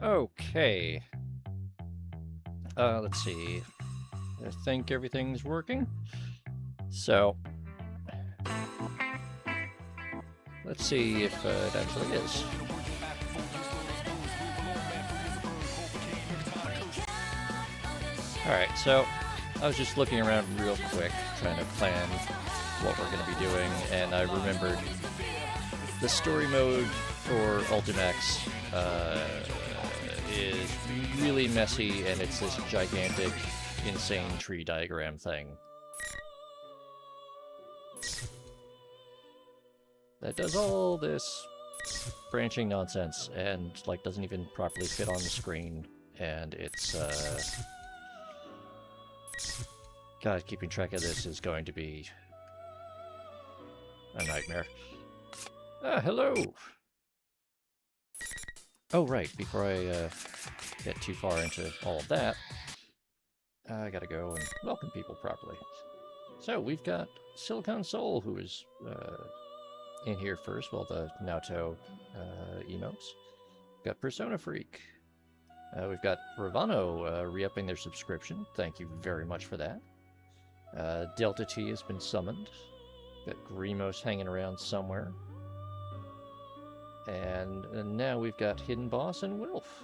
Okay. Let's see. I think everything's working. So, let's see if it actually is. Alright, so I was just looking around real quick, trying to plan what we're going to be doing, and I remembered the story mode for Ultimax is really messy, and it's this gigantic, insane tree diagram thing that does all this branching nonsense and like doesn't even properly fit on the screen, and it's God, keeping track of this is going to be a nightmare. Hello! Oh, right, before I get too far into all of that, I gotta go and welcome people properly. So, we've got Silicon Soul, who is in here first, well, the Naoto emotes. We've got Persona Freak. We've got Ravano re-upping their subscription. Thank you very much for that. Delta T has been summoned. Got Grimos hanging around somewhere. And now we've got Hidden Boss and Wilf.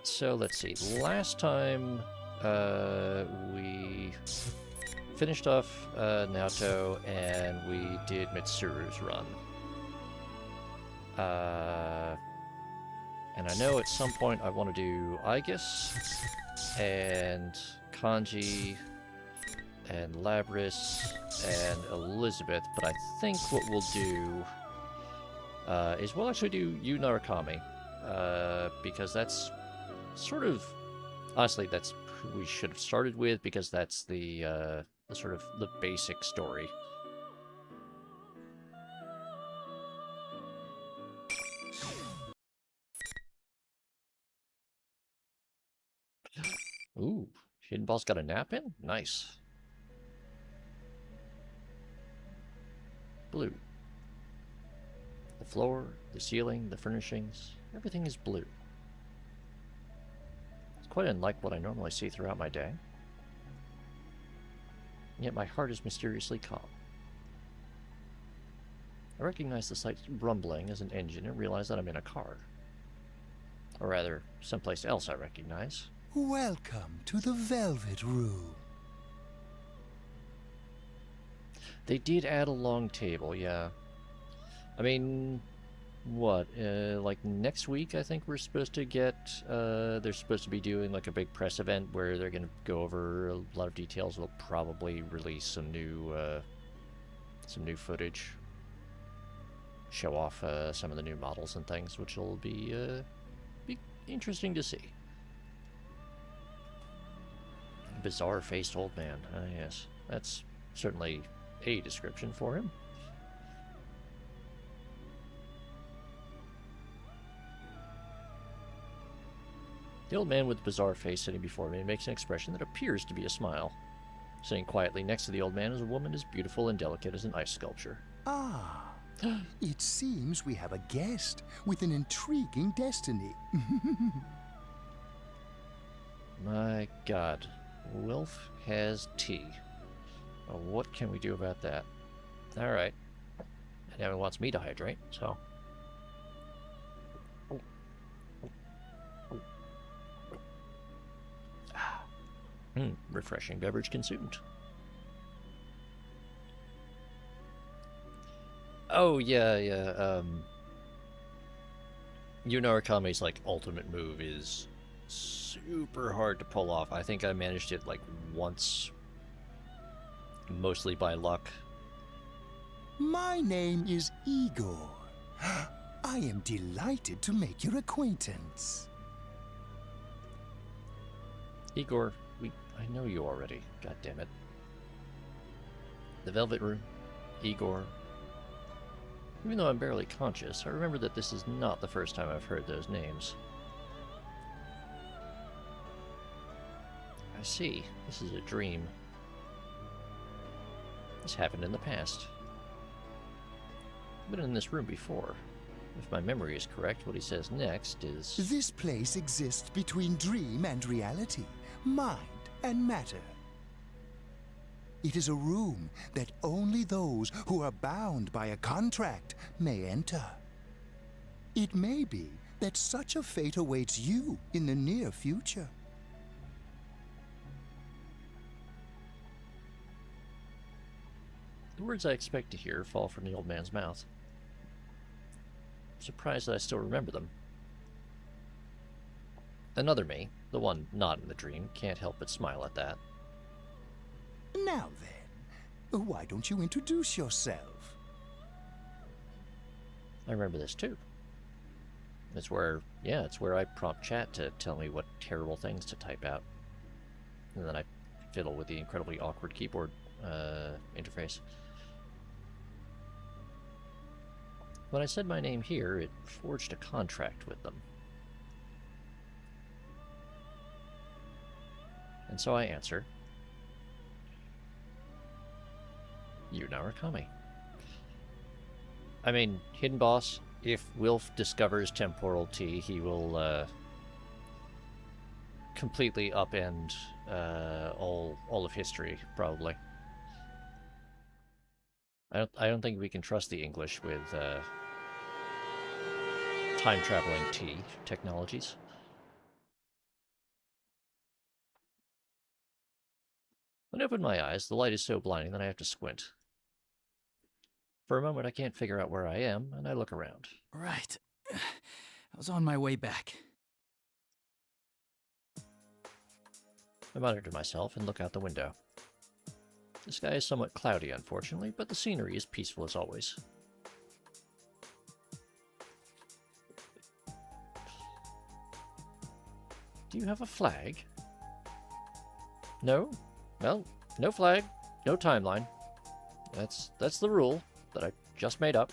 So let's see. Last time we finished off Naoto and we did Mitsuru's run. And I know at some point I want to do Aegis and Kanji and Labris and Elizabeth, but I think what we'll do is we'll actually do Yu Narukami, because that's sort of, honestly, that's who we should have started with, because that's the sort of the basic story. Ooh, Hidden Boss got a nap in? Nice. Blue. The floor, the ceiling, the furnishings, everything is blue. It's quite unlike what I normally see throughout my day. Yet my heart is mysteriously calm. I recognize the slight rumbling as an engine and realize that I'm in a car. Or rather, someplace else I recognize. Welcome to the Velvet Room. They did add a long table, yeah. I mean, what, like next week I think we're supposed to get, they're supposed to be doing like a big press event where they're going to go over a lot of details. They'll probably release some new footage. Show off some of the new models and things, which will be interesting to see. Bizarre-faced old man. Yes, that's certainly a description for him. The old man with the bizarre face sitting before me makes an expression that appears to be a smile. Sitting quietly next to the old man is a woman as beautiful and delicate as an ice sculpture. Ah, it seems we have a guest with an intriguing destiny. My God. Wilf has tea. Well, what can we do about that? Alright. And now he wants me to hydrate, so... refreshing beverage consumed. Oh, yeah. Yu Narukami's, like, ultimate move is super hard to pull off. I think I managed it, like, once. Mostly by luck. My name is Igor. I am delighted to make your acquaintance. Igor, I know you already. God damn it. The Velvet Room, Igor. Even though I'm barely conscious, I remember that this is not the first time I've heard those names. I see. This is a dream. This happened in the past. I've been in this room before. If my memory is correct, what he says next is... This place exists between dream and reality, mind and matter. It is a room that only those who are bound by a contract may enter. It may be that such a fate awaits you in the near future. The words I expect to hear fall from the old man's mouth. I'm surprised that I still remember them. Another me, the one not in the dream, can't help but smile at that. Now then, why don't you introduce yourself? I remember this too. It's where I prompt chat to tell me what terrible things to type out. And then I fiddle with the incredibly awkward keyboard interface. When I said my name here, it forged a contract with them. And so I answer, "You Narukami." I mean, Hidden Boss, if Wilf discovers temporal T, he will completely upend all of history, probably. I don't think we can trust the English with time-traveling T technologies. When I open my eyes, the light is so blinding that I have to squint. For a moment, I can't figure out where I am, and I look around. Right. I was on my way back. I mutter to myself and look out the window. The sky is somewhat cloudy, unfortunately, but the scenery is peaceful as always. Do you have a flag? No? Well, no flag, no timeline. That's the rule that I just made up.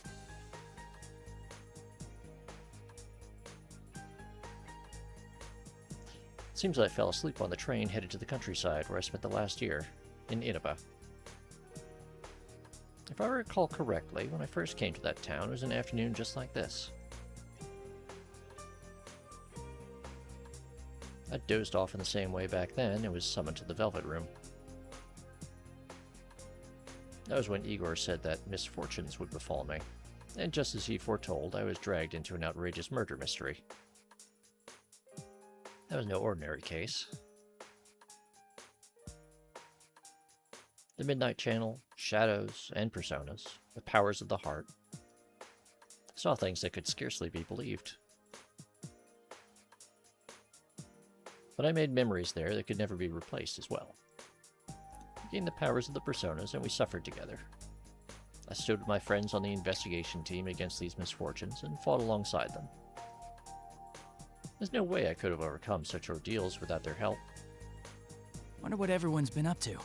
It seems that I fell asleep on the train headed to the countryside where I spent the last year, in Inaba. If I recall correctly, when I first came to that town, it was an afternoon just like this. I dozed off in the same way back then and was summoned to the Velvet Room. That was when Igor said that misfortunes would befall me, and just as he foretold, I was dragged into an outrageous murder mystery. That was no ordinary case. The Midnight Channel, shadows, and personas, the powers of the heart, saw things that could scarcely be believed. But I made memories there that could never be replaced as well. I gained the powers of the personas, and we suffered together. I stood with my friends on the investigation team against these misfortunes and fought alongside them. There's no way I could have overcome such ordeals without their help. Wonder what everyone's been up to.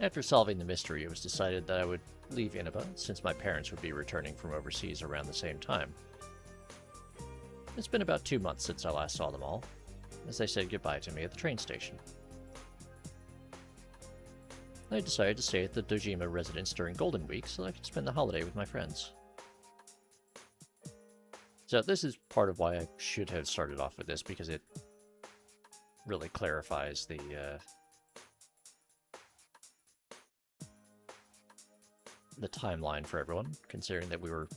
After solving the mystery, it was decided that I would leave Inaba, since my parents would be returning from overseas around the same time. It's been about 2 months since I last saw them all, as they said goodbye to me at the train station. I decided to stay at the Dojima residence during Golden Week so I could spend the holiday with my friends. So this is part of why I should have started off with this, because it really clarifies the timeline for everyone, considering that we were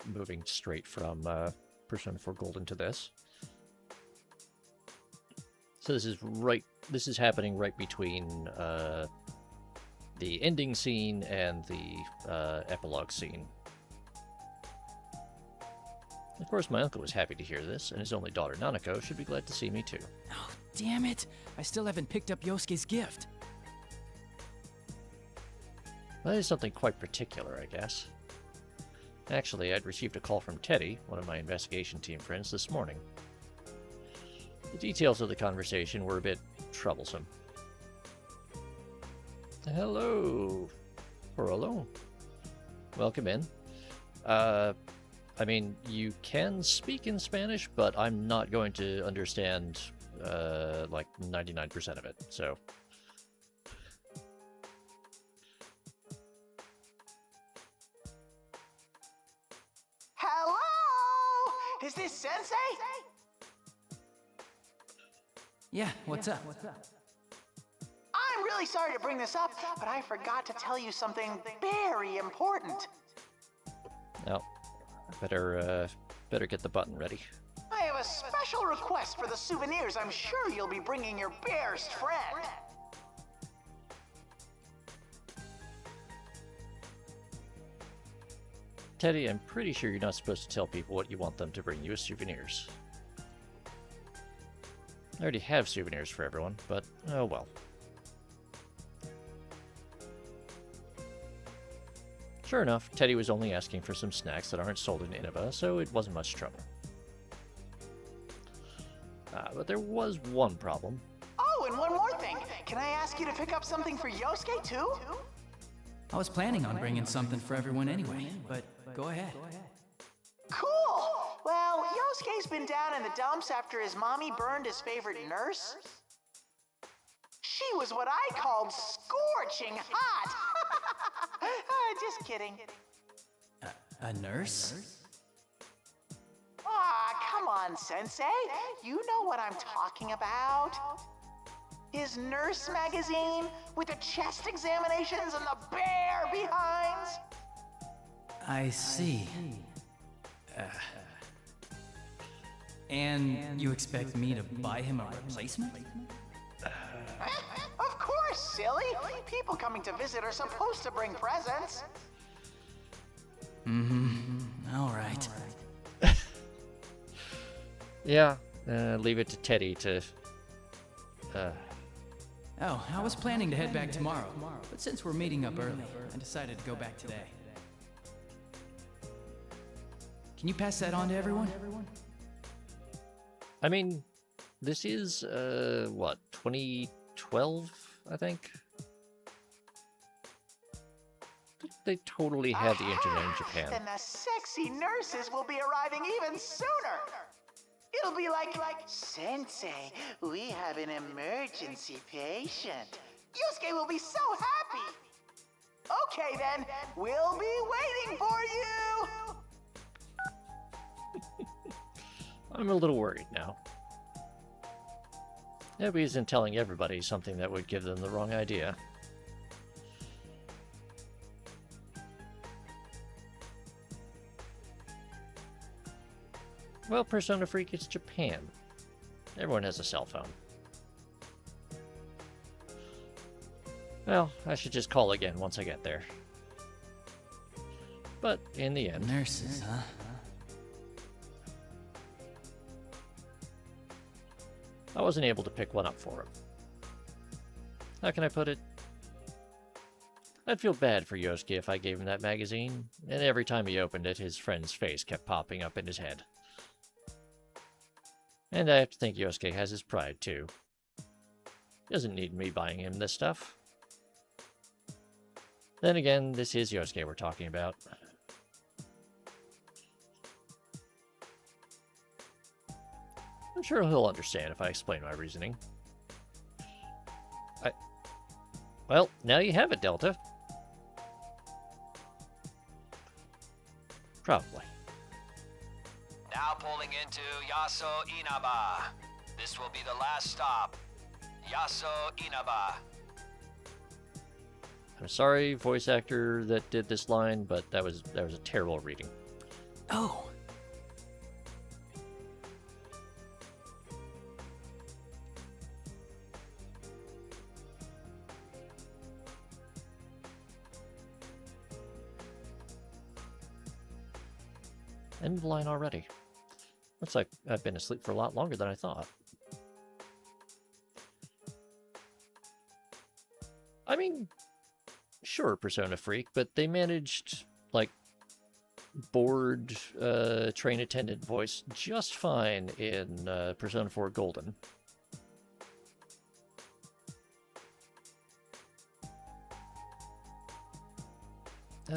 moving straight from Persona 4 Golden to this. So this is happening right between the ending scene and the epilogue scene. Of course, my uncle was happy to hear this, and his only daughter, Nanako, should be glad to see me too. Oh, damn it! I still haven't picked up Yosuke's gift. That is something quite particular, I guess. Actually, I'd received a call from Teddy, one of my investigation team friends, this morning. The details of the conversation were a bit troublesome. Hello, Porolo. Welcome in. I mean, you can speak in Spanish, but I'm not going to understand, like, 99% of it, so... Hello? Is this Sensei? Yeah, what's up? I'm really sorry to bring this up, but I forgot to tell you something very important. Oh, better get the button ready. I have a special request for the souvenirs I'm sure you'll be bringing your best friend. Teddy, I'm pretty sure you're not supposed to tell people what you want them to bring you as souvenirs. I already have souvenirs for everyone, but oh well. Sure enough, Teddy was only asking for some snacks that aren't sold in Inaba, so it wasn't much trouble. But there was one problem. Oh, and one more thing. Can I ask you to pick up something for Yosuke, too? I was planning on bringing something for everyone anyway, but go ahead. Cool! Well, Yosuke's been down in the dumps after his mommy burned his favorite nurse. She was what I called scorching hot. Just kidding. A nurse? Ah, come on, Sensei. You know what I'm talking about. His nurse magazine with the chest examinations and the bare behinds. I see. And you expect me to buy him a replacement? Of course, silly. People coming to visit are supposed to bring presents. All right. Yeah, leave it to Teddy to... Oh, I was planning to head back tomorrow, but since we're meeting up early, I decided to go back today. Can you pass that on to everyone? I mean, this is, what, 2012, I think? They totally had the internet in Japan. Then the sexy nurses will be arriving even sooner. It'll be like, Sensei, we have an emergency patient. Yusuke will be so happy. Okay then, we'll be waiting for you. I'm a little worried now. Maybe he isn't telling everybody something that would give them the wrong idea. Well, Persona Freak, it's Japan. Everyone has a cell phone. Well, I should just call again once I get there. But in the end... Nurses, huh? I wasn't able to pick one up for him. How can I put it? I'd feel bad for Yosuke if I gave him that magazine, and every time he opened it, his friend's face kept popping up in his head. And I have to think Yosuke has his pride, too. Doesn't need me buying him this stuff. Then again, this is Yosuke we're talking about. I'm sure he'll understand if I explain my reasoning. Well, now you have it, Delta. Probably. Now pulling into Yaso Inaba. This will be the last stop. Yaso Inaba. I'm sorry, voice actor that did this line, but that was a terrible reading. Oh. End of the line already. Looks like I've been asleep for a lot longer than I thought. I mean, sure, Persona Freak, but they managed, like, bored train attendant voice just fine in Persona 4 Golden.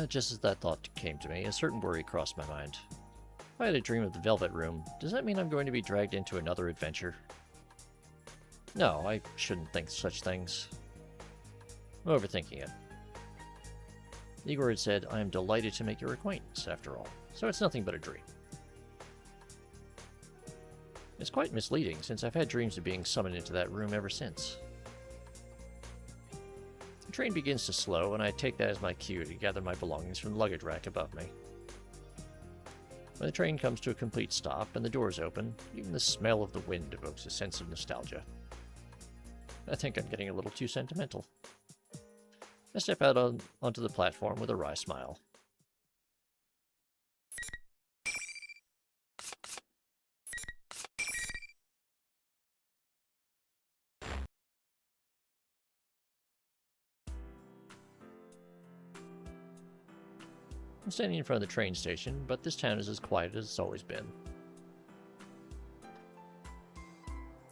Just as that thought came to me, a certain worry crossed my mind. If I had a dream of the Velvet Room, does that mean I'm going to be dragged into another adventure? No, I shouldn't think such things. I'm overthinking it. Igor had said, I am delighted to make your acquaintance, after all, so it's nothing but a dream. It's quite misleading, since I've had dreams of being summoned into that room ever since. The train begins to slow, and I take that as my cue to gather my belongings from the luggage rack above me. When the train comes to a complete stop and the doors open, even the smell of the wind evokes a sense of nostalgia. I think I'm getting a little too sentimental. I step out onto the platform with a wry smile. I'm standing in front of the train station, but this town is as quiet as it's always been.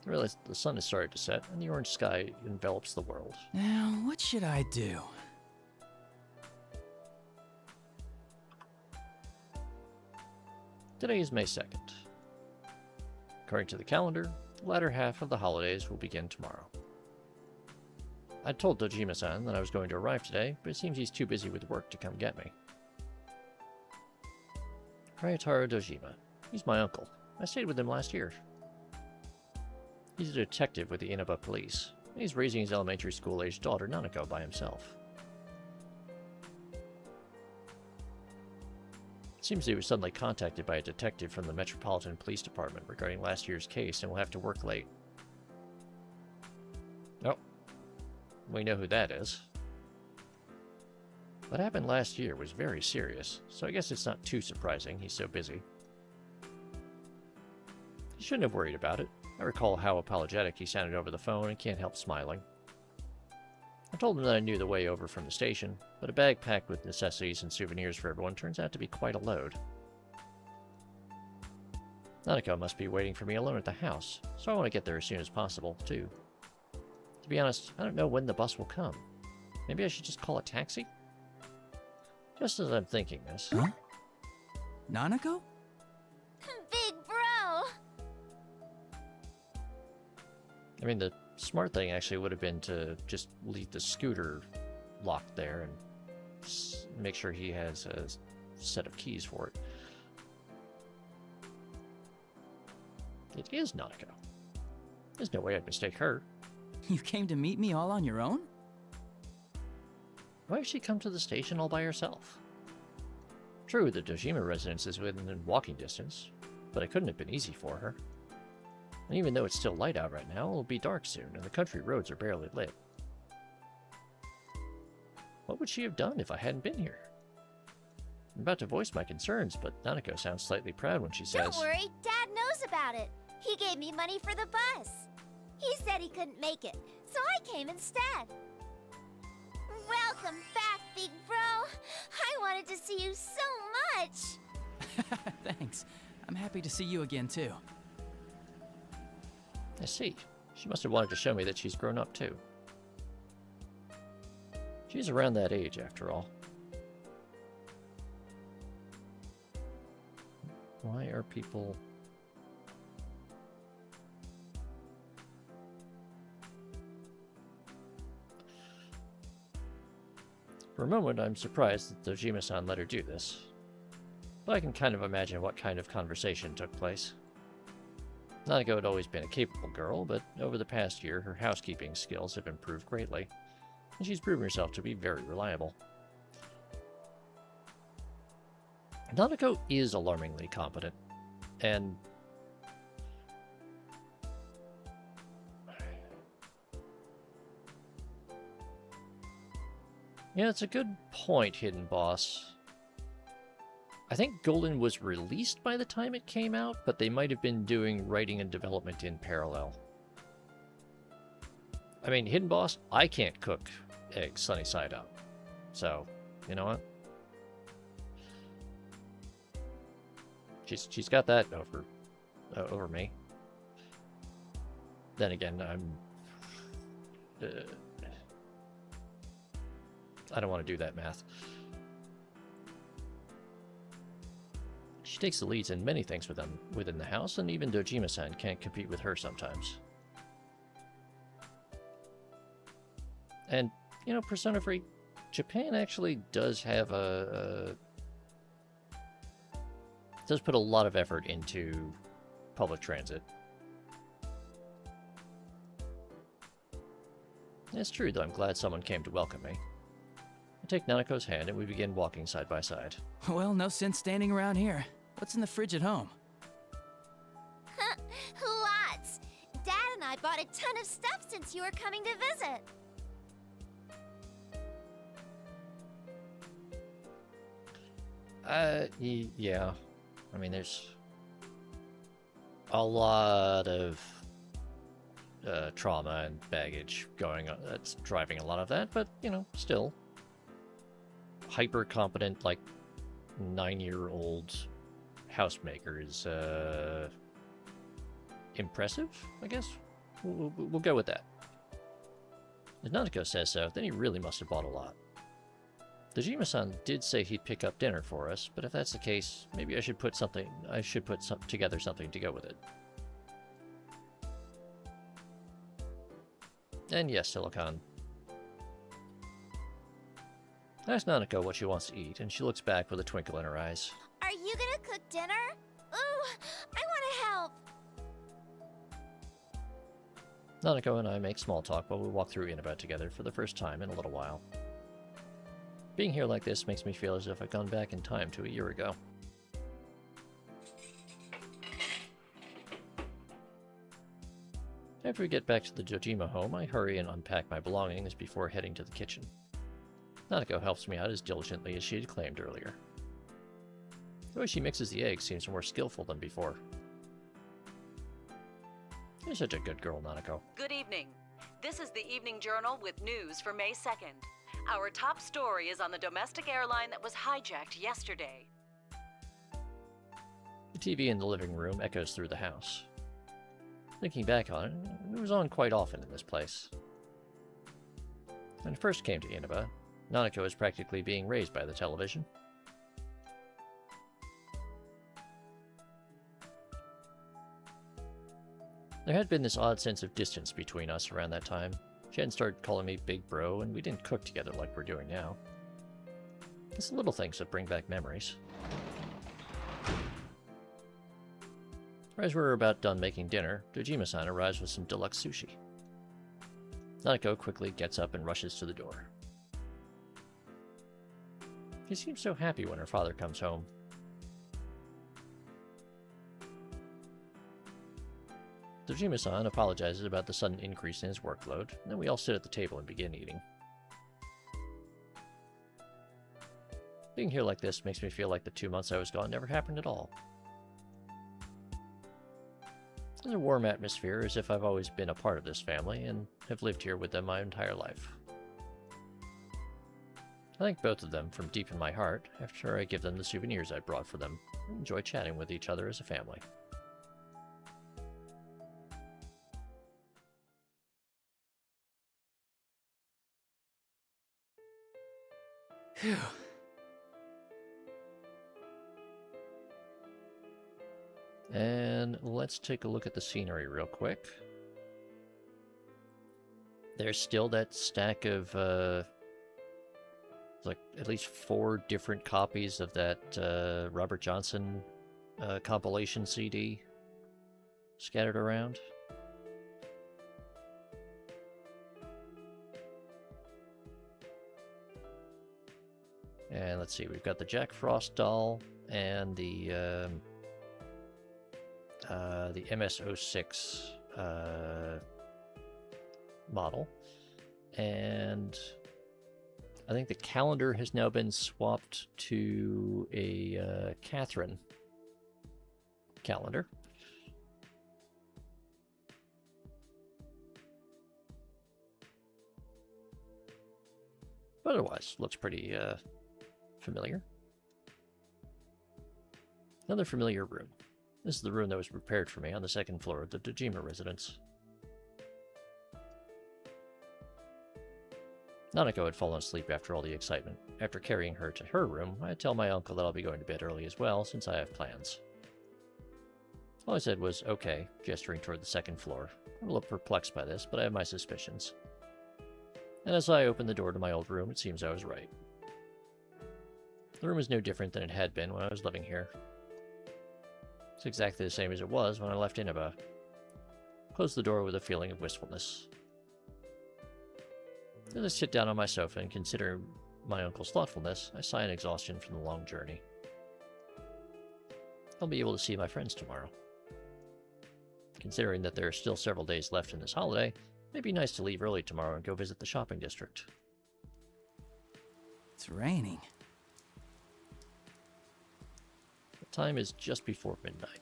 I realize the sun has started to set, and the orange sky envelops the world. Now, what should I do? Today is May 2nd. According to the calendar, the latter half of the holidays will begin tomorrow. I told Dojima-san that I was going to arrive today, but it seems he's too busy with work to come get me. Ryotaro Dojima. He's my uncle. I stayed with him last year. He's a detective with the Inaba police, and he's raising his elementary school-aged daughter Nanako by himself. It seems he was suddenly contacted by a detective from the Metropolitan Police Department regarding last year's case and will have to work late. Oh, we know who that is. What happened last year was very serious, so I guess it's not too surprising he's so busy. He shouldn't have worried about it. I recall how apologetic he sounded over the phone and can't help smiling. I told him that I knew the way over from the station, but a bag packed with necessities and souvenirs for everyone turns out to be quite a load. Nanako must be waiting for me alone at the house, so I want to get there as soon as possible, too. To be honest, I don't know when the bus will come. Maybe I should just call a taxi? Just as I'm thinking this... Huh? Nanako? Big bro! I mean, the smart thing actually would have been to just leave the scooter locked there and make sure he has a set of keys for it. It is Nanako. There's no way I'd mistake her. You came to meet me all on your own? Why has she come to the station all by herself? True, the Dojima residence is within walking distance, but it couldn't have been easy for her. And even though it's still light out right now, it'll be dark soon, and the country roads are barely lit. What would she have done if I hadn't been here? I'm about to voice my concerns, but Nanako sounds slightly proud when she says... Don't worry, Dad knows about it. He gave me money for the bus. He said he couldn't make it, so I came instead. Welcome back, big bro. I wanted to see you so much. Thanks. I'm happy to see you again, too. I see. She must have wanted to show me that she's grown up, too. She's around that age, after all. Why are people... For a moment, I'm surprised that Dojima-san let her do this. But I can kind of imagine what kind of conversation took place. Nanako had always been a capable girl, but over the past year, her housekeeping skills have improved greatly, and she's proven herself to be very reliable. Nanako is alarmingly competent, and... yeah, it's a good point, Hidden Boss. I think Golden was released by the time it came out, but they might have been doing writing and development in parallel. I mean, Hidden Boss, I can't cook eggs sunny side up. So, you know what? She's got that over me. Then again, I don't want to do that math. She takes the leads in many things within the house, and even Dojima-san can't compete with her sometimes. And, you know, Persona 3, Japan actually does have does put a lot of effort into public transit. It's true, though I'm glad someone came to welcome me. I take Nanako's hand and we begin walking side by side. Well, no sense standing around here. What's in the fridge at home? Lots. Dad and I bought a ton of stuff since you were coming to visit. Yeah. I mean, there's a lot of trauma and baggage going on. That's driving a lot of that, but, you know, still hyper competent, like, 9-year-old housemaker is impressive, I guess. We'll go with that. If Nanako says so, then he really must have bought a lot. Dojima-san did say he'd pick up dinner for us, but if that's the case, maybe I should put together something to go with it. And yes, Silicon. I ask Nanako what she wants to eat, and she looks back with a twinkle in her eyes. Are you gonna cook dinner? Ooh, I wanna help. Nanako and I make small talk while we walk through Inaba together for the first time in a little while. Being here like this makes me feel as if I've gone back in time to a year ago. After we get back to the Dojima home, I hurry and unpack my belongings before heading to the kitchen. Nanako helps me out as diligently as she had claimed earlier. The way she mixes the eggs seems more skillful than before. You're such a good girl, Nanako. Good evening. This is the Evening Journal with news for May 2nd. Our top story is on the domestic airline that was hijacked yesterday. The TV in the living room echoes through the house. Thinking back on it, it was on quite often in this place. When I first came to Inaba, Nanako was practically being raised by the television. There had been this odd sense of distance between us around that time. She hadn't started calling me Big Bro, and we didn't cook together like we're doing now. It's the little things that bring back memories. As we're about done making dinner, Dojima-san arrives with some deluxe sushi. Nanako quickly gets up and rushes to the door. She seems so happy when her father comes home. Dojima-san apologizes about the sudden increase in his workload, and then we all sit at the table and begin eating. Being here like this makes me feel like the 2 months I was gone never happened at all. There's a warm atmosphere, as if I've always been a part of this family, and have lived here with them my entire life. I thank both of them from deep in my heart after I give them the souvenirs I brought for them, and enjoy chatting with each other as a family. Phew. And let's take a look at the scenery real quick. There's still that stack of, like, at least 4 different copies of that Robert Johnson compilation CD scattered around. And let's see, we've got the Jack Frost doll and the MS-06 model. And I think the calendar has now been swapped to a Catherine calendar. But otherwise, looks pretty familiar. Another familiar room. This is the room that was prepared for me on the 2nd floor of the Dojima residence. Nanako had fallen asleep after all the excitement. After carrying her to her room, I tell my uncle that I'll be going to bed early as well, since I have plans. All I said was, okay, gesturing toward the 2nd floor. I'm a little perplexed by this, but I have my suspicions. And as I opened the door to my old room, it seems I was right. The room is no different than it had been when I was living here. It's exactly the same as it was when I left Inaba. Closed the door with a feeling of wistfulness. As I sit down on my sofa and consider my uncle's thoughtfulness, I sigh in exhaustion from the long journey. I'll be able to see my friends tomorrow. Considering that there are still several days left in this holiday, it may be nice to leave early tomorrow and go visit the shopping district. It's raining. The time is just before midnight.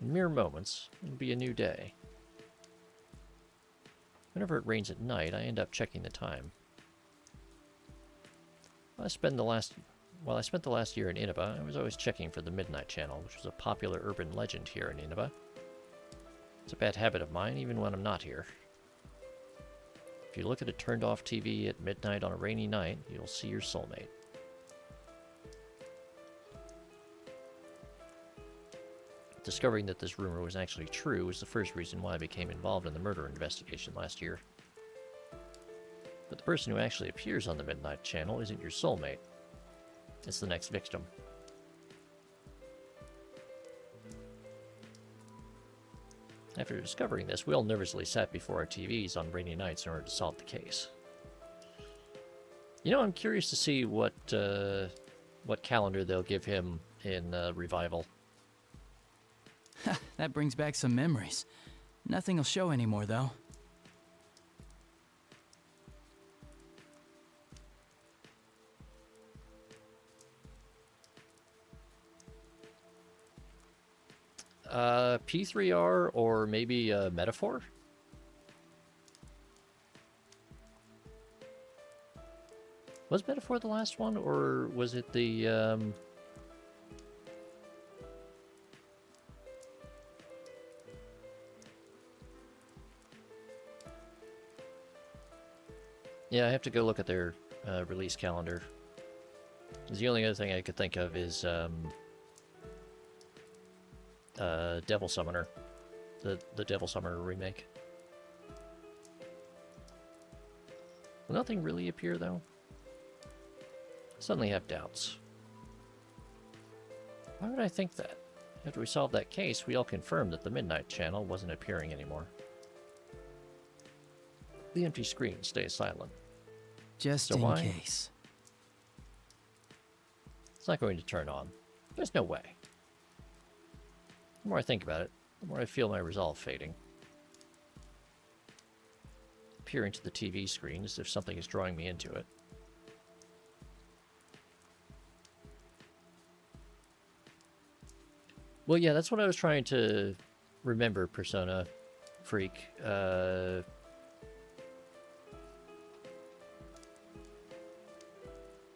In mere moments, it'll be a new day. Whenever it rains at night, I end up checking the time. While I spent the last year in Inaba, I was always checking for the Midnight Channel, which was a popular urban legend here in Inaba. It's a bad habit of mine, even when I'm not here. If you look at a turned-off TV at midnight on a rainy night, you'll see your soulmate. Discovering that this rumor was actually true was the first reason why I became involved in the murder investigation last year. But the person who actually appears on the Midnight Channel isn't your soulmate. It's the next victim. After discovering this, we all nervously sat before our TVs on rainy nights in order to solve the case. You know, I'm curious to see what calendar they'll give him in Revival. That brings back some memories. Nothing will show anymore, though. P3R or maybe Metaphor? Was Metaphor the last one, or was it the, Yeah, I have to go look at their release calendar. 'Cause the only other thing I could think of is, Devil Summoner. The Devil Summoner remake. Will nothing really appear, though? I suddenly have doubts. Why would I think that? After we solved that case, we all confirmed that the Midnight Channel wasn't appearing anymore. The empty screen stays silent. Just So in why? case. It's not going to turn on. There's no way. The more I think about it, the more I feel my resolve fading. Peer into the TV screen as if something is drawing me into it. Well, yeah, that's what I was trying to remember, Persona Freak.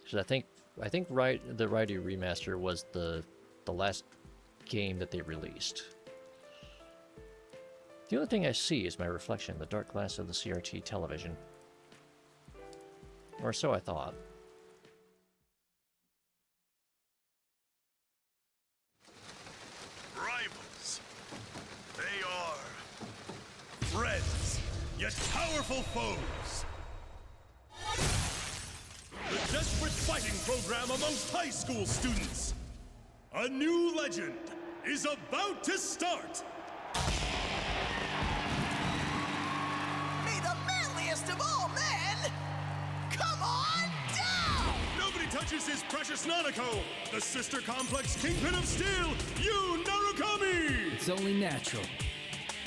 Because I think the Raidu remaster was the last game that they released. The only thing I see is my reflection in the dark glass of the CRT television. Or so I thought. Rivals. They are friends, yet powerful foes. The desperate fighting program amongst high school students. A new legend is about to start. May the manliest of all men come on down! Nobody touches his precious Nanako, the sister complex kingpin of steel, Yu Narukami! It's only natural.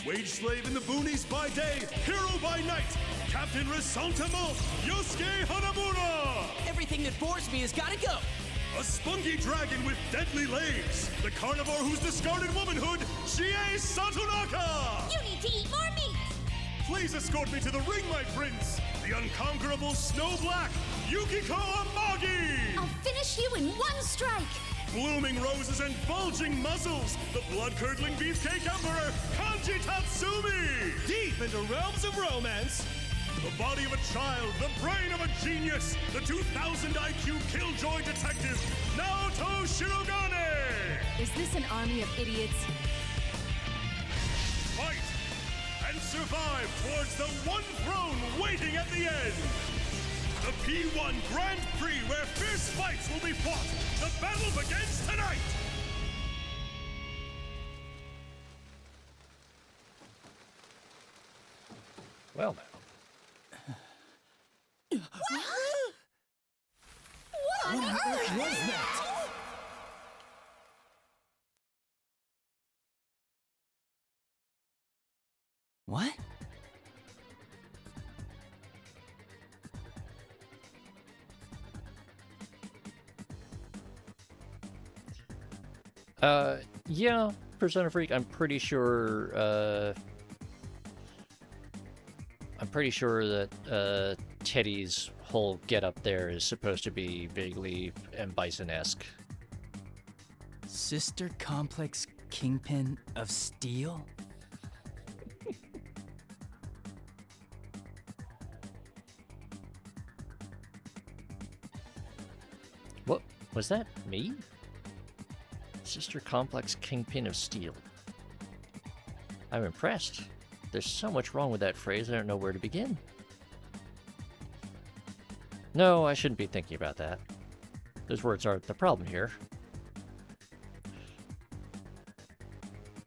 Wage slave in the boonies by day, hero by night, Captain Resentiment, Yosuke Hanamura! Everything that bores me has gotta go. A spunky dragon with deadly legs, the carnivore who's discarded womanhood, Chie Satonaka! You need to eat more meat! Please escort me to the ring, my prince, the unconquerable Snow Black, Yukiko Amagi! I'll finish you in one strike! Blooming roses and bulging muzzles, the blood-curdling beefcake emperor, Kanji Tatsumi! Deep into realms of romance, the body of a child, the brain of a genius, the 2000 IQ killjoy detective, Naoto Shirogane! Is this an army of idiots? Fight and survive towards the one throne waiting at the end! The P1 Grand Prix where fierce fights will be fought! The battle begins tonight! Well, now. What on earth was that? What? Yeah, Persona Freak, I'm pretty sure that, Teddy's whole get-up there is supposed to be vaguely M. Bison-esque. Sister Complex Kingpin of Steel? What? Was that me? Sister Complex Kingpin of Steel. I'm impressed. There's so much wrong with that phrase, I don't know where to begin. No, I shouldn't be thinking about that. Those words aren't the problem here.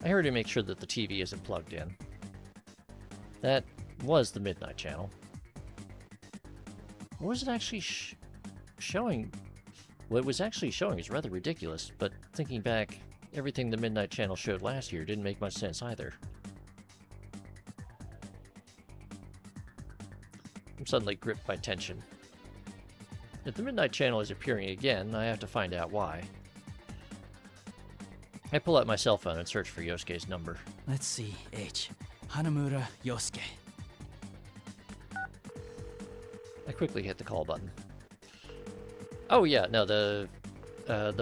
I heard to make sure that the TV isn't plugged in. That was the Midnight Channel. What was it actually showing? What it was actually showing is rather ridiculous, but thinking back, everything the Midnight Channel showed last year didn't make much sense either. I'm suddenly gripped by tension. If the Midnight Channel is appearing again, I have to find out why. I pull out my cell phone and search for Yosuke's number. Let's see, H. Hanamura Yosuke. I quickly hit the call button. Oh yeah, no, the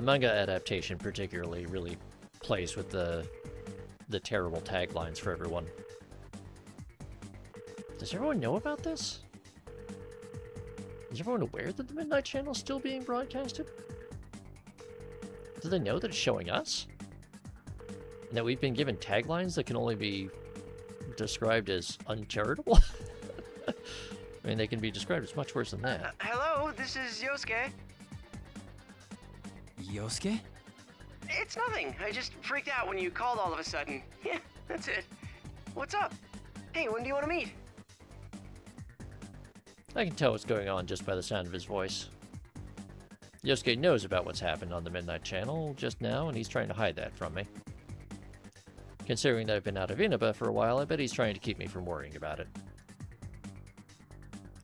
manga adaptation particularly really plays with the terrible taglines for everyone. Does everyone know about this? Is everyone aware that the Midnight Channel is still being broadcasted? Do they know that it's showing us? And that we've been given taglines that can only be described as uncharitable? I mean, they can be described as much worse than that. Hello, this is Yosuke. Yosuke? It's nothing. I just freaked out when you called all of a sudden. Yeah, that's it. What's up? Hey, when do you want to meet? I can tell what's going on just by the sound of his voice. Yosuke knows about what's happened on the Midnight Channel just now, and he's trying to hide that from me. Considering that I've been out of Inaba for a while, I bet he's trying to keep me from worrying about it.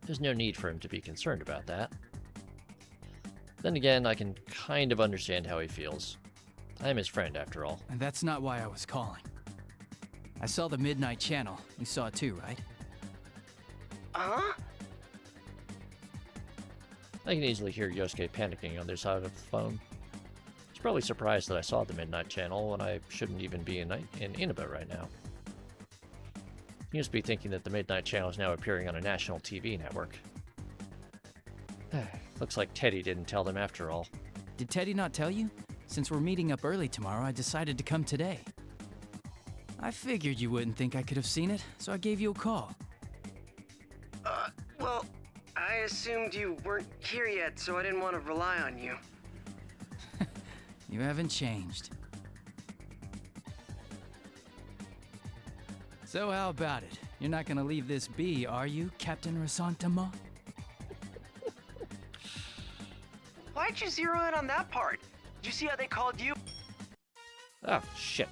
There's no need for him to be concerned about that. Then again, I can kind of understand how he feels. I'm his friend, after all. And that's not why I was calling. I saw the Midnight Channel. You saw it too, right? Huh? I can easily hear Yosuke panicking on the other side of the phone. He's probably surprised that I saw the Midnight Channel when I shouldn't even be in Inaba right now. He must be thinking that the Midnight Channel is now appearing on a national TV network. Looks like Teddy didn't tell them after all. Did Teddy not tell you? Since we're meeting up early tomorrow, I decided to come today. I figured you wouldn't think I could have seen it, so I gave you a call. Well, I assumed you weren't here yet, so I didn't want to rely on you. You haven't changed. So how about it? You're not gonna leave this be, are you, Captain Rasantama? Why'd you zero in on that part? Did you see how they called you? Oh, shit.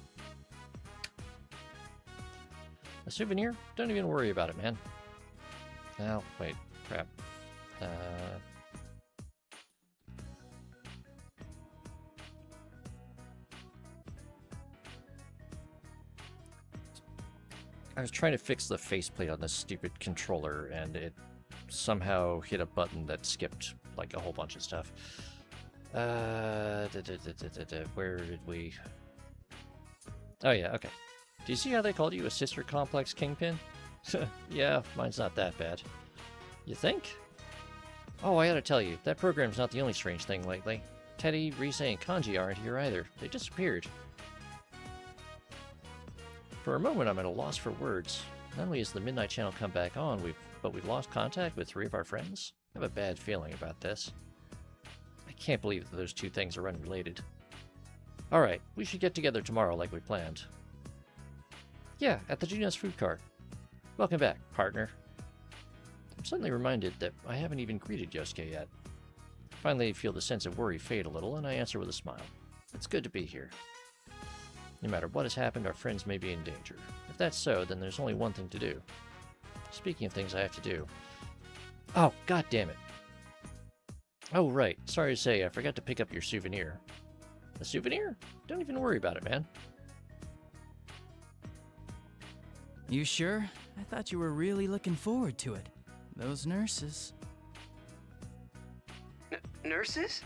A souvenir? Don't even worry about it, man. Oh, wait. Crap. I was trying to fix the faceplate on this stupid controller, and it somehow hit a button that skipped, like, a whole bunch of stuff. Where did we... Oh yeah, okay. Do you see how they called you a Sister Complex Kingpin? Yeah, mine's not that bad. You think? Oh, I gotta tell you, that program's not the only strange thing lately. Teddy, Rise, and Kanji aren't here either. They disappeared. For a moment, I'm at a loss for words. Not only has the Midnight Channel come back on, but we've lost contact with 3 of our friends. I have a bad feeling about this. I can't believe that those two things are unrelated. Alright, we should get together tomorrow like we planned. Yeah, at the Juno's food cart. Welcome back, partner. I'm suddenly reminded that I haven't even greeted Yosuke yet. Finally, I feel the sense of worry fade a little, and I answer with a smile. It's good to be here. No matter what has happened, our friends may be in danger. If that's so, then there's only one thing to do. Speaking of things I have to do... Oh, god damn it. Oh, right. Sorry to say, I forgot to pick up your souvenir. A souvenir? Don't even worry about it, man. You sure? I thought you were really looking forward to it. Those nurses. Nurses?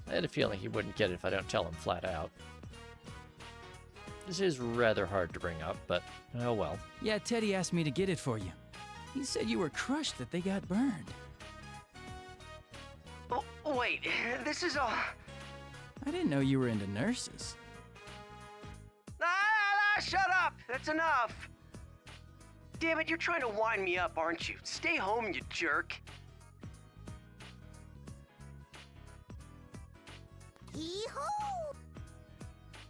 I had a feeling he wouldn't get it if I don't tell him flat out. This is rather hard to bring up, but oh well. Yeah, Teddy asked me to get it for you. He said you were crushed that they got burned. Oh, wait, this is all... I didn't know you were into nurses. Shut up! That's enough! Damn it, you're trying to wind me up, aren't you? Stay home, you jerk. Hee-hoo!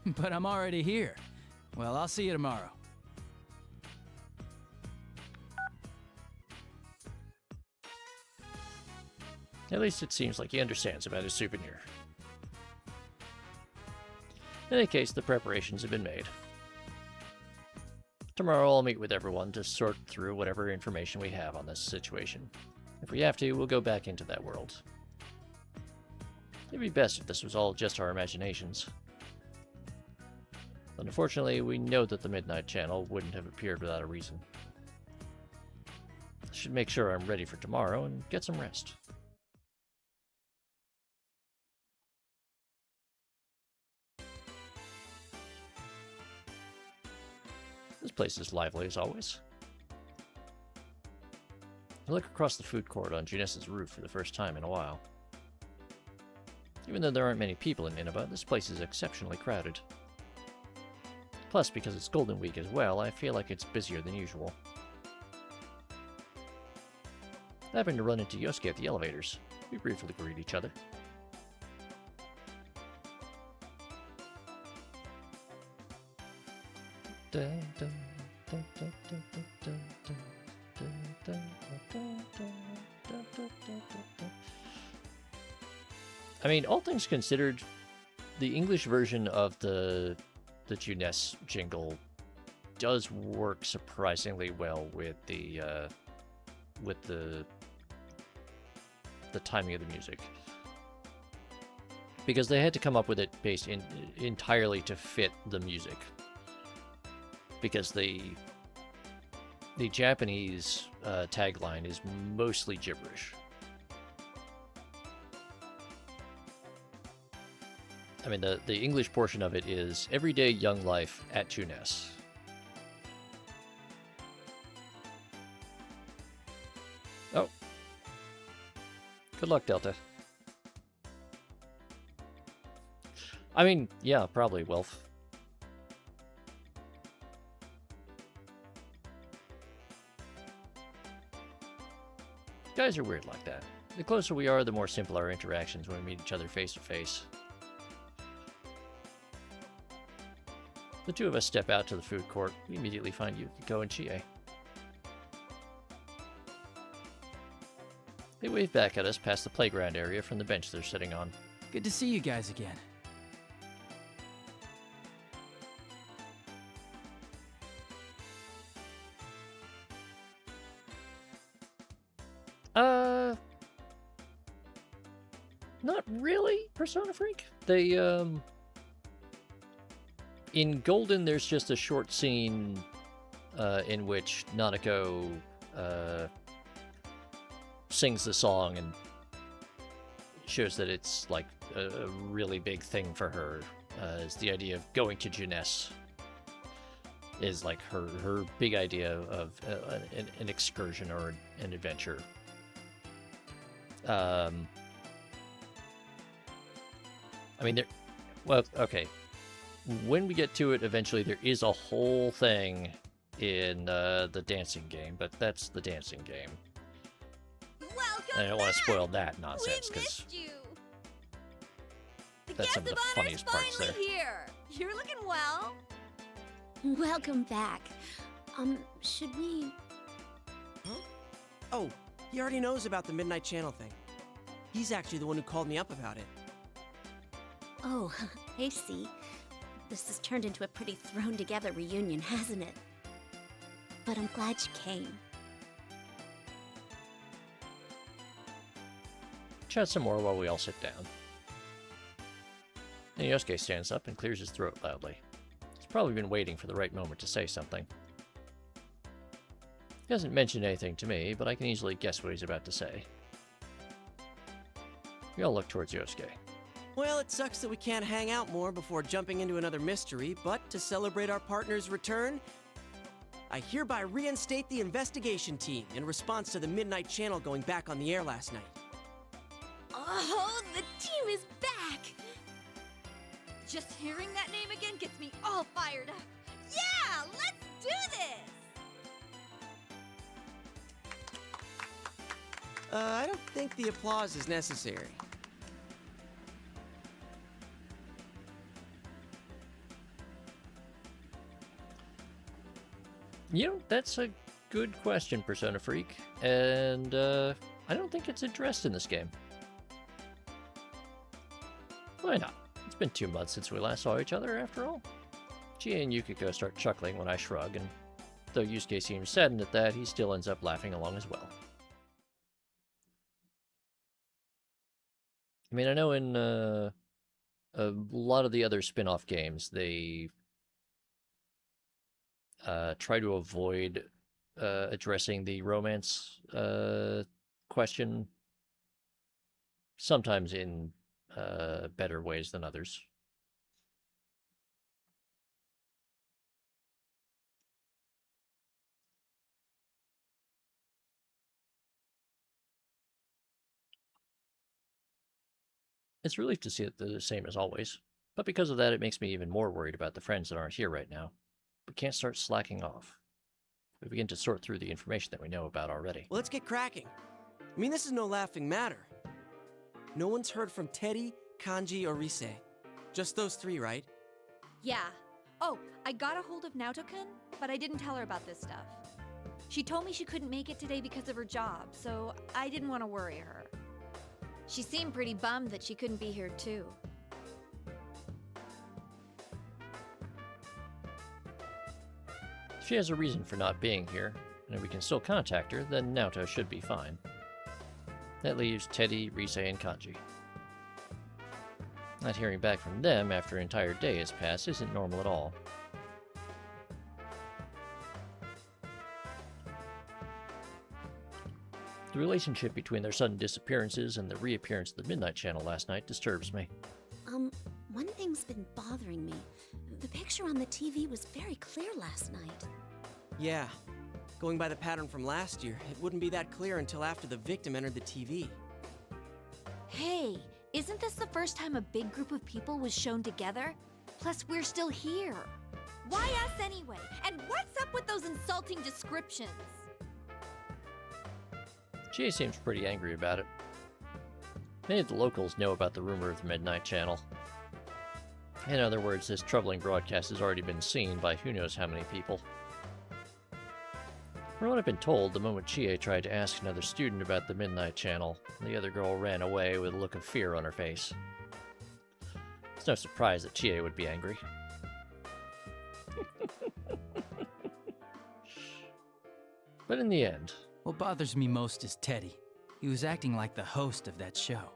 But I'm already here. Well, I'll see you tomorrow. At least it seems like he understands about his souvenir. In any case, the preparations have been made. Tomorrow I'll meet with everyone to sort through whatever information we have on this situation. If we have to, we'll go back into that world. It'd be best if this was all just our imaginations. But unfortunately, we know that the Midnight Channel wouldn't have appeared without a reason. I should make sure I'm ready for tomorrow and get some rest. This place is lively as always. I look across the food court on Junessa's roof for the first time in a while. Even though there aren't many people in Inaba, this place is exceptionally crowded. Plus, because it's Golden Week as well, I feel like it's busier than usual. I happened to run into Yosuke at the elevators. We briefly greet each other. I mean, all things considered, the English version of the Juness jingle does work surprisingly well with the timing of the music, because they had to come up with it based entirely to fit the music. Because the Japanese tagline is mostly gibberish. I mean, the English portion of it is Everyday Young Life at Juness. Oh. Good luck, Delta. I mean, yeah, probably, Wilf. Guys are weird like that. The closer we are, the more simple our interactions when we meet each other face to face. The two of us step out to the food court. We immediately find Yukiko and Chie. They wave back at us past the playground area from the bench they're sitting on. Good to see you guys again. Not really, Persona Freak. They, in Golden, there's just a short scene, in which Nanako, sings the song and shows that it's, like, a really big thing for her. Is the idea of going to Juness is, like, her big idea of an excursion or an adventure. I mean, well, okay. When we get to it, eventually there is a whole thing in the dancing game, but that's the dancing game. Welcome and I don't want to spoil that nonsense, because that's some of the funniest parts there. Here. You're looking well. Welcome back. Should we... Huh? Oh, he already knows about the Midnight Channel thing. He's actually the one who called me up about it. Oh, I see. This has turned into a pretty thrown-together reunion, hasn't it? But I'm glad you came. Chat some more while we all sit down. And Yosuke stands up and clears his throat loudly. probably been waiting for the right moment to say something. He hasn't mentioned anything to me, but I can easily guess what he's about to say. We all look towards Yosuke. Well, it sucks that we can't hang out more before jumping into another mystery, but to celebrate our partner's return, I hereby reinstate the investigation team in response to the Midnight Channel going back on the air last night. Oh, the team is back! Just hearing that name again gets me all fired up. Yeah, let's do this! I don't think the applause is necessary. You know, that's a good question, Persona Freak, and I don't think it's addressed in this game. Why not? It's been 2 months since we last saw each other, after all. Chie and Yukiko start chuckling when I shrug, and though Yusuke seems saddened at that, he still ends up laughing along as well. I mean, I know in a lot of the other spin-off games, they try to avoid addressing the romance question, sometimes in better ways than others. It's a relief to see it the same as always, but because of that, it makes me even more worried about the friends that aren't here right now. We can't start slacking off. We begin to sort through the information that we know about already. Well, let's get cracking. I mean, this is no laughing matter. No one's heard from Teddy, Kanji, or Rise. Just those 3, right? Yeah. Oh, I got a hold of Naoto-kun, but I didn't tell her about this stuff. She told me she couldn't make it today because of her job, so I didn't want to worry her. She seemed pretty bummed that she couldn't be here too. If she has a reason for not being here, and if we can still contact her, then Naoto should be fine. That leaves Teddy, Rise, and Kanji. Not hearing back from them after an entire day has passed isn't normal at all. The relationship between their sudden disappearances and the reappearance of the Midnight Channel last night disturbs me. One thing's been bothering me. The picture on the TV was very clear last night. Yeah. Going by the pattern from last year, it wouldn't be that clear until after the victim entered the TV. Hey, isn't this the first time a big group of people was shown together? Plus, we're still here. Why us anyway? And what's up with those insulting descriptions? Chie seems pretty angry about it. Many of the locals know about the rumor of the Midnight Channel. In other words, this troubling broadcast has already been seen by who knows how many people. From what I've been told, the moment Chie tried to ask another student about the Midnight Channel, the other girl ran away with a look of fear on her face. It's no surprise that Chie would be angry. But in the end... What bothers me most is Teddy. He was acting like the host of that show.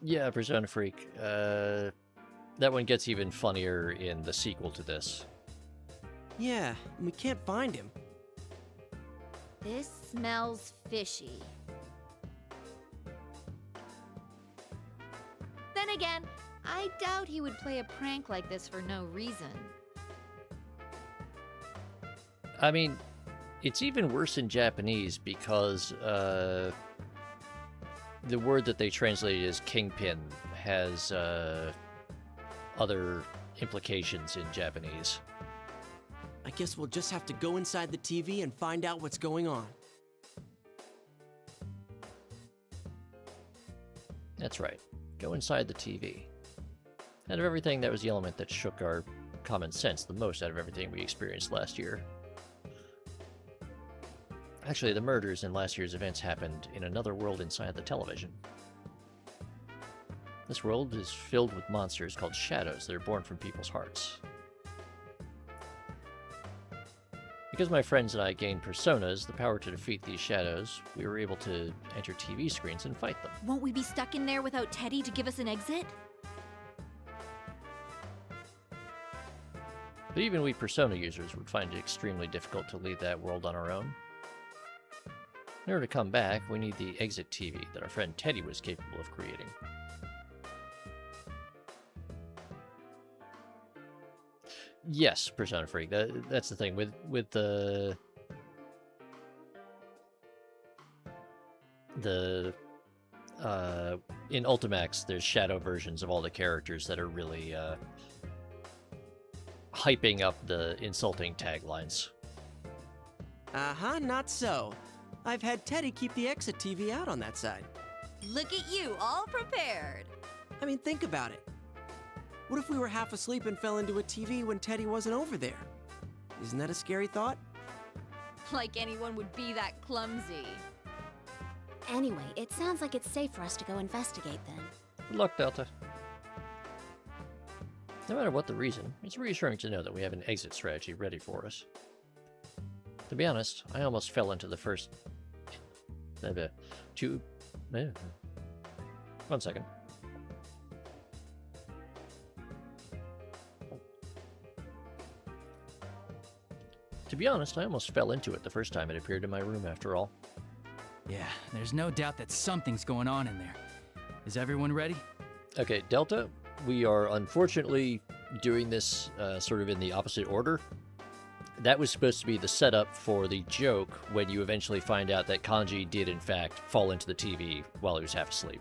Yeah, Persona Freak. That one gets even funnier in the sequel to this. Yeah, and we can't find him. This smells fishy. Then again, I doubt he would play a prank like this for no reason. I mean, it's even worse in Japanese because the word that they translated as kingpin has other implications in Japanese. I guess we'll just have to go inside the TV and find out what's going on. That's right. Go inside the TV. Out of everything, that was the element that shook our common sense the most out of everything we experienced last year. Actually, the murders in last year's events happened in another world inside the television. This world is filled with monsters called shadows that are born from people's hearts. Because my friends and I gained personas, the power to defeat these shadows, we were able to enter TV screens and fight them. Won't we be stuck in there without Teddy to give us an exit? But even we Persona users would find it extremely difficult to leave that world on our own. In order to come back, we need the exit TV that our friend Teddy was capable of creating. Yes, Persona Freak. That's the thing with the in Ultimax, there's shadow versions of all the characters that are really hyping up the insulting taglines. Uh-huh, not so. I've had Teddy keep the exit TV out on that side. Look at you, all prepared. I mean, think about it. What if we were half asleep and fell into a TV when Teddy wasn't over there? Isn't that a scary thought? Like anyone would be that clumsy. Anyway, it sounds like it's safe for us to go investigate then. Good luck, Delta. No matter what the reason, it's reassuring to know that we have an exit strategy ready for us. To be honest, I almost fell into the first... One second. To be honest, I almost fell into it the first time it appeared in my room after all. Yeah, there's no doubt that something's going on in there. Is everyone ready? Okay, Delta, we are unfortunately doing this sort of in the opposite order. That was supposed to be the setup for the joke when you eventually find out that Kanji did in fact fall into the TV while he was half asleep.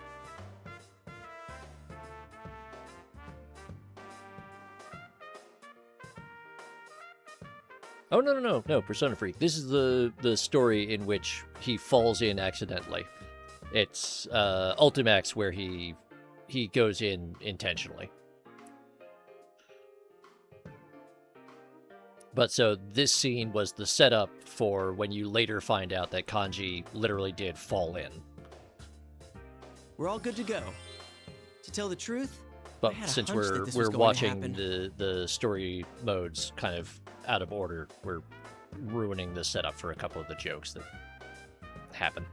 Oh, no, Persona Freak. This is the story in which he falls in accidentally. It's Ultimax where he goes in intentionally. But so this scene was the setup for when you later find out that Kanji literally did fall in. We're all good to go. To tell the truth, But I had a since hunch that we're this was going to watching happen. the story modes kind of out of order, we're ruining the setup for a couple of the jokes that happen.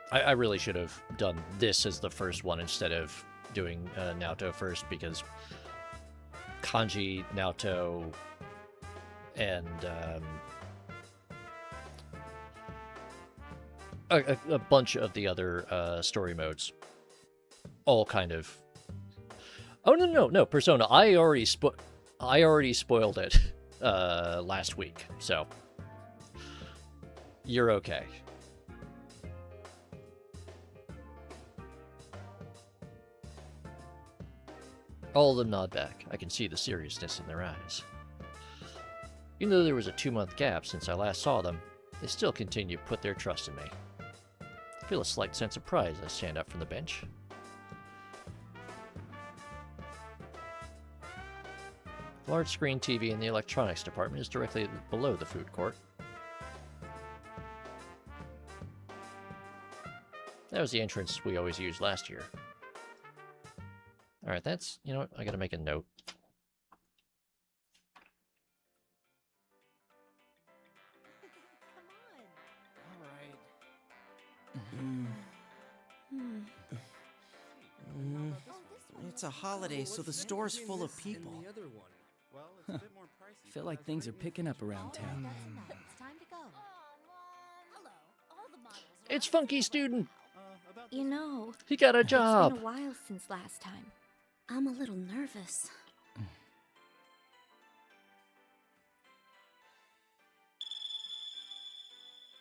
I really should have done this as the first one instead of doing Naoto first, because Kanji, Naoto, and a bunch of the other story modes all kind of... Oh, no, Persona. I already spoiled it last week, so you're okay. All of them nod back. I can see the seriousness in their eyes. Even though there was a 2-month gap since I last saw them, they still continue to put their trust in me. I feel a slight sense of pride as I stand up from the bench. The large screen TV in the electronics department is directly below the food court. That was the entrance we always used last year. Alright, that's... You know what? I gotta make a note. It's a holiday, so the store's full of people. Feel like things are picking up around town. It's Funky Student! You know, He got a it's job! been a while since last time. I'm a little nervous.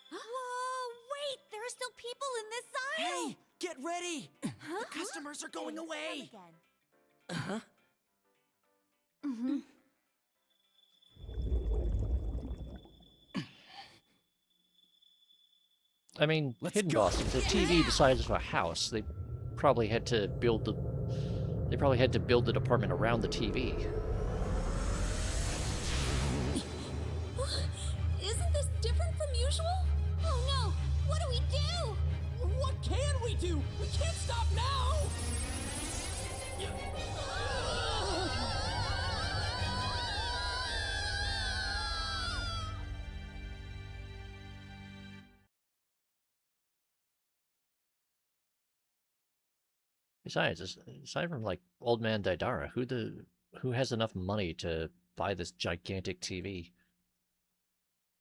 Whoa, wait! There are still people in this aisle! Hey, get ready! The customers are going away! Uh-huh. Mm-hmm. I mean, Hidden Boss, if the TV the size of a house, they probably had to build the department around the TV. Isn't this different from usual? Oh no! What do we do? What can we do? We can't stop now! Besides, aside from like old man Daidara, who has enough money to buy this gigantic TV?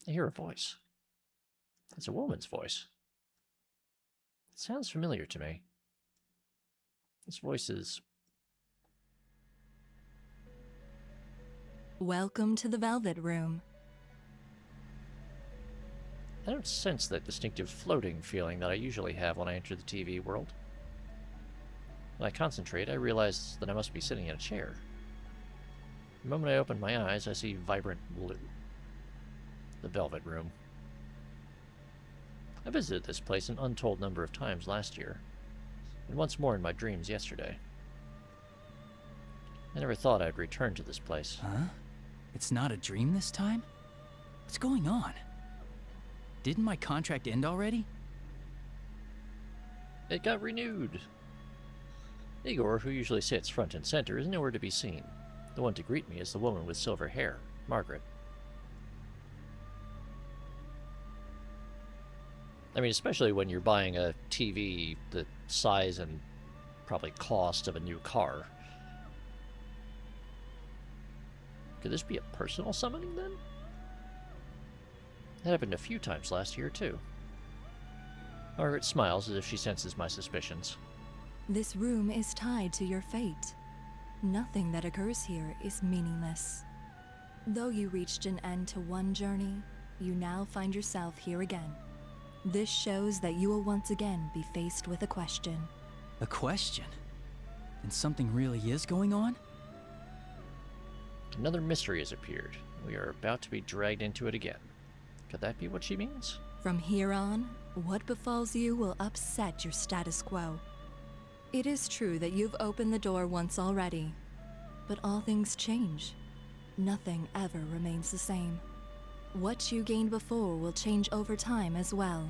I hear a voice. It's a woman's voice. It sounds familiar to me. This voice is... Welcome to the Velvet Room. I don't sense that distinctive floating feeling that I usually have when I enter the TV world. When I concentrate, I realize that I must be sitting in a chair. The moment I open my eyes, I see vibrant blue. The Velvet Room. I visited this place an untold number of times last year, and once more in my dreams yesterday. I never thought I'd return to this place. Huh? It's not a dream this time? What's going on? Didn't my contract end already? It got renewed. Igor, who usually sits front and center, is nowhere to be seen. The one to greet me is the woman with silver hair, Margaret. I mean, especially when you're buying a TV the size and probably cost of a new car. Could this be a personal summoning, then? That happened a few times last year, too. Margaret smiles as if she senses my suspicions. This room is tied to your fate. Nothing that occurs here is meaningless. Though you reached an end to one journey, you now find yourself here again. This shows that you will once again be faced with a question. A question? And something really is going on? Another mystery has appeared. We are about to be dragged into it again. Could that be what she means? From here on, what befalls you will upset your status quo. It is true that you've opened the door once already, but all things change. Nothing ever remains the same. What you gained before will change over time as well.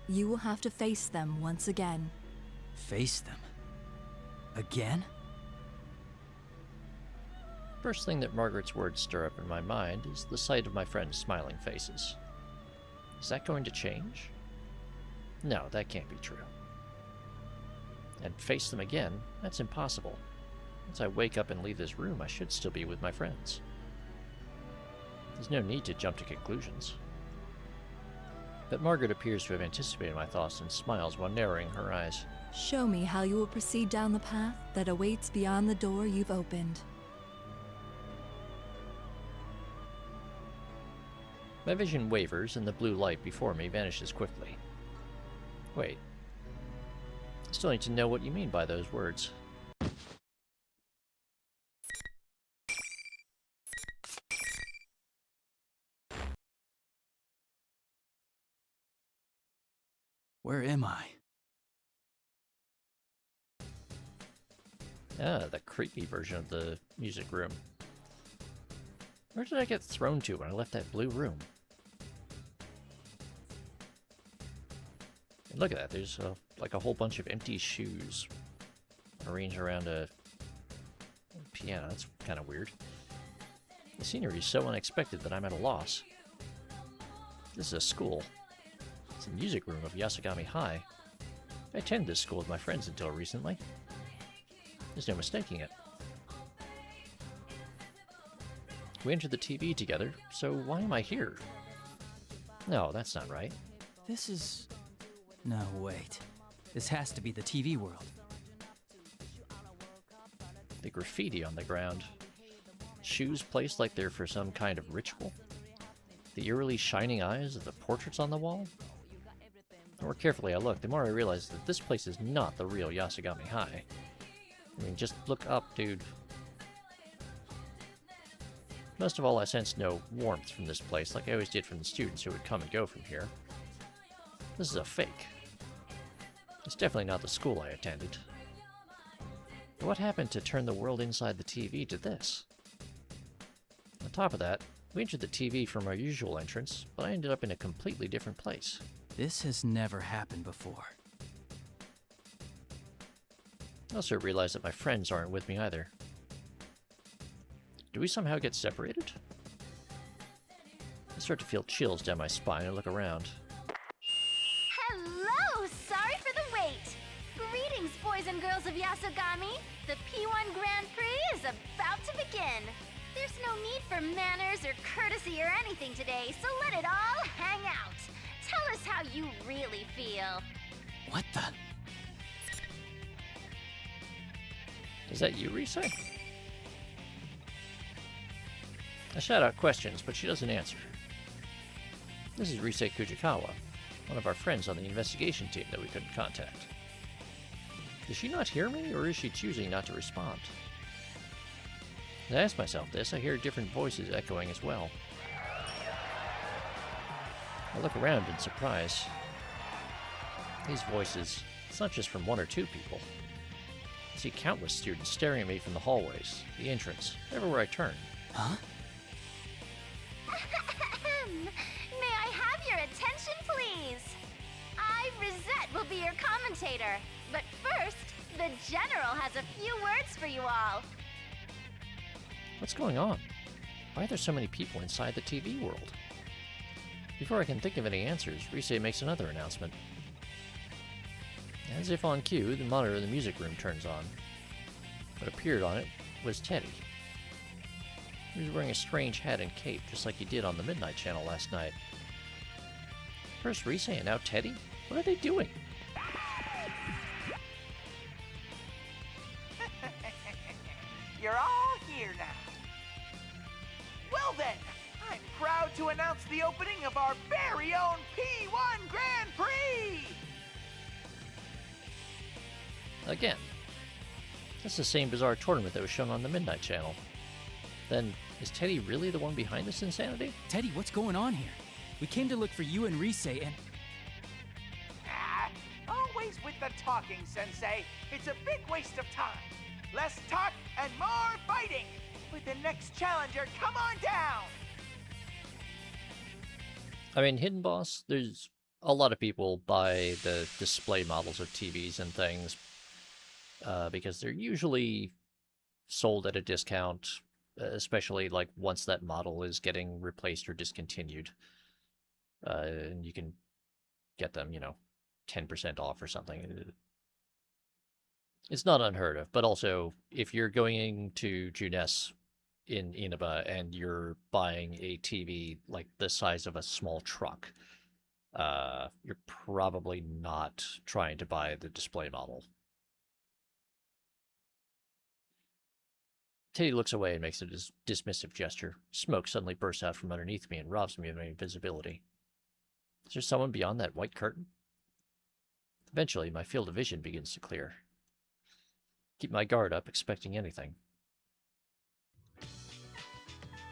You will have to face them once again. Face them? Again? First thing that Margaret's words stir up in my mind is the sight of my friends' smiling faces. Is that going to change? No, that can't be true. And face them again? That's impossible. Once I wake up and leave this room, I should still be with my friends. There's no need to jump to conclusions. But Margaret appears to have anticipated my thoughts and smiles while narrowing her eyes. Show me how you will proceed down the path that awaits beyond the door you've opened. My vision wavers and the blue light before me vanishes quickly. Wait. I still need to know what you mean by those words. Where am I? Ah, the creepy version of the music room. Where did I get thrown to when I left that blue room? And look at that, there's like a whole bunch of empty shoes arranged around a piano. That's kind of weird. The scenery is so unexpected that I'm at a loss. This is a school. It's the music room of Yasogami High. I attended this school with my friends until recently. There's no mistaking it. We entered the TV together, so why am I here? No, that's not right. This is... No, wait. This has to be the TV world. The graffiti on the ground. Shoes placed like they're for some kind of ritual. The eerily shining eyes of the portraits on the wall. The more carefully I look, the more I realize that this place is not the real Yasogami High. I mean, just look up, dude. Most of all, I sensed no warmth from this place, like I always did from the students who would come and go from here. This is a fake. It's definitely not the school I attended. But what happened to turn the world inside the TV to this? On top of that, we entered the TV from our usual entrance, but I ended up in a completely different place. This has never happened before. I also realized that my friends aren't with me either. Do we somehow get separated? I start to feel chills down my spine and look around. Hello! Sorry for the wait! Greetings, boys and girls of Yasogami Yasogami. The P1 Grand Prix is about to begin. There's no need for manners or courtesy or anything today, so let it all hang out. Tell us how you really feel. What the? Is that you, Rise? I shout out questions, but she doesn't answer. This is Rise Kujikawa, one of our friends on the investigation team that we couldn't contact. Does she not hear me, or is she choosing not to respond? As I ask myself this, I hear different voices echoing as well. I look around in surprise. These voices, it's not just from one or two people. I see countless students staring at me from the hallways, the entrance, everywhere I turn. Huh? May I have your attention, please? I, Rosette, will be your commentator. But first, the General has a few words for you all. What's going on? Why are there so many people inside the TV world? Before I can think of any answers, Rise makes another announcement. As if on cue, the monitor in the music room turns on. What appeared on it was Teddy. He was wearing a strange hat and cape, just like he did on the Midnight Channel last night. First Rise and now Teddy? What are they doing? You're all here now. Well then, I'm proud to announce the opening of our very own P1 Grand Prix! Again. That's the same bizarre tournament that was shown on the Midnight Channel. Then, is Teddy really the one behind this insanity? Teddy, what's going on here? We came to look for you and Rise and... Always with the talking, Sensei. It's a big waste of time. Less talk and more fighting. With the next challenger, come on down! I mean, Hidden Boss, there's a lot of people buy the display models of TVs and things because they're usually sold at a discount, especially like once that model is getting replaced or discontinued. And you can get them, 10% off or something. It's not unheard of, but also if you're going to Junes in Inaba and you're buying a TV like the size of a small truck, you're probably not trying to buy the display model. Teddy looks away and makes a dismissive gesture. Smoke suddenly bursts out from underneath me and robs me of any visibility. Is there someone beyond that white curtain? Eventually, my field of vision begins to clear. Keep my guard up, expecting anything.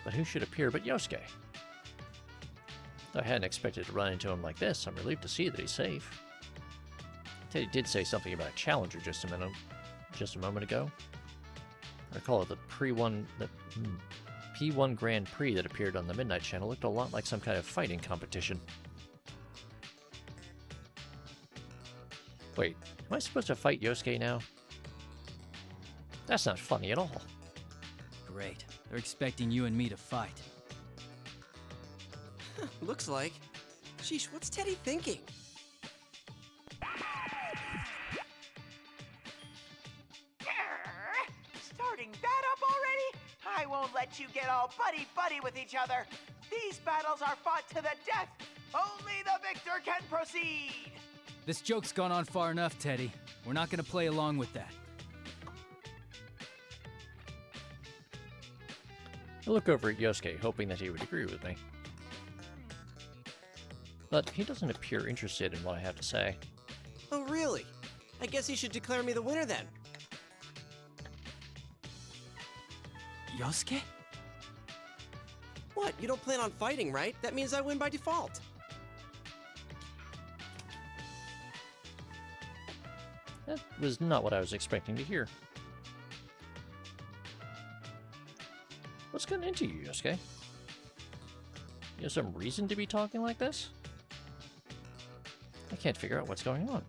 But who should appear but Yosuke? Though I hadn't expected to run into him like this, I'm relieved to see that he's safe. Teddy did say something about a challenger just a moment ago. I recall the P1 Grand Prix that appeared on the Midnight Channel looked a lot like some kind of fighting competition. Wait, am I supposed to fight Yosuke now? That's not funny at all. Great. They're expecting you and me to fight. Looks like. Sheesh, what's Teddy thinking? Starting that up already? I won't let you get all buddy-buddy with each other. These battles are fought to the death. Only the victor can proceed. This joke's gone on far enough, Teddy. We're not gonna play along with that. I look over at Yosuke, hoping that he would agree with me. But he doesn't appear interested in what I have to say. Oh, really? I guess he should declare me the winner then. Yosuke? What? You don't plan on fighting, right? That means I win by default. That was not what I was expecting to hear. What's gotten into you, Yosuke? You have some reason to be talking like this? I can't figure out what's going on.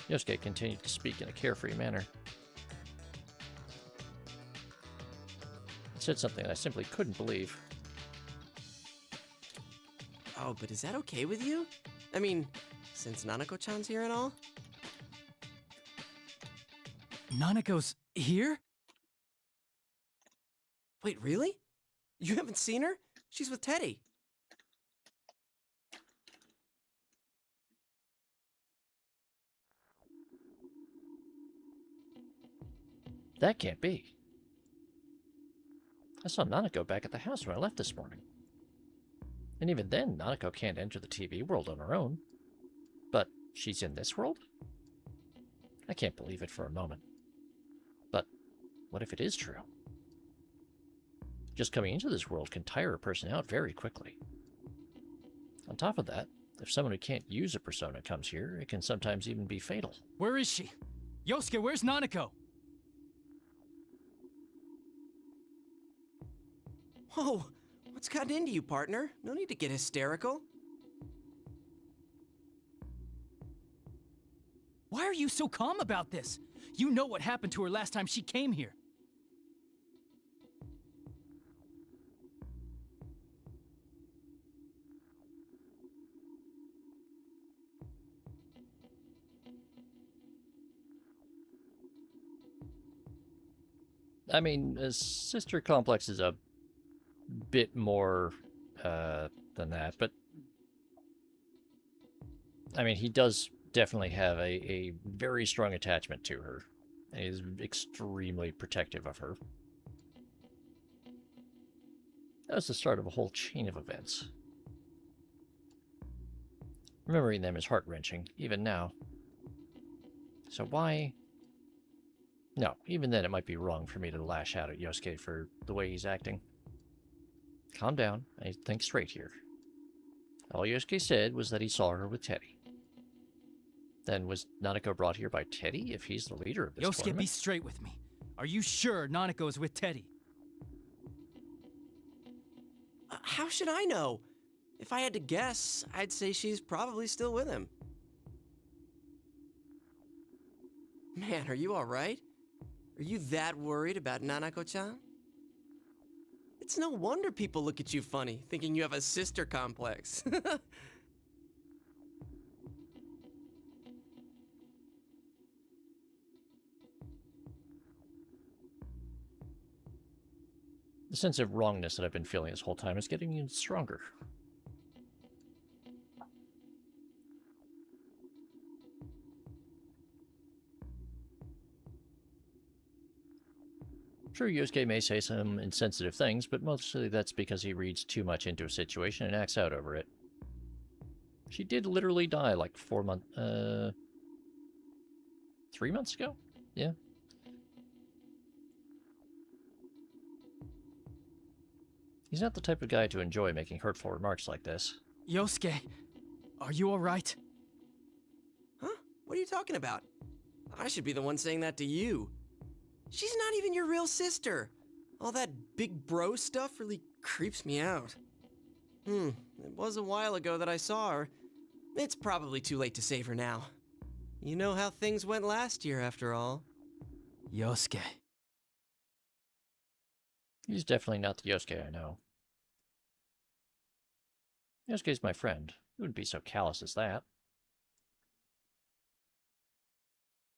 Yosuke continued to speak in a carefree manner. It said something I simply couldn't believe. Oh, but is that okay with you? I mean, since Nanako-chan's here and all? Nanako's here? Wait, really? You haven't seen her? She's with Teddy. That can't be. I saw Nanako back at the house when I left this morning. And even then, Nanako can't enter the TV world on her own. But she's in this world? I can't believe it for a moment. But what if it is true? Just coming into this world can tire a person out very quickly. On top of that, if someone who can't use a persona comes here, it can sometimes even be fatal. Where is she? Yosuke, where's Nanako? Whoa, what's gotten into you, partner? No need to get hysterical. Why are you so calm about this? You know what happened to her last time she came here. I mean, a sister complex is a bit more than that, but I mean, he does definitely have a very strong attachment to her, and he's extremely protective of her. That was the start of a whole chain of events. Remembering them is heart-wrenching, even now. So why... No, even then it might be wrong for me to lash out at Yosuke for the way he's acting. Calm down, I think straight here. All Yosuke said was that he saw her with Teddy. Then was Nanako brought here by Teddy if he's the leader of this Yosuke, tournament? be straight with me. Are you sure Nanako is with Teddy? How should I know? If I had to guess, I'd say she's probably still with him. Man, are you alright? Are you that worried about Nanako-chan? It's no wonder people look at you funny, thinking you have a sister complex. The sense of wrongness that I've been feeling this whole time is getting even stronger. Sure, Yosuke may say some insensitive things, but mostly that's because he reads too much into a situation and acts out over it. She did literally die like 3 months ago? Yeah. He's not the type of guy to enjoy making hurtful remarks like this. Yosuke, are you alright? Huh? What are you talking about? I should be the one saying that to you. She's not even your real sister. All that big bro stuff really creeps me out. It was a while ago that I saw her. It's probably too late to save her now. You know how things went last year, after all. Yosuke. He's definitely not the Yosuke I know. Yosuke's my friend. He wouldn't be so callous as that.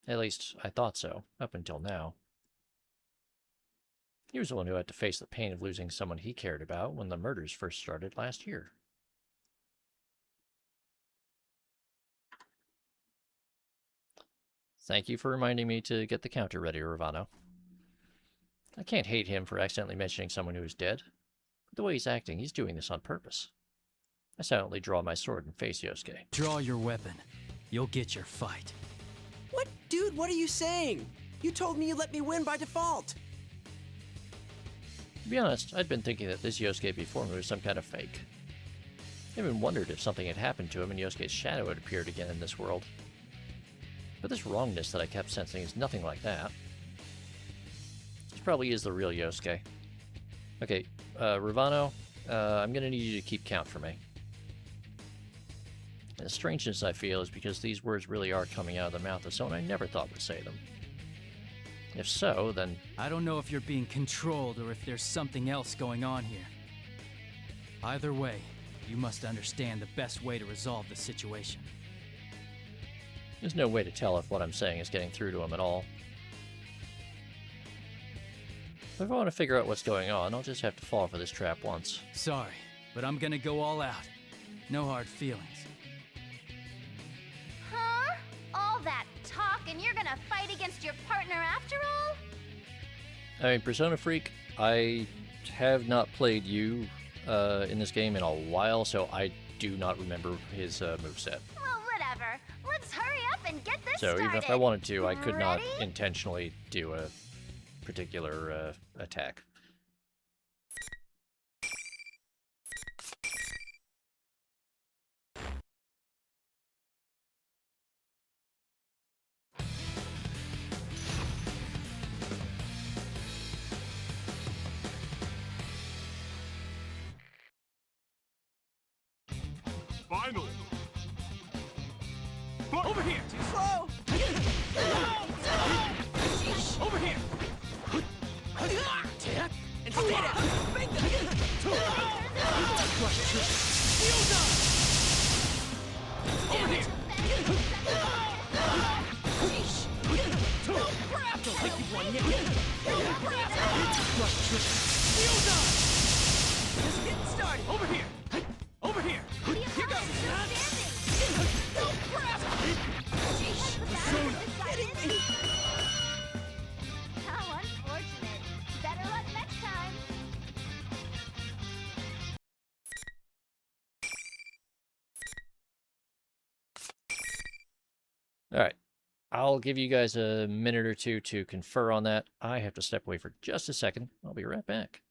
At least, I thought so, up until now. He was the one who had to face the pain of losing someone he cared about when the murders first started last year. Thank you for reminding me to get the counter ready, Ravano. I can't hate him for accidentally mentioning someone who is dead. But the way he's acting, he's doing this on purpose. I silently draw my sword and face Yosuke. Draw your weapon. You'll get your fight. What? Dude, what are you saying? You told me you let me win by default. To be honest, I'd been thinking that this Yosuke before me was some kind of fake. I even wondered if something had happened to him and Yosuke's shadow had appeared again in this world. But this wrongness that I kept sensing is nothing like that. This probably is the real Yosuke. Okay, Ravano, I'm gonna need you to keep count for me. And the strangeness I feel is because these words really are coming out of the mouth of someone I never thought would say them. If so, then... I don't know if you're being controlled or if there's something else going on here. Either way, you must understand the best way to resolve the situation. There's no way to tell if what I'm saying is getting through to him at all. If I want to figure out what's going on, I'll just have to fall for this trap once. Sorry, but I'm gonna go all out. No hard feelings. Huh? All that talk and you're gonna fight against your partner after all? I mean, Persona Freak, I have not played you in this game in a while, so I do not remember his moveset. Well, whatever. Let's hurry up and get this So started. even if I wanted to, I could not Ready? intentionally do a particular attack. Final. Over here! Too slow! Over here! Tap and stay down! Over here! Don't think you won yet! Just getting started! Over here! Over here! Here goes! How unfortunate. Better luck next time. Alright, I'll give you guys a minute or two to confer on that. I have to step away for just a second. I'll be right back.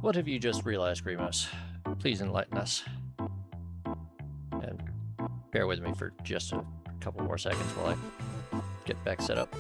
What have you just realized, Grimos? Please enlighten us. And bear with me for just a couple more seconds while I get back set up.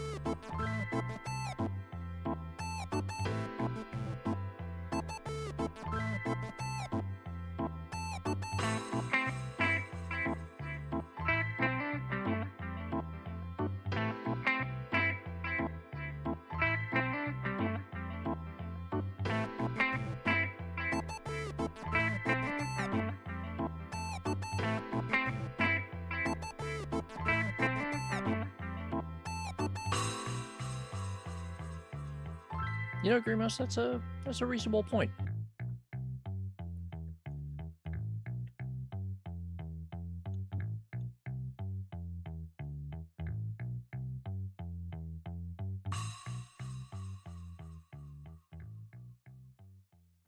You know, Grimos, that's a reasonable point.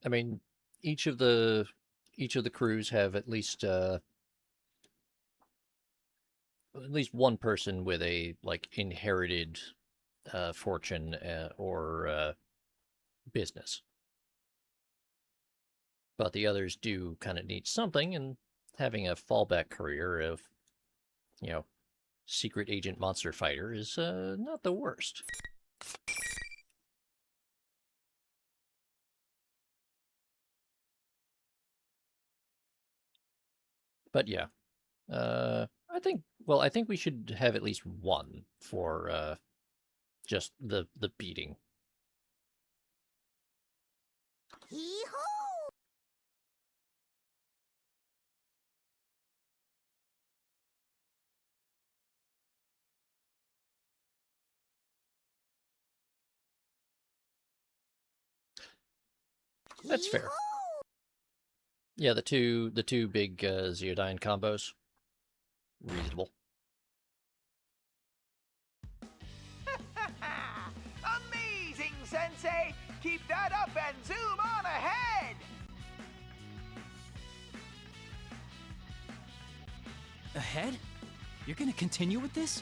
I mean, each of the crews have at least one person with a like inherited fortune or business. But the others do kind of need something, and having a fallback career of, you know, secret agent monster fighter is not the worst. But yeah, I think we should have at least one for just the beating. Hee-hoo! That's fair. Yeah, the two big Zeodyne combos, reasonable. Amazing, Sensei! Keep that up and zoom on ahead! Ahead? You're gonna continue with this?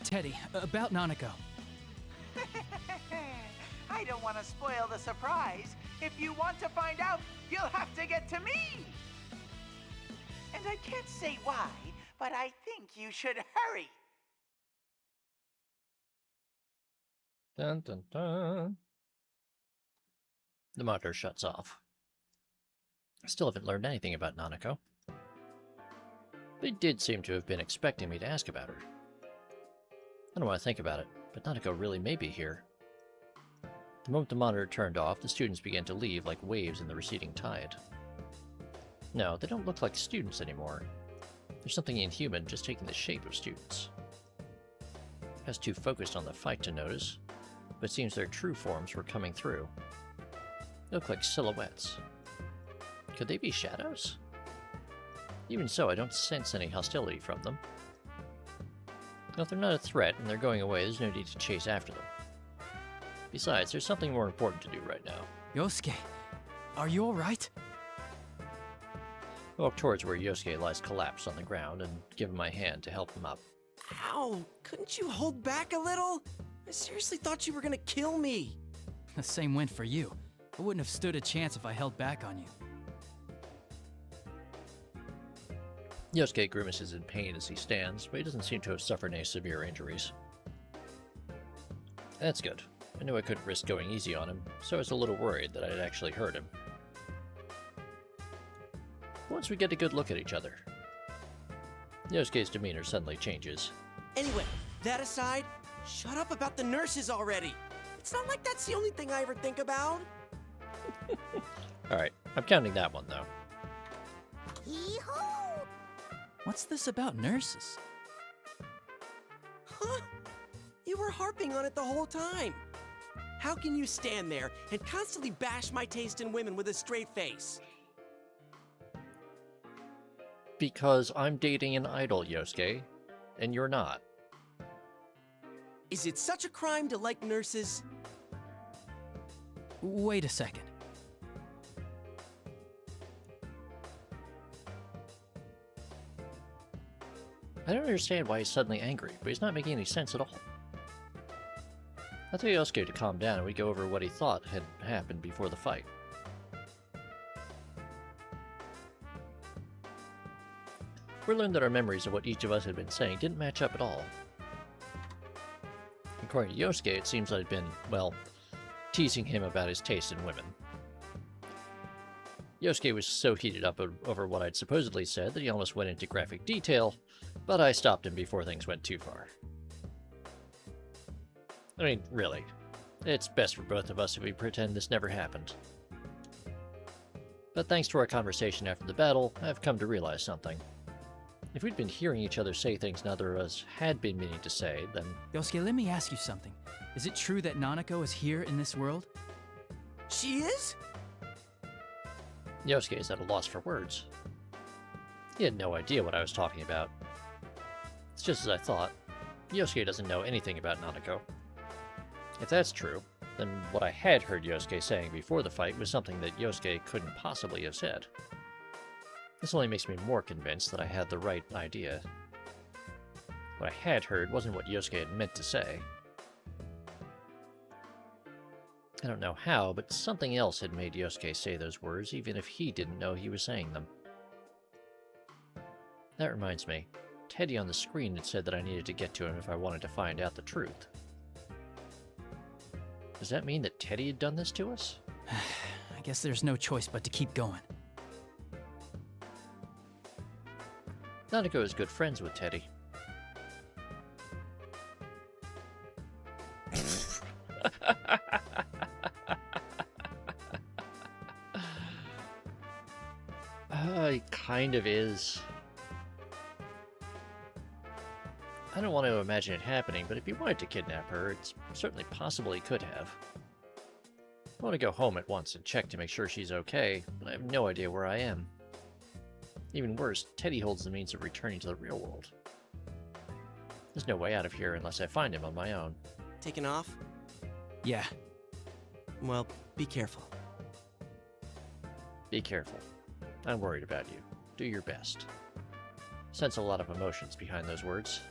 Teddy, about Nanako. I don't want to spoil the surprise. If you want to find out, you'll have to get to me! And I can't say why, but I think you should hurry. Dun dun dun. The monitor shuts off. I still haven't learned anything about Nanako. They did seem to have been expecting me to ask about her. I don't want to think about it, but Nanako really may be here. The moment the monitor turned off, the students began to leave like waves in the receding tide. No, they don't look like students anymore. There's something inhuman just taking the shape of students. I was too focused on the fight to notice, but it seems their true forms were coming through. They look like silhouettes. Could they be shadows? Even so, I don't sense any hostility from them. Now, if they're not a threat and they're going away, there's no need to chase after them. Besides, there's something more important to do right now. Yosuke, are you alright? I walk towards where Yosuke lies collapsed on the ground and give him my hand to help him up. Ow! Couldn't you hold back a little? I seriously thought you were gonna kill me. The same went for you. I wouldn't have stood a chance if I held back on you. Yosuke grimaces in pain as he stands, but he doesn't seem to have suffered any severe injuries. That's good. I knew I couldn't risk going easy on him, so I was a little worried that I'd actually hurt him. Once we get a good look at each other. Yosuke's demeanor suddenly changes. Anyway, that aside, shut up about the nurses already. It's not like that's the only thing I ever think about. Alright, I'm counting that one though. Hee-hoo! What's this about nurses? Huh? You were harping on it the whole time. How can you stand there and constantly bash my taste in women with a straight face? Because I'm dating an idol, Yosuke, and you're not. Is it such a crime to like nurses? Wait a second. I don't understand why he's suddenly angry, but he's not making any sense at all. I tell Yosuke to calm down and we go over what he thought had happened before the fight. We learned that our memories of what each of us had been saying didn't match up at all. According to Yosuke, it seems I'd been, well, teasing him about his taste in women. Yosuke was so heated up over what I'd supposedly said that he almost went into graphic detail, but I stopped him before things went too far. I mean, really, it's best for both of us if we pretend this never happened. But thanks to our conversation after the battle, I've come to realize something. If we'd been hearing each other say things neither of us had been meaning to say, then... Yosuke, let me ask you something. Is it true that Nanako is here in this world? She is? Yosuke is at a loss for words. He had no idea what I was talking about. It's just as I thought. Yosuke doesn't know anything about Nanako. If that's true, then what I had heard Yosuke saying before the fight was something that Yosuke couldn't possibly have said. This only makes me more convinced that I had the right idea. What I had heard wasn't what Yosuke had meant to say. I don't know how, but something else had made Yosuke say those words, even if he didn't know he was saying them. That reminds me, Teddy on the screen had said that I needed to get to him if I wanted to find out the truth. Does that mean that Teddy had done this to us? I guess there's no choice but to keep going. Nanako is good friends with Teddy. He kind of is. I don't want to imagine it happening, but if he wanted to kidnap her, it's certainly possible he could have. I want to go home at once and check to make sure she's okay, but I have no idea where I am. Even worse, Teddy holds the means of returning to the real world. There's no way out of here unless I find him on my own. Taking off? Yeah. Well, be careful. Be careful. I'm worried about you. Do your best. Sense a lot of emotions behind those words.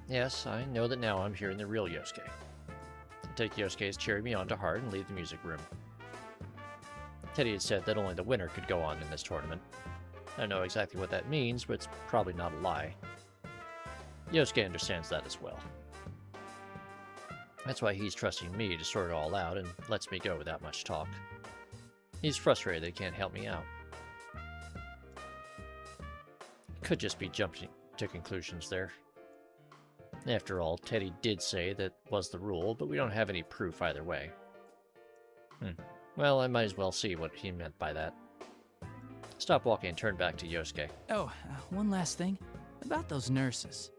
Yes, I know that now I'm hearing the real Yosuke. I take Yosuke's cheering me on to heart and leave the music room. Teddy had said that only the winner could go on in this tournament. I don't know exactly what that means, but it's probably not a lie. Yosuke understands that as well. That's why he's trusting me to sort it all out and lets me go without much talk. He's frustrated that he can't help me out. Could just be jumping to conclusions there. After all, Teddy did say that was the rule, but we don't have any proof either way. Well, I might as well see what he meant by that. Stop walking and turn back to Yosuke. Oh, one last thing. About those nurses.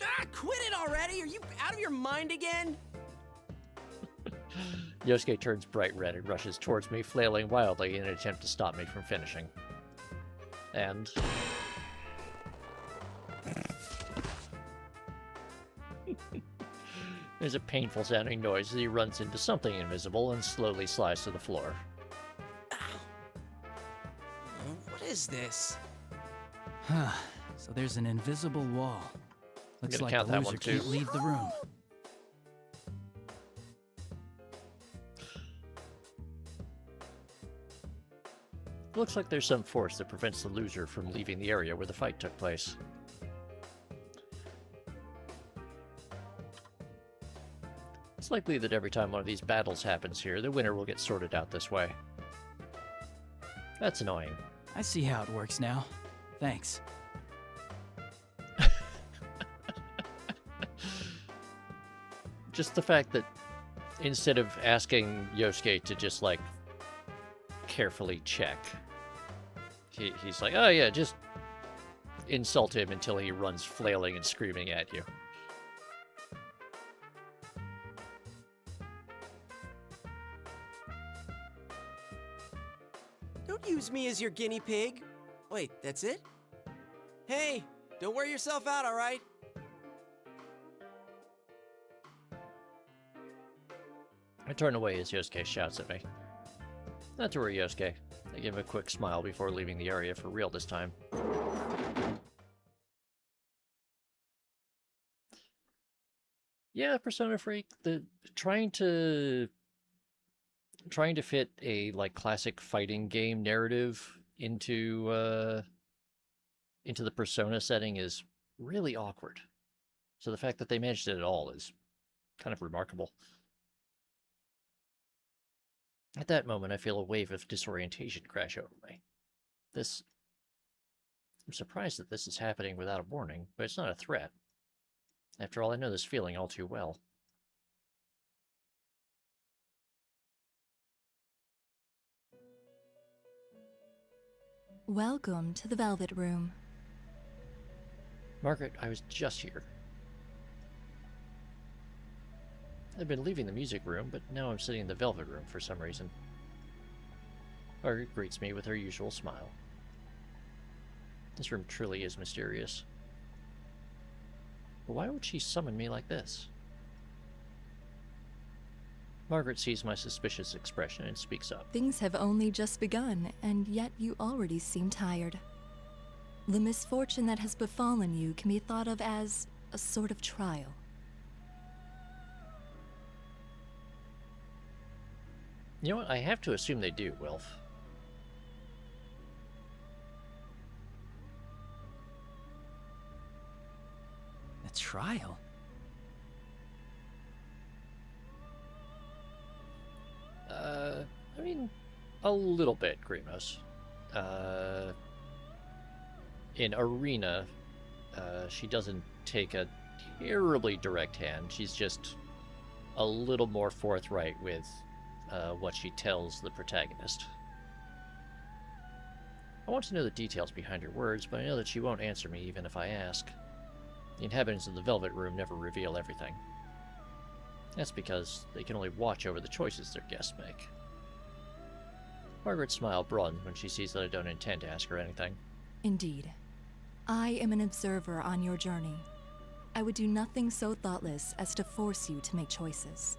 Ah, quit it already! Are you out of your mind again? Yosuke turns bright red and rushes towards me, flailing wildly in an attempt to stop me from finishing. And... there's a painful sounding noise as he runs into something invisible and slowly slides to the floor. What is this? Huh. So there's an invisible wall. Looks like the loser can't leave the room. Looks like there's some force that prevents the loser from leaving the area where the fight took place. It's likely that every time one of these battles happens here, the winner will get sorted out this way. That's annoying. I see how it works now. Thanks. Just the fact that instead of asking Yosuke to just, like, carefully check, he's like, oh yeah, just insult him until he runs flailing and screaming at you. Don't use me as your guinea pig. Wait, that's it? Hey, don't wear yourself out, all right? I turn away as Yosuke shouts at me. Not to worry, Yosuke. I give him a quick smile before leaving the area for real this time. Yeah, Persona Freak, trying to fit a like classic fighting game narrative into the Persona setting is really awkward. So the fact that they managed it at all is kind of remarkable. At that moment, I feel a wave of disorientation crash over me. I'm surprised that this is happening without a warning, but it's not a threat. After all, I know this feeling all too well. Welcome to the Velvet Room. Margaret, I was just here. I've been leaving the music room, but now I'm sitting in the Velvet Room for some reason. Margaret greets me with her usual smile. This room truly is mysterious. But why would she summon me like this? Margaret sees my suspicious expression and speaks up. Things have only just begun, and yet you already seem tired. The misfortune that has befallen you can be thought of as a sort of trial. You know what? I have to assume they do, Wilf. A trial? I mean, a little bit, Grimos. In Arena, she doesn't take a terribly direct hand. She's just a little more forthright with what she tells the protagonist. I want to know the details behind her words, but I know that she won't answer me even if I ask. The inhabitants of the Velvet Room never reveal everything. That's because they can only watch over the choices their guests make. Margaret's smile broadened when she sees that I don't intend to ask her anything. Indeed. I am an observer on your journey. I would do nothing so thoughtless as to force you to make choices.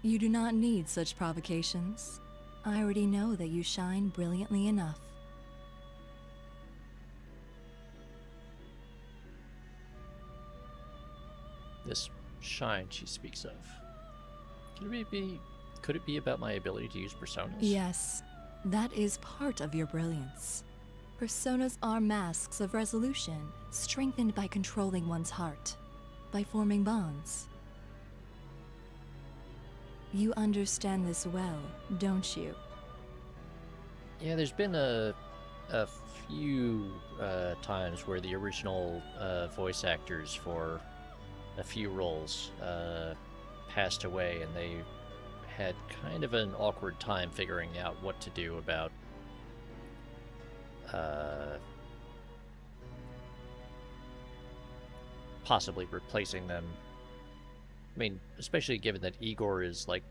You do not need such provocations. I already know that you shine brilliantly enough. This shine she speaks of. Could it be about my ability to use personas? Yes, that is part of your brilliance. Personas are masks of resolution, strengthened by controlling one's heart, by forming bonds. You understand this well, don't you? Yeah, there's been a few times where the original voice actors for a few roles passed away, and they had kind of an awkward time figuring out what to do about possibly replacing them. I mean, especially given that Igor is like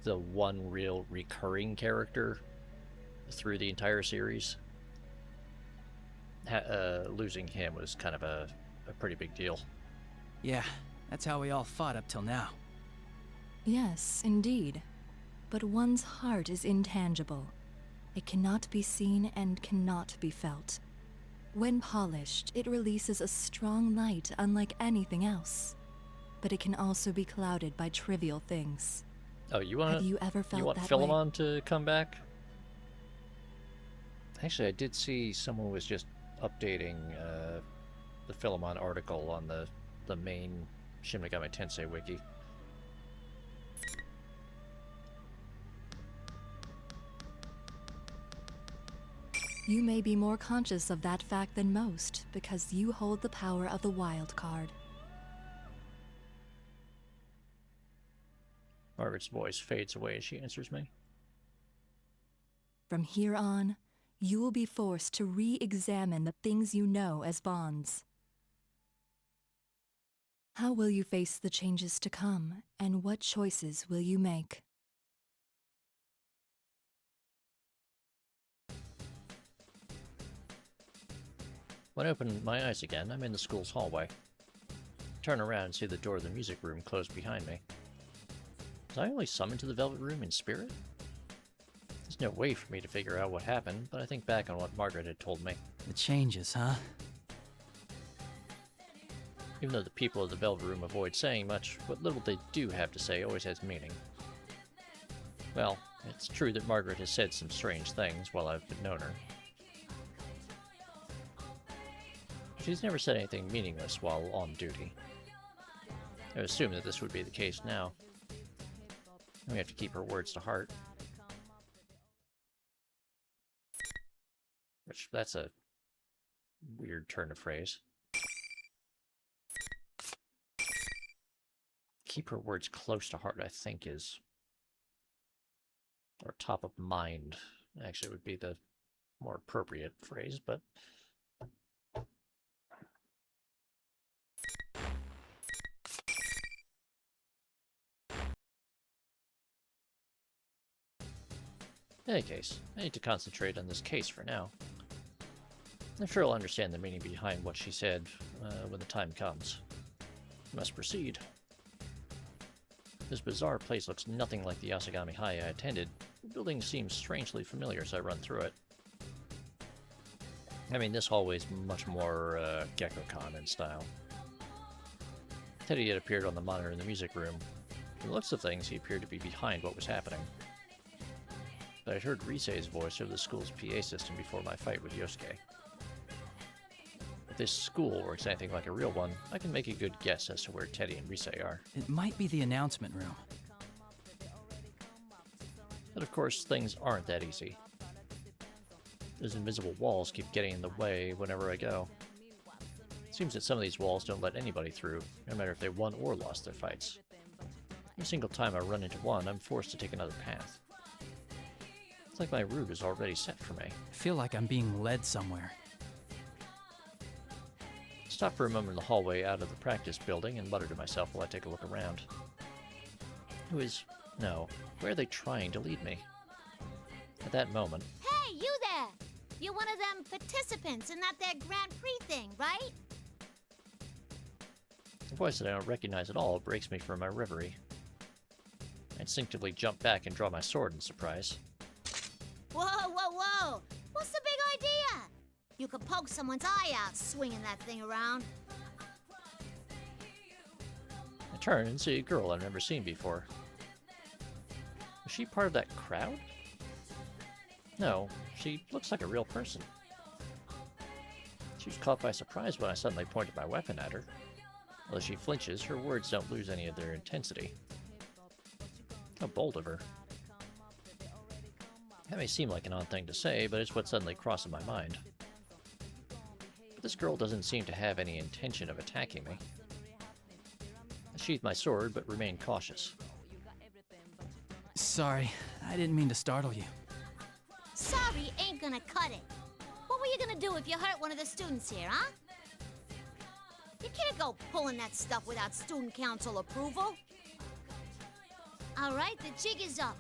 the one real recurring character through the entire series. Losing him was kind of a pretty big deal. Yeah, that's how we all fought up till now. Yes, indeed. But one's heart is intangible. It cannot be seen and cannot be felt. When polished, it releases a strong light unlike anything else. But it can also be clouded by trivial things. Oh, you want? Have you ever felt you want that Philemon to come back? Actually, I did see someone was just updating the Philemon article on the main Shin Megami Tensei wiki. You may be more conscious of that fact than most, because you hold the power of the wild card. Margaret's voice fades away as she answers me. From here on, you will be forced to re-examine the things you know as bonds. How will you face the changes to come, and what choices will you make? When I open my eyes again, I'm in the school's hallway. Turn around and see the door of the music room closed behind me. Was I only summoned to the Velvet Room in spirit? There's no way for me to figure out what happened, but I think back on what Margaret had told me. The changes, huh? Even though the people of the Velvet Room avoid saying much, what little they do have to say always has meaning. Well, it's true that Margaret has said some strange things while I've known her. She's never said anything meaningless while on duty. I assume that this would be the case now. We have to keep her words to heart. Which, that's a weird turn of phrase. Keep her words close to heart, I think, is... or top of mind, actually, would be the more appropriate phrase, but... In any case, I need to concentrate on this case for now. I'm sure I'll understand the meaning behind what she said when the time comes. I must proceed. This bizarre place looks nothing like the Yasagami High I attended. The building seems strangely familiar as I run through it. I mean, this hallway is much more Gekko-Con in style. Teddy had appeared on the monitor in the music room. From the looks of things, he appeared to be behind what was happening. But I'd heard Risei's voice over the school's PA system before my fight with Yosuke. If this school works anything like a real one, I can make a good guess as to where Teddy and Risei are. It might be the announcement room. But of course, things aren't that easy. Those invisible walls keep getting in the way whenever I go. It seems that some of these walls don't let anybody through, no matter if they won or lost their fights. Every single time I run into one, I'm forced to take another path. It's like my route is already set for me. I feel like I'm being led somewhere. I stop for a moment in the hallway out of the practice building and mutter to myself while I take a look around. Where are they trying to lead me? At that moment... Hey, you there! You're one of them participants in that there Grand Prix thing, right? A voice that I don't recognize at all breaks me from my reverie. I instinctively jump back and draw my sword in surprise. Whoa, whoa, whoa! What's the big idea? You could poke someone's eye out swinging that thing around. I turn and see a girl I've never seen before. Was she part of that crowd? No, she looks like a real person. She was caught by surprise when I suddenly pointed my weapon at her. Although she flinches, her words don't lose any of their intensity. How bold of her. That may seem like an odd thing to say, but it's what suddenly crosses my mind. But this girl doesn't seem to have any intention of attacking me. I sheath my sword, but remain cautious. Sorry, I didn't mean to startle you. Sorry ain't gonna cut it. What were you gonna do if you hurt one of the students here, huh? You can't go pulling that stuff without student council approval. All right, the jig is up.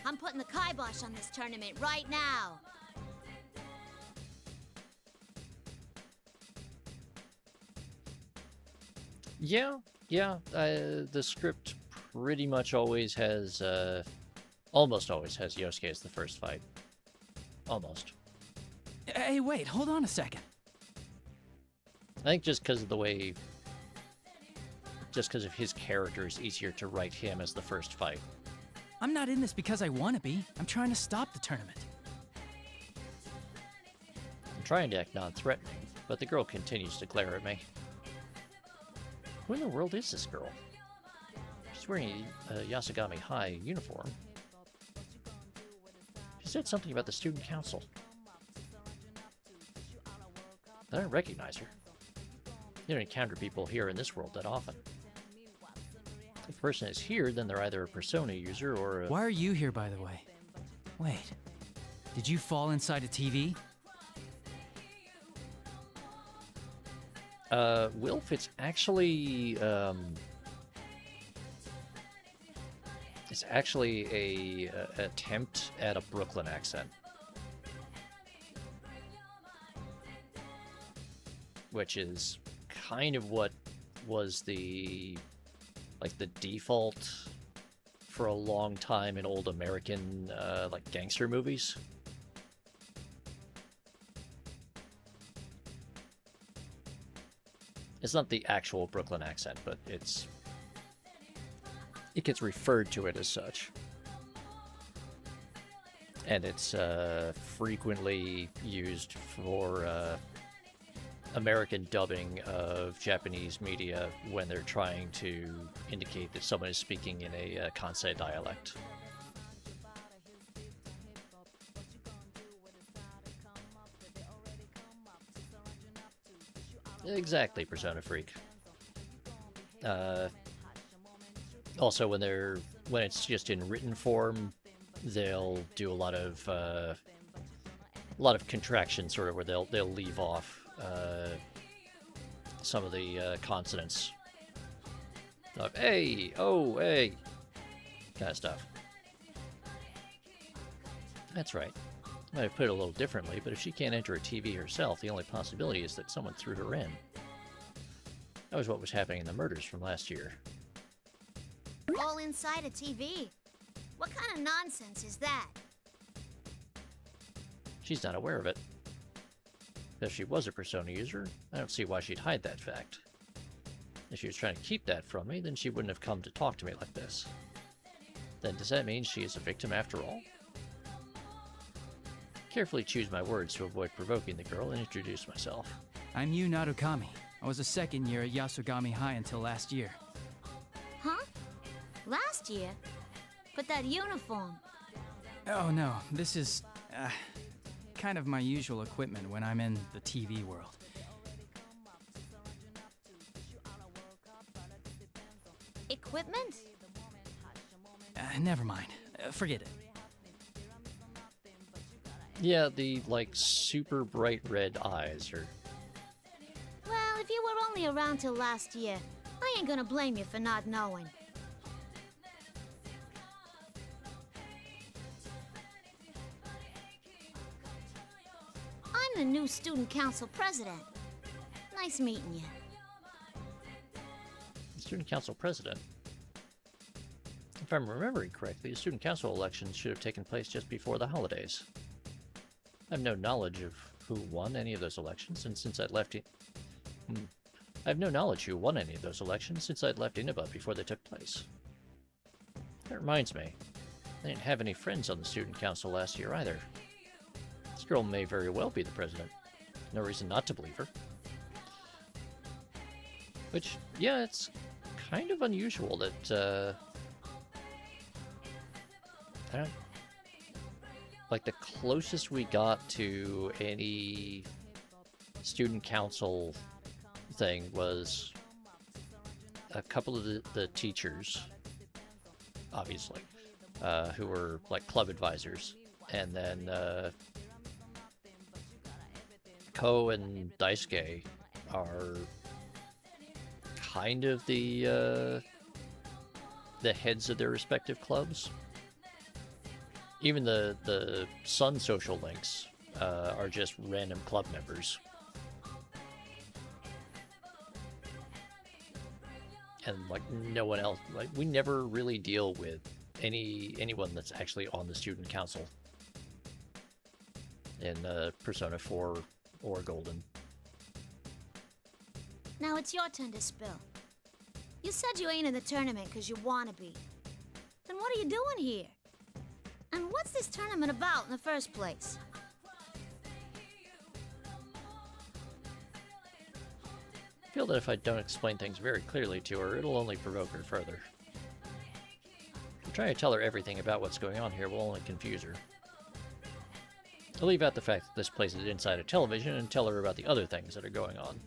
I'm putting the kibosh on this tournament right now. Yeah, the script pretty much always has, almost always has Yosuke as the first fight. Almost. Hey, wait, hold on a second. I think just because of the way... Just because of his character, it's easier to write him as the first fight. I'm not in this because I want to be. I'm trying to stop the tournament. I'm trying to act non-threatening, but the girl continues to glare at me. Who in the world is this girl? She's wearing a Yasugami High uniform. She said something about the student council. I don't recognize her. You don't encounter people here in this world that often. If a person is here, then they're either a persona user or a... Why are you here, by the way? Wait, did you fall inside a TV? Wilf, it's actually, a attempt at a Brooklyn accent. Which is kind of what was the default for a long time in old American, gangster movies. It's not the actual Brooklyn accent, but it gets referred to it as such. And it's frequently used for American dubbing of Japanese media when they're trying to indicate that someone is speaking in a Kansai dialect. Exactly, Persona Freak. Also, when it's just in written form, they'll do a lot of contraction, sort of, where they'll leave off some of the consonants. Like, hey, oh, hey, kind of stuff. That's right. I might have put it a little differently, but if she can't enter a TV herself, the only possibility is that someone threw her in. That was what was happening in the murders from last year. All inside a TV? What kind of nonsense is that? She's not aware of it. If she was a Persona user, I don't see why she'd hide that fact. If she was trying to keep that from me, then she wouldn't have come to talk to me like this. Then does that mean she is a victim after all? Carefully choose my words to avoid provoking the girl and introduce myself. I'm Yu Narukami. I was a second year at Yasogami High until last year. Huh? Last year? But that uniform. Oh no, this is kind of my usual equipment when I'm in the TV world. Equipment? Never mind. Forget it. Yeah, the, like, super bright red eyes are... Well, if you were only around till last year, I ain't gonna blame you for not knowing. I'm the new student council president. Nice meeting you. The student council president? If I'm remembering correctly, the student council elections should have taken place just before the holidays. I have no knowledge of who won any of those elections, and since I'd left I have no knowledge who won any of those elections since I'd left Inaba before they took place. That reminds me, I didn't have any friends on the student council last year either. This girl may very well be the president. No reason not to believe her. Which, yeah, it's kind of unusual that, I don't... Like, the closest we got to any student council thing was a couple of the teachers, obviously, who were, like, club advisors. And then, Ko and Daisuke are kind of the heads of their respective clubs. Even the Sun social links are just random club members. And, like, no one else, like, we never really deal with anyone that's actually on the student council in Persona 4 or Golden. Now it's your turn to spill. You said you ain't in the tournament because you want to be. Then what are you doing here? And what's this tournament about in the first place? I feel that if I don't explain things very clearly to her, it'll only provoke her further. Trying to tell her everything about what's going on here will only confuse her. I'll leave out the fact that this place is inside a television and tell her about the other things that are going on.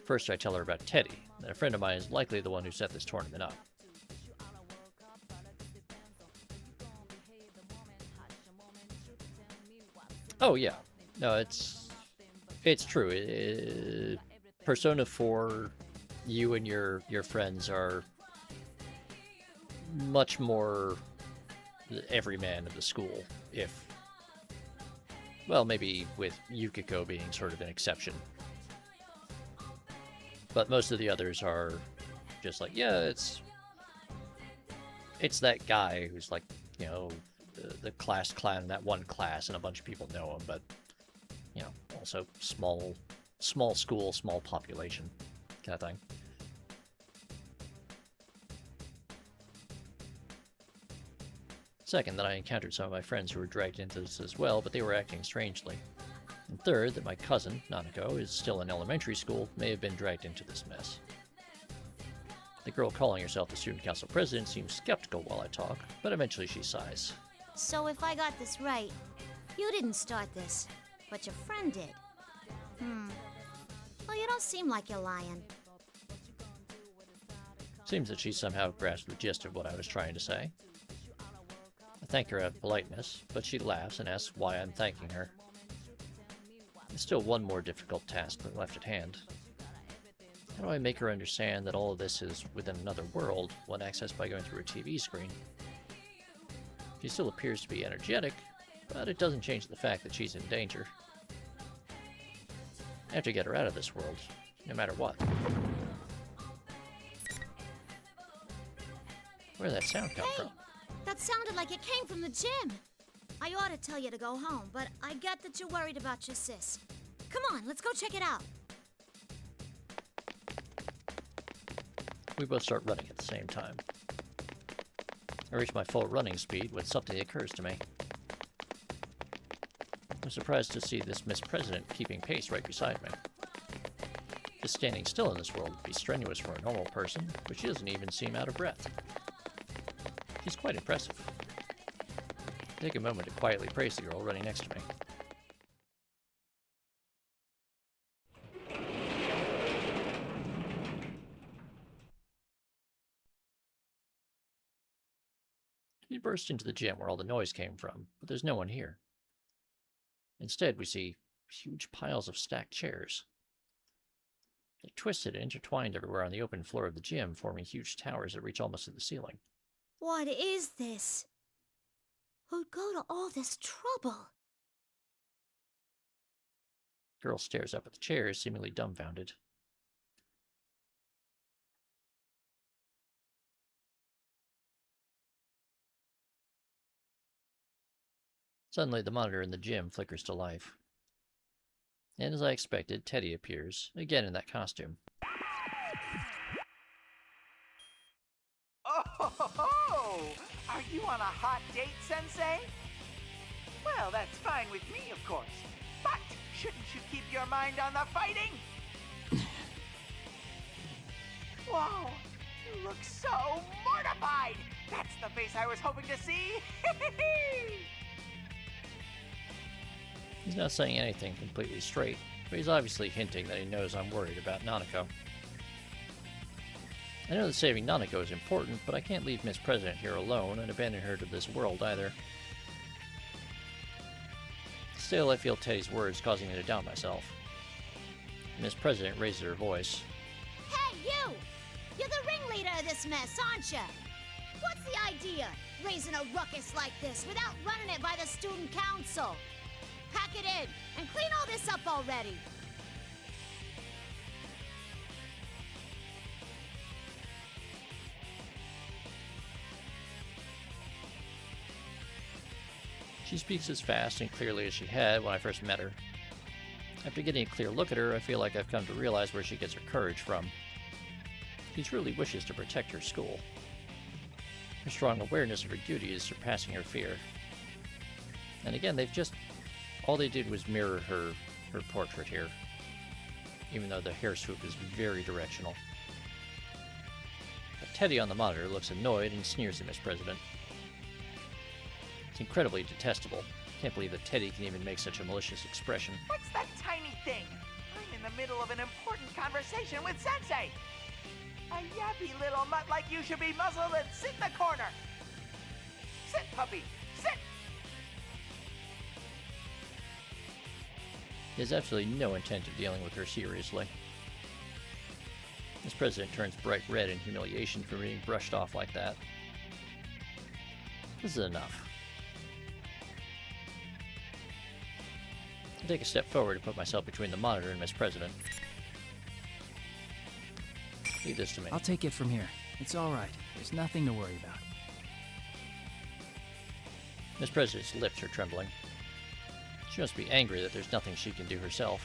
First, I tell her about Teddy, that a friend of mine is likely the one who set this tournament up. Oh yeah, no, it's true. Persona 4, you and your friends are much more the everyman of the school, if... Well, maybe with Yukiko being sort of an exception. But most of the others are just like, yeah, it's that guy who's like, you know, the class clown in that one class, and a bunch of people know him, but, you know, also small school, small population kind of thing. Second, that I encountered some of my friends who were dragged into this as well, but they were acting strangely. And third, that my cousin, Nanako, is still in elementary school, may have been dragged into this mess. The girl calling herself the student council president seems skeptical while I talk, but eventually she sighs. So if I got this right, you didn't start this, but your friend did. Well, you don't seem like you're lying. Seems that she somehow grasped the gist of what I was trying to say. I thank her out of politeness, but she laughs and asks why I'm thanking her. There's still one more difficult task left at hand. How do I make her understand that all of this is within another world, one accessed by going through a TV screen? She still appears to be energetic, but it doesn't change the fact that she's in danger. I have to get her out of this world, no matter what. Where did that sound come from? That sounded like it came from the gym. I ought to tell you to go home, but I get that you're worried about your sis. Come on, let's go check it out. We both start running at the same time. I reach my full running speed when something occurs to me. I'm surprised to see this Miss President keeping pace right beside me. Just standing still in this world would be strenuous for a normal person, but she doesn't even seem out of breath. She's quite impressive. I take a moment to quietly praise the girl running next to me. We burst into the gym where all the noise came from, but there's no one here. Instead, we see huge piles of stacked chairs. They're twisted and intertwined everywhere on the open floor of the gym, forming huge towers that reach almost to the ceiling. What is this? Who'd go to all this trouble? Girl stares up at the chairs, seemingly dumbfounded. Suddenly, the monitor in the gym flickers to life. And as I expected, Teddy appears, again in that costume. Oh, are you on a hot date, Sensei? Well, that's fine with me, of course. But shouldn't you keep your mind on the fighting? Whoa, you look so mortified. That's the face I was hoping to see. He's not saying anything completely straight, but he's obviously hinting that he knows I'm worried about Nanako. I know that saving Nanako is important, but I can't leave Miss President here alone and abandon her to this world either. Still, I feel Teddy's words causing me to doubt myself. Miss President raises her voice. Hey, you! You're the ringleader of this mess, aren't you? What's the idea, raising a ruckus like this without running it by the student council? Pack it in and clean all this up already. She speaks as fast and clearly as she had when I first met her. After getting a clear look at her, I feel like I've come to realize where she gets her courage from. She truly wishes to protect her school. Her strong awareness of her duty is surpassing her fear. And again, all they did was mirror her portrait here, even though the hair swoop is very directional. But Teddy on the monitor looks annoyed and sneers at Miss President. It's incredibly detestable. Can't believe that Teddy can even make such a malicious expression. What's that tiny thing? I'm in the middle of an important conversation with Sensei. A yappy little mutt like you should be muzzled and sit in the corner. Sit, puppy, sit! He has absolutely no intent of dealing with her seriously. Miss President turns bright red in humiliation for being brushed off like that. This is enough. I take a step forward to put myself between the monitor and Miss President. Leave this to me. I'll take it from here. It's all right. There's nothing to worry about. Miss President's lips are trembling. She must be angry that there's nothing she can do herself.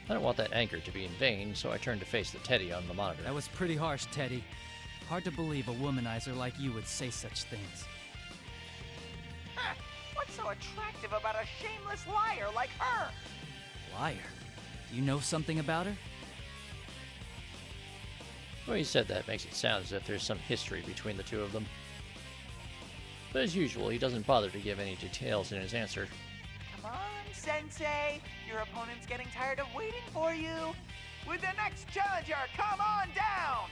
I don't want that anger to be in vain, so I turn to face the Teddy on the monitor. That was pretty harsh, Teddy. Hard to believe a womanizer like you would say such things. Huh. What's so attractive about a shameless liar like her? Liar? Do you know something about her? The way he said that makes it sound as if there's some history between the two of them. But as usual, he doesn't bother to give any details in his answer. Come on, Sensei. Your opponent's getting tired of waiting for you. With the next challenger, come on down!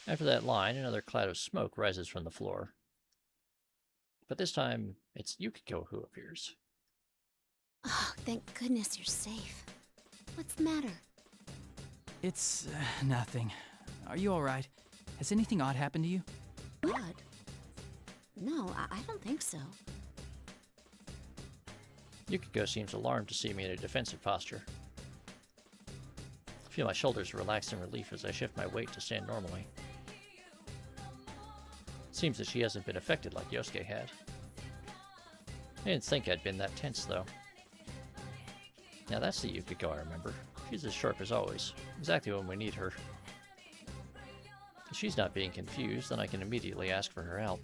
After that line, another cloud of smoke rises from the floor. But this time, it's Yukiko who appears. Oh, thank goodness you're safe. What's the matter? It's nothing. Are you alright? Has anything odd happened to you? Odd? No, I don't think so. Yukiko seems alarmed to see me in a defensive posture. I feel my shoulders relax in relief as I shift my weight to stand normally. It seems that she hasn't been affected like Yosuke had. I didn't think I'd been that tense, though. Now that's the Yukiko I remember. She's as sharp as always, exactly when we need her. If she's not being confused, then I can immediately ask for her help.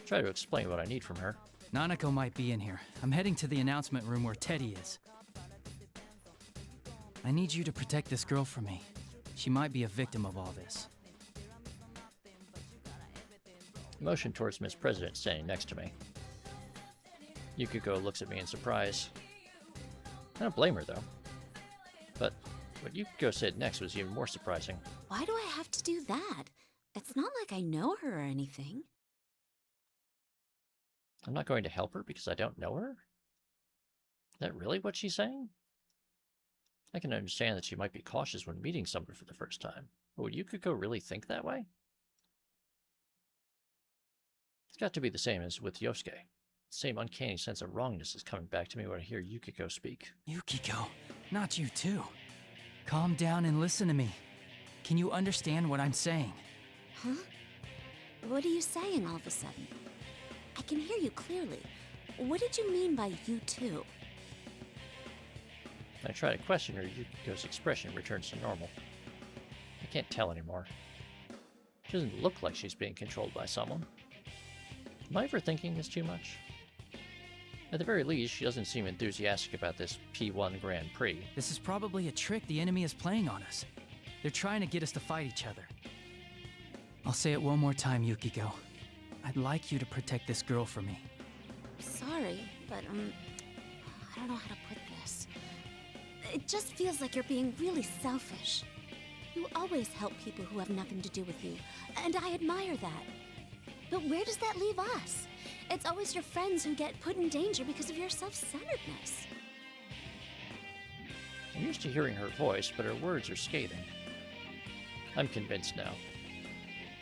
Try to explain what I need from her. Nanako might be in here. I'm heading to the announcement room where Teddy is. I need you to protect this girl for me. She might be a victim of all this. Motion towards Miss President standing next to me. Yukiko looks at me in surprise. I don't blame her, though. But what Yukiko said next was even more surprising. Why do I have to do that? It's not like I know her or anything. I'm not going to help her because I don't know her? Is that really what she's saying? I can understand that she might be cautious when meeting someone for the first time, but would Yukiko really think that way? It's got to be the same as with Yosuke. The same uncanny sense of wrongness is coming back to me when I hear Yukiko speak. Yukiko, not you too. Calm down and listen to me. Can you understand what I'm saying? Huh? What are you saying all of a sudden? I can hear you clearly. What did you mean by you too? When I try to question her, Yukiko's expression returns to normal. I can't tell anymore. She doesn't look like she's being controlled by someone. Am I ever thinking this too much? At the very least, she doesn't seem enthusiastic about this P1 Grand Prix. This is probably a trick the enemy is playing on us. They're trying to get us to fight each other. I'll say it one more time, Yukiko. I'd like you to protect this girl for me. Sorry, but I don't know how to put this. It just feels like you're being really selfish. You always help people who have nothing to do with you, and I admire that. But where does that leave us? It's always your friends who get put in danger because of your self-centeredness. I'm used to hearing her voice, but her words are scathing. I'm convinced now.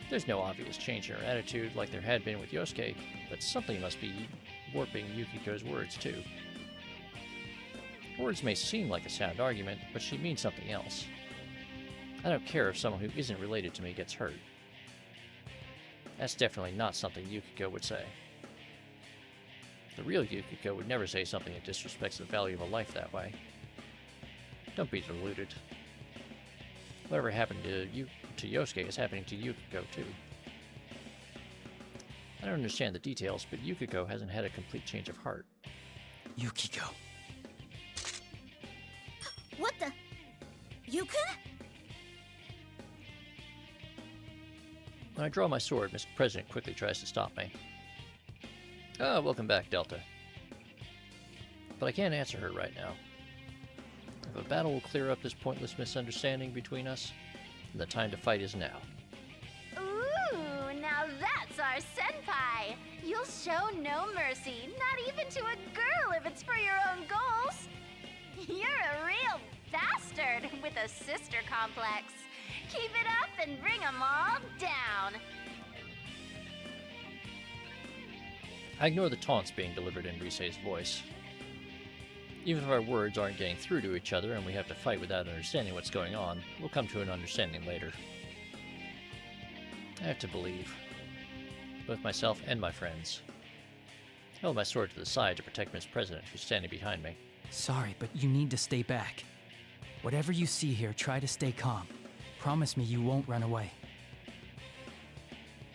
There's no obvious change in her attitude like there had been with Yosuke, but something must be warping Yukiko's words too. Words may seem like a sound argument, but she means something else. I don't care if someone who isn't related to me gets hurt. That's definitely not something Yukiko would say. The real Yukiko would never say something that disrespects the value of a life that way. Don't be deluded. Whatever happened to Yosuke is happening to Yukiko too. I don't understand the details, but Yukiko hasn't had a complete change of heart. Yukiko. What the? Yuka? When I draw my sword, Mr. President quickly tries to stop me. Ah, welcome back, Delta. But I can't answer her right now. If a battle will clear up this pointless misunderstanding between us, the time to fight is now. Ooh, now that's our senpai. You'll show no mercy, not even to a girl if it's for your own goals. You're a real bastard with a sister complex. Keep it up and bring them all down. I ignore the taunts being delivered in Risei's voice. Even if our words aren't getting through to each other and we have to fight without understanding what's going on, we'll come to an understanding later. I have to believe. Both myself and my friends. I held my sword to the side to protect Miss President, who's standing behind me. Sorry, but you need to stay back. Whatever you see here, try to stay calm. Promise me you won't run away.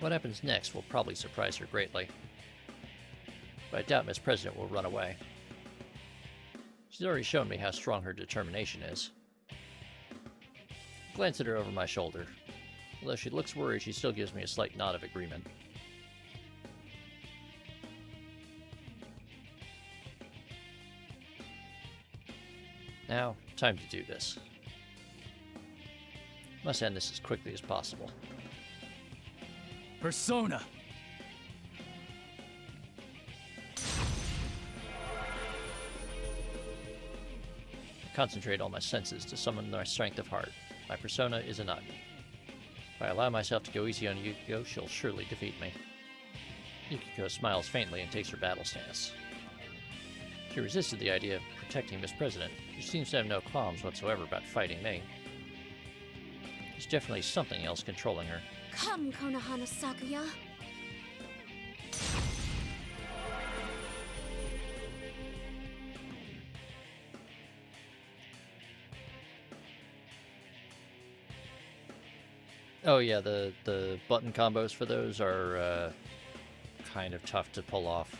What happens next will probably surprise her greatly. But I doubt Miss President will run away. She's already shown me how strong her determination is. I glance at her over my shoulder. Although she looks worried, she still gives me a slight nod of agreement. Now, time to do this. Must end this as quickly as possible. Persona! I concentrate all my senses to summon my strength of heart. My persona is Anagi. If I allow myself to go easy on Yukiko, she'll surely defeat me. Yukiko smiles faintly and takes her battle stance. She resisted the idea of protecting Miss President. She seems to have no qualms whatsoever about fighting me. There's definitely something else controlling her. Come, Konohana Sakuya. Oh yeah, the button combos for those are kind of tough to pull off.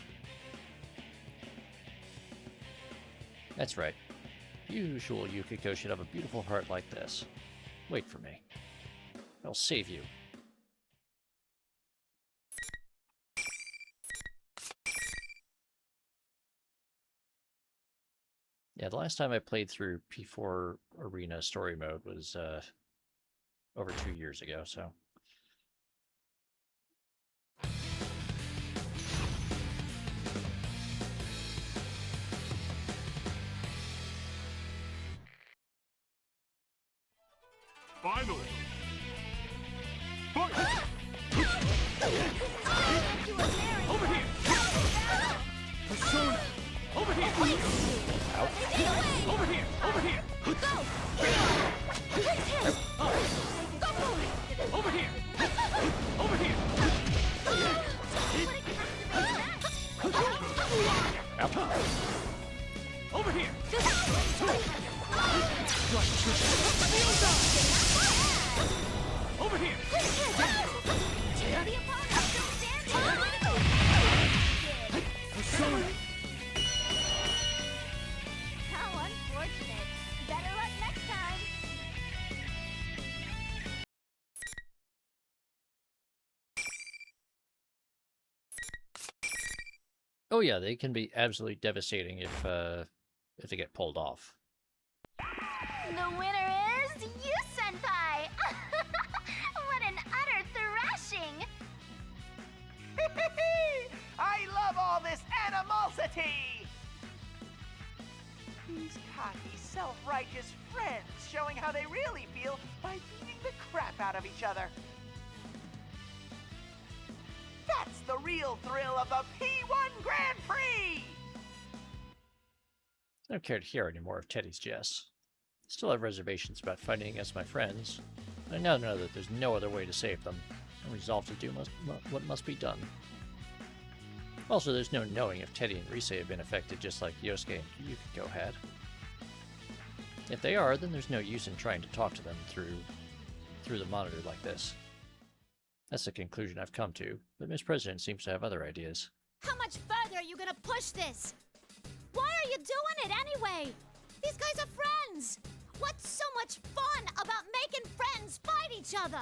That's right. Usual Yukiko should have a beautiful heart like this. Wait for me. I'll save you. Yeah, the last time I played through P4 Arena Story Mode was over 2 years ago, so... Finally! Over here! Persona! Over here! Ow. Over here! Over here! Over here! Over here! Over here! Over here! Persona! How unfortunate. Better luck next time. Oh yeah, they can be absolutely devastating if they get pulled off. The winner is you, Senpai! What an utter thrashing! I love all this animosity! These cocky, self-righteous friends showing how they really feel by beating the crap out of each other. That's the real thrill of the P1 Grand Prix! I don't care to hear any more of Teddy's jests. Still have reservations about fighting against my friends. I now know that there's no other way to save them. I'm resolved to do what must be done. Also, there's no knowing if Teddy and Rise have been affected just like Yosuke and Yukiko had. If they are, then there's no use in trying to talk to them through the monitor like this. That's the conclusion I've come to, but Miss President seems to have other ideas. How much further are you gonna push this? Why are you doing it anyway? These guys are friends! What's so much fun about making friends fight each other?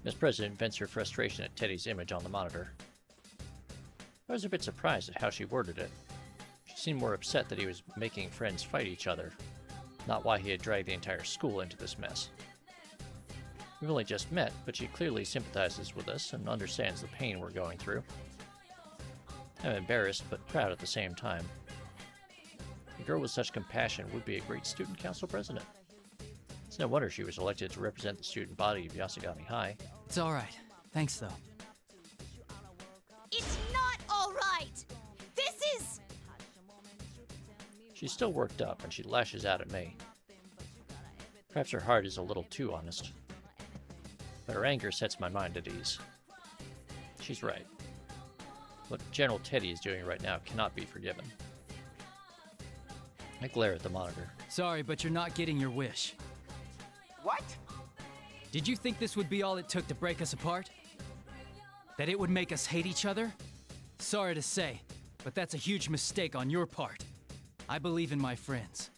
Miss President vents her frustration at Teddy's image on the monitor. I was a bit surprised at how she worded it. She seemed more upset that he was making friends fight each other, not why he had dragged the entire school into this mess. We've only just met, but she clearly sympathizes with us and understands the pain we're going through. I'm embarrassed, but proud at the same time. A girl with such compassion would be a great student council president. It's no wonder she was elected to represent the student body of Yasagami High. It's alright. Thanks, though. It's not alright! This is... She's still worked up, and she lashes out at me. Perhaps her heart is a little too honest. But her anger sets my mind at ease. She's right. What General Teddy is doing right now cannot be forgiven. I glare at the monitor. Sorry, but you're not getting your wish. What? Did you think this would be all it took to break us apart? That it would make us hate each other? Sorry to say, but that's a huge mistake on your part. I believe in my friends.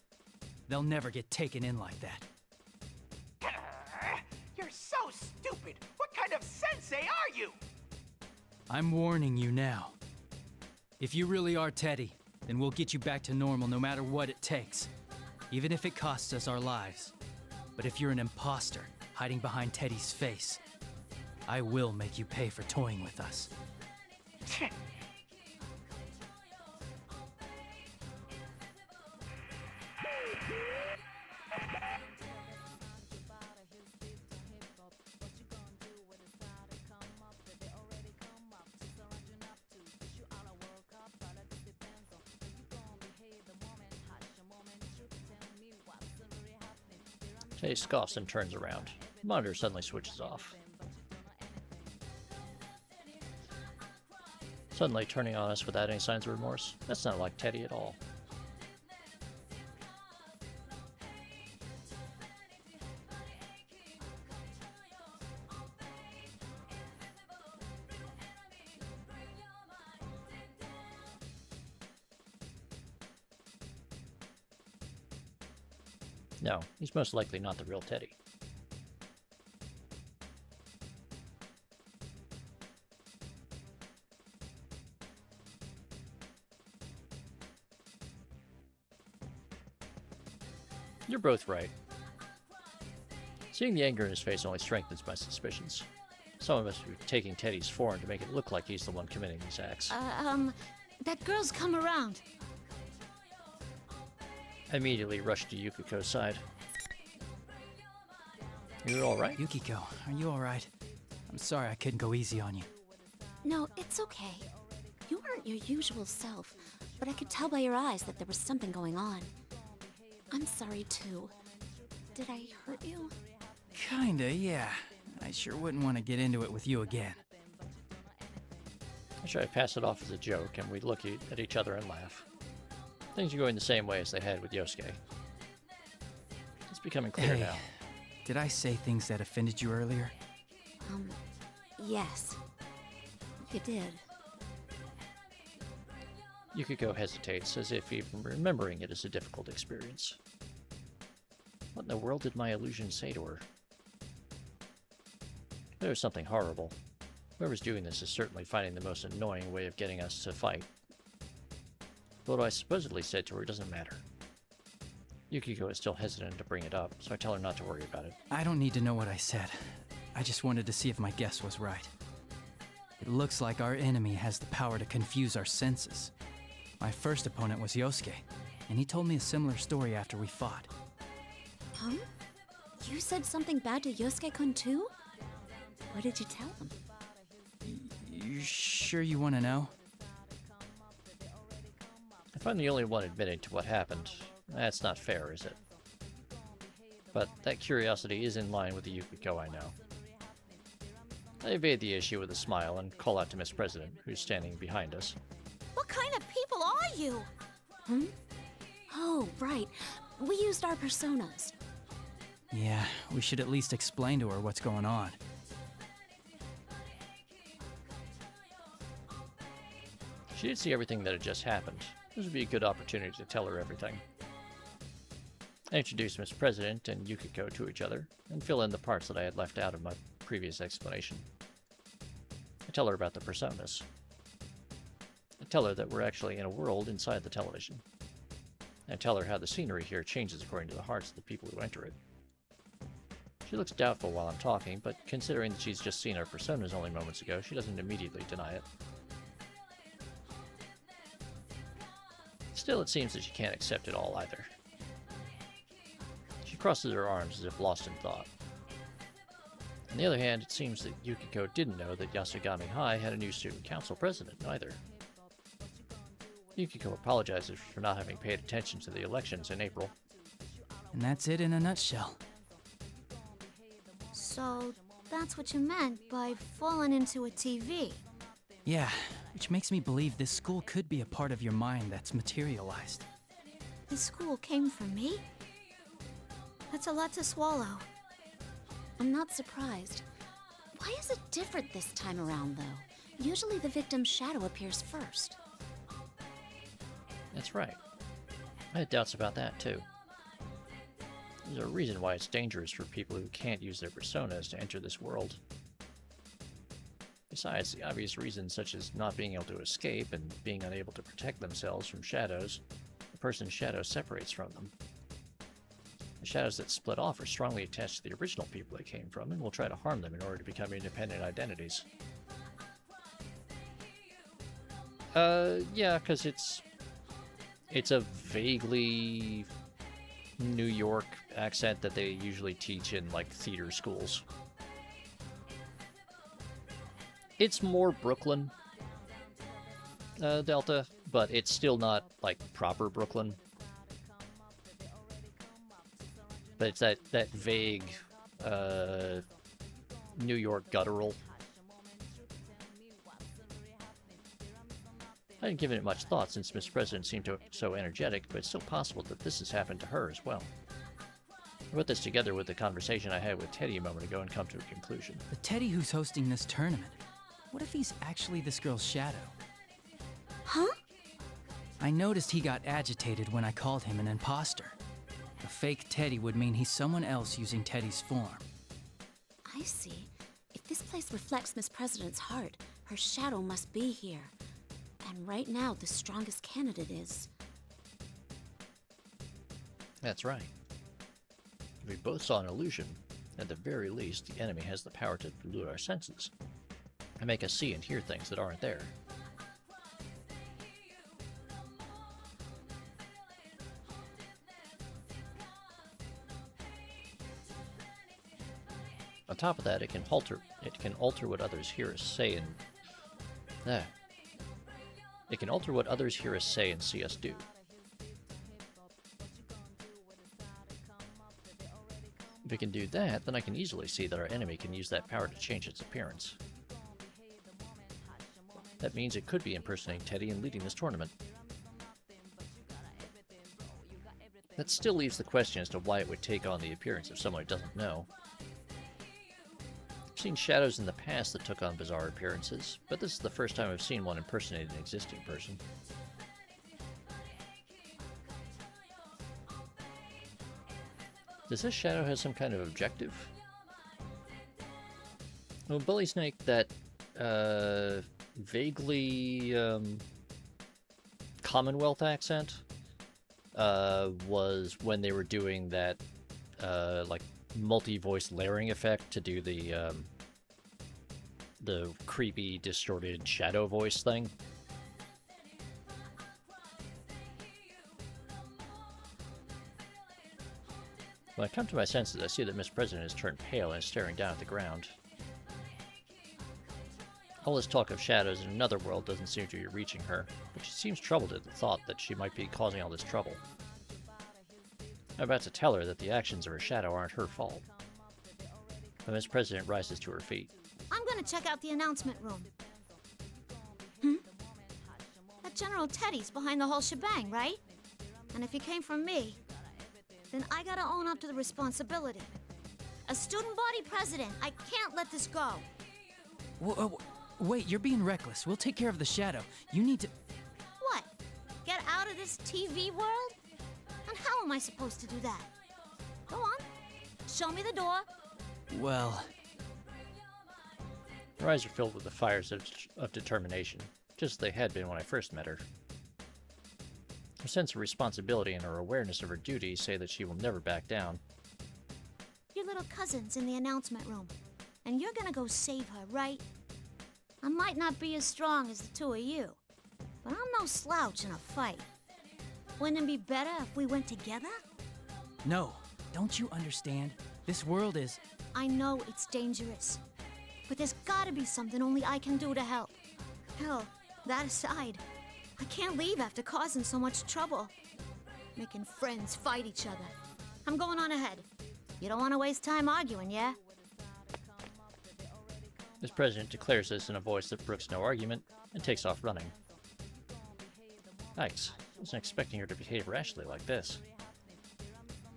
They'll never get taken in like that. You're so stupid! What kind of sensei are you? I'm warning you now. If you really are Teddy, then we'll get you back to normal no matter what it takes. Even if it costs us our lives. But if you're an imposter, hiding behind Teddy's face, I will make you pay for toying with us. Teddy scoffs and turns around. The monitor suddenly switches off. Suddenly turning on us without any signs of remorse? That's not like Teddy at all. No, he's most likely not the real Teddy. You're both right. Seeing the anger in his face only strengthens my suspicions. Some of us are taking Teddy's form to make it look like he's the one committing these acts. That girl's come around. I immediately rushed to Yukiko's side. You alright? Yukiko, are you alright? I'm sorry I couldn't go easy on you. No, it's okay. You weren't your usual self, but I could tell by your eyes that there was something going on. I'm sorry, too. Did I hurt you? Kinda, yeah. I sure wouldn't want to get into it with you again. I try to pass it off as a joke, and we look at each other and laugh. Things are going the same way as they had with Yosuke. It's becoming clear now. Did I say things that offended you earlier? Yes. You did. Yukiko hesitates, as if even remembering it is a difficult experience. What in the world did my illusion say to her? There was something horrible. Whoever's doing this is certainly finding the most annoying way of getting us to fight. But what I supposedly said to her doesn't matter. Yukiko is still hesitant to bring it up, so I tell her not to worry about it. I don't need to know what I said. I just wanted to see if my guess was right. It looks like our enemy has the power to confuse our senses. My first opponent was Yosuke, and he told me a similar story after we fought. Huh? You said something bad to Yosuke-kun too? What did you tell him? You sure you want to know? If I'm the only one admitting to what happened, that's not fair, is it? But that curiosity is in line with the Yukiko I know. I evade the issue with a smile and call out to Miss President, who's standing behind us. What kind of people are you? Hmm? Oh, right. We used our personas. Yeah, we should at least explain to her what's going on. She did see everything that had just happened. This would be a good opportunity to tell her everything. I introduced Miss President and Yukiko to each other, and fill in the parts that I had left out of my previous explanation. I tell her about the personas. I tell her that we're actually in a world inside the television. I tell her how the scenery here changes according to the hearts of the people who enter it. She looks doubtful while I'm talking, but considering that she's just seen our personas only moments ago, she doesn't immediately deny it. Still, it seems that she can't accept it all either. She crosses her arms as if lost in thought. On the other hand, it seems that Yukiko didn't know that Yasugami High had a new student council president either. Yukiko apologizes for not having paid attention to the elections in April. And that's it in a nutshell. So, that's what you meant by falling into a TV. Yeah, which makes me believe this school could be a part of your mind that's materialized. This school came from me? That's a lot to swallow. I'm not surprised. Why is it different this time around, though? Usually the victim's shadow appears first. That's right. I had doubts about that, too. There's a reason why it's dangerous for people who can't use their personas to enter this world. Besides the obvious reasons such as not being able to escape and being unable to protect themselves from shadows, the person's shadow separates from them. The shadows that split off are strongly attached to the original people they came from and will try to harm them in order to become independent identities. Yeah, because it's a vaguely New York accent that they usually teach in, like, theater schools. It's more Brooklyn, Delta, but it's still not, like, proper Brooklyn. But it's that vague, New York guttural. I hadn't given it much thought since Miss President seemed so energetic, but it's still possible that this has happened to her as well. I put this together with the conversation I had with Teddy a moment ago and come to a conclusion. The Teddy who's hosting this tournament. What if he's actually this girl's shadow? Huh? I noticed he got agitated when I called him an imposter. The fake Teddy would mean he's someone else using Teddy's form. I see. If this place reflects Miss President's heart, her shadow must be here. And right now, the strongest candidate is... That's right. We both saw an illusion. At the very least, the enemy has the power to delude our senses and make us see and hear things that aren't there. On top of that, it can alter what others hear us say and it can alter what others hear us say and see us do. If it can do that, then I can easily see that our enemy can use that power to change its appearance. That means it could be impersonating Teddy and leading this tournament. That still leaves the question as to why it would take on the appearance of someone it doesn't know. I've seen shadows in the past that took on bizarre appearances, but this is the first time I've seen one impersonate an existing person. Does this shadow have some kind of objective? Well, Bully Snake, that vaguely Commonwealth accent was when they were doing that like multi-voice layering effect to do the creepy distorted shadow voice thing. When I come to my senses, I see that Miss President has turned pale and is staring down at the ground. All this talk of shadows in another world doesn't seem to be reaching her, but she seems troubled at the thought that she might be causing all this trouble. I'm about to tell her that the actions of her shadow aren't her fault. The Miss President rises to her feet. I'm gonna check out the announcement room. That General Teddy's behind the whole shebang, right? And if he came from me, then I gotta own up to the responsibility. As student body president, I can't let this go. Wait, you're being reckless. We'll take care of the shadow. You need to... What? Get out of this TV world? And how am I supposed to do that? Go on. Show me the door. Well... Her eyes are filled with the fires of determination, just as they had been when I first met her. Her sense of responsibility and her awareness of her duty say that she will never back down. Your little cousin's in the announcement room, and you're gonna go save her, right? I might not be as strong as the two of you, but I'm no slouch in a fight. Wouldn't it be better if we went together? No, don't you understand? This world is... I know it's dangerous, but there's gotta be something only I can do to help. Hell, that aside, I can't leave after causing so much trouble. Making friends fight each other. I'm going on ahead. You don't want to waste time arguing, yeah? This president declares this in a voice that brooks no argument and takes off running. Yikes, I wasn't expecting her to behave rashly like this.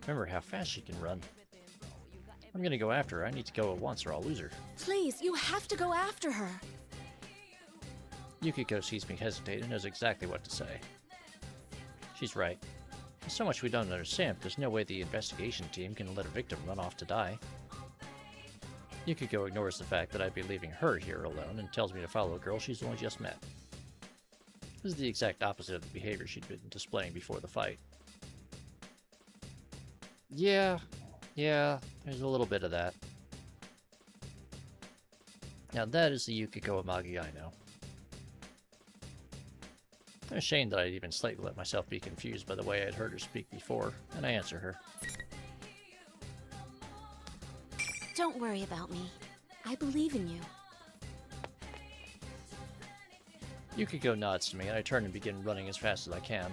Remember how fast she can run. I'm gonna go after her. I need to go at once or I'll lose her. Please, you have to go after her. Yukiko sees me hesitate and knows exactly what to say. She's right. There's so much we don't understand, but there's no way the investigation team can let a victim run off to die. Yukiko ignores the fact that I'd be leaving her here alone and tells me to follow a girl she's only just met. This is the exact opposite of the behavior she'd been displaying before the fight. Yeah, there's a little bit of that. Now that is the Yukiko Amagi I know. I'm ashamed that I'd even slightly let myself be confused by the way I'd heard her speak before, and I answer her. Don't worry about me. I believe in you. Yukiko nods to me, and I turn and begin running as fast as I can.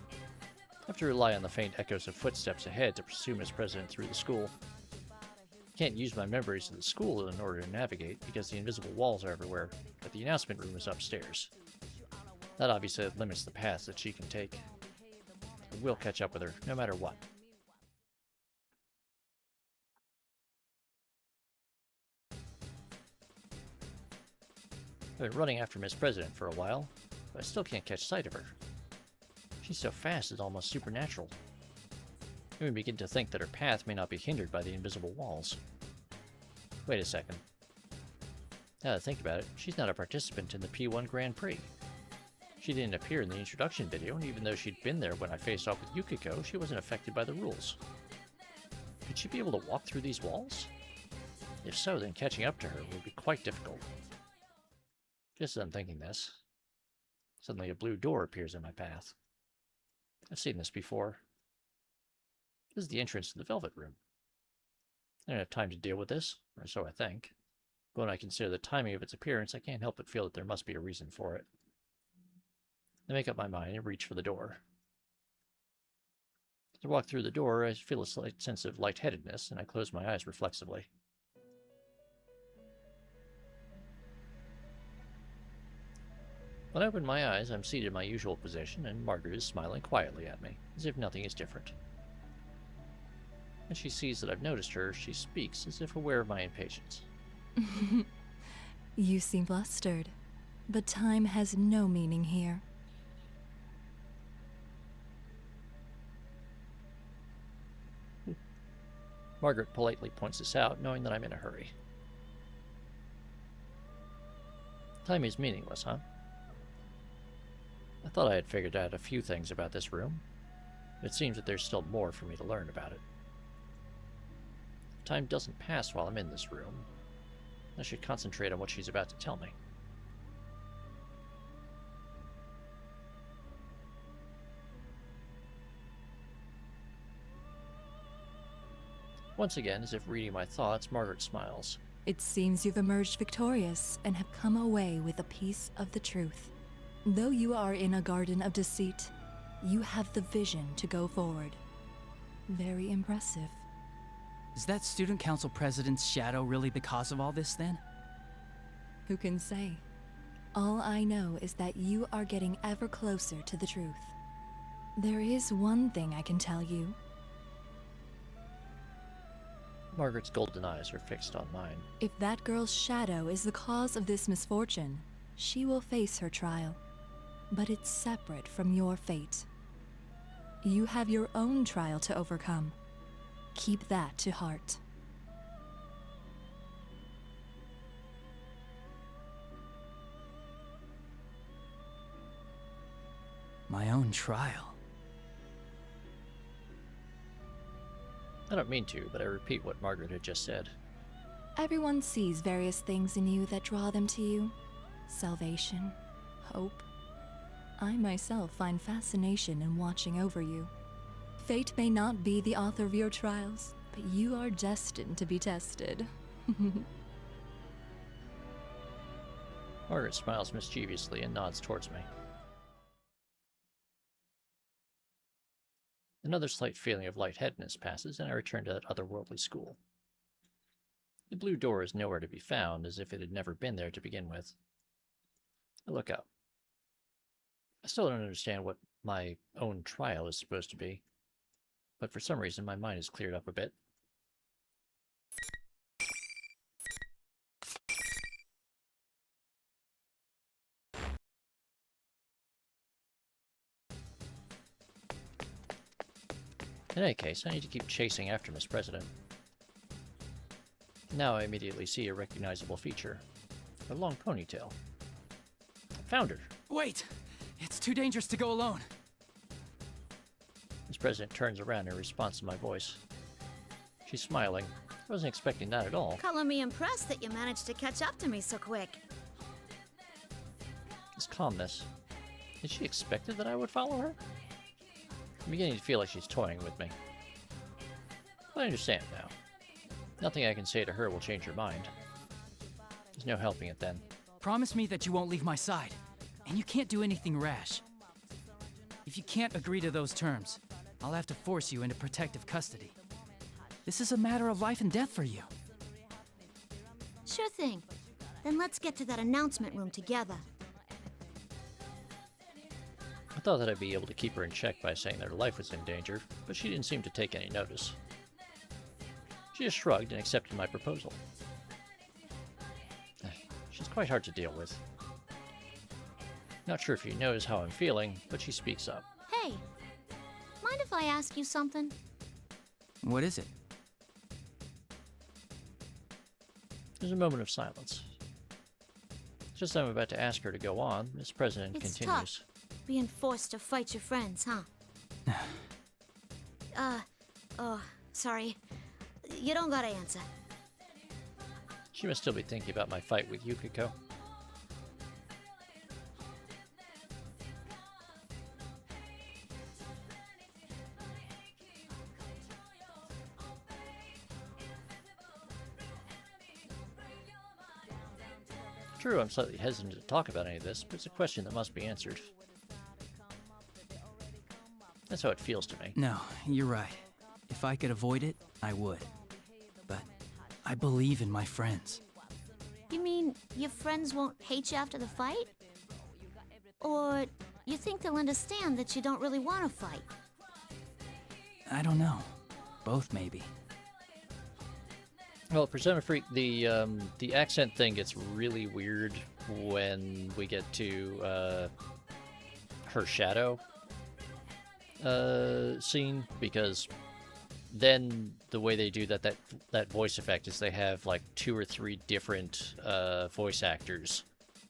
I have to rely on the faint echoes of footsteps ahead to pursue Miss President through the school. I can't use my memories of the school in order to navigate because the invisible walls are everywhere, but the announcement room is upstairs. That obviously limits the paths that she can take. But we'll catch up with her, no matter what. I've been running after Miss President for a while, but I still can't catch sight of her. She's so fast it's almost supernatural. I even begin to think that her path may not be hindered by the invisible walls. Wait a second. Now that I think about it, she's not a participant in the P1 Grand Prix. She didn't appear in the introduction video, and even though she'd been there when I faced off with Yukiko, she wasn't affected by the rules. Could she be able to walk through these walls? If so, then catching up to her would be quite difficult. Just as I'm thinking this, suddenly a blue door appears in my path. I've seen this before. This is the entrance to the Velvet Room. I don't have time to deal with this, or so I think. But when I consider the timing of its appearance, I can't help but feel that there must be a reason for it. I make up my mind and reach for the door. As I walk through the door, I feel a slight sense of lightheadedness, and I close my eyes reflexively. When I open my eyes, I'm seated in my usual position, and Margaret is smiling quietly at me, as if nothing is different. When she sees that I've noticed her, she speaks, as if aware of my impatience. You seem flustered, but time has no meaning here. Margaret politely points this out, knowing that I'm in a hurry. Time is meaningless, huh? I thought I had figured out a few things about this room, but it seems that there's still more for me to learn about it. Time doesn't pass while I'm in this room. I should concentrate on what she's about to tell me. Once again, as if reading my thoughts, Margaret smiles. It seems you've emerged victorious and have come away with a piece of the truth. Though you are in a garden of deceit, you have the vision to go forward. Very impressive. Is that student council president's shadow really the cause of all this, then? Who can say? All I know is that you are getting ever closer to the truth. There is one thing I can tell you. Margaret's golden eyes are fixed on mine. If that girl's shadow is the cause of this misfortune, she will face her trial. But it's separate from your fate. You have your own trial to overcome. Keep that to heart. My own trial. I don't mean to, but I repeat what Margaret had just said. Everyone sees various things in you that draw them to you. Salvation, hope. I myself find fascination in watching over you. Fate may not be the author of your trials, but you are destined to be tested. Margaret smiles mischievously and nods towards me. Another slight feeling of lightheadedness passes, and I return to that otherworldly school. The blue door is nowhere to be found, as if it had never been there to begin with. I look up. I still don't understand what my own trial is supposed to be, but for some reason my mind is cleared up a bit. In any case, I need to keep chasing after Miss President. Now I immediately see a recognizable feature. A long ponytail. Found her! Wait! It's too dangerous to go alone. Miss President turns around in response to my voice. She's smiling. I wasn't expecting that at all. Color me impressed that you managed to catch up to me so quick. This calmness. Had she expected that I would follow her? I'm beginning to feel like she's toying with me. But I understand now. Nothing I can say to her will change her mind. There's no helping it then. Promise me that you won't leave my side, and you can't do anything rash. If you can't agree to those terms, I'll have to force you into protective custody. This is a matter of life and death for you. Sure thing. Then let's get to that announcement room together. I thought that I'd be able to keep her in check by saying that her life was in danger, but she didn't seem to take any notice. She just shrugged and accepted my proposal. She's quite hard to deal with. Not sure if she knows how I'm feeling, but she speaks up. Hey, mind if I ask you something? What is it? There's a moment of silence. Just as I'm about to ask her to go on, Miss President It's continues. tough, being forced to fight your friends, huh? Oh, sorry. You don't gotta answer. She must still be thinking about my fight with Yukiko. True, I'm slightly hesitant to talk about any of this, but it's a question that must be answered. That's how it feels to me. No, you're right. If I could avoid it, I would. But I believe in my friends. You mean your friends won't hate you after the fight? Or you think they'll understand that you don't really want to fight? I don't know. Both, maybe. Well, Persona Freak, the accent thing gets really weird when we get to her shadow scene, because then the way they do that voice effect is they have like 2 or 3 different voice actors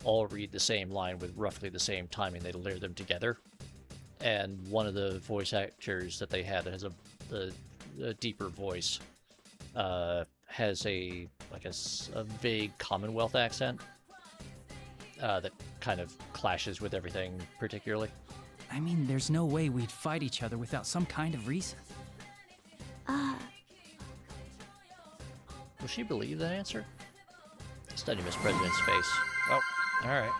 all read the same line with roughly the same timing. They layer them together, and one of the voice actors that they had has a deeper voice. Has a vague Commonwealth accent that kind of clashes with everything particularly. I mean, there's no way we'd fight each other without some kind of reason. Will she believe that answer? Study Miss President's face. Oh, alright.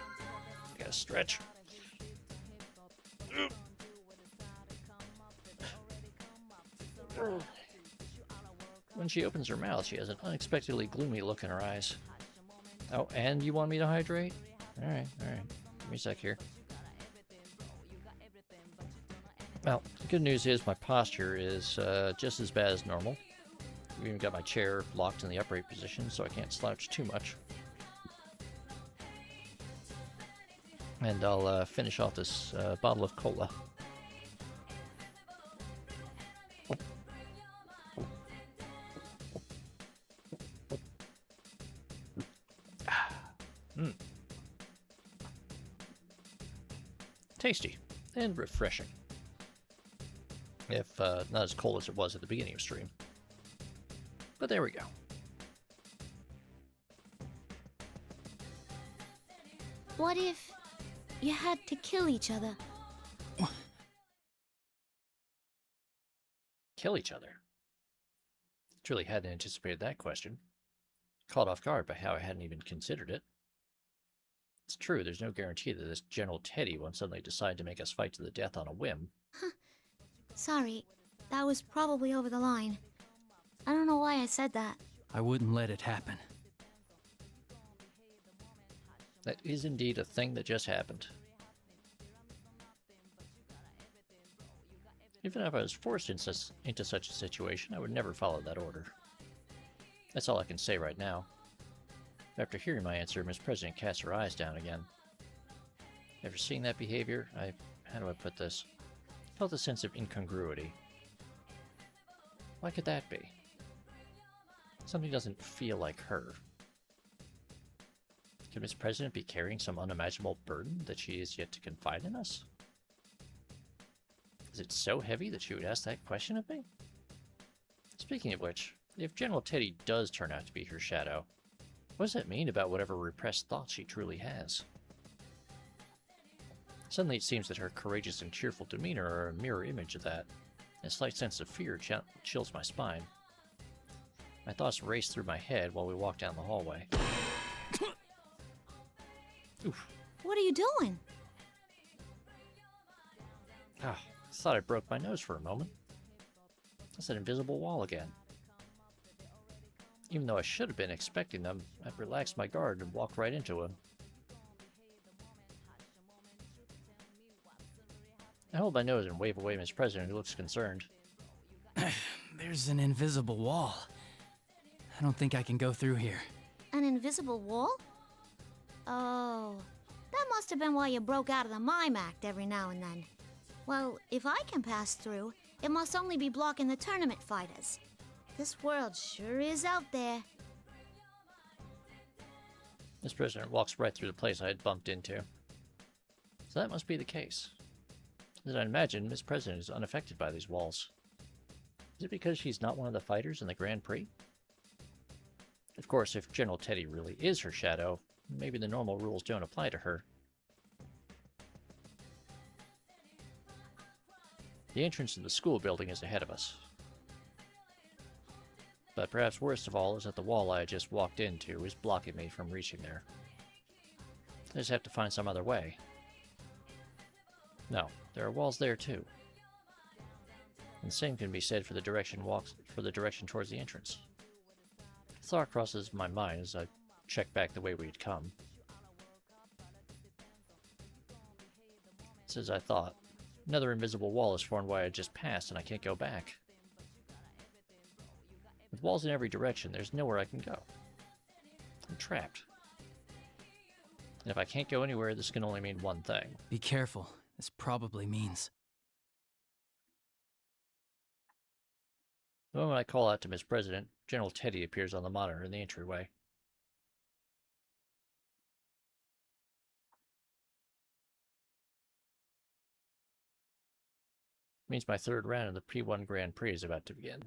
Gotta stretch. When she opens her mouth, she has an unexpectedly gloomy look in her eyes. Oh, and you want me to hydrate? Alright. Give me a sec here. Well, the good news is my posture is just as bad as normal. I've even got my chair locked in the upright position, so I can't slouch too much. And I'll finish off this bottle of cola. Tasty and refreshing. If not as cold as it was at the beginning of stream. But there we go. What if you had to kill each other? Kill each other? Truly hadn't anticipated that question. Caught off guard by how I hadn't even considered it. It's true, there's no guarantee that this General Teddy won't suddenly decide to make us fight to the death on a whim. Sorry, that was probably over the line. I don't know why I said that. I wouldn't let it happen. That is indeed a thing that just happened. Even if I was forced into such a situation, I would never follow that order. That's all I can say right now. After hearing my answer, Miss President casts her eyes down again. After seeing that behavior, how do I put this? Felt a sense of incongruity. Why could that be? Something doesn't feel like her. Could Miss President be carrying some unimaginable burden that she is yet to confide in us? Is it so heavy that she would ask that question of me? Speaking of which, if General Teddy does turn out to be her shadow, what does that mean about whatever repressed thoughts she truly has? Suddenly it seems that her courageous and cheerful demeanor are a mirror image of that. A slight sense of fear chills my spine. My thoughts race through my head while we walk down the hallway. Oof. What are you doing? Ah, I thought I broke my nose for a moment. That's an invisible wall again. Even though I should have been expecting them, I've relaxed my guard and walked right into him. I hold my nose and wave away Miss President, who looks concerned. There's an invisible wall. I don't think I can go through here. An invisible wall? Oh, that must have been why you broke out of the mime act every now and then. Well, if I can pass through, It must only be blocking the tournament fighters. This world sure is out there. This President walks right through the place I had bumped into. So that must be the case. As I imagine, Miss President is unaffected by these walls. Is it because she's not one of the fighters in the Grand Prix? Of course, if General Teddy really is her shadow, maybe the normal rules don't apply to her. The entrance to the school building is ahead of us. But perhaps worst of all is that the wall I had just walked into is blocking me from reaching there. I just have to find some other way. No, there are walls there too. And the same can be said for the direction towards the entrance. The thought crosses my mind as I check back the way we'd come. It's as I thought. Another invisible wall is formed where I just passed and I can't go back. With walls in every direction, there's nowhere I can go. I'm trapped. And if I can't go anywhere, this can only mean one thing. Be careful. This probably means... The moment I call out to Miss President, General Teddy appears on the monitor in the entryway. Means my third round of the P1 Grand Prix is about to begin.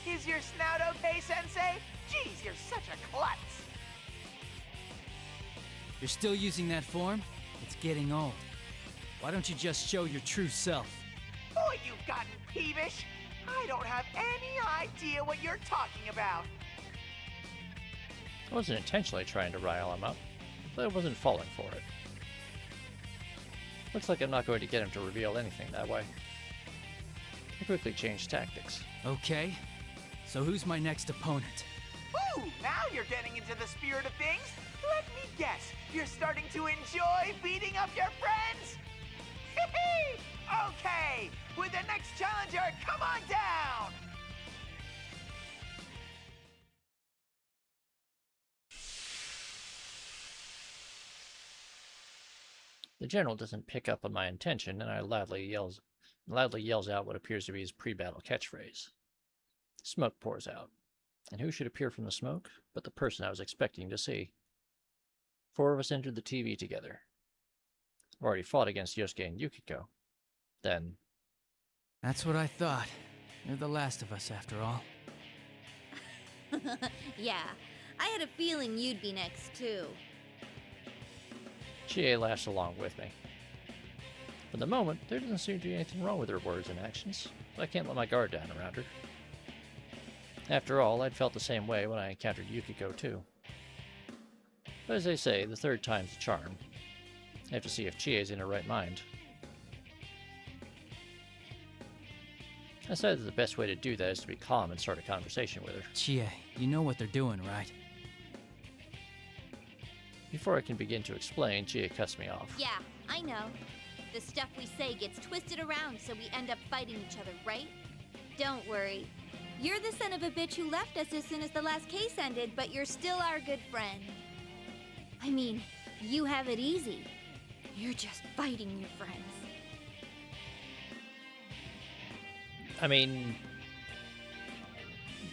Is your snout okay, Sensei? Jeez, you're such a klutz. You're still using that form? It's getting old. Why don't you just show your true self? Boy, you've gotten peevish. I don't have any idea what you're talking about. I wasn't intentionally trying to rile him up, but I wasn't falling for it. Looks like I'm not going to get him to reveal anything that way. I quickly changed tactics. Okay, so who's my next opponent? Ooh, now you're getting into the spirit of things. Let me guess, you're starting to enjoy beating up your friends? Okay, with the next challenger, come on down! The general doesn't pick up on my intention, and I loudly yells out what appears to be his pre-battle catchphrase. Smoke pours out, and who should appear from the smoke but the person I was expecting to see. 4 of us entered the TV together. I've already fought against Yosuke and Yukiko. Then... That's what I thought. You're the last of us, after all. Yeah, I had a feeling you'd be next, too. Chie laughs along with me. For the moment, there doesn't seem to be anything wrong with her words and actions, but I can't let my guard down around her. After all, I'd felt the same way when I encountered Yukiko, too. But as they say, the third time's the charm. I have to see if Chie's in her right mind. I decided that the best way to do that is to be calm and start a conversation with her. Chie, you know what they're doing, right? Before I can begin to explain, Chie cuts me off. Yeah, I know. The stuff we say gets twisted around so we end up fighting each other, right? Don't worry. You're the son of a bitch who left us as soon as the last case ended, but you're still our good friend. I mean, you have it easy. You're just fighting your friends. I mean...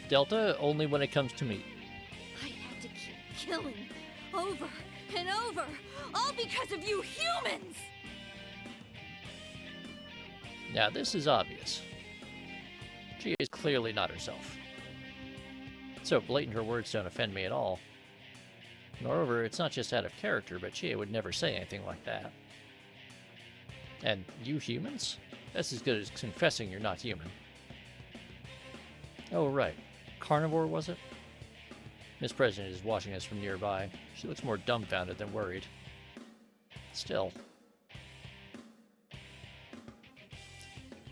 Delta, only when it comes to me. I have to keep killing over and over, all because of you humans! Now, this is obvious. She is clearly not herself. So blatant her words don't offend me at all. Moreover, it's not just out of character, but Chie would never say anything like that. And you humans? That's as good as confessing you're not human. Oh, right. Carnivore, was it? Miss President is watching us from nearby. She looks more dumbfounded than worried. Still.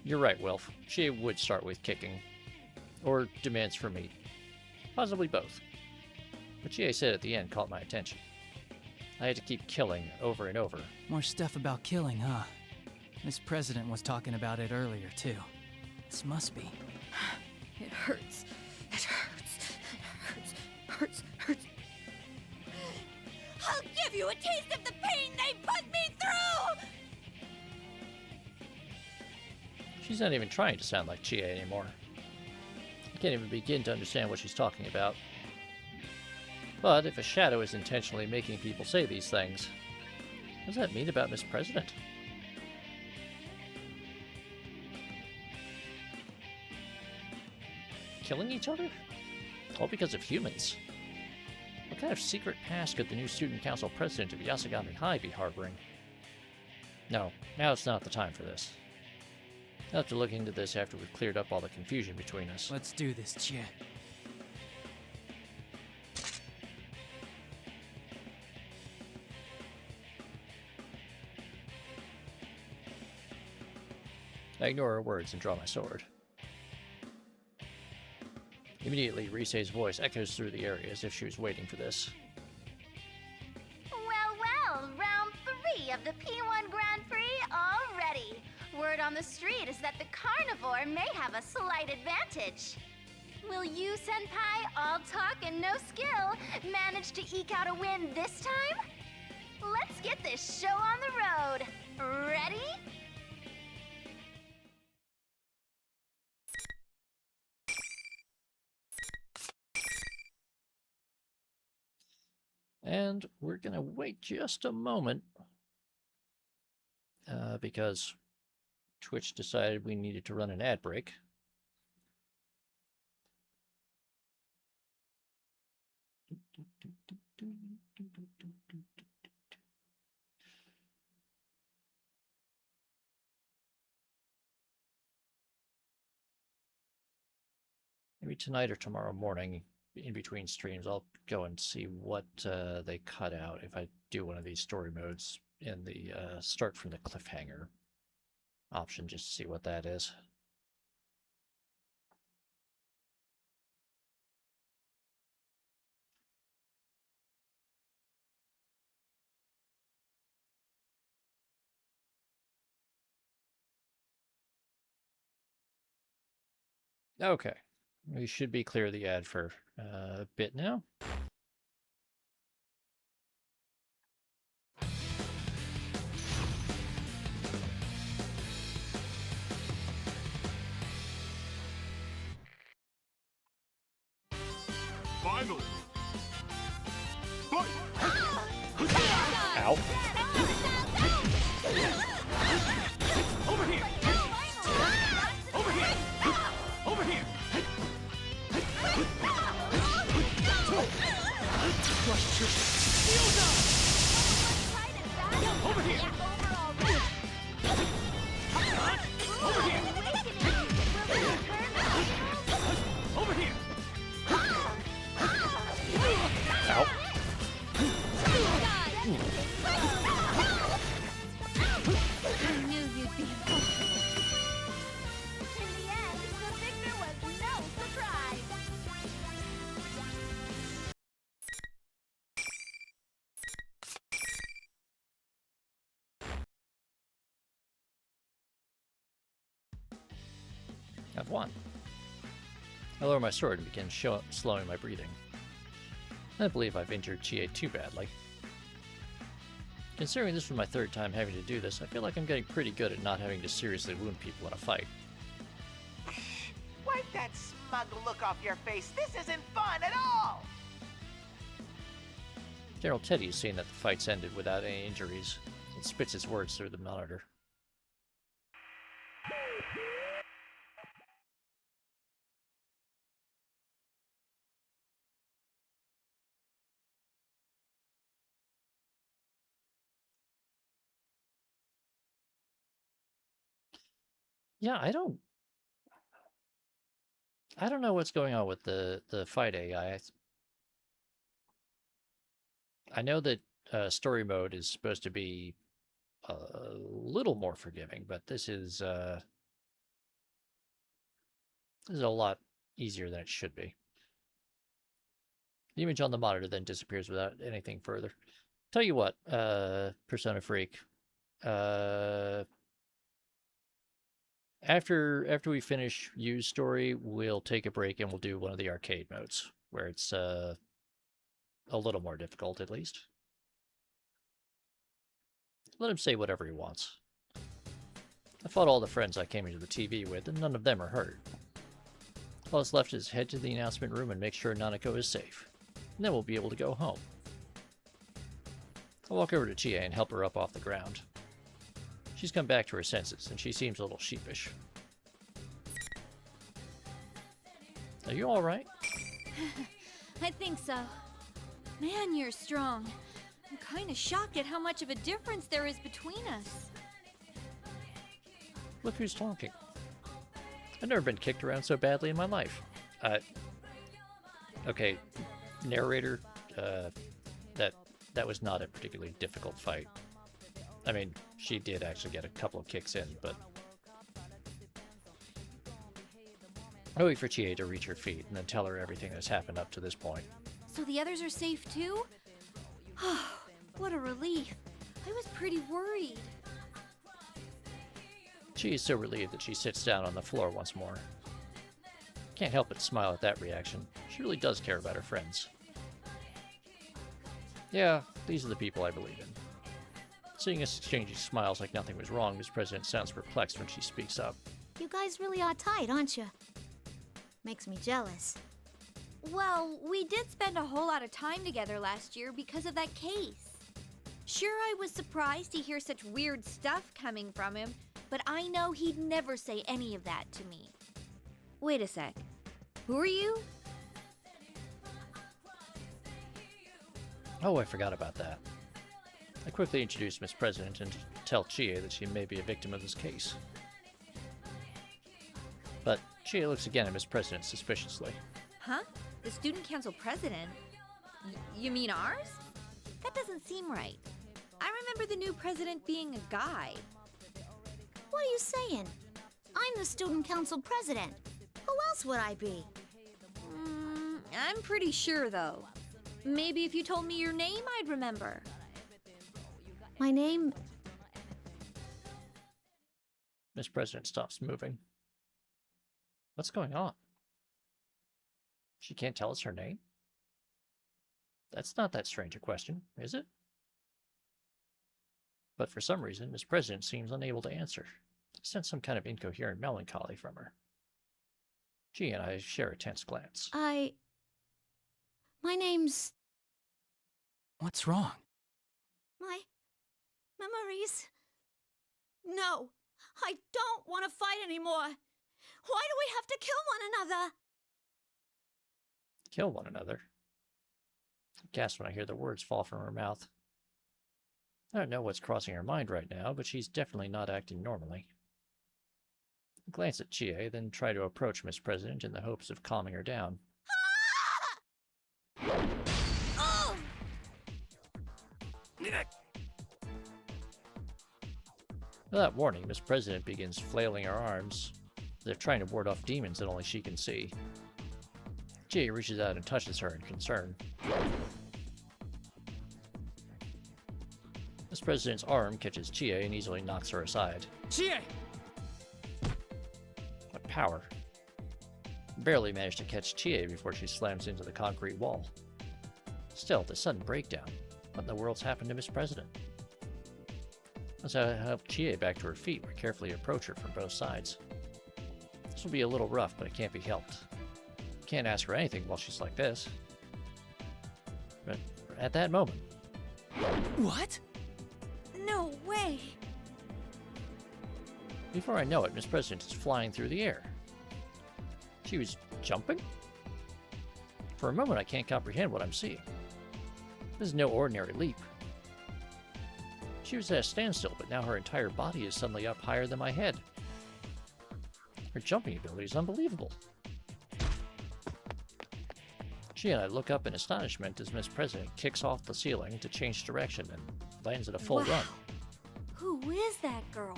You're right, Wilf. She would start with kicking. Or demands for meat. Possibly both. What Chie said at the end caught my attention. I had to keep killing over and over. More stuff about killing, huh? Miss President was talking about it earlier, too. This must be... It hurts. It hurts. It hurts. Hurts. I'll give you a taste of the pain they put me through! She's not even trying to sound like Chie anymore. I can't even begin to understand what she's talking about. But if a shadow is intentionally making people say these things, what does that mean about Miss President? Killing each other? All because of humans? What kind of secret past could the new student council president of Yasagami High be harboring? No, now it's not the time for this. I'll have to look into this after we've cleared up all the confusion between us. Let's do this, Chie. I ignore her words and draw my sword. Immediately, Risei's voice echoes through the area as if she was waiting for this. Well, round 3 of the P1 Grand Prix already. Word on the street is that the carnivore may have a slight advantage. Will you, Senpai, all talk and no skill, manage to eke out a win this time? Let's get this show on the road. Ready? And we're gonna wait just a moment because Twitch decided we needed to run an ad break. Maybe tonight or tomorrow morning, in between streams, I'll go and see what they cut out if I do one of these story modes in the start from the cliffhanger option, just to see what that is. Okay, we should be clear of the ad for a bit now. Final. Fight! Ow. Over here! Over here! Over here! Crush your over here! Over here! Over here! Ow. I knew you'd be impossible. In the end, the victor was no surprise. I've won. I lower my sword and begin slowing my breathing. I don't believe I've injured Chie too badly. Considering this was my 3rd time having to do this, I feel like I'm getting pretty good at not having to seriously wound people in a fight. Wipe that smug look off your face. This isn't fun at all. General Teddy is seeing that the fight's ended without any injuries and spits his words through the monitor. Yeah, I don't know what's going on with the fight AI. I know that story mode is supposed to be a little more forgiving, but this is a lot easier than it should be. The image on the monitor then disappears without anything further. Tell you what, Persona Freak, after we finish Yu's story, we'll take a break and we'll do one of the arcade modes, where it's a little more difficult, at least. Let him say whatever he wants. I fought all the friends I came into the TV with, and none of them are hurt. All that's left is head to the announcement room and make sure Nanako is safe. And then we'll be able to go home. I'll walk over to Chie and help her up off the ground. She's come back to her senses, and she seems a little sheepish. Are you alright? I think so. Man, you're strong. I'm kind of shocked at how much of a difference there is between us. Look who's talking. I've never been kicked around so badly in my life. Okay, narrator, that was not a particularly difficult fight. I mean, she did actually get a couple of kicks in, but... I wait for Chie to reach her feet and then tell her everything that's happened up to this point. So the others are safe too? Oh, what a relief. I was pretty worried. She is so relieved that she sits down on the floor once more. Can't help but smile at that reaction. She really does care about her friends. Yeah, these are the people I believe in. Seeing us exchanging smiles like nothing was wrong, Ms. President sounds perplexed when she speaks up. You guys really are tight, aren't you? Makes me jealous. Well, we did spend a whole lot of time together last year because of that case. Sure, I was surprised to hear such weird stuff coming from him, but I know he'd never say any of that to me. Wait a sec. Who are you? Oh, I forgot about that. I quickly introduced Ms. President and tell Chie that she may be a victim of this case. But Chie looks again at Ms. President suspiciously. Huh? The student council president? You mean ours? That doesn't seem right. I remember the new president being a guy. What are you saying? I'm the student council president. Who else would I be? I'm pretty sure, though. Maybe if you told me your name, I'd remember. My name... Ms. President stops moving. What's going on? She can't tell us her name? That's not that strange a question, is it? But for some reason, Ms. President seems unable to answer. I sense some kind of incoherent melancholy from her. She and I share a tense glance. My name's... What's wrong? My memories... No, I don't want to fight anymore. Why do we have to kill one another? Kill one another? I gasp when I hear the words fall from her mouth. I don't know what's crossing her mind right now, but she's definitely not acting normally. I glance at Chie, then try to approach Ms. President in the hopes of calming her down. Without warning, Ms. President begins flailing her arms, as if trying to ward off demons that only she can see. Chie reaches out and touches her in concern. Ms. President's arm catches Chie and easily knocks her aside. Chie! What power. Barely managed to catch Chie before she slams into the concrete wall. Still, the sudden breakdown. What in the world's happened to Ms. President? As I help Chie back to her feet, we carefully approach her from both sides. This will be a little rough, but it can't be helped. Can't ask her anything while she's like this. But at that moment... What? No way! Before I know it, Ms. President is flying through the air. She was jumping? For a moment, I can't comprehend what I'm seeing. This is no ordinary leap. She was at a standstill, but now her entire body is suddenly up higher than my head. Her jumping ability is unbelievable. She and I look up in astonishment as Ms. President kicks off the ceiling to change direction and lands at a full run. Who is that girl?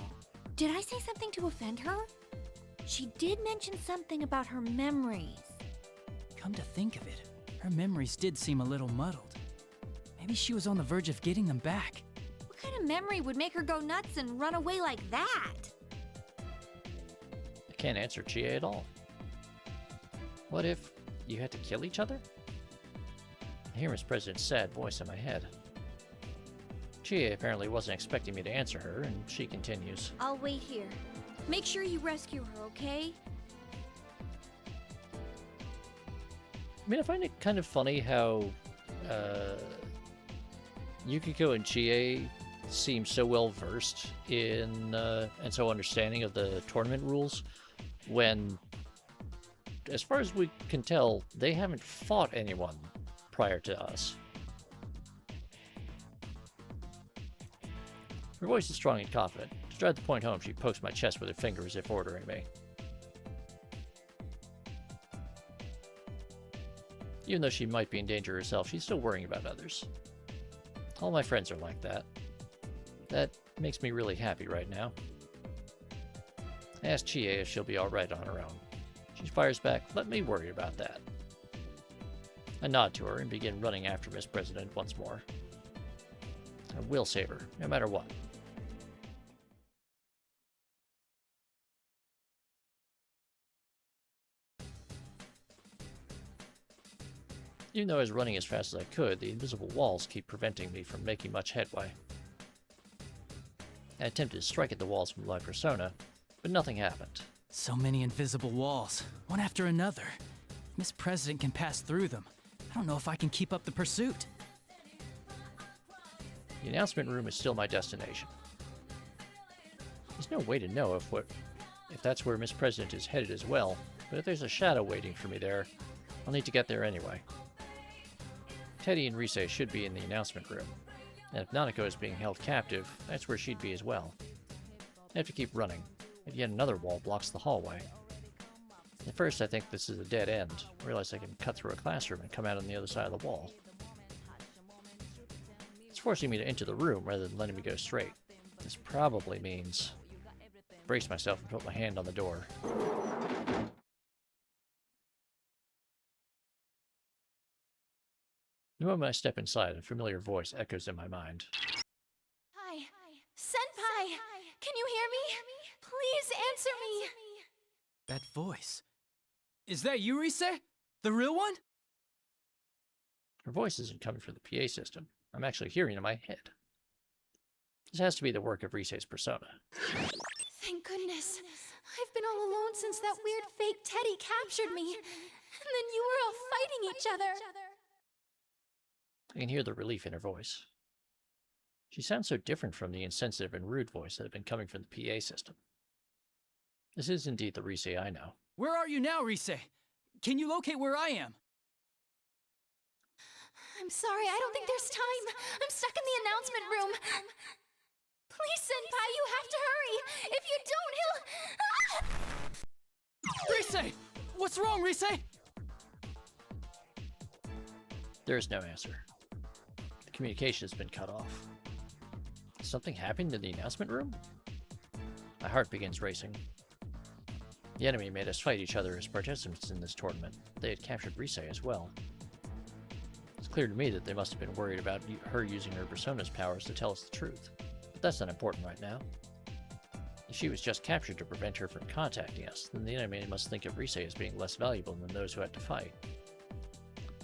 Did I say something to offend her? She did mention something about her memories. Come to think of it, her memories did seem a little muddled. Maybe she was on the verge of getting them back. What kind of memory would make her go nuts and run away like that? I can't answer Chie at all. What if you had to kill each other? I hear Ms. President's sad voice in my head. Chie apparently wasn't expecting me to answer her, and she continues. I'll wait here. Make sure you rescue her, okay? I mean, I find it kind of funny how Yukiko and Chie seem so well versed in and so understanding of the tournament rules when, as far as we can tell, they haven't fought anyone prior to us. Her voice is strong and confident. To drive the point home, she pokes my chest with her finger as if ordering me. Even though she might be in danger herself, she's still worrying about others. All my friends are like that. That makes me really happy right now. I ask Chie if she'll be alright on her own. She fires back, "Let me worry about that." I nod to her and begin running after Miss President once more. I will save her, no matter what. Even though I was running as fast as I could, the invisible walls keep preventing me from making much headway. I attempted to strike at the walls with my persona, but nothing happened. So many invisible walls, one after another. Miss President can pass through them. I don't know if I can keep up the pursuit. The announcement room is still my destination. There's no way to know if that's where Miss President is headed as well, but if there's a shadow waiting for me there, I'll need to get there anyway. Teddy and Rise should be in the announcement room, and if Nanako is being held captive, that's where she'd be as well. I have to keep running, and yet another wall blocks the hallway. At first I think this is a dead end, I realize I can cut through a classroom and come out on the other side of the wall. It's forcing me to enter the room rather than letting me go straight. This probably means... Brace myself and put my hand on the door. The moment I step inside, a familiar voice echoes in my mind. Hi. Senpai! Can you hear me? Please answer me! That voice. Is that you, Rise? The real one? Her voice isn't coming from the PA system. I'm actually hearing it in my head. This has to be the work of Rise's persona. Thank goodness. I've been all alone since that weird fake Teddy captured me. And then you were all fighting each other. I can hear the relief in her voice. She sounds so different from the insensitive and rude voice that had been coming from the PA system. This is indeed the Rise I know. Where are you now, Rise? Can you locate where I am? I'm sorry, I don't think there's time. I'm stuck in the announcement room. Please, Senpai, you have to hurry. If you don't, he'll... Rise! What's wrong, Rise? There is no answer. The communication has been cut off. Something happened in the announcement room? My heart begins racing. The enemy made us fight each other as participants in this tournament. They had captured Rise as well. It's clear to me that they must have been worried about her using her persona's powers to tell us the truth. But that's not important right now. If she was just captured to prevent her from contacting us, then the enemy must think of Rise as being less valuable than those who had to fight.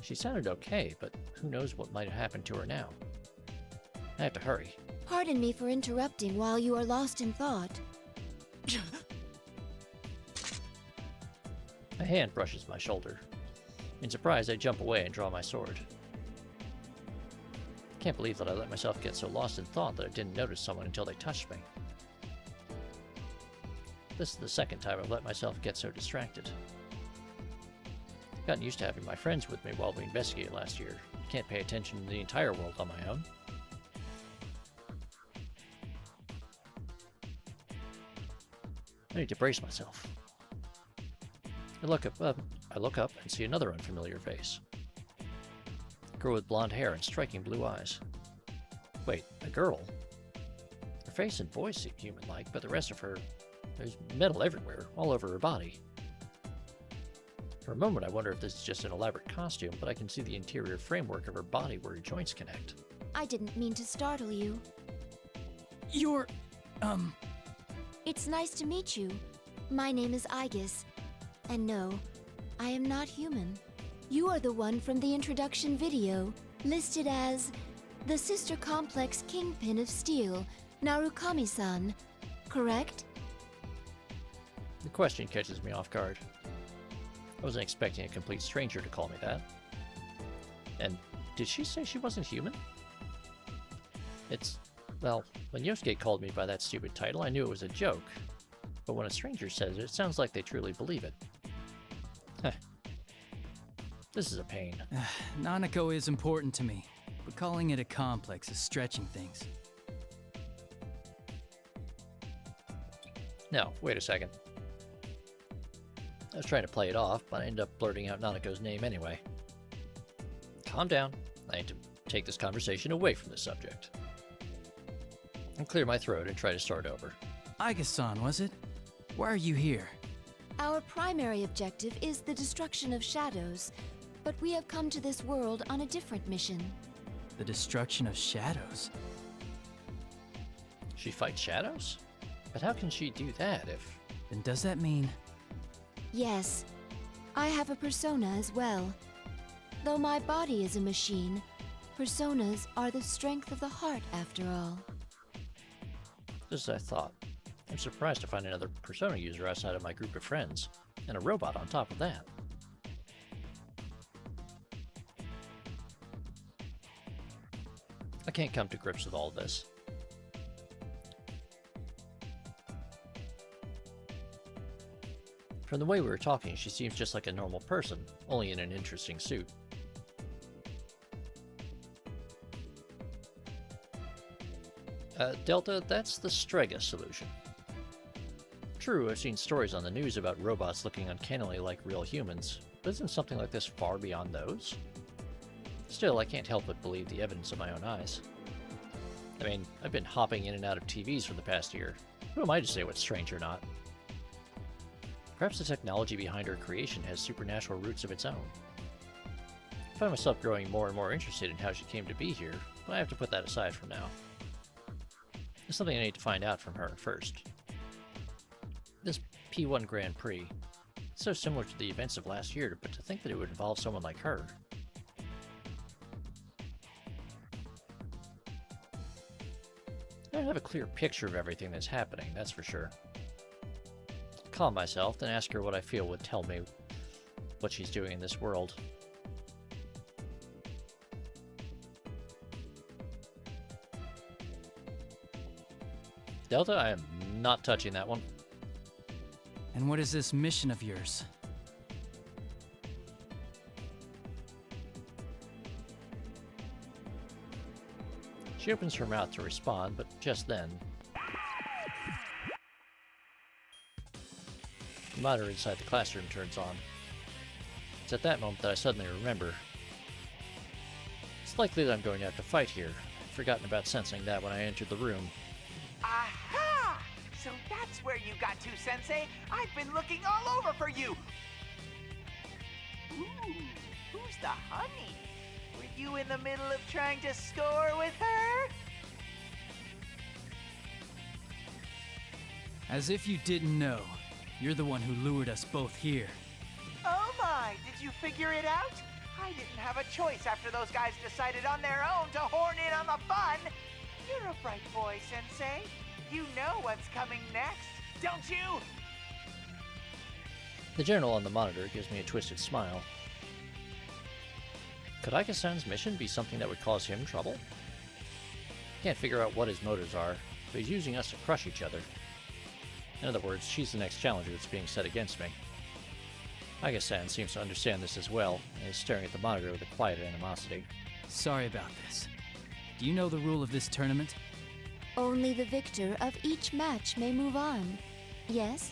She sounded okay, but who knows what might have happened to her now. I have to hurry. Pardon me for interrupting while you are lost in thought. A hand brushes my shoulder. In surprise, I jump away and draw my sword. I can't believe that I let myself get so lost in thought that I didn't notice someone until they touched me. This is the second time I've let myself get so distracted. I've gotten used to having my friends with me while we investigated last year. I can't pay attention to the entire world on my own. I need to brace myself. I look up and see another unfamiliar face. A girl with blonde hair and striking blue eyes. Wait, a girl? Her face and voice seem human-like, but the rest of her... There's metal everywhere, all over her body. For a moment I wonder if this is just an elaborate costume, but I can see the interior framework of her body where her joints connect. I didn't mean to startle you. You're... It's nice to meet you. My name is Aegis. And no, I am not human. You are the one from the introduction video, listed as the Sister Complex Kingpin of Steel, Narukami-san, correct? The question catches me off guard. I wasn't expecting a complete stranger to call me that. And did she say she wasn't human? Well, when Yosuke called me by that stupid title, I knew it was a joke. But when a stranger says it, it sounds like they truly believe it. Heh. This is a pain. Nanako is important to me, but calling it a complex is stretching things. No, wait a second. I was trying to play it off, but I ended up blurting out Nanako's name anyway. Calm down. I need to take this conversation away from the subject. And clear my throat and try to start over. Aiga-san, was it? Why are you here? Our primary objective is the destruction of shadows, but we have come to this world on a different mission. The destruction of shadows? She fights shadows? But how can she do that if... Then does that mean... Yes. I have a persona as well. Though my body is a machine, personas are the strength of the heart after all. Just as I thought. I'm surprised to find another persona user outside of my group of friends, and a robot on top of that. I can't come to grips with all of this. From the way we were talking, she seems just like a normal person, only in an interesting suit. Delta, that's the Strega solution. True, I've seen stories on the news about robots looking uncannily like real humans, but isn't something like this far beyond those? Still, I can't help but believe the evidence of my own eyes. I mean, I've been hopping in and out of TVs for the past year. Who am I to say what's strange or not? Perhaps the technology behind her creation has supernatural roots of its own. I find myself growing more and more interested in how she came to be here, but I have to put that aside for now. There's something I need to find out from her first. This P1 Grand Prix, it's so similar to the events of last year, but to think that it would involve someone like her. I don't have a clear picture of everything that's happening, that's for sure. Calm myself, then ask her what I feel would tell me what she's doing in this world. Delta, I am not touching that one. And what is this mission of yours? She opens her mouth to respond, but just then... the monitor inside the classroom turns on. It's at that moment that I suddenly remember. It's likely that I'm going to have to fight here. I'd forgotten about sensing that when I entered the room. Aha! So that's where you got to, Sensei. I've been looking all over for you. Ooh, who's the honey? Were you in the middle of trying to score with her? As if you didn't know. You're the one who lured us both here. Oh my, did you figure it out? I didn't have a choice after those guys decided on their own to horn in on the fun. You're a bright boy, Sensei. You know what's coming next, don't you? The journal on the monitor gives me a twisted smile. Could Aika-san's mission be something that would cause him trouble? Can't figure out what his motives are, but he's using us to crush each other. In other words, she's the next challenger that's being set against me. Aika-san seems to understand this as well, and is staring at the monitor with a quiet animosity. Sorry about this. Do you know the rule of this tournament? Only the victor of each match may move on. Yes?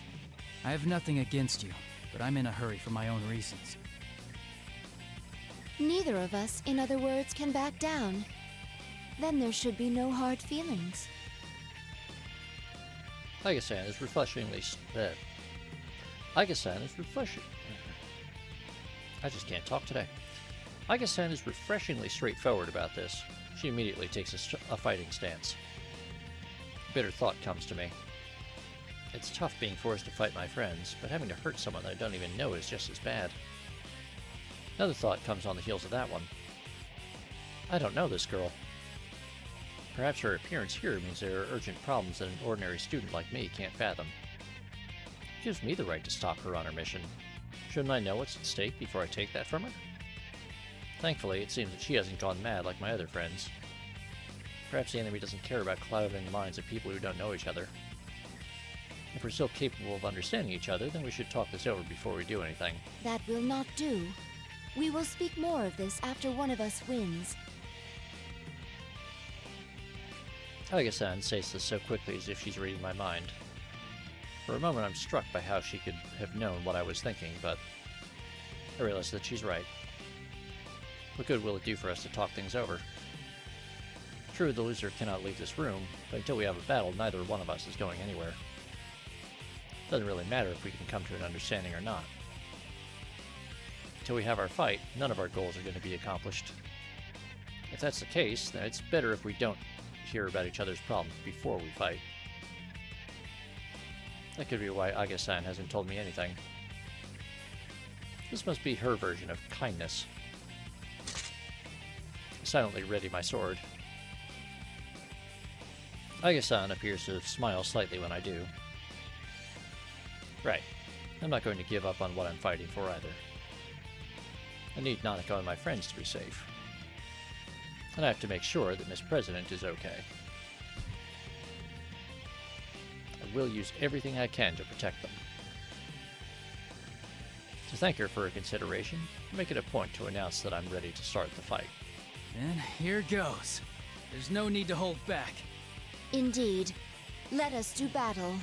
I have nothing against you, but I'm in a hurry for my own reasons. Neither of us, in other words, can back down. Then there should be no hard feelings. Aika-san is refreshingly... Aika-san is refreshing... I just can't talk today. Aika-san is refreshingly straightforward about this. She immediately takes a fighting stance. A bitter thought comes to me. It's tough being forced to fight my friends, but having to hurt someone that I don't even know is just as bad. Another thought comes on the heels of that one. I don't know this girl. Perhaps her appearance here means there are urgent problems that an ordinary student like me can't fathom. gives me the right to stop her on her mission. Shouldn't I know what's at stake before I take that from her? Thankfully, it seems that she hasn't gone mad like my other friends. Perhaps the enemy doesn't care about clouding the minds of people who don't know each other. If we're still capable of understanding each other, then we should talk this over before we do anything. That will not do. We will speak more of this after one of us wins. Aga-san says this so quickly as if she's reading my mind. For a moment I'm struck by how she could have known what I was thinking, but I realize that she's right. What good will it do for us to talk things over? True, the loser cannot leave this room, but until we have a battle, neither one of us is going anywhere. Doesn't really matter if we can come to an understanding or not. Until we have our fight, none of our goals are going to be accomplished. If that's the case, then it's better if we don't hear about each other's problems before we fight. That could be why Aga-san hasn't told me anything. This must be her version of kindness. I silently ready my sword. Aga-san appears to smile slightly when I do. Right. I'm not going to give up on what I'm fighting for either. I need Nanako and my friends to be safe. And I have to make sure that Miss President is okay. I will use everything I can to protect them. To thank her for her consideration, I make it a point to announce that I'm ready to start the fight. And here goes. There's no need to hold back. Indeed. Let us do battle.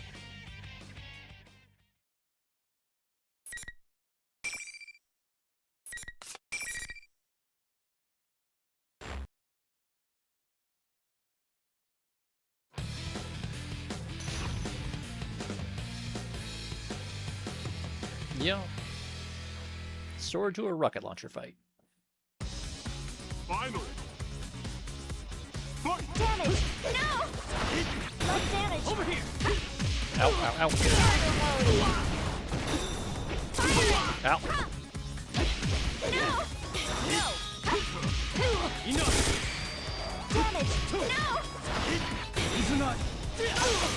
Yeah. Sword to a rocket launcher fight. Final. Fight! Damage! No! Love damage! Over here! Ow, ow, ow. Ow. No! No! Enough! Damage! No! These are not...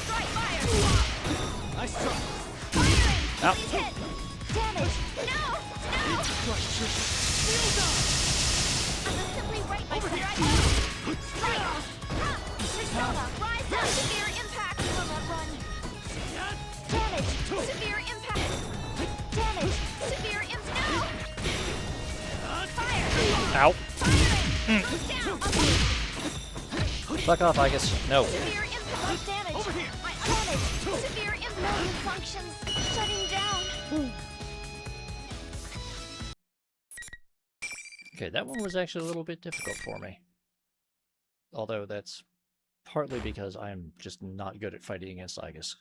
Strike fire! Nice try! Ow. Please hit! Damage! No! No! I will simply right my strike! Persona! Rise up! Severe impact! Will not run! Damage! Severe impact! Damage! Severe impact! No! Fire! Ow. Down! Fuck off, I guess. No. Severe impact! Damage! Over here! Damage! Severe impact! No functions! Shutting down! Okay, that one was actually a little bit difficult for me. Although that's partly because I'm just not good at fighting against Igus.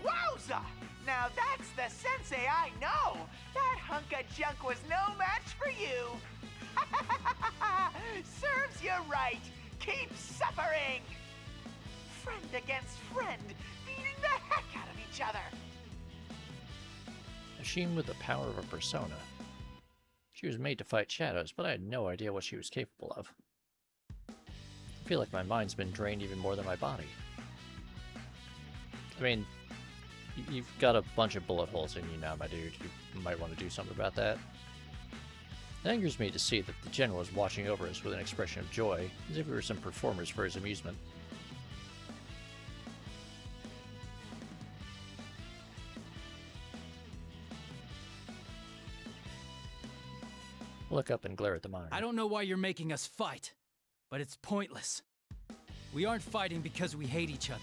Wowza! Now that's the sensei I know! That hunk of junk was no match for you! Serves you right! Keep suffering! Friend against friend, beating the heck out of each other! A machine with the power of a persona. She was made to fight shadows, but I had no idea what she was capable of. I feel like my mind's been drained even more than my body. I mean, you've got a bunch of bullet holes in you now, my dude. You might want to do something about that. It angers me to see that the general is watching over us with an expression of joy, as if we were some performers for his amusement. Look up and glare at the monitor. I don't know why you're making us fight, but it's pointless. We aren't fighting because we hate each other.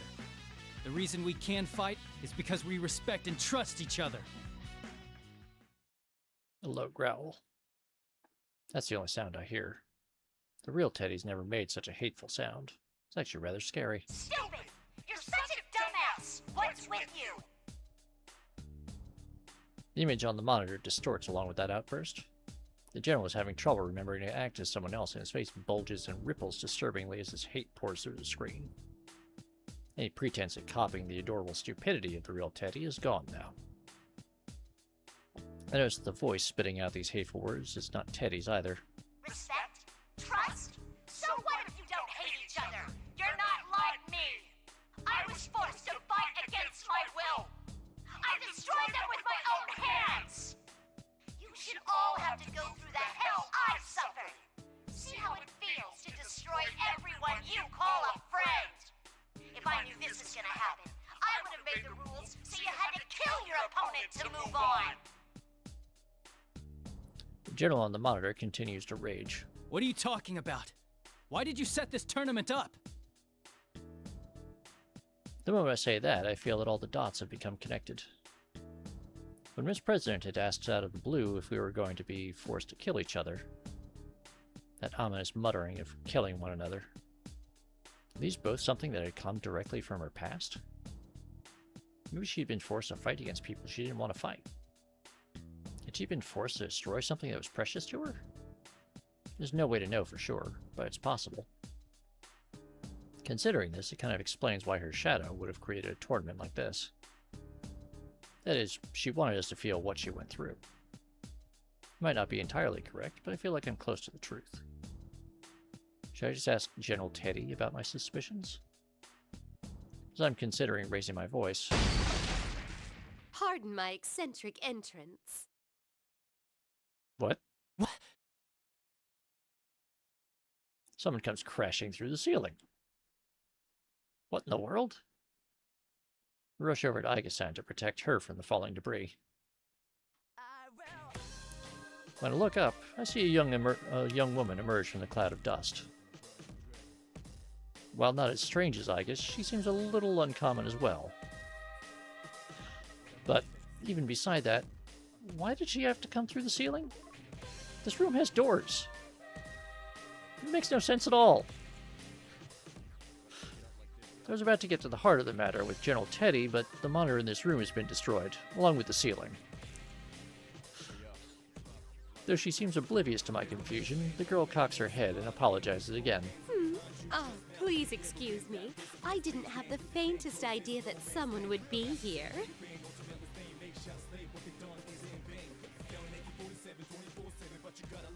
The reason we can fight is because we respect and trust each other. A low growl. That's the only sound I hear. The real Teddy's never made such a hateful sound. It's actually rather scary. Stupid! You're such a dumbass! What's with you? The image on the monitor distorts along with that outburst. The general is having trouble remembering to act as someone else, and his face bulges and ripples disturbingly as his hate pours through the screen. Any pretense at copying the adorable stupidity of the real Teddy is gone now. I notice that the voice spitting out these hateful words is not Teddy's either. Respect? Trust? So to move on. The general on the monitor continues to rage. What are you talking about? Why did you set this tournament up? The moment I say that, I feel that all the dots have become connected. When Miss President had asked out of the blue if we were going to be forced to kill each other, that ominous muttering of killing one another, are these both something that had come directly from her past? Maybe she'd been forced to fight against people she didn't want to fight. Had she been forced to destroy something that was precious to her? There's no way to know for sure, but it's possible. Considering this, it kind of explains why her shadow would have created a tournament like this. That is, she wanted us to feel what she went through. Might not be entirely correct, but I feel like I'm close to the truth. Should I just ask General Teddy about my suspicions? As I'm considering raising my voice. Pardon my eccentric entrance. What? Someone comes crashing through the ceiling. What in the world? I rush over to Aiga-san to protect her from the falling debris. When I look up, I see a young woman emerge from the cloud of dust. While not as strange as Aiga's, she seems a little uncommon as well. But even beside that, why did she have to come through the ceiling? This room has doors. It makes no sense at all. I was about to get to the heart of the matter with General Teddy, but the monitor in this room has been destroyed, along with the ceiling. Though she seems oblivious to my confusion, the girl cocks her head and apologizes again. Oh, please excuse me. I didn't have the faintest idea that someone would be here.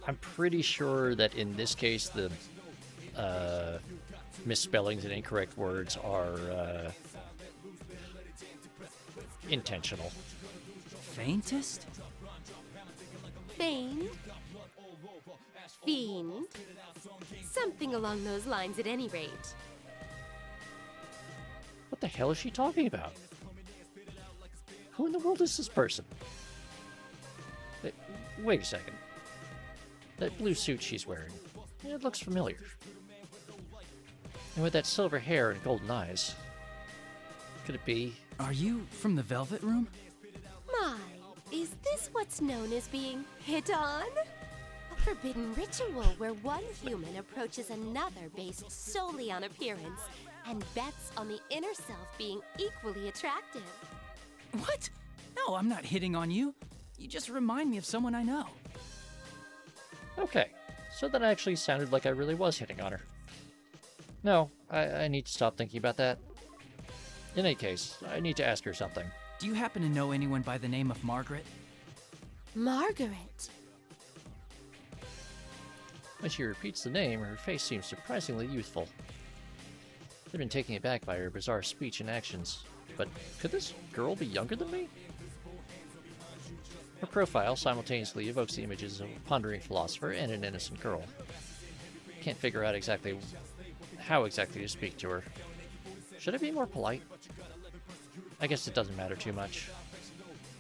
I'm pretty sure that in this case the misspellings and incorrect words are intentional. Faintest? Feigned? Fiend? Something along those lines at any rate. What the hell is she talking about? Who in the world is this person? Wait a second. That blue suit she's wearing, it looks familiar. And with that silver hair and golden eyes, could it be? Are you from the Velvet Room? My, is this what's known as being hit on? A forbidden ritual where one human approaches another based solely on appearance and bets on the inner self being equally attractive. What? No, I'm not hitting on you. You just remind me of someone I know. Okay, so that actually sounded like I really was hitting on her. No, I need to stop thinking about that. In any case, I need to ask her something. Do you happen to know anyone by the name of Margaret? Margaret? When she repeats the name, her face seems surprisingly youthful. I've been taken aback by her bizarre speech and actions. But could this girl be younger than me? Her profile simultaneously evokes the images of a pondering philosopher and an innocent girl. Can't figure out how exactly to speak to her. Should I be more polite? I guess it doesn't matter too much.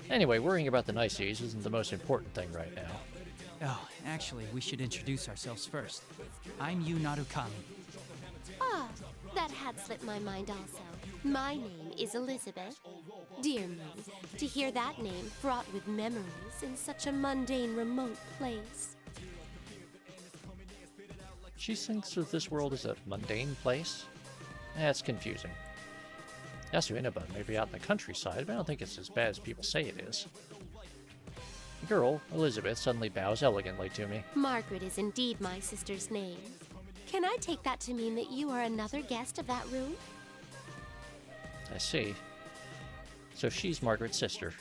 Anyway, worrying about the niceties isn't the most important thing right now. Oh, actually, we should introduce ourselves first. I'm Yu Narukami. Ah, that had slipped my mind also. My name is Elizabeth. Dear me, to hear that name fraught with memories in such a mundane, remote place. She thinks of this world as a mundane place? That's confusing. Yasuinaba may be out in the countryside, but I don't think it's as bad as people say it is. The girl, Elizabeth, suddenly bows elegantly to me. Margaret is indeed my sister's name. Can I take that to mean that you are another guest of that room? I see. So she's Margaret's sister.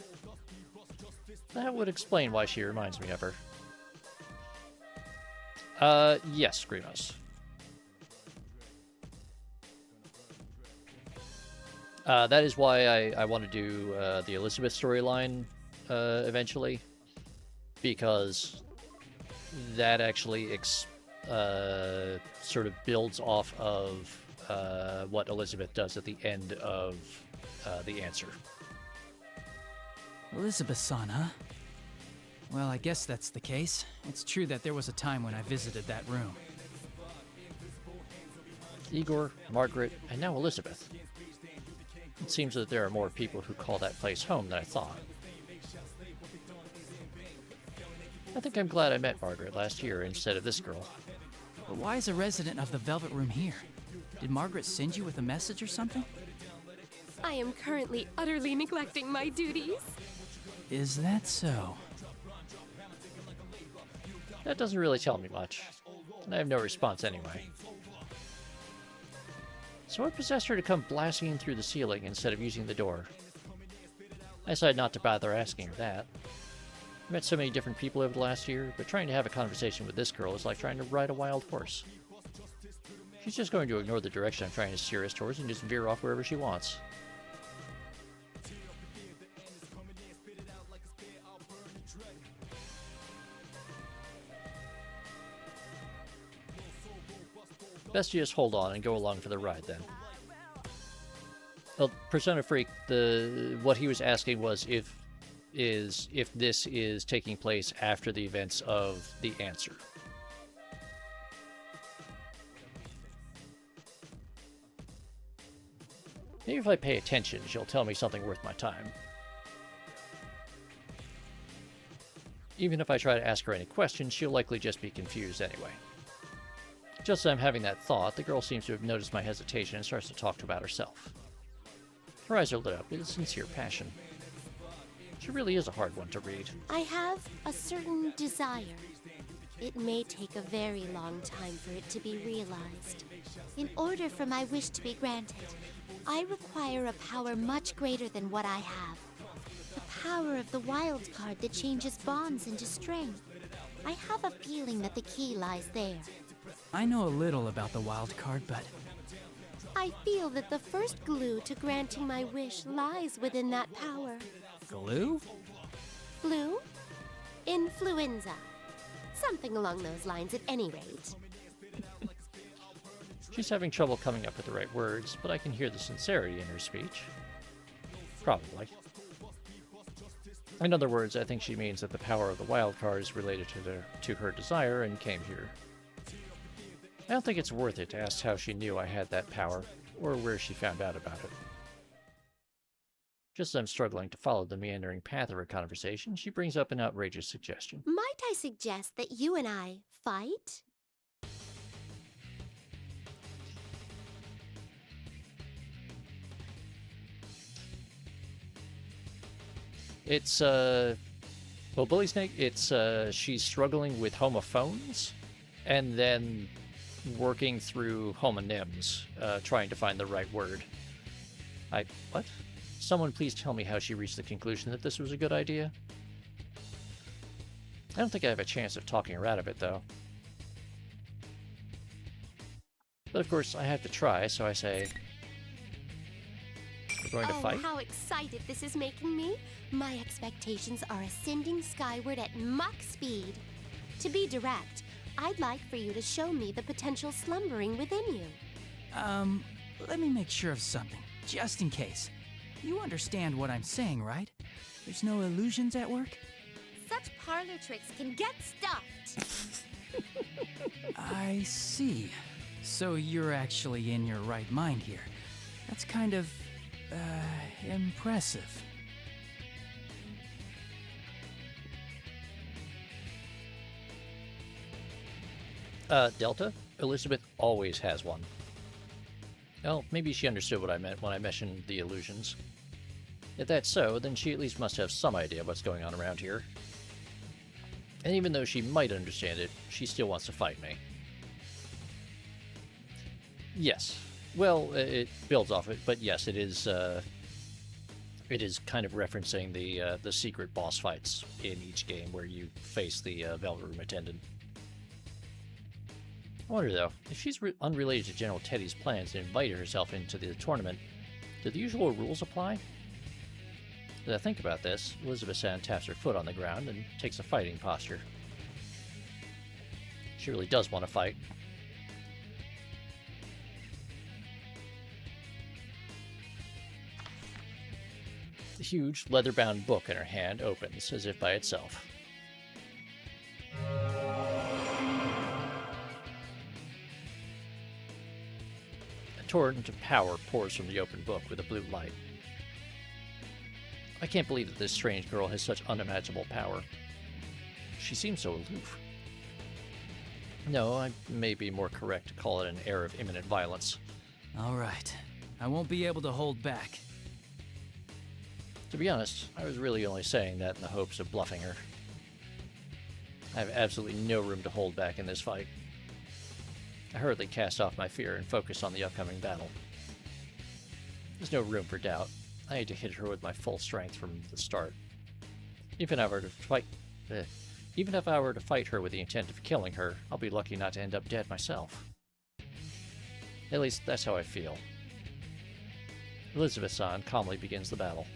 That would explain why she reminds me of her. Yes, Grimos. That is why I want to do the Elizabeth storyline eventually, because that actually sort of builds off of what Elizabeth does at the end of The Answer. Elizabeth-san, huh? Well, I guess that's the case. It's true that there was a time when I visited that room. Igor, Margaret, and now Elizabeth. It seems that there are more people who call that place home than I thought. I think I'm glad I met Margaret last year instead of this girl. But why is a resident of the Velvet Room here? Did Margaret send you with a message or something? I am currently utterly neglecting my duties. Is that so? That doesn't really tell me much, and I have no response anyway. So what possessed her to come blasting through the ceiling instead of using the door? I decided not to bother asking her that. I met so many different people over the last year, but trying to have a conversation with this girl is like trying to ride a wild horse. She's just going to ignore the direction I'm trying to steer us towards and just veer off wherever she wants. Best you just hold on and go along for the ride, then. Well, Persona Freak, what he was asking was if this is taking place after the events of the answer. Maybe if I pay attention, she'll tell me something worth my time. Even if I try to ask her any questions, she'll likely just be confused anyway. Just as I'm having that thought, the girl seems to have noticed my hesitation and starts to talk about herself. Her eyes are lit up with a sincere passion. She really is a hard one to read. I have a certain desire. It may take a very long time for it to be realized. In order for my wish to be granted, I require a power much greater than what I have. The power of the wild card that changes bonds into strength. I have a feeling that the key lies there. I know a little about the wild card, but... I feel that the first glue to granting my wish lies within that power. Glue? Flu? Influenza. Something along those lines at any rate. She's having trouble coming up with the right words, but I can hear the sincerity in her speech. Probably. In other words, I think she means that the power of the wild card is related to her desire and came here. I don't think it's worth it to ask how she knew I had that power, or where she found out about it. Just as I'm struggling to follow the meandering path of her conversation, she brings up an outrageous suggestion. Might I suggest that you and I fight? It's, well, Bully Snake, it's, she's struggling with homophones, and then working through homonyms, trying to find the right word. What? Someone please tell me how she reached the conclusion that this was a good idea? I don't think I have a chance of talking her out of it, though. But of course, I have to try, so I say... We're going to fight? Oh, how excited this is making me! My expectations are ascending skyward at Mach speed. To be direct, I'd like for you to show me the potential slumbering within you. Let me make sure of something, just in case. You understand what I'm saying, right? There's no illusions at work? Such parlor tricks can get stuffed! I see. So you're actually in your right mind here. That's kind of, impressive. Delta? Elizabeth always has one. Well, maybe she understood what I meant when I mentioned the illusions. If that's so, then she at least must have some idea what's going on around here. And even though she might understand it, she still wants to fight me. Yes. Well, it builds off it, but yes, it is kind of referencing the secret boss fights in each game where you face the Velvet Room attendant. I wonder, though, if she's unrelated to General Teddy's plans and invited herself into the tournament, do the usual rules apply? As I think about this, Elizabeth-san taps her foot on the ground and takes a fighting posture. She really does want to fight. The huge, leather-bound book in her hand opens, as if by itself. A torrent of power pours from the open book with a blue light. I can't believe that this strange girl has such unimaginable power. She seems so aloof. No, I may be more correct to call it an air of imminent violence. All right. I won't be able to hold back. To be honest, I was really only saying that in the hopes of bluffing her. I have absolutely no room to hold back in this fight. I hurriedly cast off my fear and focus on the upcoming battle. There's no room for doubt. I need to hit her with my full strength from the start. Even if I were to fight her with the intent of killing her, I'll be lucky not to end up dead myself. At least, that's how I feel. Elizabeth-san calmly begins the battle.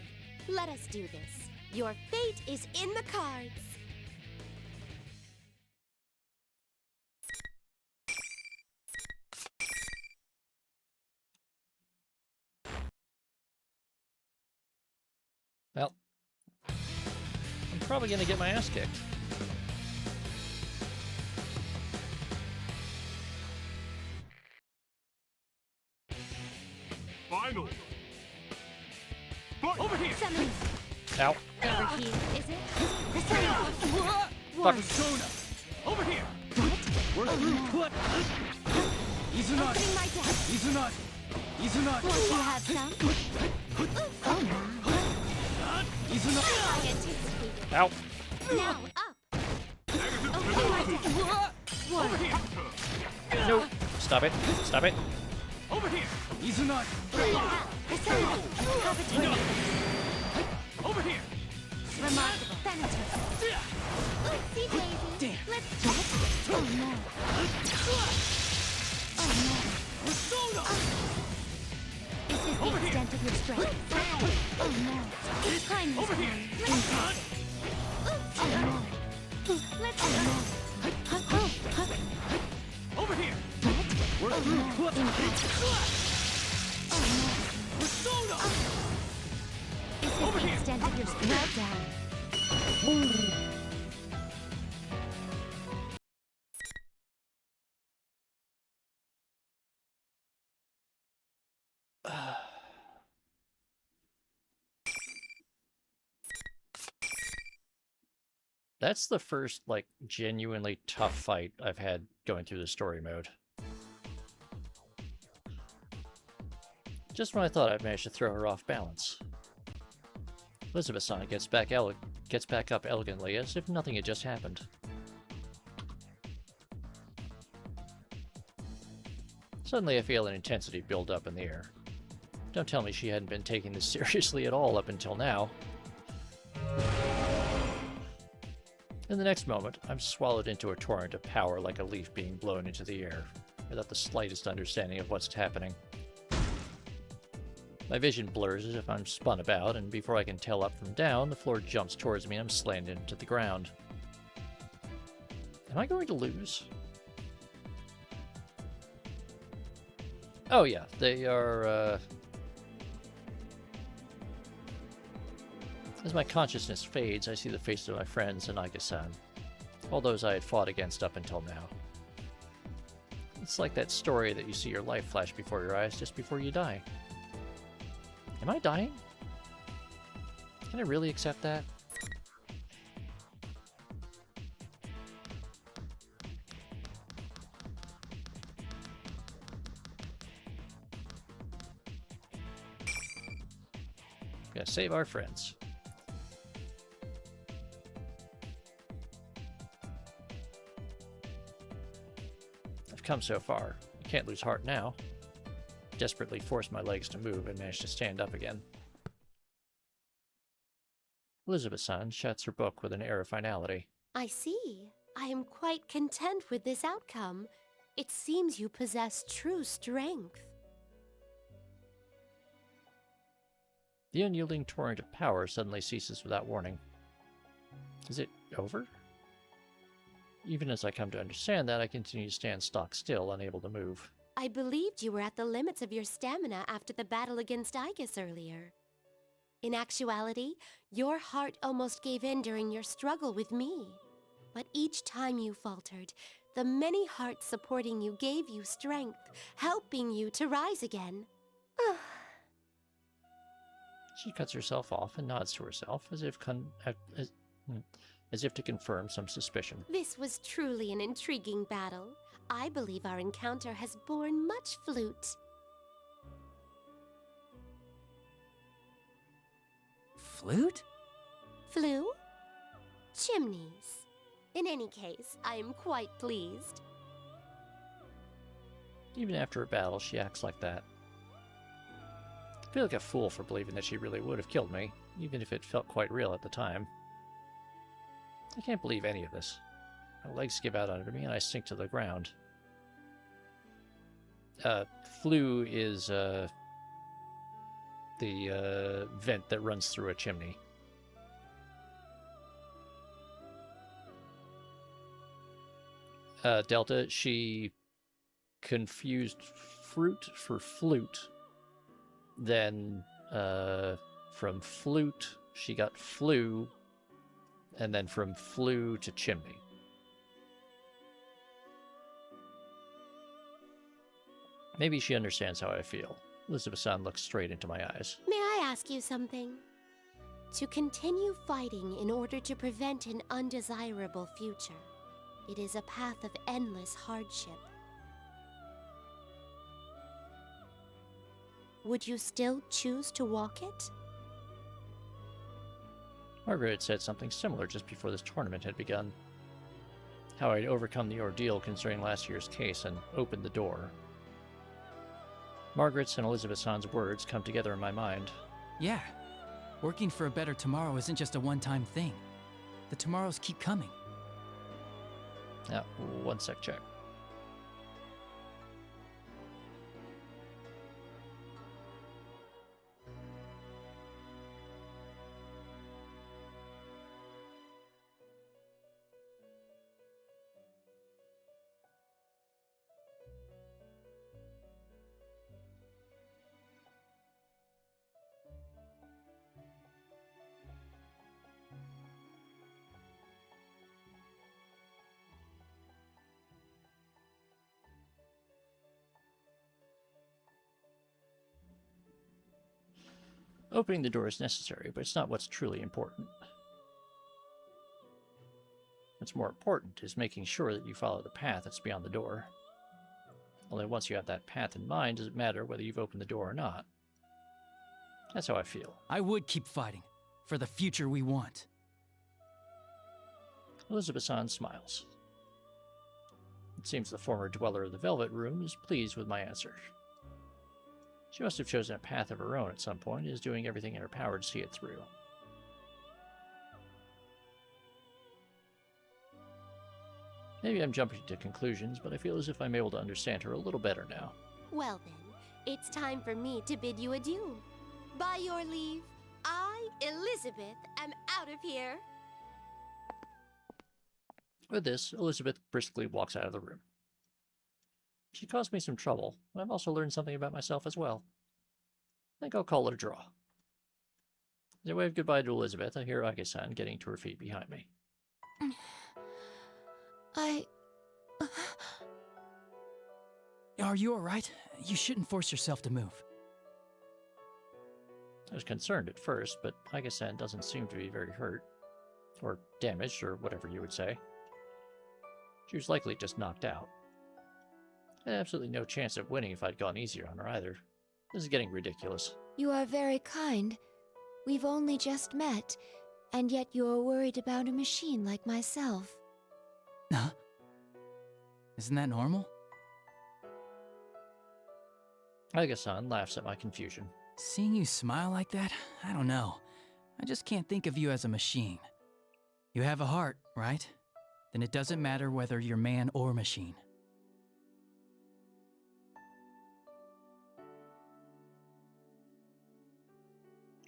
Let us do this. Your fate is in the cards. Well, I'm probably gonna get my ass kicked. Final. Over here! Summon. Ow. Over here, is it? The summon. Fuck. Persona! Over here! We're through! What? Izunari! Opening my deck. Izunari! Izunari! Won't you have some? Oh no. Izunari! I anticipated. Ow. Now up. Opening my deck. Over One. here! No. Stop it. Stop it. Over here! Izunari! The summon. Have a tornado. Over here! Remarkable. Thanatos. Oopsie daisy. Damn. Let's check. Oh no. Oh no. Persona! Is this the extent of your strength? Oh no. It's time this Over here! time. Let's test it. Oh no. Let's Over here! What? We're through! What? Oh no. Persona! Is this Over the here. extent of your strength? Down. That's the first, like, genuinely tough fight I've had going through the story mode. Just when I thought I'd managed to throw her off balance. Elizabeth-san gets back up elegantly as if nothing had just happened. Suddenly I feel an intensity build up in the air. Don't tell me she hadn't been taking this seriously at all up until now. In the next moment, I'm swallowed into a torrent of power like a leaf being blown into the air, without the slightest understanding of what's happening. My vision blurs as if I'm spun about, and before I can tell up from down, the floor jumps towards me and I'm slammed into the ground. Am I going to lose? Oh yeah, they are, As my consciousness fades, I see the faces of my friends and Aika-san, all those I had fought against up until now. It's like that story that you see your life flash before your eyes just before you die. Am I dying? Can I really accept that? Gotta save our friends. I've come so far. I can't lose heart now. Desperately force my legs to move and manage to stand up again. Elizabeth-san shuts her book with an air of finality. I see. I am quite content with this outcome. It seems you possess true strength. The unyielding torrent of power suddenly ceases without warning. Is it over? Even as I come to understand that, I continue to stand stock still, unable to move. I believed you were at the limits of your stamina after the battle against Igus earlier. In actuality, your heart almost gave in during your struggle with me. But each time you faltered, the many hearts supporting you gave you strength, helping you to rise again. She cuts herself off and nods to herself, as if to confirm some suspicion. This was truly an intriguing battle. I believe our encounter has borne much flute. Flute? Flue? Chimneys. In any case, I am quite pleased. Even after a battle, she acts like that. I feel like a fool for believing that she really would have killed me, even if it felt quite real at the time. I can't believe any of this. My legs give out under me and I sink to the ground. Flue is the vent that runs through a chimney. Delta, she confused fruit for flute. Then from flute, she got flue. And then from flue to chimney. Maybe she understands how I feel. Elizabeth-san looks straight into my eyes. May I ask you something? To continue fighting in order to prevent an undesirable future, it is a path of endless hardship. Would you still choose to walk it? Margaret had said something similar just before this tournament had begun. How I'd overcome the ordeal concerning last year's case and opened the door. Margaret's and Elizabeth-san's words come together in my mind. Yeah. Working for a better tomorrow isn't just a one-time thing. The tomorrows keep coming. Now, one sec, check. Opening the door is necessary, but it's not what's truly important. What's more important is making sure that you follow the path that's beyond the door. Only once you have that path in mind does it matter whether you've opened the door or not. That's how I feel. I would keep fighting, for the future we want. Elizabeth-san smiles. It seems the former dweller of the Velvet Room is pleased with my answer. She must have chosen a path of her own at some point and is doing everything in her power to see it through. Maybe I'm jumping to conclusions, but I feel as if I'm able to understand her a little better now. Well then, it's time for me to bid you adieu. By your leave, I, Elizabeth, am out of here. With this, Elizabeth briskly walks out of the room. She caused me some trouble, but I've also learned something about myself as well. I think I'll call it a draw. As I wave goodbye to Elizabeth, I hear Ake-san getting to her feet behind me. Are you alright? You shouldn't force yourself to move. I was concerned at first, but Ake-san doesn't seem to be very hurt. Or damaged, or whatever you would say. She was likely just knocked out. I had absolutely no chance of winning if I'd gone easier on her either. This is getting ridiculous. You are very kind. We've only just met, and yet you are worried about a machine like myself. Huh? Isn't that normal? Ake-san laughs at my confusion. Seeing you smile like that, I don't know. I just can't think of you as a machine. You have a heart, right? Then it doesn't matter whether you're man or machine.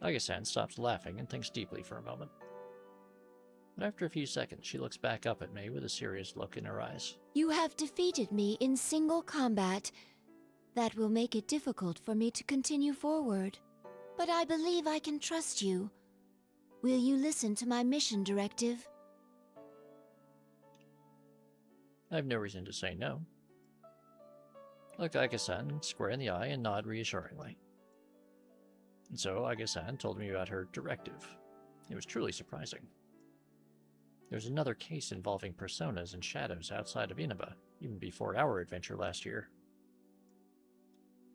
Ake-san stops laughing and thinks deeply for a moment. But after a few seconds, she looks back up at me with a serious look in her eyes. You have defeated me in single combat. That will make it difficult for me to continue forward. But I believe I can trust you. Will you listen to my mission directive? I have no reason to say no. Look Aika-san square in the eye and nod reassuringly. And so Aika-san told me about her directive. It was truly surprising. There's another case involving personas and shadows outside of Inaba, even before our adventure last year.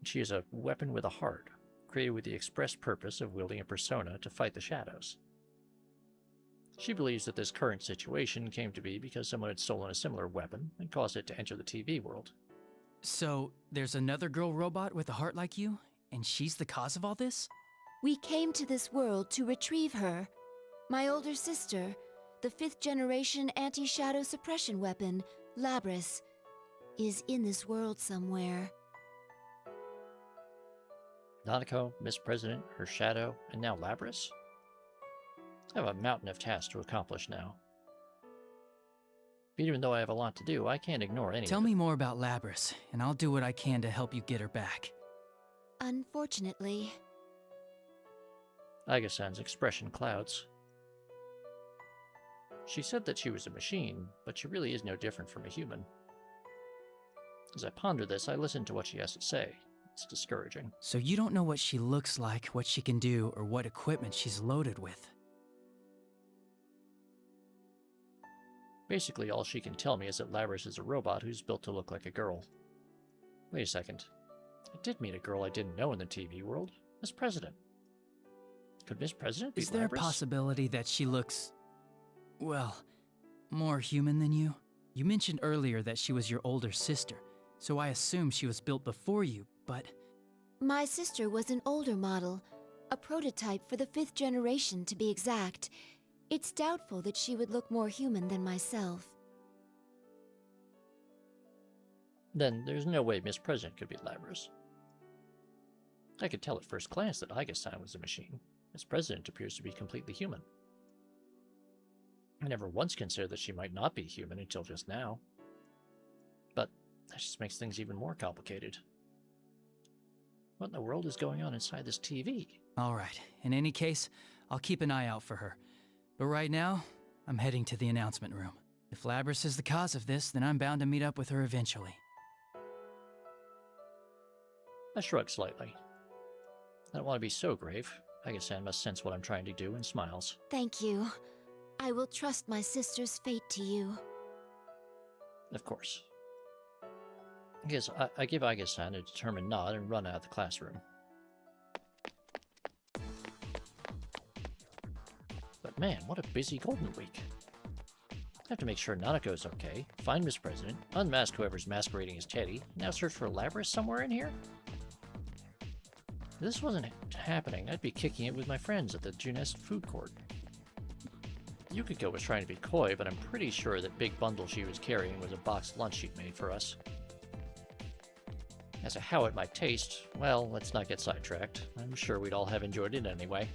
She is a weapon with a heart, created with the express purpose of wielding a persona to fight the shadows. She believes that this current situation came to be because someone had stolen a similar weapon and caused it to enter the TV world. So, there's another girl robot with a heart like you, and she's the cause of all this? We came to this world to retrieve her. My older sister, the 5th generation anti-shadow suppression weapon, Labris, is in this world somewhere. Nanako, Miss President, her shadow, and now Labris? I have a mountain of tasks to accomplish now. But even though I have a lot to do, I can't ignore any Tell of it. me more about Labris, and I'll do what I can to help you get her back. Unfortunately. Aika-san's expression clouds. She said that she was a machine, but she really is no different from a human. As I ponder this, I listen to what she has to say. It's discouraging. So you don't know what she looks like, what she can do, or what equipment she's loaded with? Basically, all she can tell me is that Labris is a robot who's built to look like a girl. Wait a second. I did meet a girl I didn't know in the TV world. Miss President. Could Miss President be Is there a Labris? possibility that she looks, well, more human than you? You mentioned earlier that she was your older sister, so I assume she was built before you, but... My sister was an older model, a prototype for the 5th generation to be exact. It's doubtful that she would look more human than myself. Then there's no way Miss President could be Labris. I could tell at first glance that Aika-san was a machine. Miss President appears to be completely human. I never once considered that she might not be human until just now. But that just makes things even more complicated. What in the world is going on inside this TV? Alright, in any case, I'll keep an eye out for her. But right now, I'm heading to the announcement room. If Labris is the cause of this, then I'm bound to meet up with her eventually. I shrug slightly. I don't want to be so grave. Aika-san must sense what I'm trying to do and smiles. Thank you. I will trust my sister's fate to you. Of course. I give Aika-san a determined nod and run out of the classroom. But man, what a busy Golden Week. I have to make sure Nanako's okay, find Miss President, unmask whoever's masquerading as Teddy, now search for Labris somewhere in here? If this wasn't happening, I'd be kicking it with my friends at the Junest food court. Yukiko was trying to be coy, but I'm pretty sure that big bundle she was carrying was a boxed lunch she'd made for us. As to how it might taste, well, let's not get sidetracked. I'm sure we'd all have enjoyed it anyway.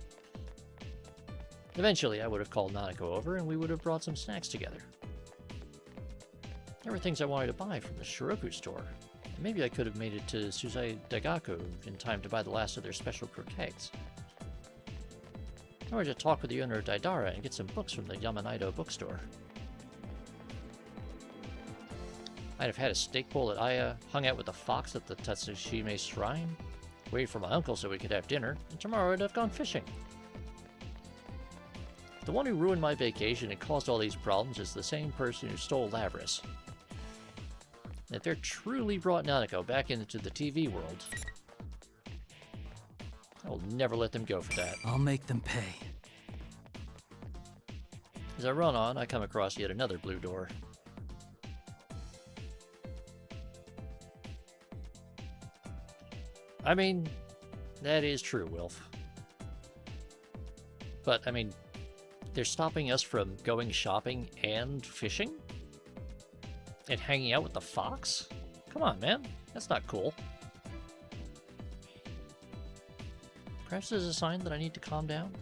Eventually, I would have called Nanako over and we would have brought some snacks together. There were things I wanted to buy from the Shiroku store. Maybe I could have made it to Suzai Daigaku in time to buy the last of their special croquettes. Or to talk with the owner of Daidara and get some books from the Yamanaido bookstore. I'd have had a steak bowl at Aya, hung out with the fox at the Tatsushime Shrine, waited for my uncle so we could have dinner, and tomorrow I'd have gone fishing. The one who ruined my vacation and caused all these problems is the same person who stole Labris. If they're truly brought Nanako back into the TV world, I will never let them go for that. I'll make them pay. As I run on, I come across yet another blue door. I mean, that is true, Wilf. But, I mean, they're stopping us from going shopping and fishing? And hanging out with the fox? Come on, man. That's not cool. Perhaps there's a sign that I need to calm down?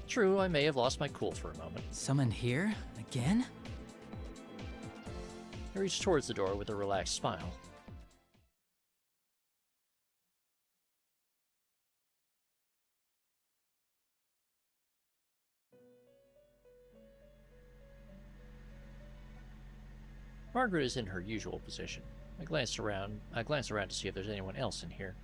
True, I may have lost my cool for a moment. Someone here? Again? I reach towards the door with a relaxed smile. Margaret is in her usual position. I glance around to see if there's anyone else in here.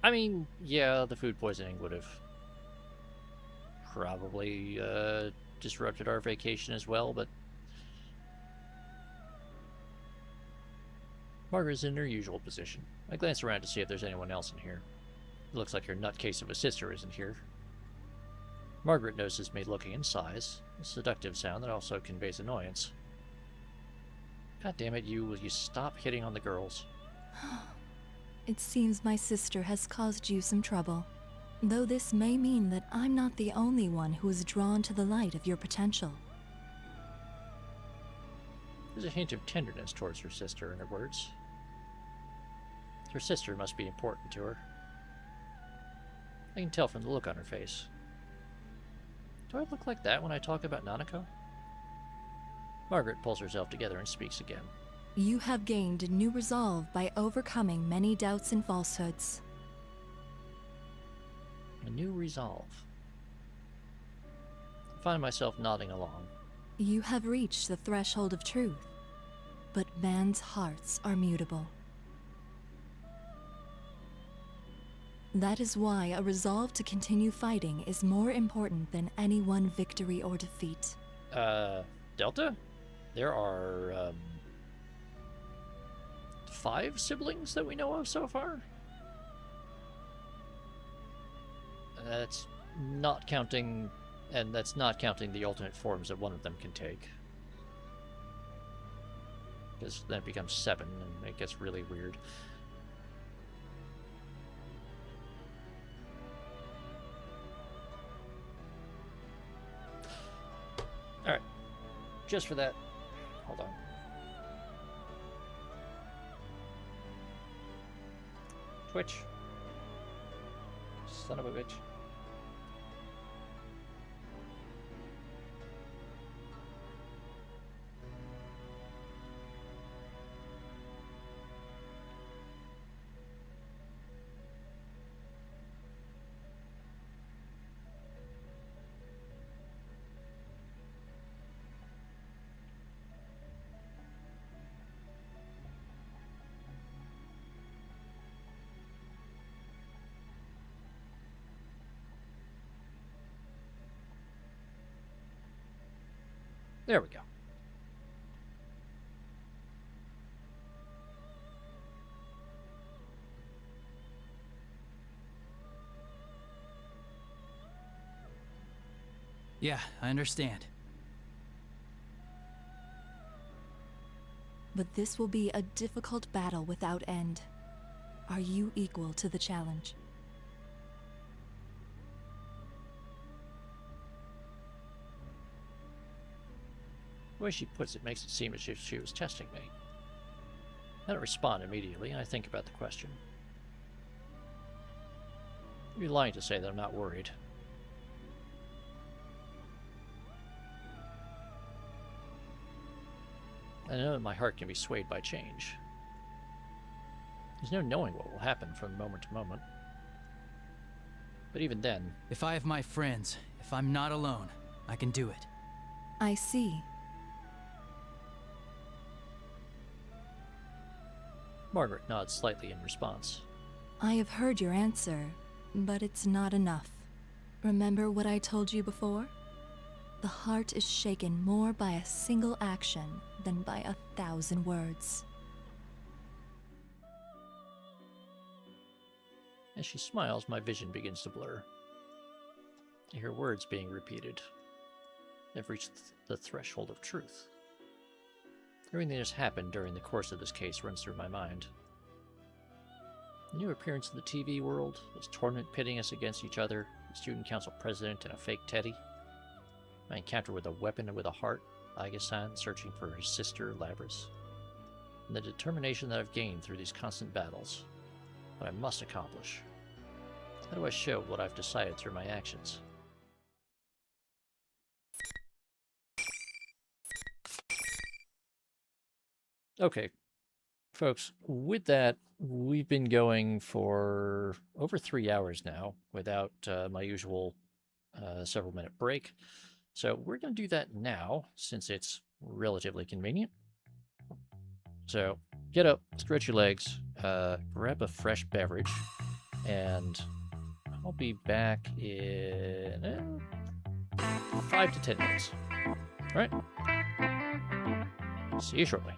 I mean, yeah, the food poisoning would have probably disrupted our vacation as well, but Margaret's in her usual position. I glance around to see if there's anyone else in here. It looks like her nutcase of a sister isn't here. Margaret notices me looking in sighs, a seductive sound that also conveys annoyance. God damn it, will you stop hitting on the girls? It seems my sister has caused you some trouble. Though this may mean that I'm not the only one who is drawn to the light of your potential. There's a hint of tenderness towards her sister in her words. Her sister must be important to her. I can tell from the look on her face. Do I look like that when I talk about Nanako? Margaret pulls herself together and speaks again. You have gained new resolve by overcoming many doubts and falsehoods. A new resolve. I find myself nodding along. You have reached the threshold of truth, but man's hearts are mutable. That is why a resolve to continue fighting is more important than any one victory or defeat. Delta? There are, 5 siblings that we know of so far? That's not counting the alternate forms that one of them can take. Because then it becomes 7, and it gets really weird. Alright. Just for that, hold on. Twitch. Son of a bitch. There we go. Yeah, I understand. But this will be a difficult battle without end. Are you equal to the challenge? The way she puts it makes it seem as if she was testing me. I don't respond immediately, and I think about the question. I'd be lying to say that I'm not worried. I know that my heart can be swayed by change. There's no knowing what will happen from moment to moment. But even then... If I have my friends, if I'm not alone, I can do it. I see. Margaret nods slightly in response. I have heard your answer, but it's not enough. Remember what I told you before? The heart is shaken more by a single action than by 1,000 words. As she smiles, my vision begins to blur. I hear words being repeated. I've reached the threshold of truth. Everything that has happened during the course of this case runs through my mind. The new appearance in the TV world, this tournament pitting us against each other, the student council president and a fake Teddy. My encounter with a weapon and with a heart, Aiga-san searching for his sister, Labris. And the determination that I've gained through these constant battles. What I must accomplish. How do I show what I've decided through my actions? Okay, folks, with that, we've been going for over 3 hours now without my usual several-minute break. So we're going to do that now since it's relatively convenient. So get up, stretch your legs, grab a fresh beverage, and I'll be back in 5 to 10 minutes. All right? See you shortly.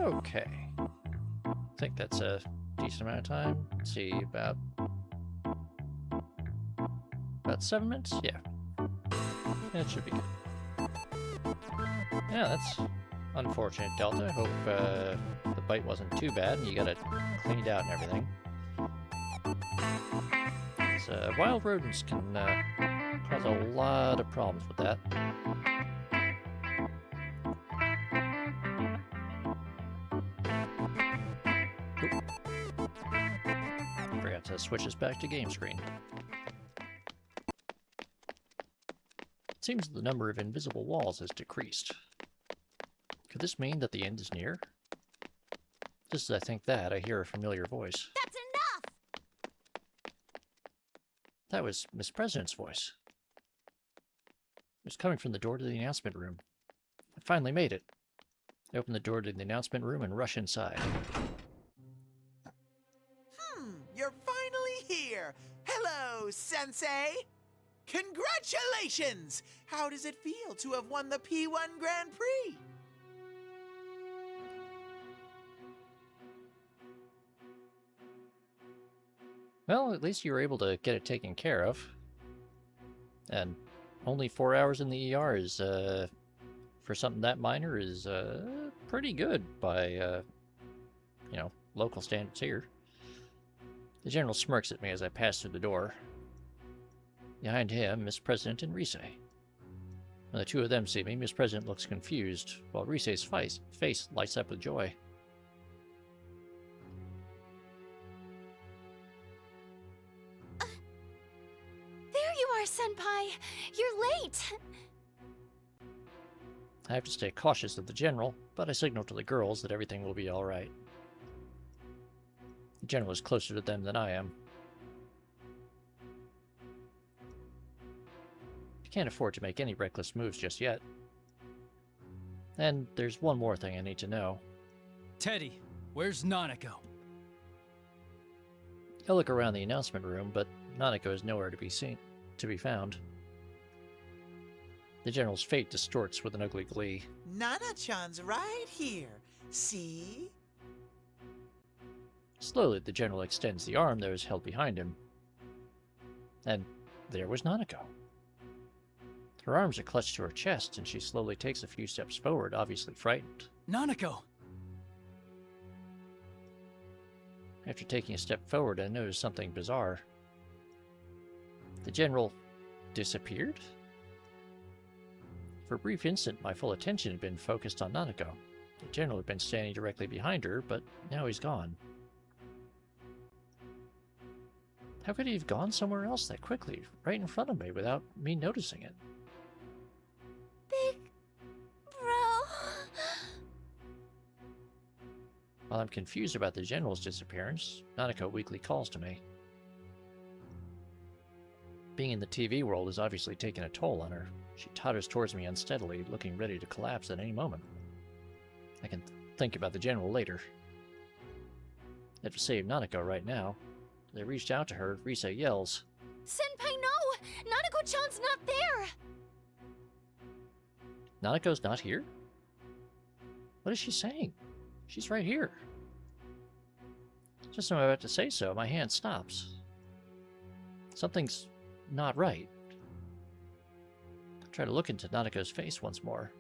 Okay. I think that's a decent amount of time. Let's see, about 7 minutes? Yeah. That should be good. Yeah, that's unfortunate, Delta. Hope the bite wasn't too bad and you got it cleaned out and everything. Wild rodents can cause a lot of problems with that. Forgot to switch us back to game screen. It seems the number of invisible walls has decreased. Could this mean that the end is near? Just as I think that, I hear a familiar voice. That's enough! That was Miss President's voice. It was coming from the door to the announcement room. I finally made it. I open the door to the announcement room and rush inside. You're finally here! Hello, Sensei! Congratulations! How does it feel to have won the P1 Grand Prix? Well, at least you were able to get it taken care of. And only 4 hours in the ER is, for something that minor, is, pretty good by, you know, local standards here. The General smirks at me as I pass through the door. Behind him, Miss President and Rise. When the two of them see me, Miss President looks confused, while Rise's face lights up with joy. There you are, Senpai! You're late! I have to stay cautious of the General, but I signal to the girls that everything will be alright. The General is closer to them than I am. I can't afford to make any reckless moves just yet. And there's one more thing I need to know. Teddy, where's Nanako? I look around the announcement room, but Nanako is nowhere to be found. The General's fate distorts with an ugly glee. Nana-chan's right here. See? Slowly, the General extends the arm that was held behind him. And there was Nanako. Her arms are clutched to her chest, and she slowly takes a few steps forward, obviously frightened. Nanako! After taking a step forward, I notice something bizarre. The General disappeared? For a brief instant, my full attention had been focused on Nanako. The General had been standing directly behind her, but now he's gone. How could he have gone somewhere else that quickly, right in front of me, without me noticing it? Big bro. While I'm confused about the General's disappearance, Nanako weakly calls to me. Being in the TV world has obviously taken a toll on her. She totters towards me unsteadily, looking ready to collapse at any moment. I can think about the General later. I have to save Nanako right now. As I reached out to her, Risa yells, Senpai, no! Nanako-chan's not there! Nanako's not here? What is she saying? She's right here. Just as I'm about to say so, my hand stops. Something's not right. I try to look into Nanako's face once more.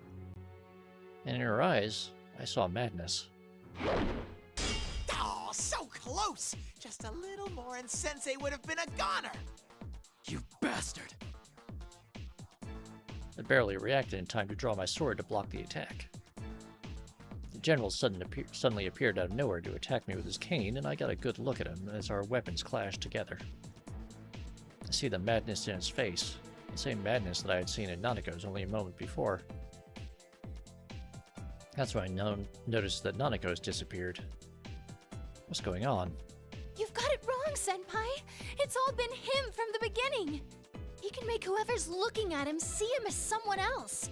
And in her eyes, I saw madness. Oh, so close! Just a little more and Sensei would have been a goner! You bastard! I barely reacted in time to draw my sword to block the attack. The General suddenly appeared out of nowhere to attack me with his cane, and I got a good look at him as our weapons clashed together. I see the madness in his face, the same madness that I had seen in Nanako's only a moment before. That's when I noticed that Nanako's disappeared. What's going on? You've got it wrong, Senpai! It's all been him from the beginning! He can make whoever's looking at him see him as someone else!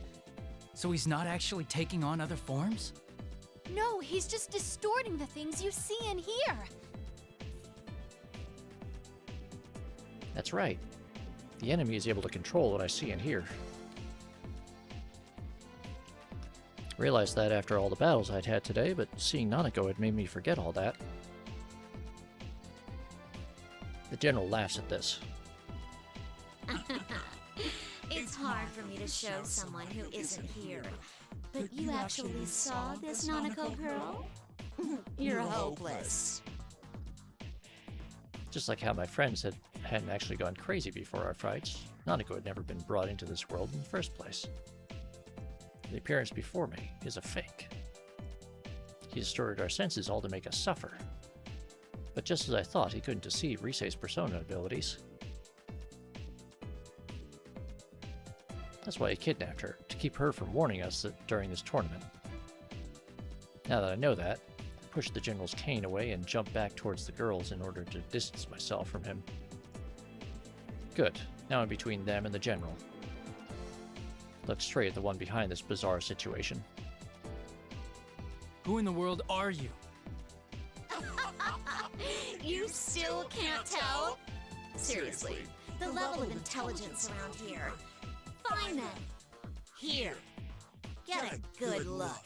So he's not actually taking on other forms? No, he's just distorting the things you see and hear! That's right. The enemy is able to control what I see and hear. I realized that after all the battles I'd had today, but seeing Nanako had made me forget all that. The General laughs at this. It's hard for me to show someone who isn't here. But you actually saw this Nanako girl? You're hopeless. Just like how my friends hadn't actually gone crazy before our fights, Nanako had never been brought into this world in the first place. The appearance before me is a fake. He distorted our senses all to make us suffer. But just as I thought, he couldn't deceive Risei's persona abilities. That's why he kidnapped her, to keep her from warning us during this tournament. Now that I know that, I push the General's cane away and jump back towards the girls in order to distance myself from him. Good. Now I'm between them and the General. Look straight at the one behind this bizarre situation. Who in the world are you? You still can't tell? Seriously, the level of intelligence around here. Fine then. Here. Get a good look.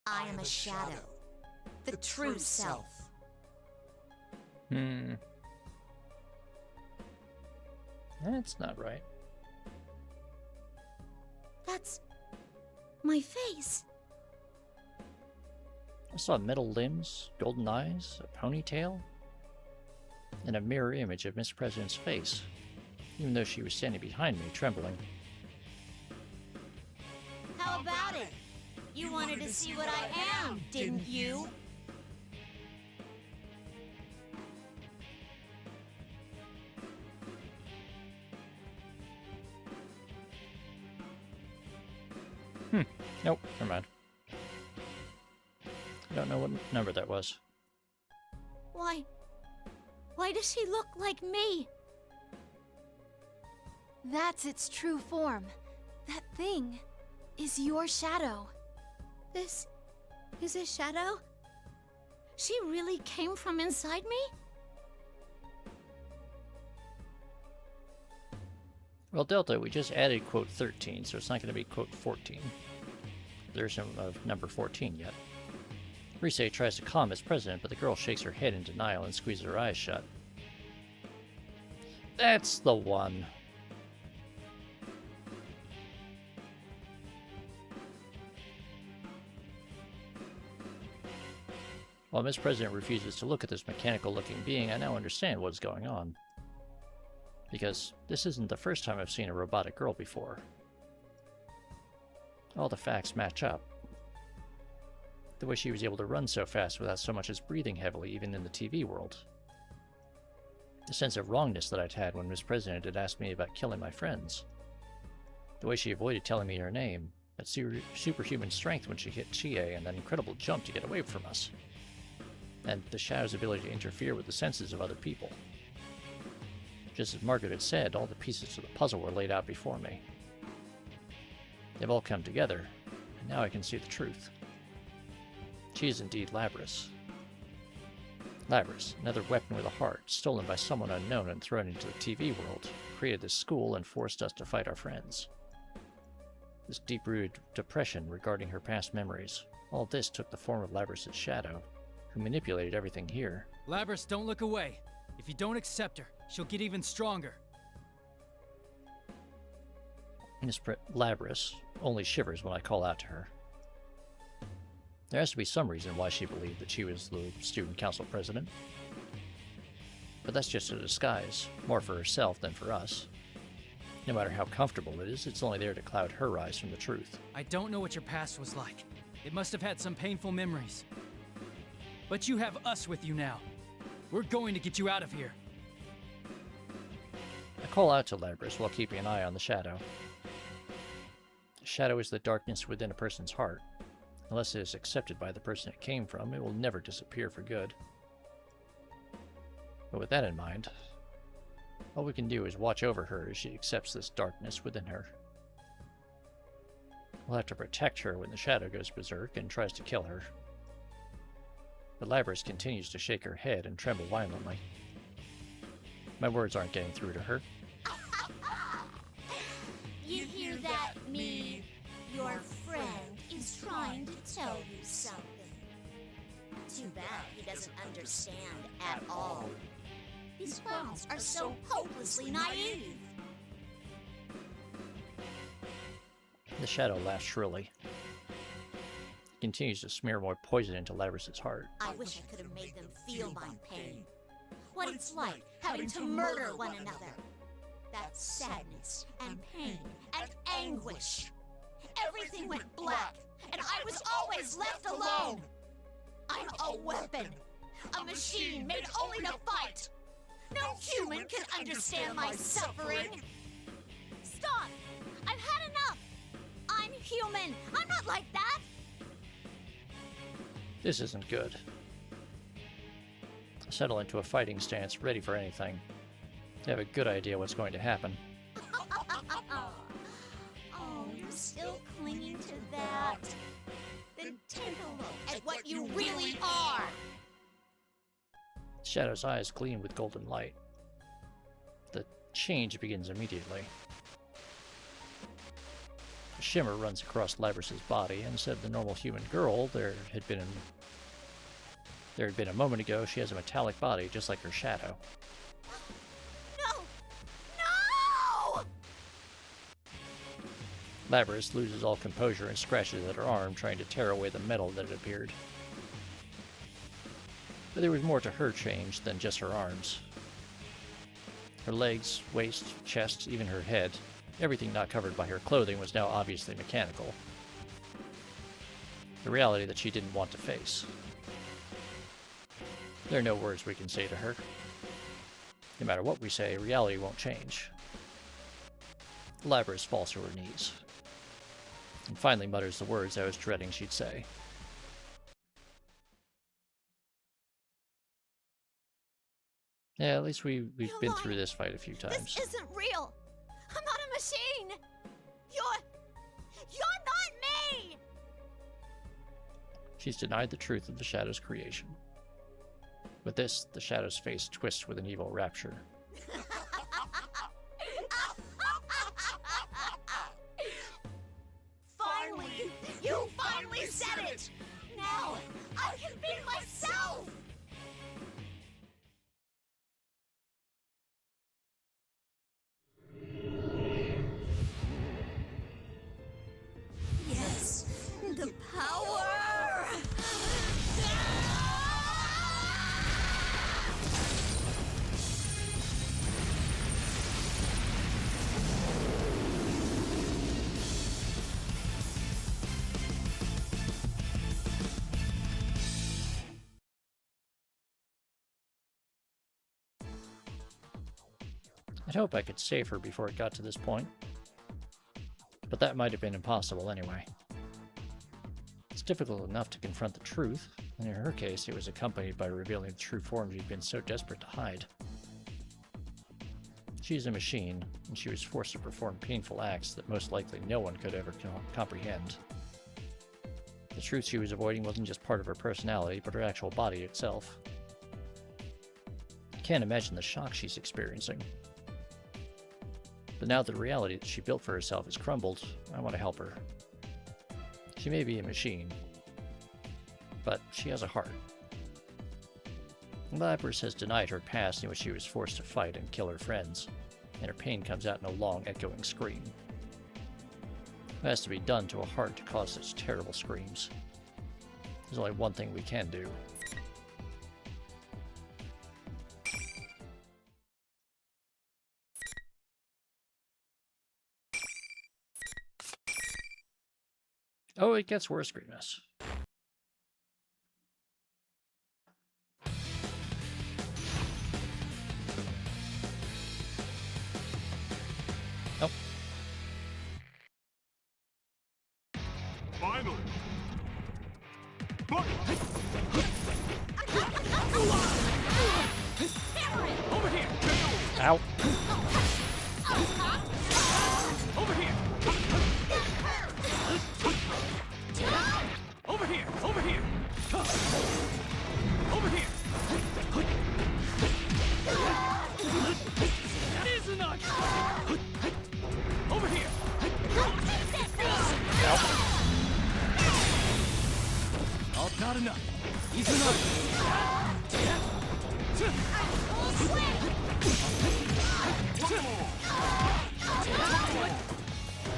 I am a shadow. The true self. That's not right. That's my face. I saw metal limbs, golden eyes, a ponytail, and a mirror image of Miss President's face, even though she was standing behind me, trembling. How about it? You wanted to see what I am, didn't you? Nope, never mind. I don't know what number that was. Why does she look like me? That's its true form. That thing is your shadow. This is a shadow? She really came from inside me? Well, Delta, we just added quote 13, so it's not going to be quote 14. There isn't number 14 yet. Rise tries to calm Miss President, but the girl shakes her head in denial and squeezes her eyes shut. That's the one. While Miss President refuses to look at this mechanical-looking being, I now understand what is going on. Because this isn't the first time I've seen a robotic girl before. All the facts match up. The way she was able to run so fast without so much as breathing heavily, even in the TV world. The sense of wrongness that I'd had when Miss President had asked me about killing my friends. The way she avoided telling me her name, that superhuman strength when she hit Chie, and that incredible jump to get away from us. And the Shadow's ability to interfere with the senses of other people. Just as Margaret had said, all the pieces to the puzzle were laid out before me. They've all come together, and now I can see the truth. She is indeed Labrys. Labrys, another weapon with a heart, stolen by someone unknown and thrown into the TV world, created this school and forced us to fight our friends. This deep-rooted depression regarding her past memories, all this took the form of Labrys' shadow, who manipulated everything here. Labrys, don't look away. If you don't accept her, she'll get even stronger. Miss Labrys only shivers when I call out to her. There has to be some reason why she believed that she was the student council president. But that's just a disguise, more for herself than for us. No matter how comfortable it is, it's only there to cloud her eyes from the truth. I don't know what your past was like. It must have had some painful memories. But you have us with you now. We're going to get you out of here. I call out to Labrys while keeping an eye on the shadow. The shadow is the darkness within a person's heart. Unless it is accepted by the person it came from, it will never disappear for good. But with that in mind, all we can do is watch over her as she accepts this darkness within her. We'll have to protect her when the shadow goes berserk and tries to kill her. But Labrys continues to shake her head and tremble violently. My words aren't getting through to her. You hear that, me? Your friend is trying to tell you something. Too bad he doesn't understand at all. These clowns are so hopelessly naive. The shadow laughs shrilly. It continues to smear more poison into Labrys' heart. I wish I could have made them feel my pain. What it's like having to murder one another. That sadness and pain and anguish. Everything went black, and I was always left alone. I'm a weapon, a machine made only to fight. No human can understand my suffering. Stop! I've had enough. I'm human. I'm not like that. This isn't good. I settle into a fighting stance, ready for anything. I have a good idea what's going to happen. Oh, you're still clinging to that. Then take a look at what you really are. Shadow's eyes gleam with golden light. The change begins immediately. A shimmer runs across Labrys' body, and instead of the normal human girl there had been a moment ago, she has a metallic body just like her shadow. No! No! Labrys loses all composure and scratches at her arm, trying to tear away the metal that had appeared. But there was more to her change than just her arms. Her legs, waist, chest, even her head, everything not covered by her clothing was now obviously mechanical. The reality that she didn't want to face. There are no words we can say to her. No matter what we say, reality won't change. Labrys falls to her knees, and finally mutters the words I was dreading she'd say. Yeah, at least we've been through this fight a few times. This isn't real. I'm not a machine. You're not me. She's denied the truth of the Shadow's creation. With this, the Shadow's face twists with an evil rapture. Finally! You finally said it! Now, I can be myself! Yes! The power! I'd hope I could save her before it got to this point. But that might have been impossible anyway. It's difficult enough to confront the truth, and in her case it was accompanied by revealing the true form she'd been so desperate to hide. She's a machine, and she was forced to perform painful acts that most likely no one could ever comprehend. The truth she was avoiding wasn't just part of her personality, but her actual body itself. I can't imagine the shock she's experiencing. But now that the reality that she built for herself has crumbled, I want to help her. She may be a machine, but she has a heart. Lapras has denied her past in which she was forced to fight and kill her friends, and her pain comes out in a long, echoing scream. It has to be done to a heart to cause such terrible screams. There's only one thing we can do. Oh, it gets worse, Grievous. Oh. Finally. Over here! Ow. Over here! Over here! Over here! Over here! That is enough! Over here! Oh, not enough. He's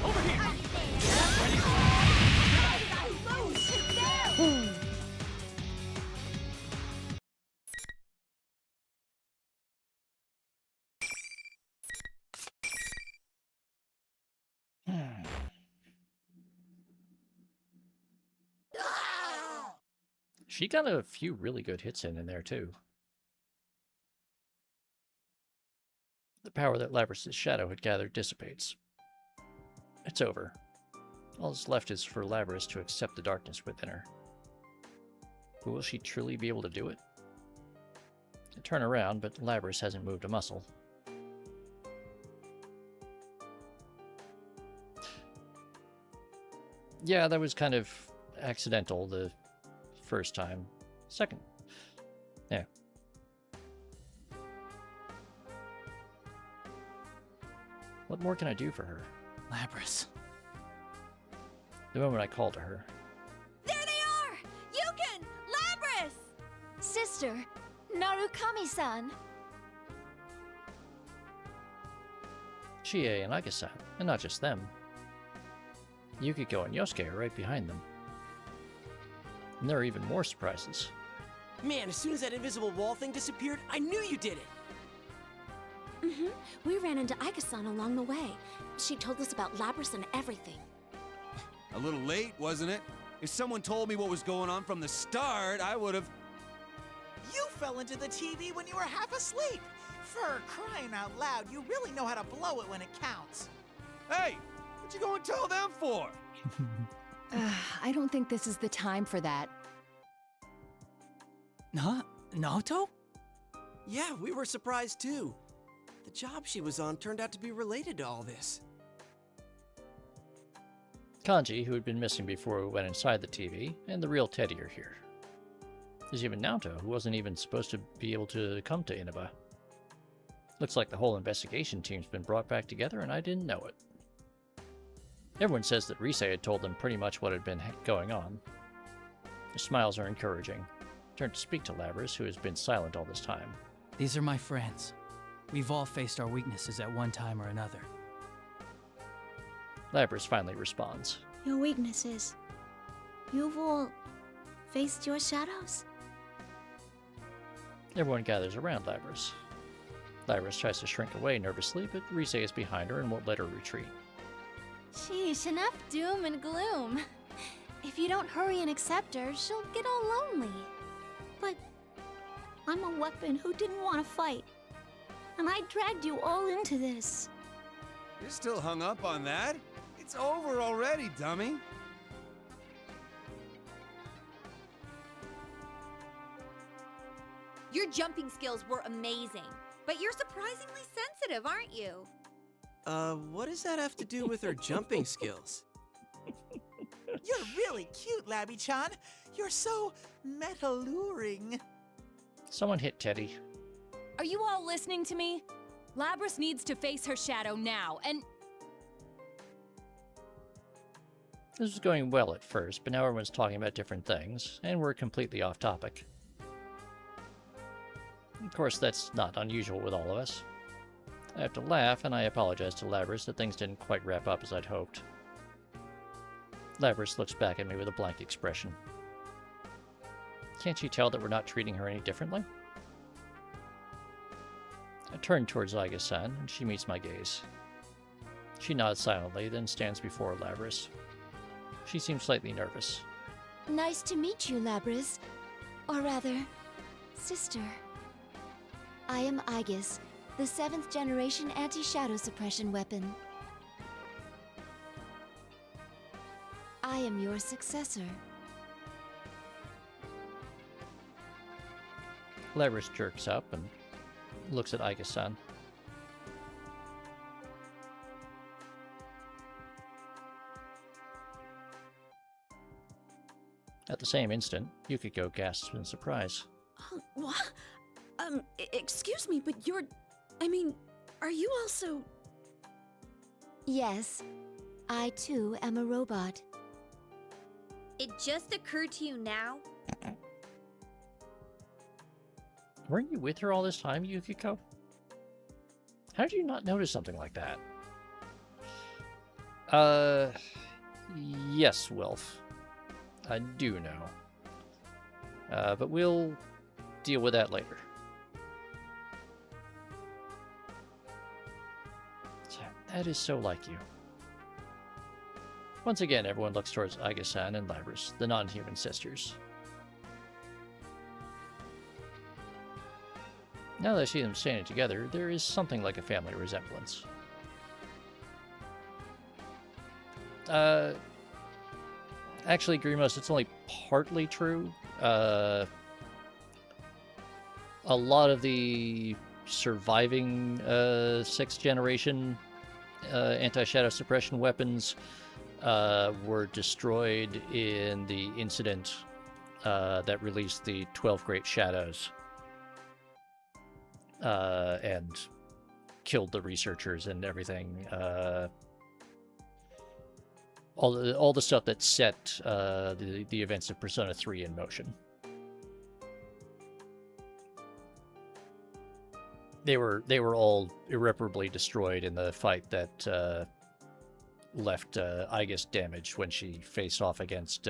Over here! She got a few really good hits in there, too. The power that Lapras' shadow had gathered dissipates. It's over. All that's left is for Lapras to accept the darkness within her. But will she truly be able to do it? I turn around, but Lapras hasn't moved a muscle. Yeah, that was kind of accidental the first time. Second. Yeah. What more can I do for her? Lapras. The moment I call to her. There they are! Yukon! Lapras! Sister, Narukami-san. Chie and Aika-san, and not just them. Yukiko and Yosuke are right behind them. And there are even more surprises. Man, as soon as that invisible wall thing disappeared, I knew you did it! We ran into Aika-san along the way. She told us about Lapras and everything. A little late, wasn't it? If someone told me what was going on from the start, I would have... You fell into the TV when you were half asleep. For crying out loud, you really know how to blow it when it counts. Hey, what'd you go and tell them for? I don't think this is the time for that. Huh? Naoto? Yeah, we were surprised too. The job she was on turned out to be related to all this. Kanji, who had been missing before we went inside the TV, and the real Teddy are here. There's even Naoto, who wasn't even supposed to be able to come to Inaba. Looks like the whole investigation team's been brought back together, and I didn't know it. Everyone says that Rise had told them pretty much what had been going on. The smiles are encouraging. Turn to speak to Labras, who has been silent all this time. These are my friends. We've all faced our weaknesses at one time or another. Labras finally responds. Your weaknesses. You've all faced your shadows? Everyone gathers around Labras. Labras tries to shrink away nervously, but Rise is behind her and won't let her retreat. Sheesh, enough doom and gloom. If you don't hurry and accept her, she'll get all lonely. But I'm a weapon who didn't want to fight. And I dragged you all into this. You're still hung up on that? It's over already, dummy. Your jumping skills were amazing, but you're surprisingly sensitive, aren't you? What does that have to do with her jumping skills? You're really cute, Labby-chan. You're so meta-luring. Someone hit Teddy. Are you all listening to me? Labras needs to face her shadow now, and... This was going well at first, but now everyone's talking about different things, and we're completely off topic. Of course, that's not unusual with all of us. I have to laugh, and I apologize to Labras that things didn't quite wrap up as I'd hoped. Labras looks back at me with a blank expression. Can't she tell that we're not treating her any differently? I turn towards Aiga-san, and she meets my gaze. She nods silently, then stands before Labras. She seems slightly nervous. Nice to meet you, Labras. Or rather, sister. I am Aegis, the 7th generation anti-shadow suppression weapon. I am your successor. Labras jerks up and looks at Aiga-san. At the same instant, Yukiko gasps in surprise. What? Excuse me, but you're... are you also... Yes, I too am a robot. It just occurred to you now? Weren't you with her all this time, Yukiko? How did you not notice something like that? Yes, Wilf. I do know. But we'll deal with that later. That is so like you. Once again, everyone looks towards Aiga-san and Labras, the non-human sisters. Now that I see them standing together, there is something like a family resemblance. Actually, Grimos, it's only partly true. A lot of the surviving 6th generation anti-shadow suppression weapons were destroyed in the incident that released the 12 Great Shadows and killed the researchers and everything. All the stuff that set the events of Persona 3 in motion. They were all irreparably destroyed in the fight that left Aegis damaged when she faced off against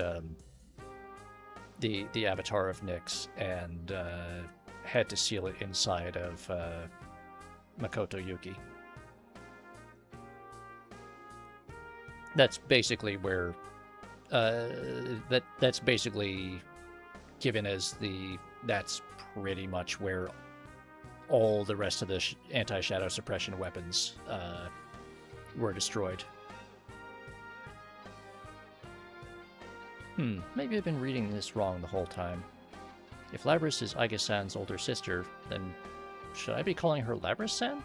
the avatar of Nyx and had to seal it inside of Makoto Yuki. That's basically where that's basically given as that's pretty much where all the rest of the anti-shadow suppression weapons were destroyed. Maybe I've been reading this wrong the whole time. If Labras is Aiga-san's older sister, then Should I be calling her Labris-san?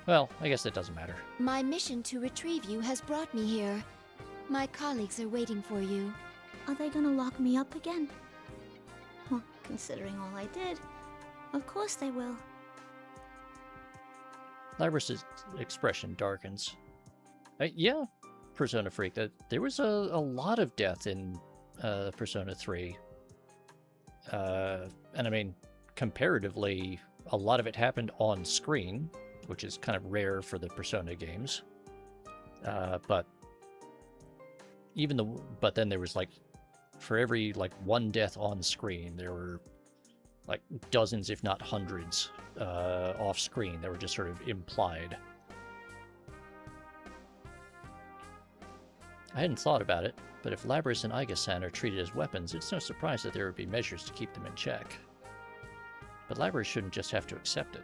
Well, I guess that doesn't matter. My mission to retrieve you has brought me here. My colleagues are waiting for you. Are they gonna lock me up again? Well, considering all I did, of course they will. Labris' expression darkens. Yeah, Persona Freak, that there was a lot of death in Persona 3. And I mean, comparatively, a lot of it happened on screen, which is kind of rare for the Persona games. But then there was like, for every like one death on screen, there were like dozens, if not hundreds, off screen that were just sort of implied. I hadn't thought about it, but if Labris and Iga-san are treated as weapons, it's no surprise that there would be measures to keep them in check. But Labris shouldn't just have to accept it.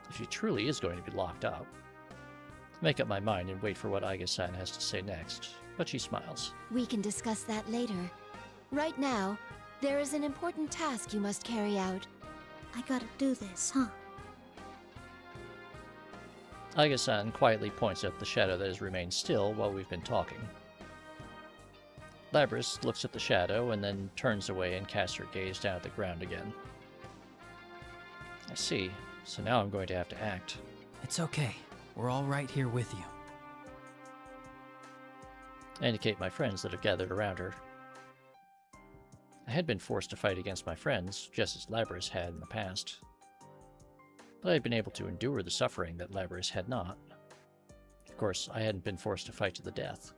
If she truly is going to be locked up, I make up my mind and wait for what Iga-san has to say next, but she smiles. We can discuss that later. Right now, there is an important task you must carry out. I gotta do this, huh? Iga-san quietly points at the shadow that has remained still while we've been talking. Labris looks at the shadow and then turns away and casts her gaze down at the ground again. I see, so now I'm going to have to act. It's okay. We're all right here with you. I indicate my friends that have gathered around her. I had been forced to fight against my friends, just as Labris had in the past. But I had been able to endure the suffering that Labris had not. Of course, I hadn't been forced to fight to the death.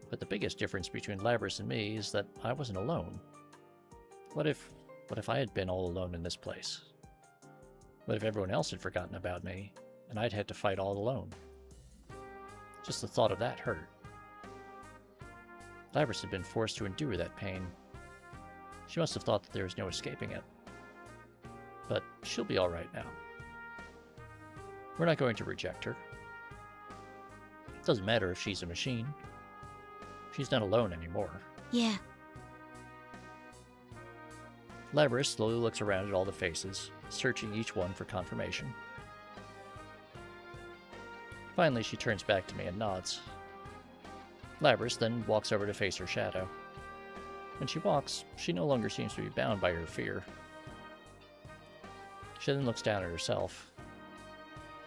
But the biggest difference between Labris and me is that I wasn't alone. What if I had been all alone in this place? What if everyone else had forgotten about me, and I'd had to fight all alone? Just the thought of that hurt. Labris had been forced to endure that pain. She must have thought that there was no escaping it. But she'll be alright now. We're not going to reject her. It doesn't matter if she's a machine. She's not alone anymore. Yeah. Labris slowly looks around at all the faces, searching each one for confirmation. Finally, she turns back to me and nods. Labris then walks over to face her shadow. When she walks, she no longer seems to be bound by her fear. She then looks down at herself.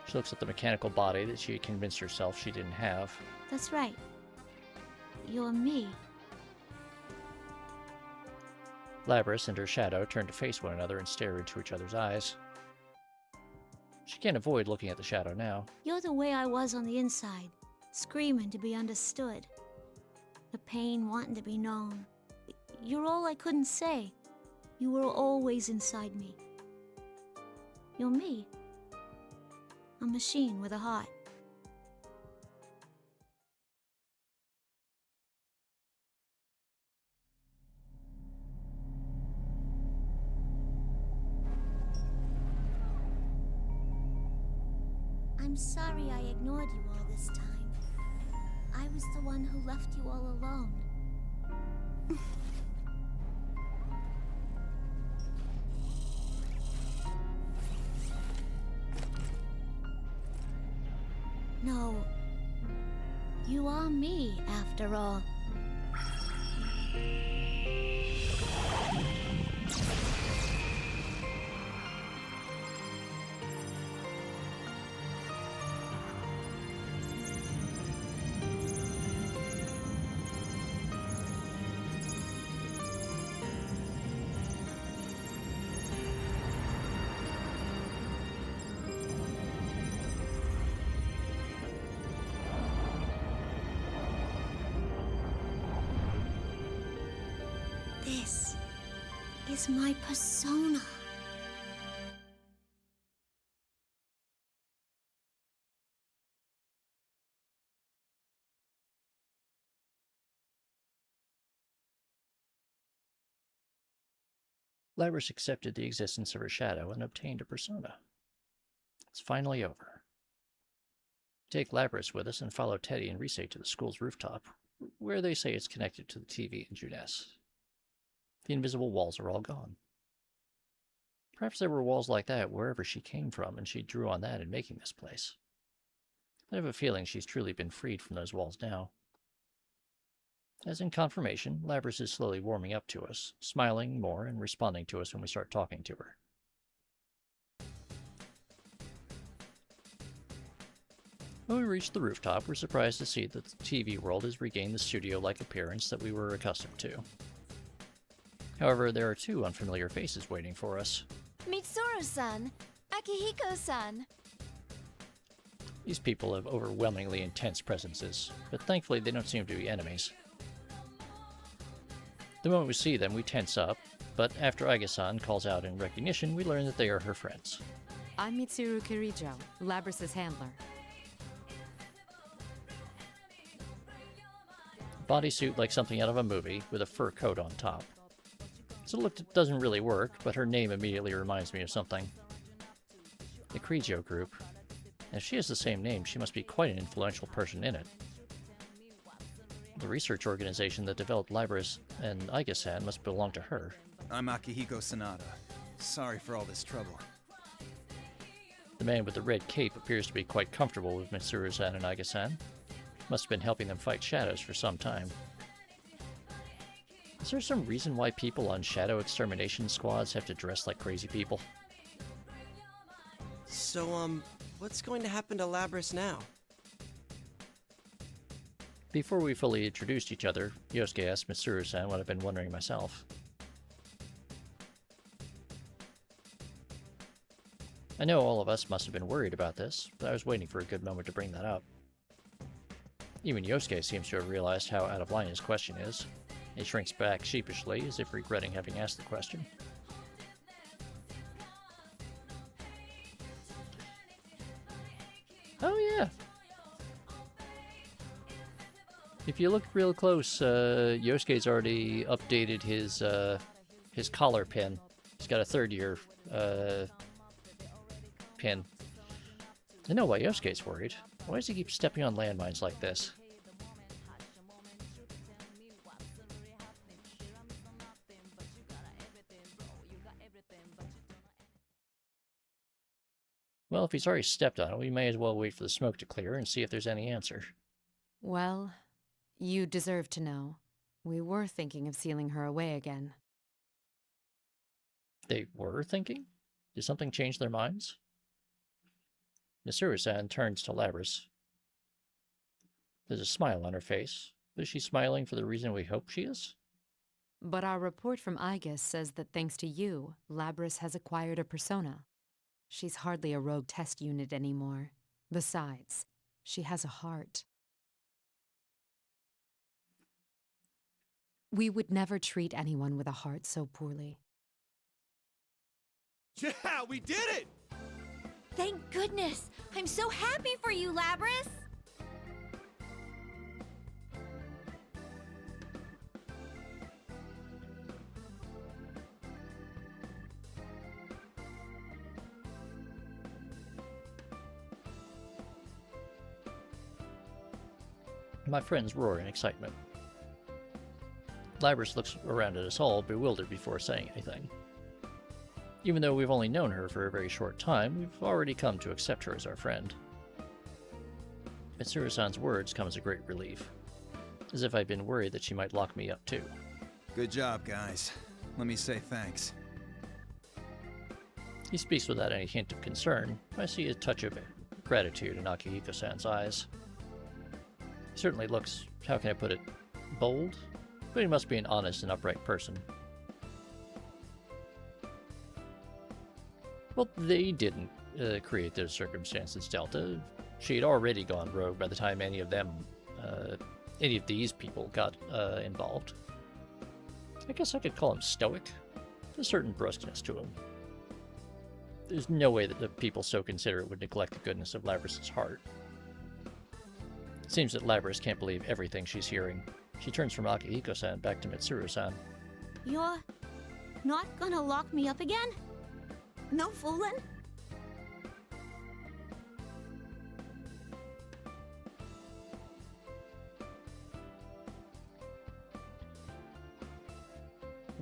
She looks at the mechanical body that she had convinced herself she didn't have. That's right. You're me. Labris and her shadow turn to face one another and stare into each other's eyes. She can't avoid looking at the shadow now. You're the way I was on the inside, screaming to be understood. The pain wanting to be known. You're all I couldn't say. You were always inside me. You're me. A machine with a heart. I'm sorry I ignored you all this time. I was the one who left you all alone. No, you are me, after all. This is my persona. Labris accepted the existence of her shadow and obtained a persona. It's finally over. Take Labris with us and follow Teddy and Rise to the school's rooftop, where they say it's connected to the TV in Junes. The invisible walls are all gone. Perhaps there were walls like that wherever she came from, and she drew on that in making this place. I have a feeling she's truly been freed from those walls now. As in confirmation, Labrys is slowly warming up to us, smiling more and responding to us when we start talking to her. When we reach the rooftop, we're surprised to see that the TV world has regained the studio-like appearance that we were accustomed to. However, there are two unfamiliar faces waiting for us. Mitsuru-san! Akihiko-san! These people have overwhelmingly intense presences, but thankfully they don't seem to be enemies. The moment we see them, we tense up, but after Aiga-san calls out in recognition, we learn that they are her friends. I'm Mitsuru Kirijo, Labrys' handler. Bodysuit like something out of a movie, with a fur coat on top. It's a look that doesn't really work, but her name immediately reminds me of something. The Kirijo group. If she has the same name, she must be quite an influential person in it. The research organization that developed Labrys and Aiga-san must belong to her. I'm Akihiko Sanada. Sorry for all this trouble. The man with the red cape appears to be quite comfortable with Mitsuru-san and Aiga-san. Must have been helping them fight shadows for some time. Is there some reason why people on shadow extermination squads have to dress like crazy people? So, what's going to happen to Labrys now? Before we fully introduced each other, Yosuke asked Mitsuru-san what I've been wondering myself. I know all of us must have been worried about this, but I was waiting for a good moment to bring that up. Even Yosuke seems to have realized how out of line his question is. He shrinks back sheepishly, as if regretting having asked the question. Oh yeah! If you look real close, Yosuke's already updated his collar pin. He's got a third-year pin. I know why Yosuke's worried. Why does he keep stepping on landmines like this? Well, if he's already stepped on it, we may as well wait for the smoke to clear and see if there's any answer. Well, you deserve to know. We were thinking of sealing her away again. They were thinking? Did something change their minds? Mitsuru-san turns to Labrys. There's a smile on her face. Is she smiling for the reason we hope she is? But our report from Aiga says that thanks to you, Labrys has acquired a persona. She's hardly a rogue test unit anymore. Besides, she has a heart. We would never treat anyone with a heart so poorly. Yeah, we did it! Thank goodness! I'm so happy for you, Labrys! My friends roar in excitement. Labrys looks around at us all, bewildered before saying anything. Even though we've only known her for a very short time, we've already come to accept her as our friend. Mitsuru-san's words come as a great relief, as if I'd been worried that she might lock me up too. Good job, guys. Let me say thanks. He speaks without any hint of concern. I see a touch of gratitude in Akihiko-san's eyes. He certainly looks, how can I put it, bold? But he must be an honest and upright person. Well, they didn't create those circumstances, Delta. She had already gone rogue by the time any of these people got involved. I guess I could call him stoic. There's a certain brusqueness to him. There's no way that the people so considerate would neglect the goodness of Labrys' heart. It seems that Labrys can't believe everything she's hearing. She turns from Akihiko-san back to Mitsuru-san. You're not gonna lock me up again? No fooling?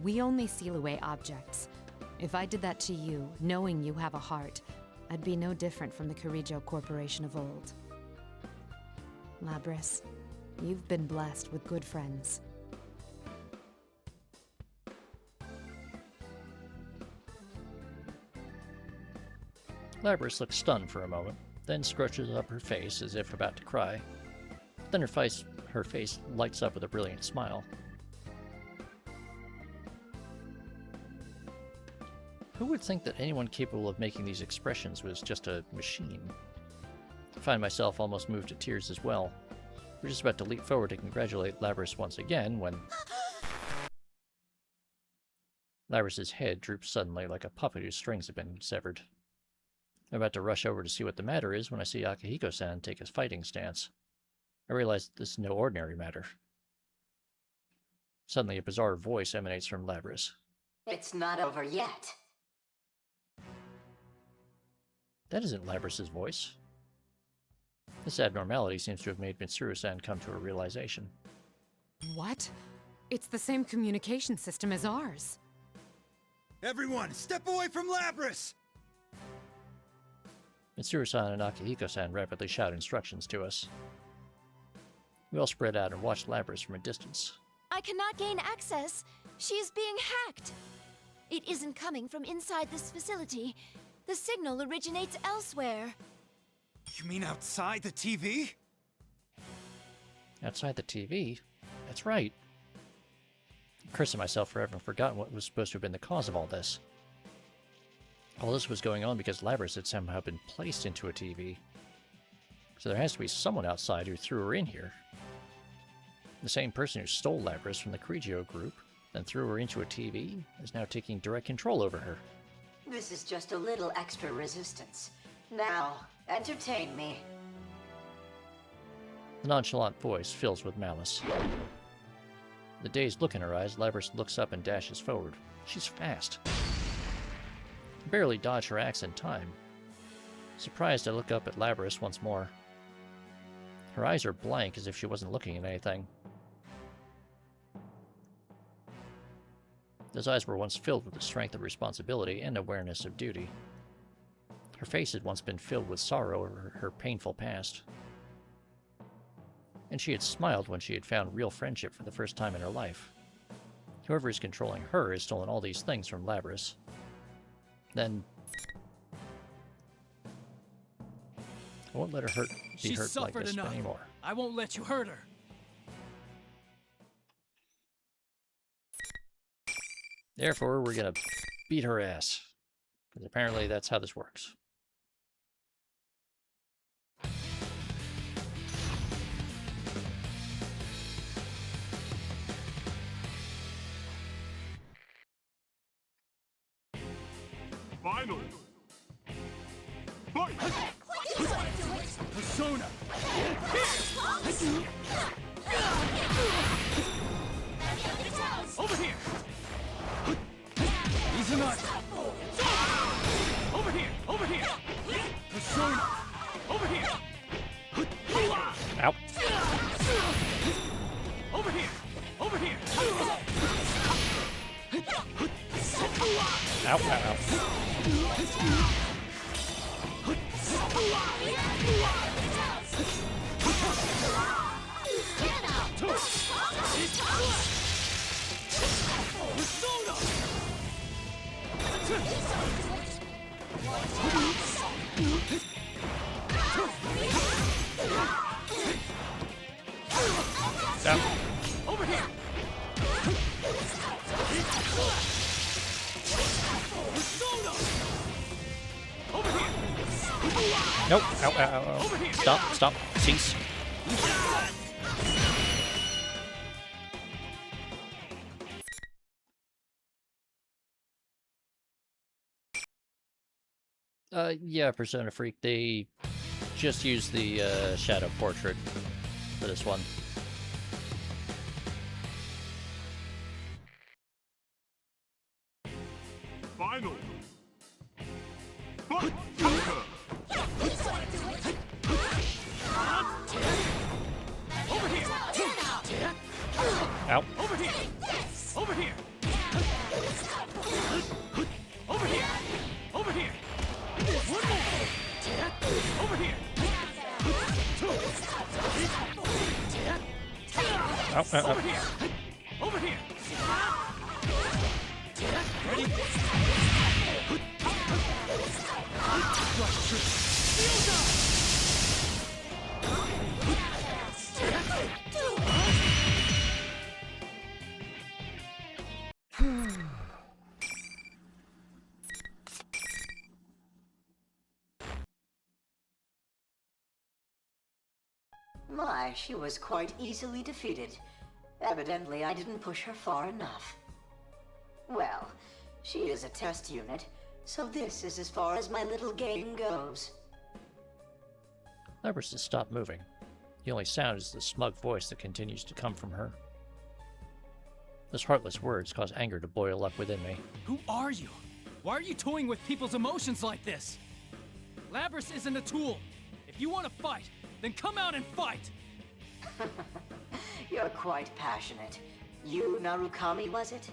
We only seal away objects. If I did that to you, knowing you have a heart, I'd be no different from the Kirijo Corporation of old. Labrys, you've been blessed with good friends. Labrys looks stunned for a moment, then scrunches up her face as if about to cry. Then her face lights up with a brilliant smile. Who would think that anyone capable of making these expressions was just a machine? I find myself almost moved to tears as well. We're just about to leap forward to congratulate Labrys once again when Labrys' head droops suddenly like a puppet whose strings have been severed. I'm about to rush over to see what the matter is when I see Akihiko-san take his fighting stance. I realize this is no ordinary matter. Suddenly a bizarre voice emanates from Labrys. It's not over yet. That isn't Labrys' voice. This abnormality seems to have made Mitsuru-san come to a realization. What? It's the same communication system as ours. Everyone, step away from Labrys! Mitsuru-san and Akihiko-san rapidly shout instructions to us. We all spread out and watch Labrys from a distance. I cannot gain access. She is being hacked. It isn't coming from inside this facility. The signal originates elsewhere. You mean outside the TV? Outside the TV? That's right. I'm cursing myself for having forgotten what was supposed to have been the cause of all this. All this was going on because Labrys had somehow been placed into a TV. So there has to be someone outside who threw her in here. The same person who stole Labrys from the Kirijo group, then threw her into a TV, is now taking direct control over her. This is just a little extra resistance. Now, entertain me. The nonchalant voice fills with malice. The dazed look in her eyes, Labrys looks up and dashes forward. She's fast. I barely dodge her axe in time. Surprised, I look up at Labrys once more. Her eyes are blank as if she wasn't looking at anything. Those eyes were once filled with the strength of responsibility and awareness of duty. Her face had once been filled with sorrow over her painful past. And she had smiled when she had found real friendship for the first time in her life. Whoever is controlling her has stolen all these things from Labrys. Then I won't let her be hurt like this anymore. I won't let you hurt her. Therefore, we're gonna beat her ass. Because apparently that's how this works. Final. Fight! Persona! Over here! Izanagi! Over here! Over here! Persona! Over here! Ow. Over here! Over here! Ow, ow, ow. Over here! Over here! Nope. Ow, ow, ow, ow. Stop, stop. Cease. Yeah, Persona Freak. They just used the shadow portrait for this one. Final. Fight! Over here! Ow. Over here! Over here! Over Over here! Oh, Over here! Over here! Ready? My, she was quite easily defeated. Evidently, I didn't push her far enough. Well, she is a test unit, so this is as far as my little game goes. Labris has stopped moving. The only sound is the smug voice that continues to come from her. Those heartless words cause anger to boil up within me. Who are you? Why are you toying with people's emotions like this? Labris isn't a tool. If you want to fight, then come out and fight! You're quite passionate. You, Narukami, was it?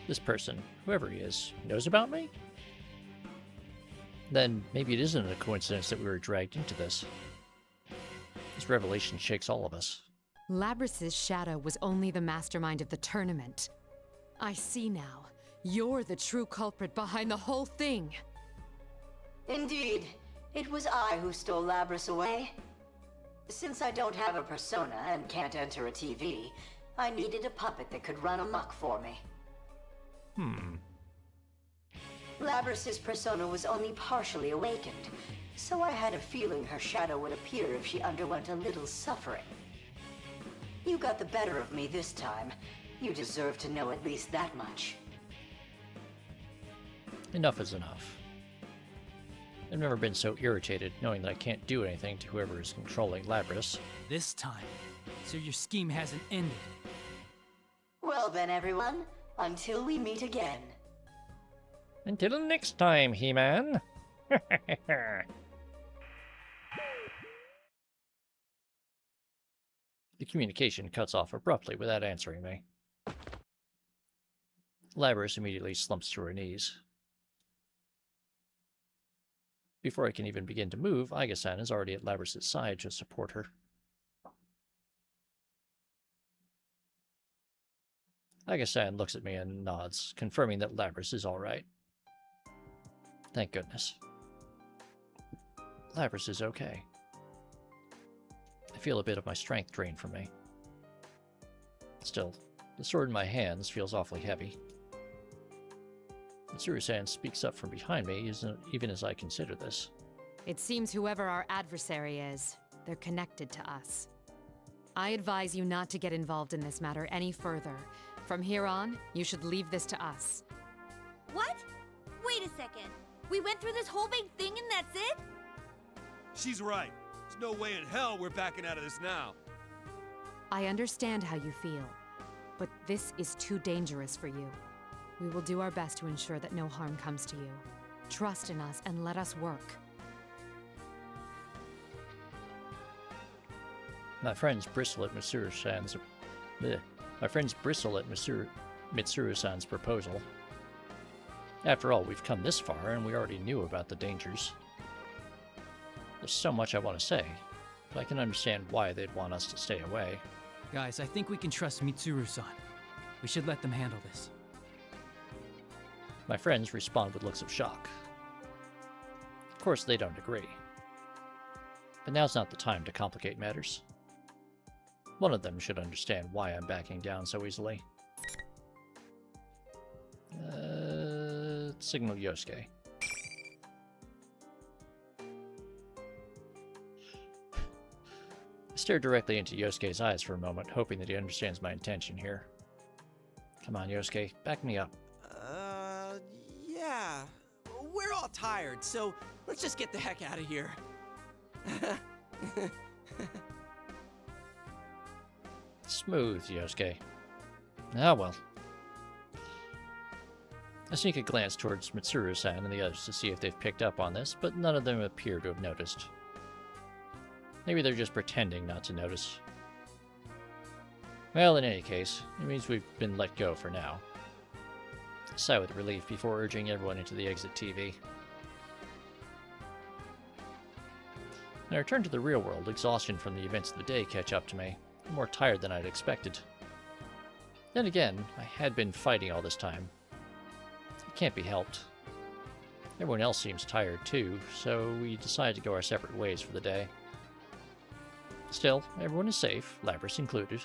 This person, whoever he is, knows about me? Then maybe it isn't a coincidence that we were dragged into this. This revelation shakes all of us. Labris's shadow was only the mastermind of the tournament. I see now. You're the true culprit behind the whole thing. Indeed. It was I who stole Labris away. Since I don't have a persona and can't enter a TV, I needed a puppet that could run amok for me. Labris's persona was only partially awakened, so I had a feeling her shadow would appear if she underwent a little suffering. You got the better of me this time. You deserve to know at least that much. Enough is enough. I've never been so irritated knowing that I can't do anything to whoever is controlling Labris. This time, so your scheme hasn't ended. Well then, everyone, until we meet again. Until next time, He-Man! The communication cuts off abruptly without answering me. Labris immediately slumps to her knees. Before I can even begin to move, Aiga-san is already at Labris' side to support her. Aiga-san looks at me and nods, confirming that Labris is alright. Thank goodness. Labris is okay. I feel a bit of my strength drained from me. Still, the sword in my hands feels awfully heavy. Mitsuru-san speaks up from behind me, even as I consider this. It seems whoever our adversary is, they're connected to us. I advise you not to get involved in this matter any further. From here on, you should leave this to us. What? Wait a second. We went through this whole big thing and that's it? She's right. There's no way in hell we're backing out of this now. I understand how you feel, but this is too dangerous for you. We will do our best to ensure that no harm comes to you. Trust in us and let us work. My friends bristle at Mitsuru-san's Mitsuru-san's proposal. After all, we've come this far, and we already knew about the dangers. There's so much I want to say, but I can understand why they'd want us to stay away. Guys, I think we can trust Mitsuru-san. We should let them handle this. My friends respond with looks of shock. Of course, they don't agree. But now's not the time to complicate matters. One of them should understand why I'm backing down so easily. Signal Yosuke. I stare directly into Yosuke's eyes for a moment, hoping that he understands my intention here. Come on, Yosuke, back me up. Yeah. We're all tired, so let's just get the heck out of here. Smooth, Yosuke. Ah, well. I sneak a glance towards Mitsuru-san and the others to see if they've picked up on this, but none of them appear to have noticed. Maybe they're just pretending not to notice. Well, in any case, it means we've been let go for now. I sigh with relief before urging everyone into the exit TV. When I return to the real world, exhaustion from the events of the day catch up to me. I'm more tired than I'd expected. Then again, I had been fighting all this time. It can't be helped. Everyone else seems tired too, so we decided to go our separate ways for the day. Still, everyone is safe, Labrys included.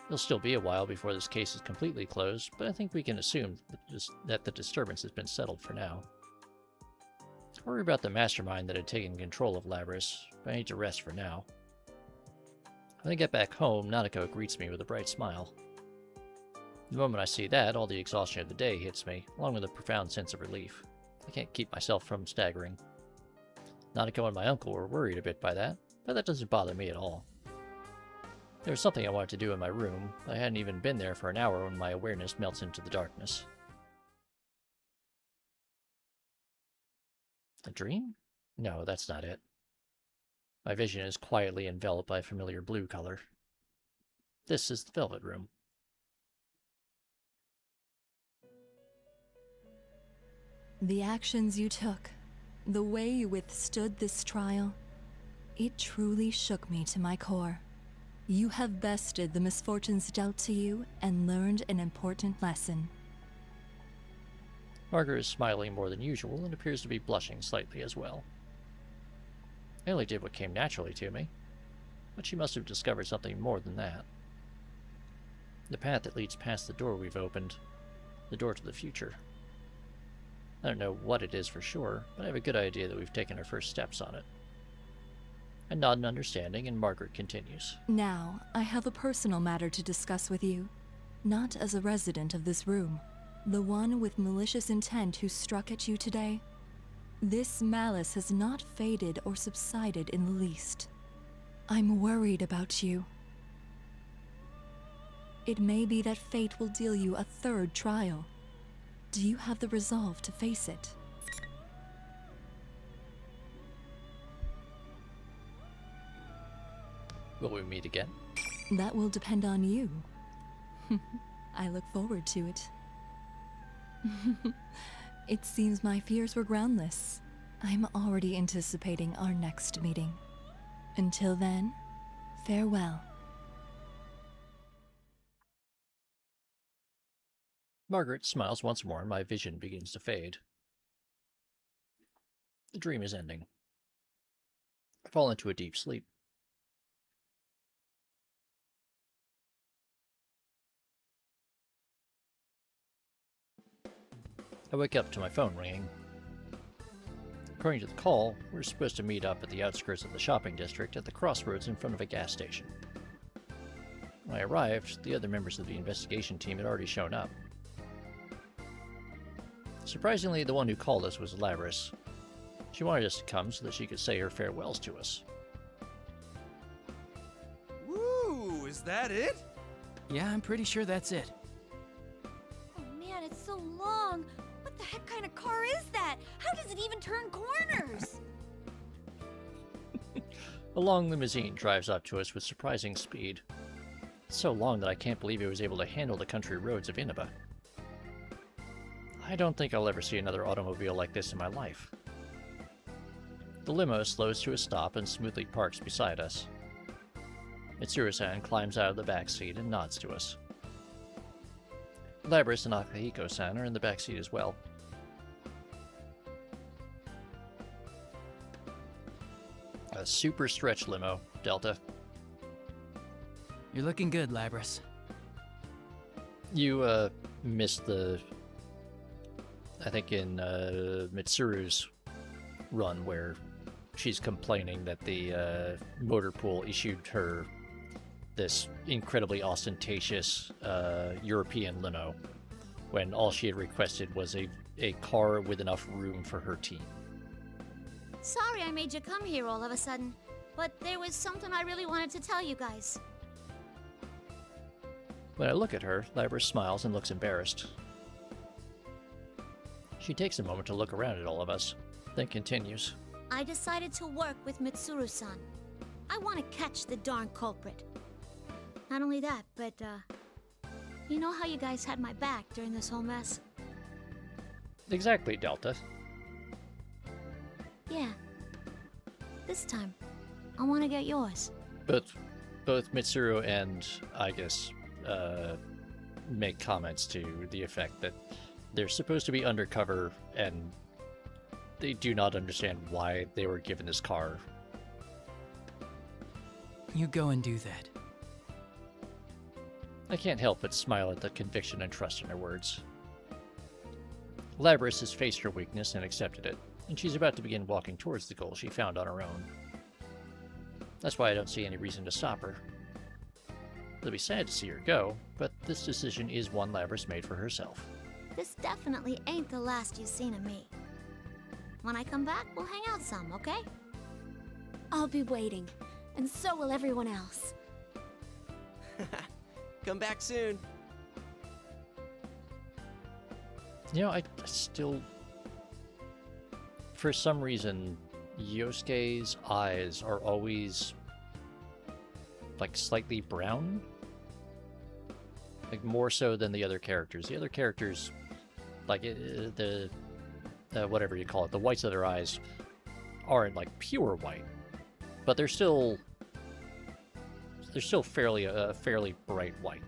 It'll still be a while before this case is completely closed, but I think we can assume that the disturbance has been settled for now. I worry about the mastermind that had taken control of Labrys, but I need to rest for now. When I get back home, Nanako greets me with a bright smile. The moment I see that, all the exhaustion of the day hits me, along with a profound sense of relief. I can't keep myself from staggering. Nanako and my uncle were worried a bit by that, but that doesn't bother me at all. There was something I wanted to do in my room, but I hadn't even been there for an hour when my awareness melts into the darkness. A dream? No, that's not it. My vision is quietly enveloped by a familiar blue color. This is the Velvet Room. The actions you took, the way you withstood this trial, it truly shook me to my core. You have bested the misfortunes dealt to you and learned an important lesson. Margaret is smiling more than usual and appears to be blushing slightly as well. I only did what came naturally to me, but she must have discovered something more than that. The path that leads past the door we've opened, the door to the future. I don't know what it is for sure, but I have a good idea that we've taken our first steps on it. I nod in understanding, and Margaret continues. Now, I have a personal matter to discuss with you, not as a resident of this room. The one with malicious intent who struck at you today. This malice has not faded or subsided in the least. I'm worried about you. It may be that fate will deal you a third trial. Do you have the resolve to face it? Will we meet again? That will depend on you. I look forward to it. It seems my fears were groundless. I'm already anticipating our next meeting. Until then, farewell. Margaret smiles once more and my vision begins to fade. The dream is ending. I fall into a deep sleep. I wake up to my phone ringing. According to the call, we're supposed to meet up at the outskirts of the shopping district at the crossroads in front of a gas station. When I arrived, the other members of the investigation team had already shown up. Surprisingly, the one who called us was Labrys. She wanted us to come so that she could say her farewells to us. Woo! Is that it? Yeah, I'm pretty sure that's it. Oh man, it's so long. What the heck kind of car is that? How does it even turn corners? A long limousine drives up to us with surprising speed. It's so long that I can't believe it was able to handle the country roads of Inaba. I don't think I'll ever see another automobile like this in my life. The limo slows to a stop and smoothly parks beside us. Mitsuru-san climbs out of the back seat and nods to us. Labrys and Akihiko-san are in the back seat as well. A super stretch limo, Delta. You're looking good, Labrys. You, missed the... I think in, Mitsuru's run where she's complaining that the, motor pool issued her this incredibly ostentatious, European limo, when all she had requested was a car with enough room for her team. Sorry I made you come here all of a sudden, but there was something I really wanted to tell you guys. When I look at her, Labrys smiles and looks embarrassed. She takes a moment to look around at all of us, then continues. I decided to work with Mitsuru-san. I want to catch the darn culprit. Not only that, but, you know how you guys had my back during this whole mess? Exactly, Delta. Yeah. This time, I want to get yours. Both Mitsuru and Aigis make comments to the effect that they're supposed to be undercover and they do not understand why they were given this car. You go and do that. I can't help but smile at the conviction and trust in her words. Labris has faced her weakness and accepted it, and she's about to begin walking towards the goal she found on her own. That's why I don't see any reason to stop her. It'll be sad to see her go, but this decision is one Labris made for herself. This definitely ain't the last you've seen of me. When I come back, we'll hang out some, okay? I'll be waiting, and so will everyone else. Come back soon. You know, I still... For some reason, Yosuke's eyes are always, like, slightly brown. Like, more so than the other characters. The other characters, like, whatever you call it, the whites of their eyes aren't, like, pure white. But they're still fairly bright white.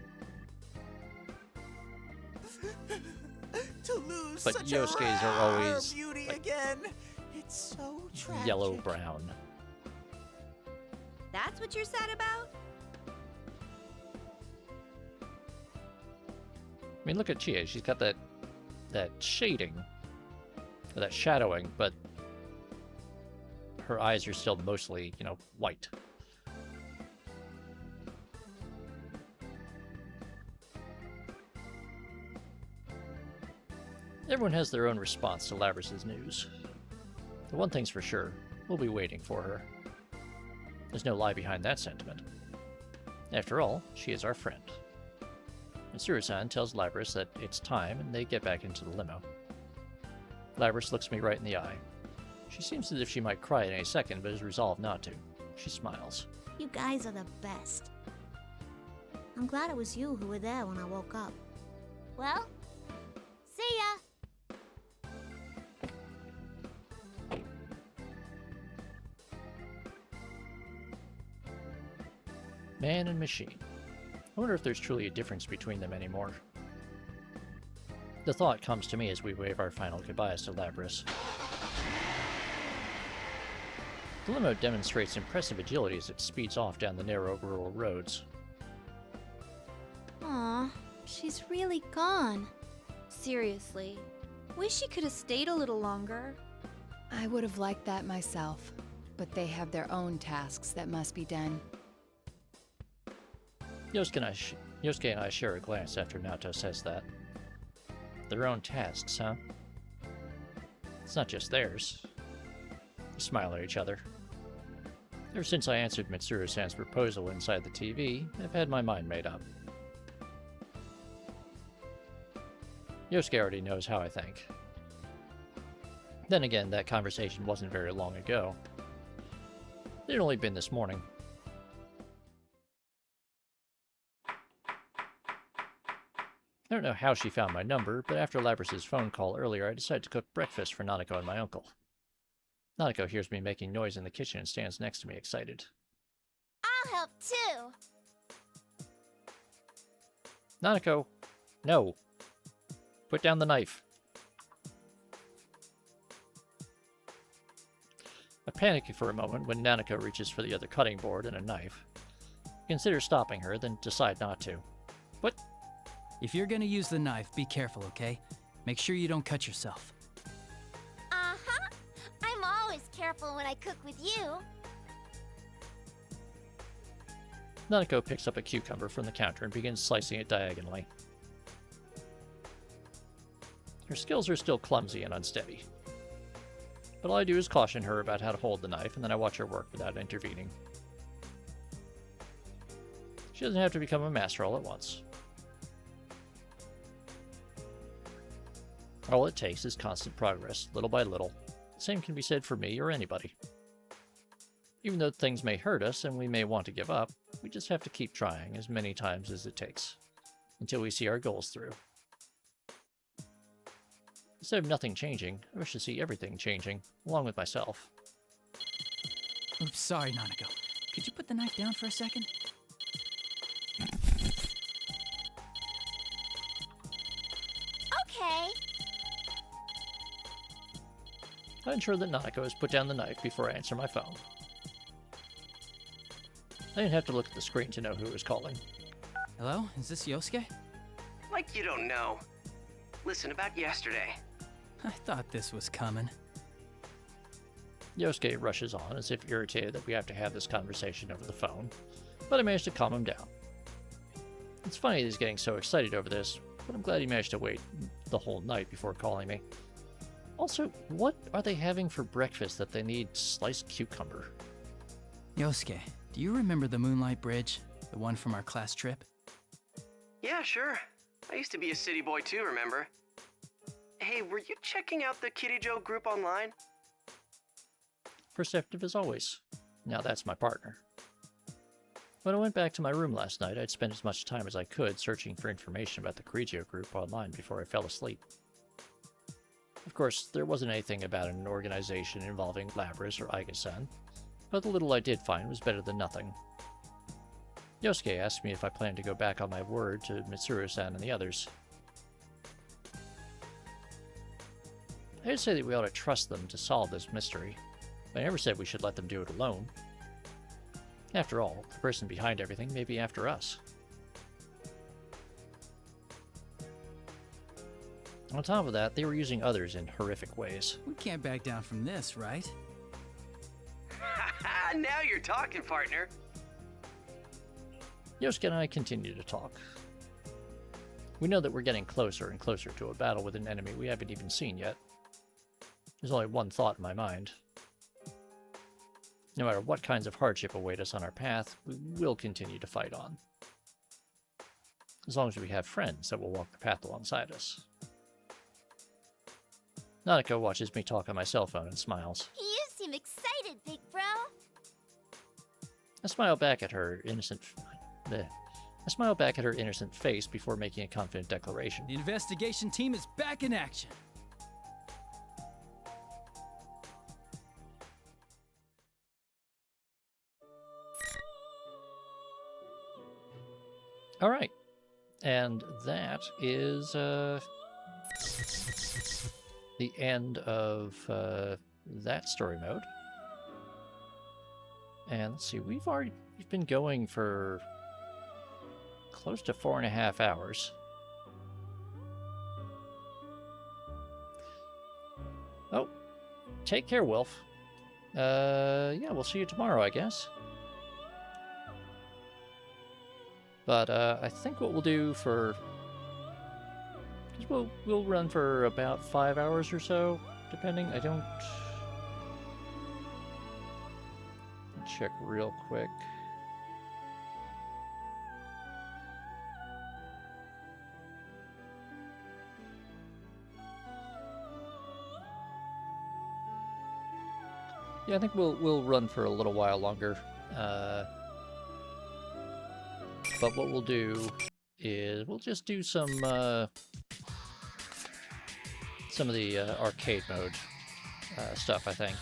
To lose But such Yosuke's a are always, beauty like, again. It's so tragic. yellow-brown. That's what you're sad about? I mean, look at Chie. She's got that shading, or that shadowing, but her eyes are still mostly, you know, white. Everyone has their own response to Labris's news. The one thing's for sure, we'll be waiting for her. There's no lie behind that sentiment. After all, she is our friend. Mitsuru-san tells Labris that it's time, and they get back into the limo. Labris looks me right in the eye. She seems as if she might cry at any second, but is resolved not to. She smiles. You guys are the best. I'm glad it was you who were there when I woke up. Well, see ya! Man and machine. I wonder if there's truly a difference between them anymore. The thought comes to me as we wave our final goodbyes to Labris. The limo demonstrates impressive agility as it speeds off down the narrow rural roads. Aw, she's really gone. Seriously, wish she could have stayed a little longer. I would have liked that myself, but they have their own tasks that must be done. Yosuke and I share a glance after Naoto says that. Their own tasks, huh? It's not just theirs. We smile at each other. Ever since I answered Mitsuru-san's proposal inside the TV, I've had my mind made up. Yosuke already knows how I think. Then again, that conversation wasn't very long ago. It had only been this morning. I don't know how she found my number, but after Labris's phone call earlier, I decided to cook breakfast for Nanako and my uncle. Nanako hears me making noise in the kitchen and stands next to me, excited. I'll help too! Nanako, no. Put down the knife. I panic for a moment when Nanako reaches for the other cutting board and a knife. I consider stopping her, then decide not to. What? If you're gonna use the knife, be careful, okay? Make sure you don't cut yourself. Uh-huh. I'm always careful when I cook with you. Nanako picks up a cucumber from the counter and begins slicing it diagonally. Her skills are still clumsy and unsteady. But all I do is caution her about how to hold the knife, and then I watch her work without intervening. She doesn't have to become a master all at once. All it takes is constant progress, little by little. The same can be said for me or anybody. Even though things may hurt us and we may want to give up, we just have to keep trying as many times as it takes, until we see our goals through. Instead of nothing changing, I wish to see everything changing, along with myself. Oops, sorry, Nanako. Could you put the knife down for a second? Okay. I ensure that Nanako has put down the knife before I answer my phone. I didn't have to look at the screen to know who was calling. Hello? Is this Yosuke? Like you don't know. Listen, about yesterday. I thought this was coming. Yosuke rushes on, as if irritated that we have to have this conversation over the phone, but I managed to calm him down. It's funny that he's getting so excited over this, but I'm glad he managed to wait the whole night before calling me. Also, what are they having for breakfast that they need sliced cucumber? Yosuke, do you remember the Moonlight Bridge? The one from our class trip? Yeah, sure. I used to be a city boy too, remember? Hey, were you checking out the Kitty Joe group online? Perceptive as always. Now that's my partner. When I went back to my room last night, I'd spent as much time as I could searching for information about the Correggio group online before I fell asleep. Of course, there wasn't anything about an organization involving Labrys or Aiga-san, but the little I did find was better than nothing. Yosuke asked me if I planned to go back on my word to Mitsuru-san and the others. I did say that we ought to trust them to solve this mystery, but I never said we should let them do it alone. After all, the person behind everything may be after us. On top of that, they were using others in horrific ways. We can't back down from this, right? Now you're talking, partner. Yosuke and I continue to talk. We know that we're getting closer and closer to a battle with an enemy we haven't even seen yet. There's only one thought in my mind. No matter what kinds of hardship await us on our path, we will continue to fight on. As long as we have friends that will walk the path alongside us. Nanako watches me talk on my cell phone and smiles. You seem excited, big bro. I smile back at her innocent face before making a confident declaration. The investigation team is back in action. All right, and that is the end of that story mode. And let's see, we've been going for close to 4.5 hours. Oh, take care, Wolf. Yeah, we'll see you tomorrow, I guess. But I think what we'll do for... We'll run for about 5 hours or so, depending. I don't... Check real quick. Yeah, I think we'll run for a little while longer. But what we'll do is we'll just do some of the arcade mode stuff, I think.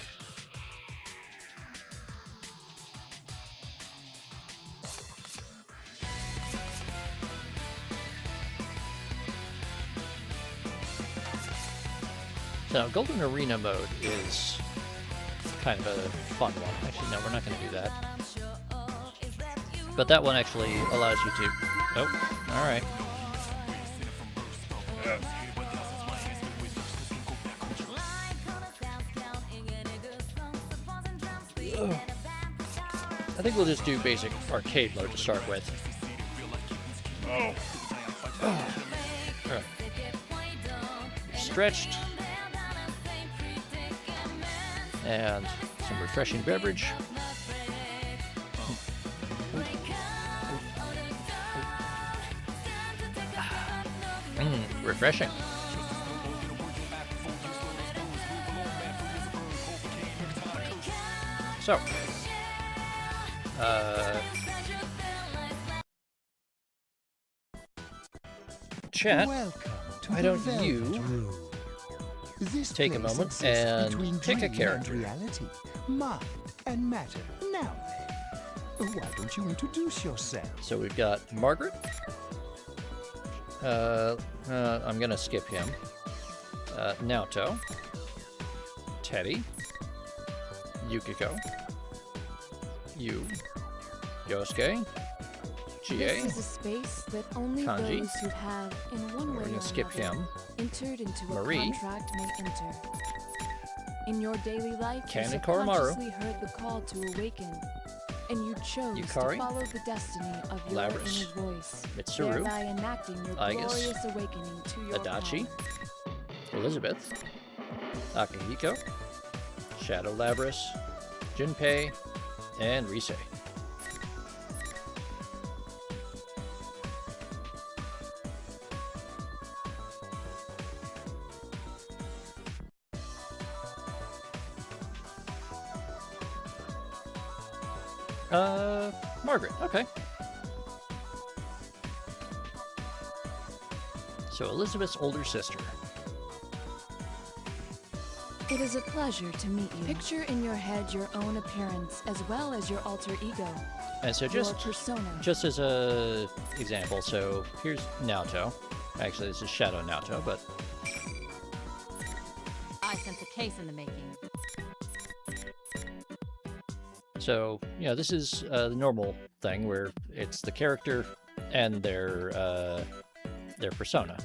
So, Golden Arena mode is kind of a fun one. Actually, no, we're not going to do that. But that one actually allows you to... Oh, alright. I think we'll just do basic arcade mode to start with. Oh. Alright. Stretched. And some refreshing beverage. Refreshing. So, chat, why don't you This take a place moment exists between and pick a dream character. and reality, mind and matter. Now then, why don't you introduce yourself? So we've got Margaret. I'm gonna skip him. Naoto. Teddy. Yukiko. You. Yosuke. GA. This is a space that only Kanji. those who have, in one We're way gonna or skip another, him. entered into Marie. a contract may enter. In your daily life, you Ken and Koromaru. subconsciously heard the call to awaken, and you chose Yukari. to follow the destiny of your Labrys. inner voice, Mitsuru. thereby enacting your Aigis. glorious awakening to your Adachi. power. Elizabeth. Akihiko. Shadow Labrys. Junpei. And Rise. Margaret, okay. So Elizabeth's older sister. It is a pleasure to meet you. Picture in your head your own appearance as well as your alter ego. And so your persona. just as a example, so here's Naoto. Actually, this is Shadow Naoto, but I sense a case in the making. so, you know, this is the normal thing where it's the character and their persona.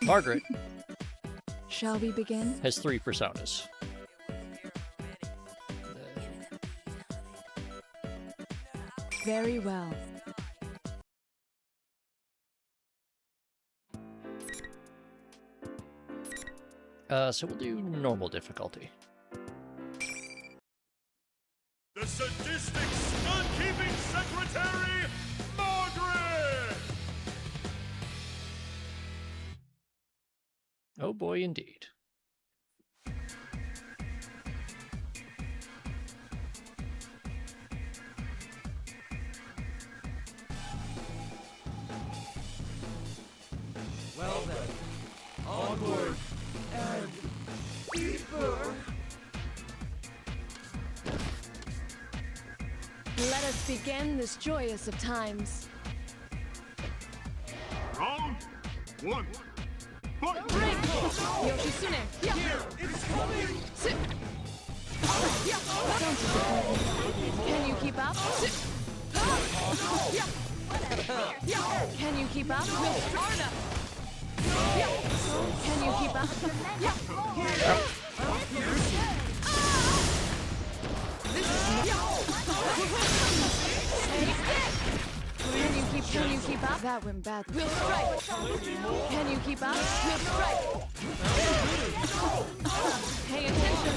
Margaret Shall we begin? has 3 personas. Very well. So we'll do normal difficulty. The sadistic stud-keeping secretary, Margaret! Oh boy, indeed. Well then, onward and deeper. Let us begin this joyous of times. Round 1. Fight! Yoshitsune. Here, it's coming! Don't disappoint me. Can you keep up? Can you keep up? Can you keep up? Can you keep up? That went badly. We'll strike. Can you keep up? We'll strike. Pay attention.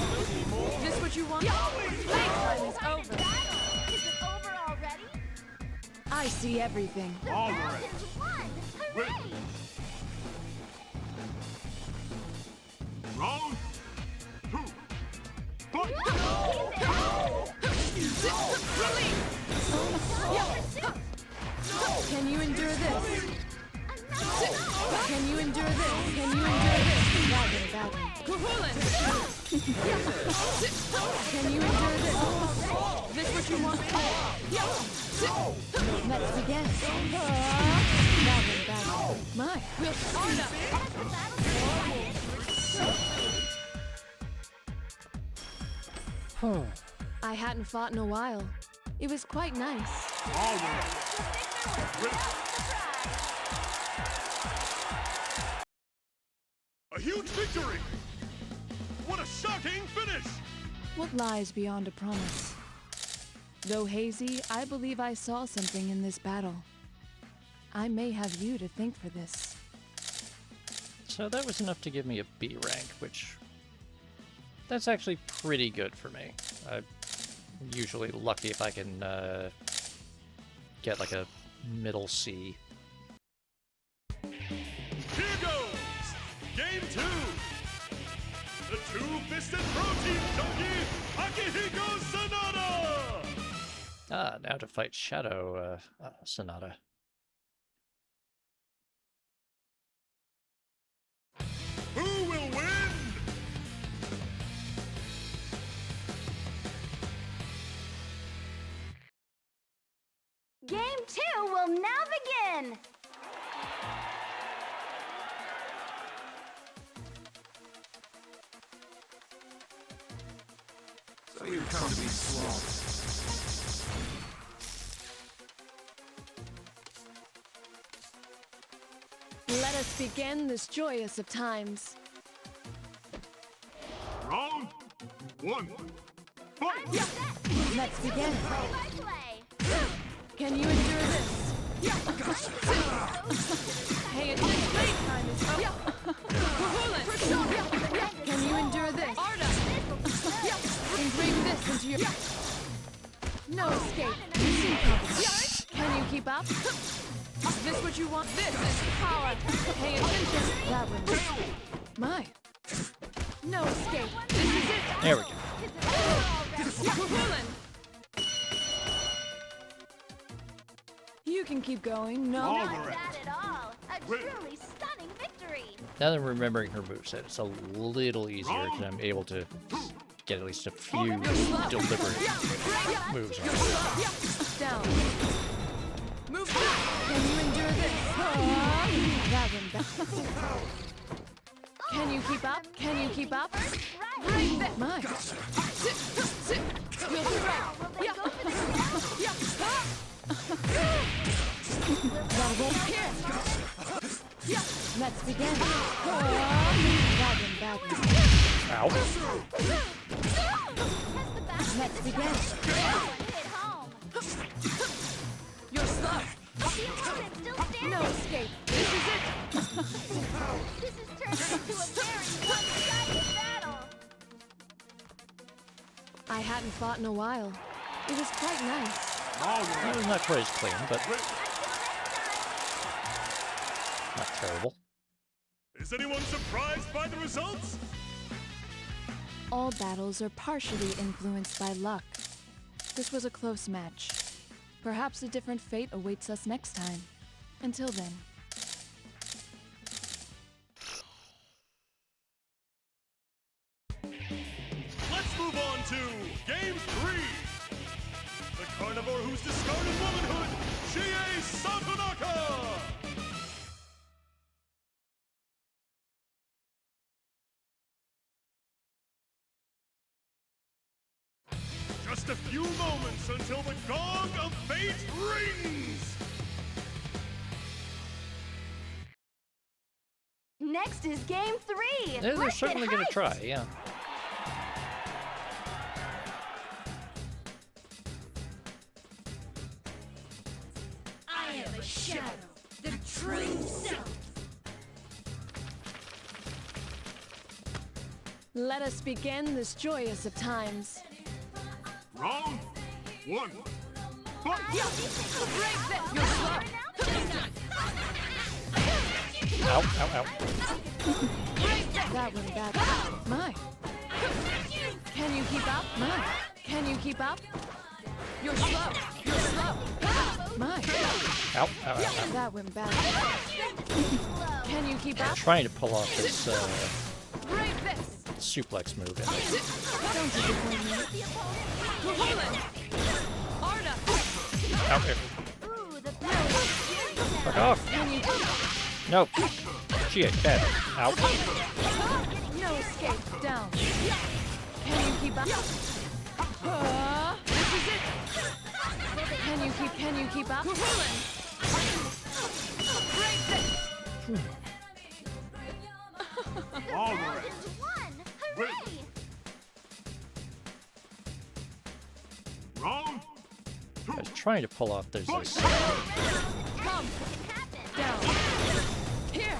This what you want? Playtime is over. Is it over already? I see everything. All right. Hooray! Round 2. Fight! Can you endure this? Can you endure this? Can you endure this? That went badly. Can you endure this? This what you want? Let's begin. That went badly. My, we'll start up. I hadn't fought in a while. It was quite nice. All right. A huge victory! What a shocking finish! What lies beyond a promise? Though hazy, I believe I saw something in this battle. I may have you to thank for this. So that was enough to give me a B rank, which that's actually pretty good for me. I'm usually lucky if I can get like a middle C. Here goes! Game 2! The two-fisted protein junkie, Akihiko Sanada! Ah, now to fight Shadow Sonata. will now begin. So you come to be slaughtered. Let us begin this joyous of times. Round 1. Fight! Let's begin. Play. Can you endure this? Pay attention. Time is up. Can you endure this? Engrave this into your... No escape. Can you keep up? Is this what you want? This is power. Pay attention. That one. My. No escape. This is it. There we go. You can keep going. No. Not bad at all. A truly stunning victory. Now that I'm remembering her moveset, it's a little easier because I'm able to get at least a few deliberate moves on her. Down. Move back. Can you endure this? That one back. Can you keep up? Can you keep up? Right there. Mine. Sit. You'll be right. Yeah. Here. Yeah. Let's begin. Bad one. Ow. Let's begin. You're stuck. No escape. This is it. This has turned into a very one-sided battle. I hadn't fought in a while. It was quite nice. It was not quite as clean, but not terrible. Is anyone surprised by the results? All battles are partially influenced by luck. This was a close match. Perhaps a different fate awaits us next time. Until then. Let's move on to Game 3. The carnivore who's discarded womanhood, Chie Satonaka! Just a few moments until the gong of fate rings! Next is Game 3. They're certainly going to try, yeah. I am a shadow, the true self. Let us begin this joyous of times. Round 1. Fight! Break this! You're slow! Ow. That one bad. My. Can you keep up? My. Can you keep up? You're slow. My. Ow. That one bad. Can you keep up? I'm trying to pull off this Break this! suplex move. Don't disappoint me. Arda! Ow. Fuck off. Can you keep up? No. Chie, bad. Ow. No escape. Down. Can you keep up? This is it. Can you keep up? Break this. All right. Hooray! Round I was trying to pull off this. Come. Down. Here.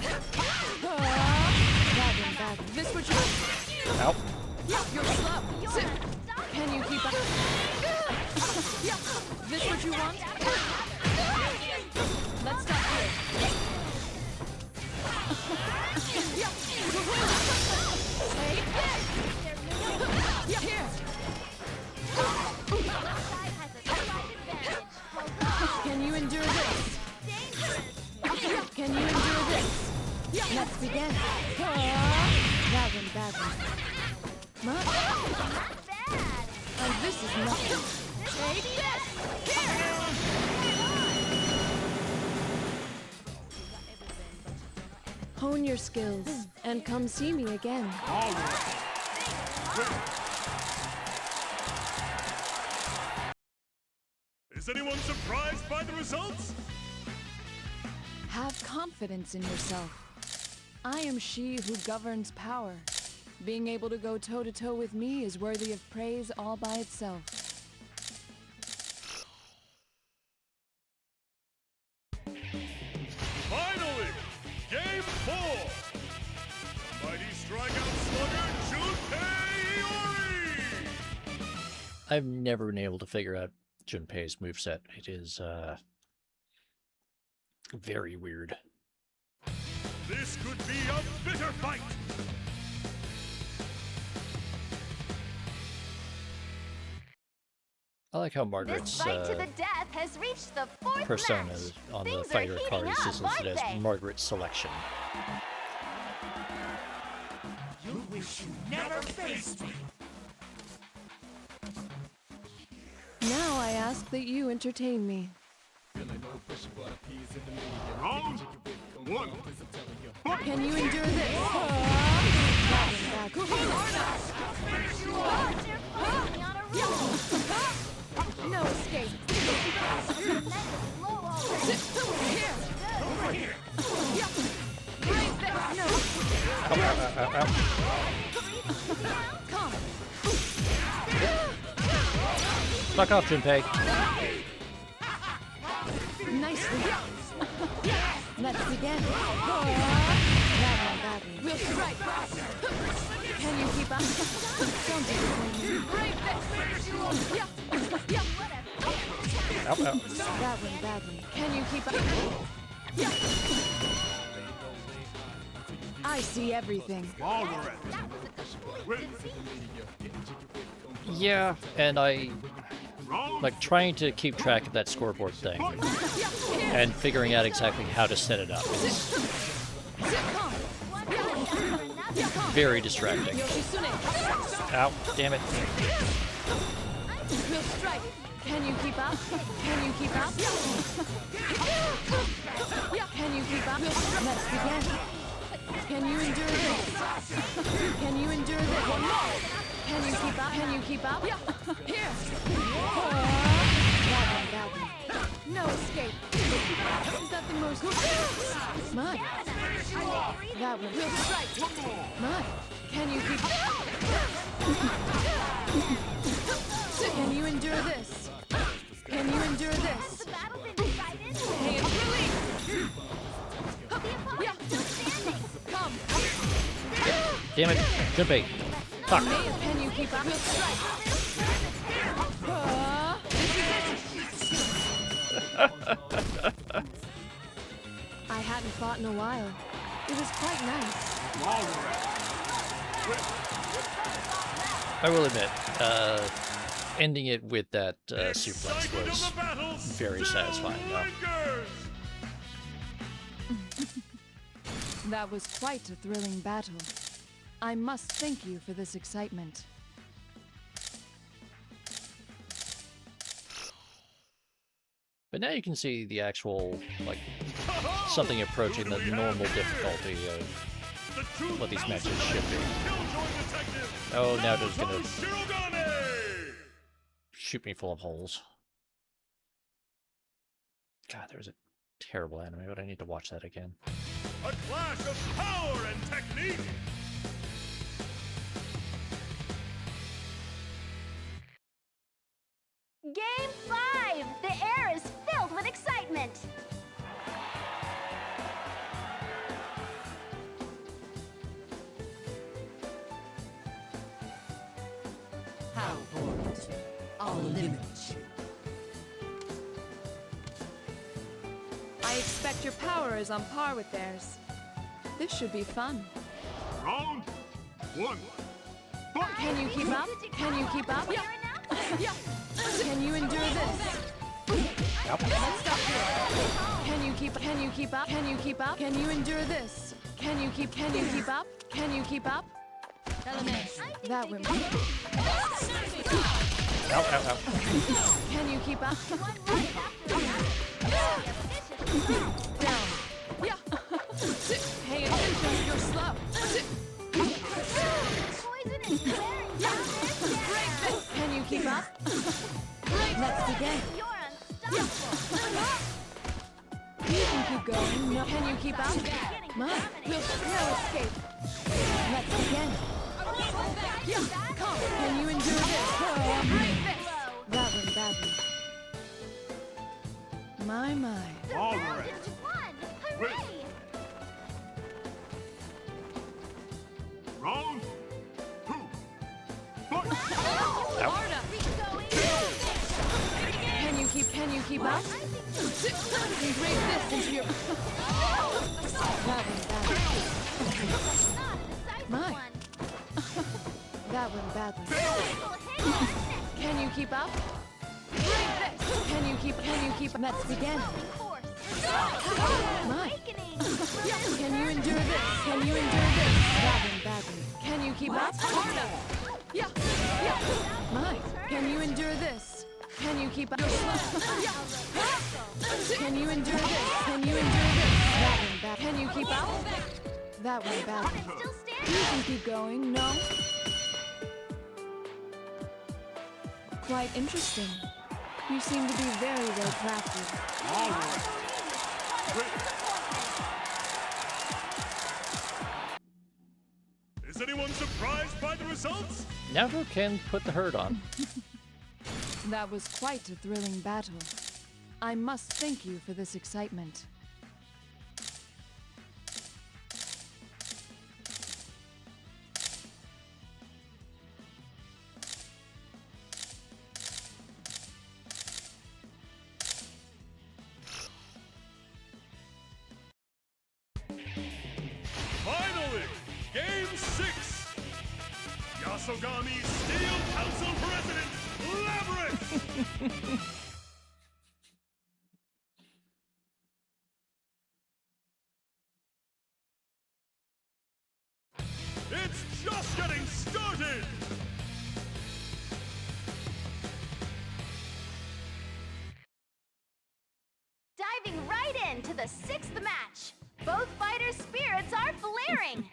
Bad one. This what you... Ow. You're slow. Sit. Can you keep up? This what you want? Let's stop here. Take this. Here. Can you endure this? Can you endure this? Let's begin. Bad one. Not bad. And this is nothing. Take this. Here. Hone your skills and come see me again. Is anyone surprised by the results? Have confidence in yourself. I am she who governs power. Being able to go toe-to-toe with me is worthy of praise all by itself. Finally, Game 4! The mighty strikeout slugger, Junpei Iori! I've never been able to figure out Junpei's moveset. It is, very weird. This could be a bitter fight! I like how Margaret's This fight to the death has reached the fourth persona match. on the Things are fighter heating card is up, just listed aren't as they? Margaret's selection. You wish you never faced me. Now I ask that you entertain me. Round 1. Can you endure this? No escape. Here. Break this. No. Come. Fuck off, Junpei. Nicely. Let's begin. We'll strike. Can you keep up? Don't disappoint me. Break this. Yeah. Ow, ow. That went badly. Can you keep up? Yeah. I see everything. Yeah, and I like trying to keep track of that scoreboard thing and figuring out exactly how to set it up. It's very distracting. Ow, damn it. We'll strike. Can you keep up? Can you keep up? Can you keep up? Let's begin. Can you endure this? Can you endure this? One more. Can you keep up? Can you keep up? Here. No escape. Is that the most? Mine. That one. We'll strike. Mine. Can you keep up? Can you endure this? Can you endure this? Hey, it's release! Yeah. Come. Damn it, Junpei. Fuck. Can you keep up? We'll strike. I hadn't fought in a while. It was quite nice. I will admit, ending it with that suplex was very satisfying, though. That was quite a thrilling battle. I must thank you for this excitement. But now you can see the actual, like, something approaching the normal difficulty of what these matches should be. Oh, now there's gonna shoot me full of holes. God, there's a terrible anime, but I need to watch that again. A clash of power and technique! Game 5! The air is filled with excitement! How important. I'll limit you. I expect your power is on par with theirs. This should be fun. Round 1. Can you keep up? Can you keep up? Yeah. Can you endure this? Let's stop here. Can you keep up? Can you keep up? Can you keep up? Can you endure this? Can you keep up? Can you keep up? That went. Ow, ow, ow. Can you keep up? Down. Yeah. Pay attention. Can you keep up? Let's begin. You can keep going. No. Can you keep up? Mine. No escape. Let's begin. Come. Can you endure this? That went badly. My. All right. Round 2. Fight! Can you keep up? Break this into your... That went badly. My. That went badly. Can you keep up? Can you keep? Let's begin. My. Can you endure this? That went badly. Can you keep up? My. Can you endure this? Can you keep up? Can you endure this? That went bad. Can you keep up? That went badly. You can keep going. No. Quite interesting. You seem to be very well crafted. All right. Is anyone surprised by the results? Naruto can put the hurt on. That was quite a thrilling battle. I must thank you for this excitement. Finally, Game 6! Yasogami Steel Council President, Labyrinth! It's just getting started! Diving right into the 6th match. Both fighters' spirits are flaring.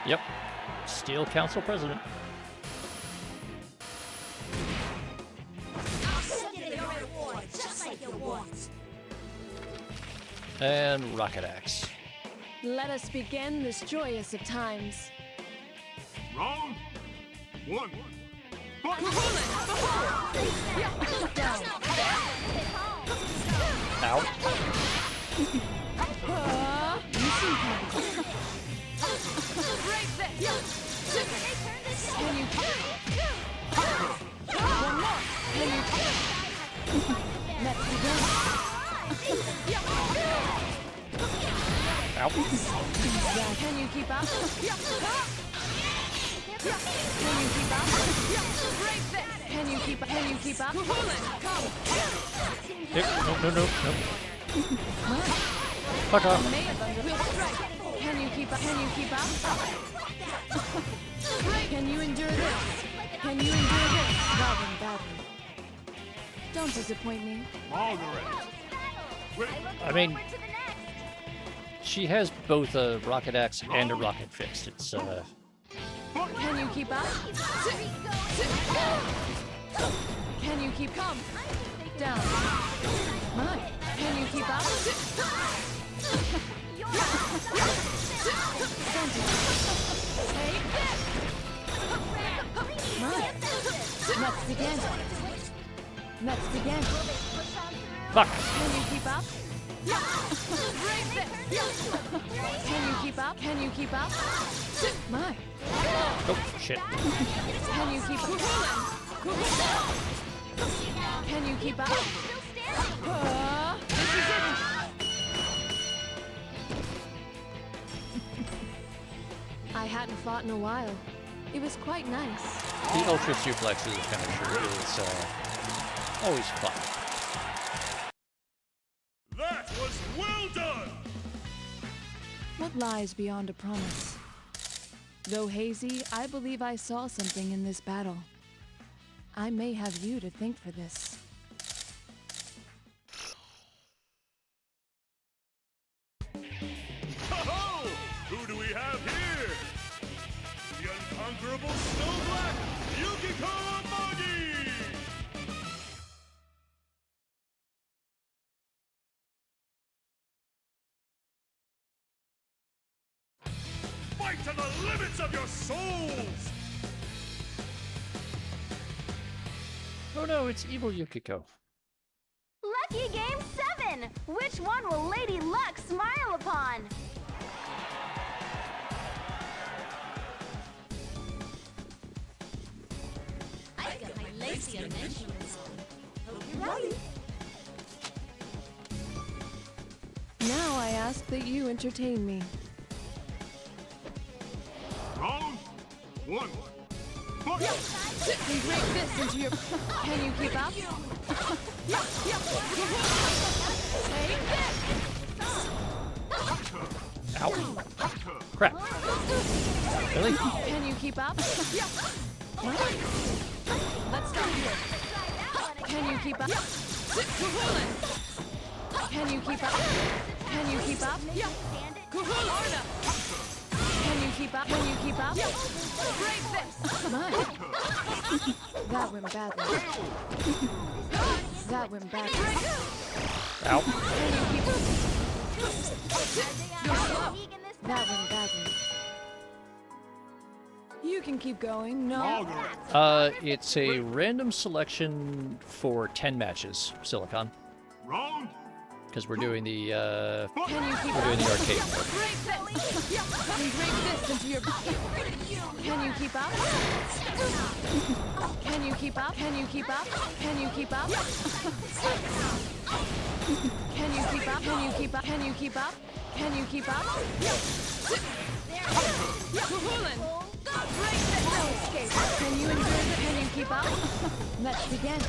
Yep. Steel Council President. I'll send you your reward, just like you want. And Rocket Axe. Let us begin this joyous of times. Round 1. Ow. You seem competent. Can you... One more. Can you... Let's begin. Ow. Can you keep up? Can you keep up? Can you keep up? Can you keep up? Come. No. Fuck off. Can you keep up? Can you keep up? Can you endure this? Can you endure this? That went badly. Don't disappoint me. I mean, she has both a Rocket Axe and a Rocket Fist. It's, Can you keep up? Can you keep calm? Down. Mine. Can you keep up? Take this! Mine. Let's begin. Let's begin. Fuck. Can you keep up? Can you keep up? Can you keep up? Mine. Oh, shit. Can you keep up? Can you keep up? This is it. I hadn't fought in a while. It was quite nice. The Ultra Suplex is finisher is always fun. That was well done! What lies beyond a promise? Though hazy, I believe I saw something in this battle. I may have you to thank for this. Ho-ho! Who do we have here? The unconquerable Snow Black, Yukiko Amagi! Fight to the limits of your souls! Oh no, it's evil Yukiko. Lucky Game 7! Which one will Lady Luck smile upon? I got my lacy initials. Hope you're Ready? Now I ask that you entertain me. Round 1. Fight! And break this into your... Can you keep up? Take this! Ow. Crap. Really? Can you keep up? Let's start here. Can you keep up? Can you keep up? Can you keep up? Can you keep up? Can you keep up? Break this! My. That went badly. That went badly. Ow. Can you keep up? You're slow. That went badly. You can keep going. No. It's a random selection for 10 matches, Silicon. Round. Because we're doing the Can you keep we're doing the up? arcade mode. Break this! And break this into your... Can you keep up? Can you keep up? Can you keep up? Can you keep up? Can you keep up? Can you keep up? Can you keep up? Can you keep up? Kuhulan! Break this! No escape! Can you endure it? Can you keep up? Let's begin.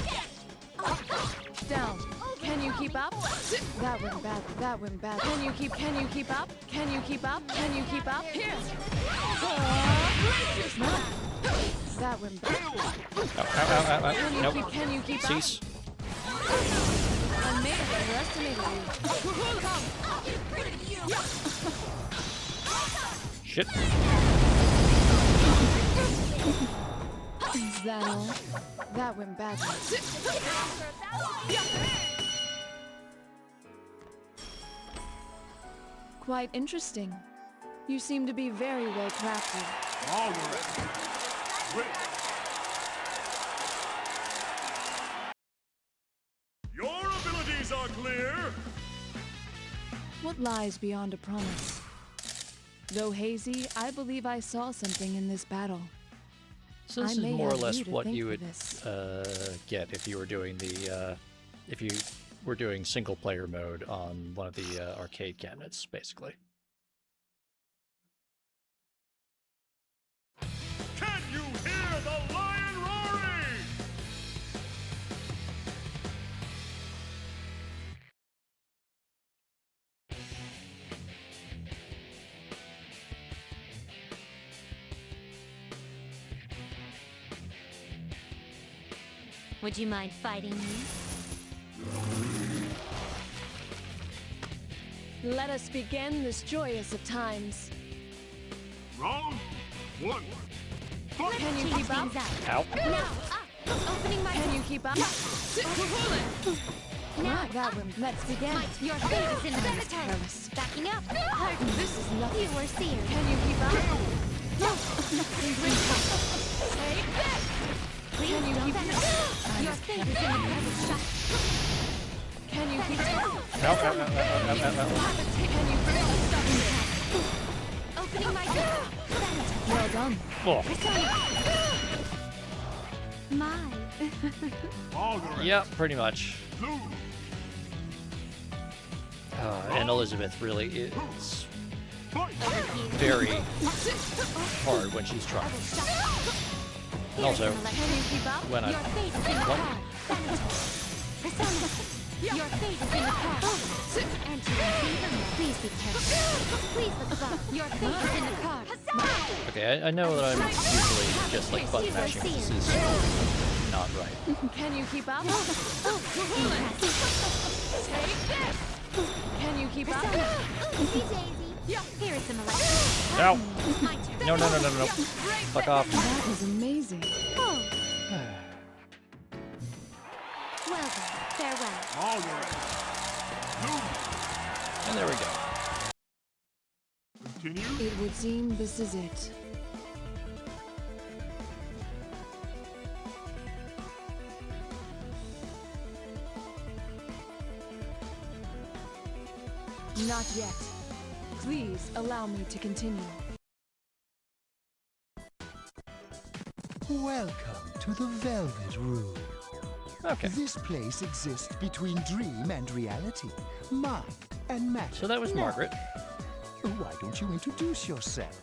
Down. Can you keep up? That went bad. That went bad. Can you keep up? Can you keep up? Can you keep up? Here. That went bad. Ow. Nope. Can you keep up? Cease. I may have underestimated you. Shit. Is that all? That went badly. Quite interesting. You seem to be very well crafted. All right. Your abilities are clear. What lies beyond a promise? Though hazy, I believe I saw something in this battle. So this I is may more or have less you to what thank you for would this. get if you were doing the if you were doing single player mode on one of the arcade cabinets, basically. Can you hear the lion roaring? Would you mind fighting me? Let us begin this joyous of times. Round 1. Fight! Can you keep up? Ow. Now, opening my... Can you keep up? Now, That one. Let's begin. your fate is in the Careless, cemetery. careless. Backing up. Pardon, this is nothing. You were seer. Can you keep up? Take this! Please Can you don't keep let up? it. Your fate is in the present shot. Can you keep up? Ow. Can you stop me? Opening my door. Well done. Oh. My. All right. Yeah, pretty much. Blue. And Elizabeth really is Fight! very hard when she's trying. And also, Can you keep up? when I... Your fate is in the What? crowd. Persona. Your fate is in the crowd. Anti-receiver, please be careful. Please look above. Your fate is in the card. Okay, I know that I'm usually just like button mashing. This is not right. Can you keep up? Impressive. Take this! Can you keep up? Persona. Oopsie daisy. Here is some electricity. No. My turn. No, no, no, no, no. Fuck off. That was amazing. Oh. Well then, farewell. All right. And there we go. Continue. It would seem this is it. Not yet. Please allow me to continue. Welcome to the Velvet Room. Okay. This place exists between dream and reality, mind and matter. So that was Now, Margaret. why don't you introduce yourself?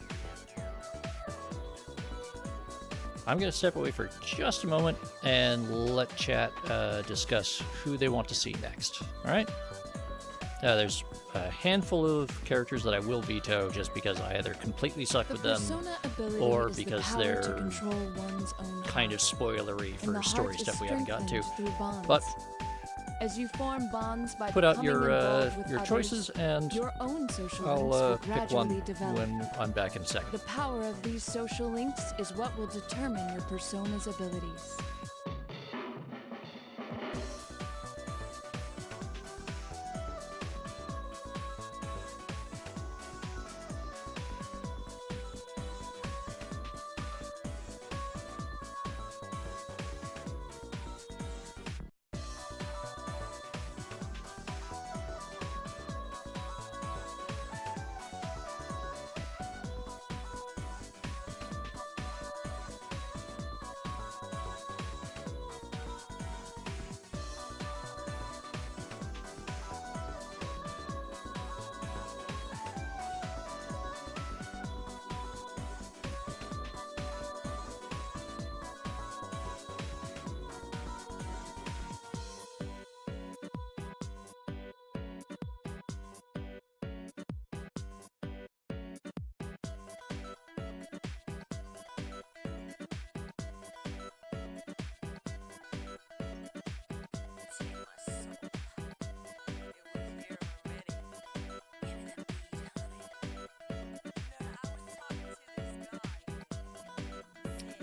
I'm going to step away for just a moment and let chat discuss who they want to see next. All right? There's a handful of characters that I will veto just because I either completely suck with them or because they're kind of spoilery for story stuff we haven't gotten to. But as you form bonds by put out becoming involved with your others, choices and your own social I'll links will pick one gradually develop. when I'm back in a second. The power of these social links is what will determine your persona's abilities.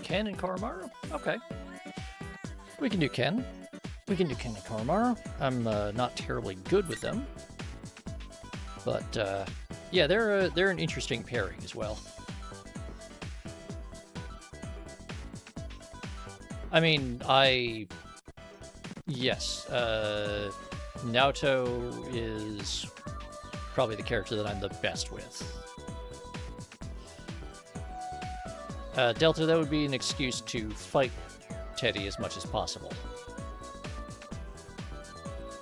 Ken and Koromaru? Okay. We can do Ken. We can do Ken and Koromaru. I'm not terribly good with them. But, yeah, they're an interesting pairing as well. I mean, yes, Naoto is probably the character that I'm the best with. Delta, that would be an excuse to fight Teddy as much as possible.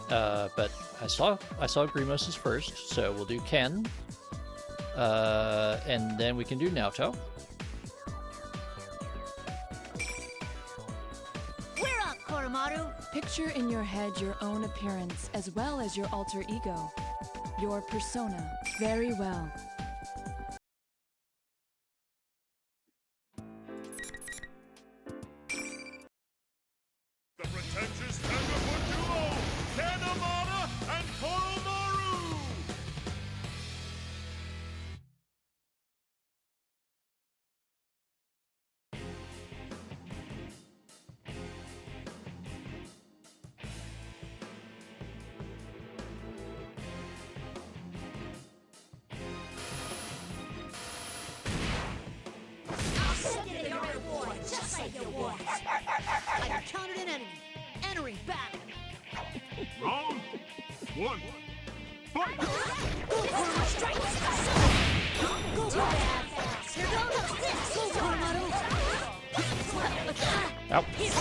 But I saw Grimos first, so we'll do Ken. And then we can do Naoto. We're up, Koromaru! Picture in your head your own appearance as well as your alter ego. Your persona. Very well. The pretentious tenderfoot duo, Kanamata and Koromaru! I'll send you your reward, just like you want. I counted an enemy. Entering battle. Round one. Fight! Go, Koromaru, strike! Go, too bad. Here goes this. Go, Koromaru. Ow. Here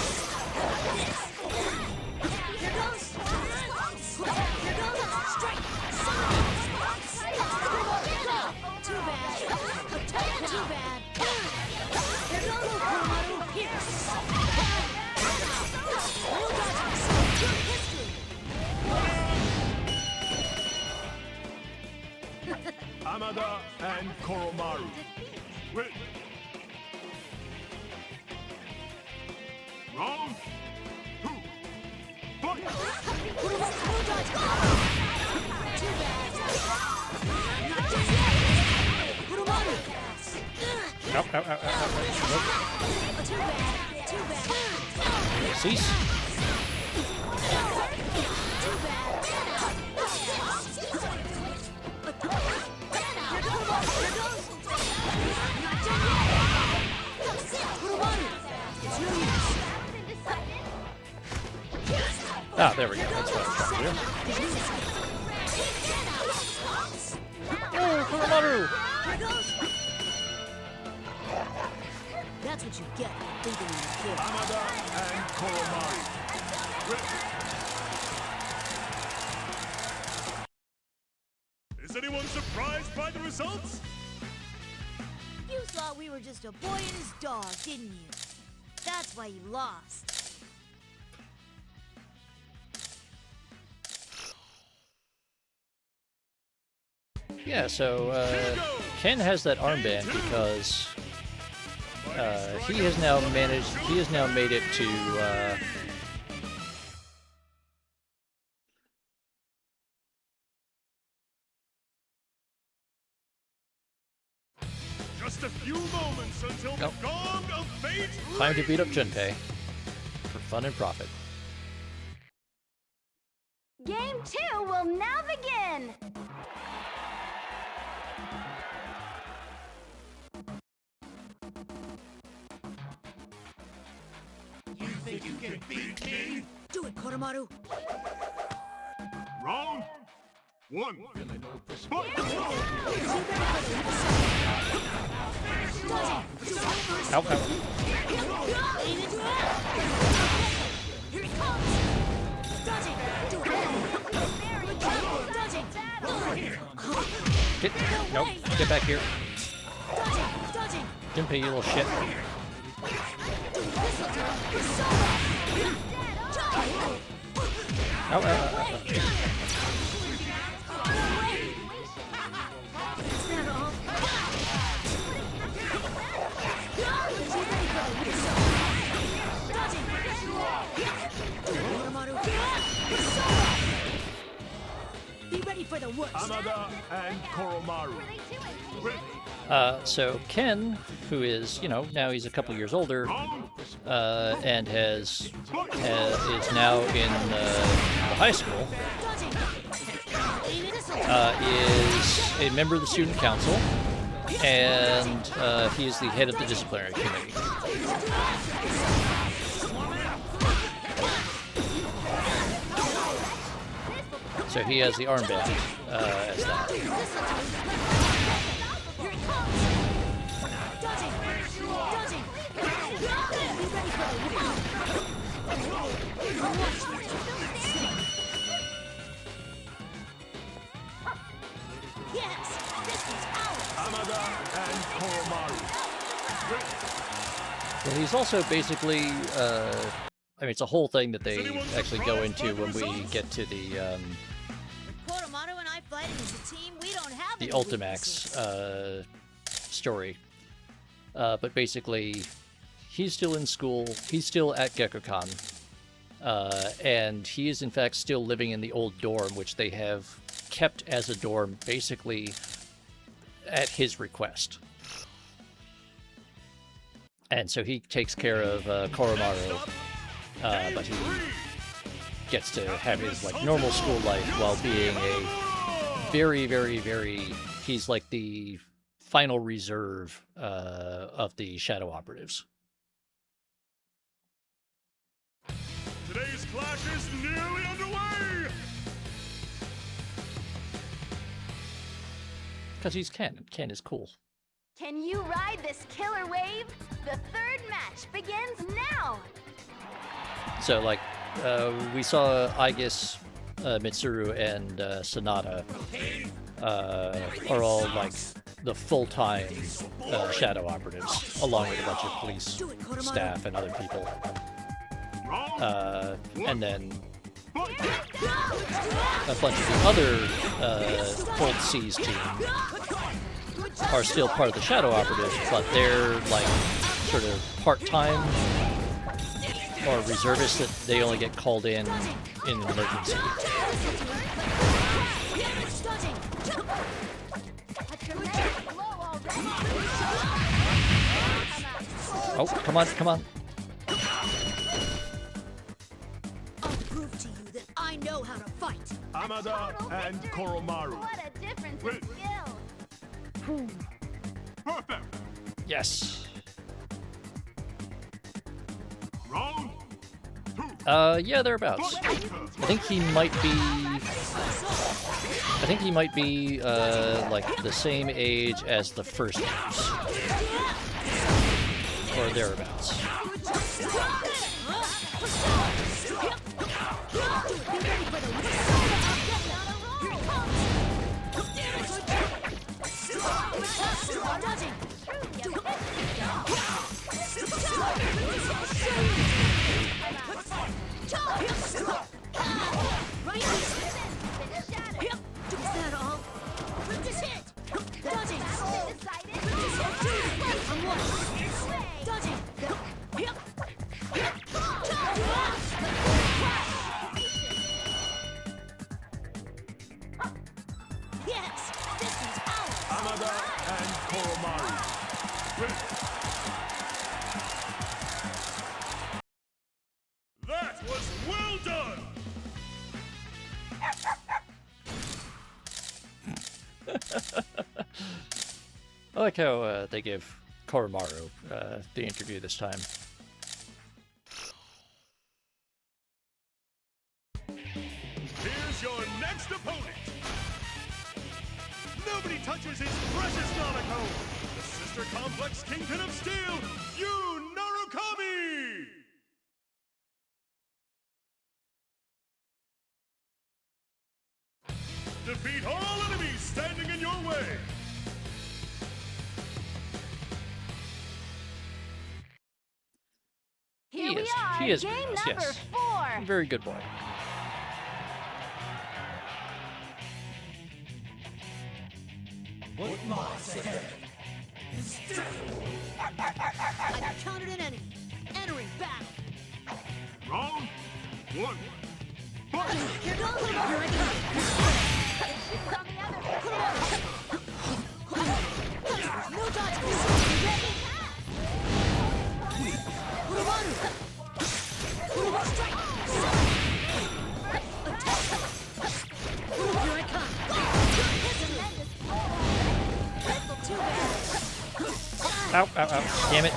goes. Strike. Too bad. Too bad. Here goes Koromaru. Pierce. Amada and Koromaru. Win. Round two. Fight! Too bad. Not just yet. Ow, ow, ow, ow, ow. Cease. Ah, there we go. That's what I was trying to do. Oh, Kuromaru! That's what you get for thinking you're good. Hamada and Koromaru. Is anyone surprised by the results? You thought we were just a boy and his dog, didn't you? That's why you lost. Yeah, so Ken has that armband because he has now made it to Just a few moments until the gong of fate. time to beat up Junpei for fun and profit. Game 2 will now begin! You think you can beat me? Do it, Koromaru. Round 1. Fight! Ow, ow. Here he comes. Dodging. Do it. Dodging. Nope, get back here. Dodging. Junpei, you little shit. Ow, ow, ow, ow. Be ready for the worst. Hamada and Koromaru. So Ken, who is, you know, now he's a couple years older, and is now in the high school, is a member of the student council, and he is the head of the disciplinary committee. So he has the armband as that. Hamada and Koromaru. Well, he's also basically, I mean, it's a whole thing that they actually go into when we get to the Koromaru and I fighting as a team, we don't have the any Ultimax story. But basically, he's still in school. He's still at Gekkoukan. And he is, in fact, still living in the old dorm, which they have kept as a dorm, basically at his request. And so he takes care of Koromaru, but he gets to have his like normal school life while being a very, very, very... He's like the final reserve of the Shadow Operatives. Today's clash is nearly underway! Because he's Ken, and Ken is cool. Can you ride this killer wave? The third match begins now! So, like, we saw Aigis, Mitsuru, and Sonata are all, like, the full-time Shadow Operatives, along with a bunch of police staff and other people. And then a bunch of the other Old Seas team are still part of the Shadow Operatives, but they're like sort of part-time or reservists that they only get called in an emergency. Oh, come on, come on. I'll prove to you that I know how to fight. Amada and Koromaru. What a difference in skill. Perfect. Yes. Round Yeah, thereabouts. I think he might be, like the same age as the first moves. Or thereabouts. Amada and Koromaru. That was well done! I like how they give Koromaru the interview this time. Here's your next opponent. Nobody touches his precious Nanako. The sister complex kingpin of steel, you Narukami! Defeat all enemies standing in your way. Here we are, He is game very nice, number yes. 4. Very good boy. What lies ahead is death. I've counted an enemy. Entering battle. Round 1. Fight! Here goes. Here I go. No dodge. Ready? Urumaru. Strike. Attack. Here I come. Too bad. Ow, ow, ow. Damn it.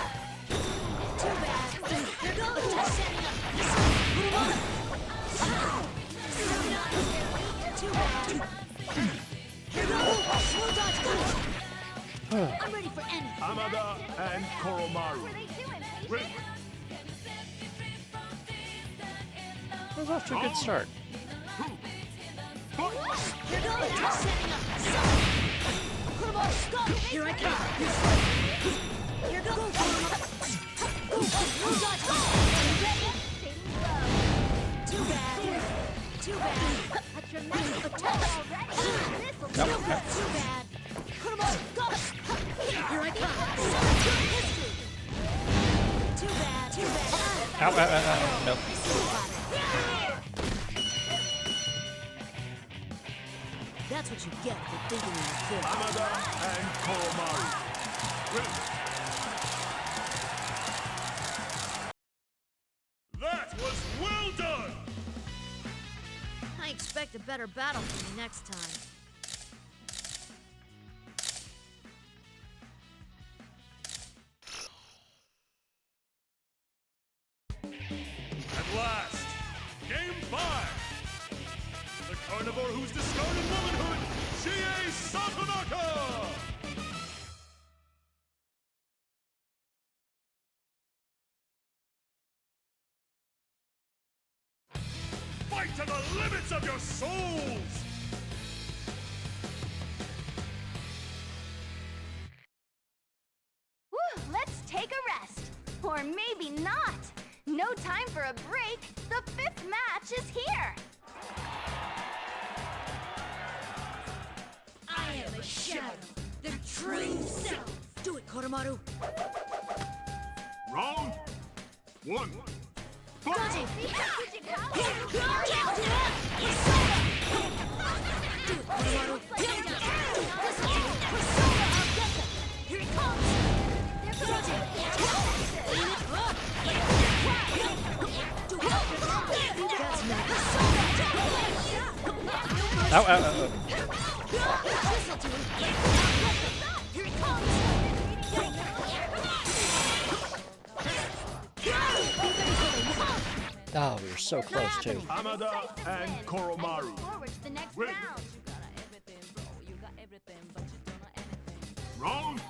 Too bad. Here goes. Too bad. Here goes. No dodge. I'm ready for any. Amada and Koromaru. That was off to a good start. Here goes. Setting up. Go. Here I come. Here goes. Go. No dodge. Ready? Too bad. Too bad. A tremendous attack already. Too bad. Put 'em on. Go. Here I come. History. Too bad. Too bad. Ow, ow, ow, ow. Nope. That's what you get for thinking you're good. Amada and Koromaru. That was well done! I expect a better battle from you next time. At last, Game 5! The carnivore who's discarded womanhood, Chie Satonaka! Fight to the limits of your souls! Whew, let's take a rest. Or maybe not. No time for a break. The 5th match is here. I am a shadow, the true self. Do it, Koromaru. Round 1. Dodge it. Do it, Koromaru. Here he comes. Dodge it. Ow, ow, ow, Here he comes! Oh, we were so close too. Hamada and Koromaru. Forward to the next Wait. round. Round.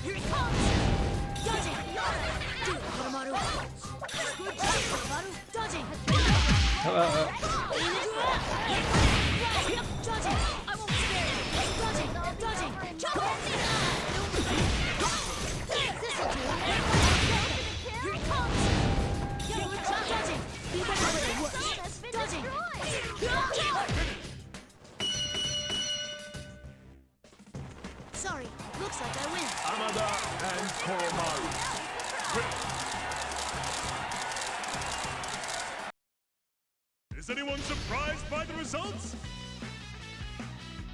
Here he comes! Dodging! Do it, Koromaru! Good job, Koromaru! Dodging! Dodging! I won't spare you! Dodging! Dodging! This'll do it! Here he comes! Good job, dodging! Be better with it works! Dodging! Sorry, looks like I win. Hamada and Koromaru. Is anyone surprised by the results?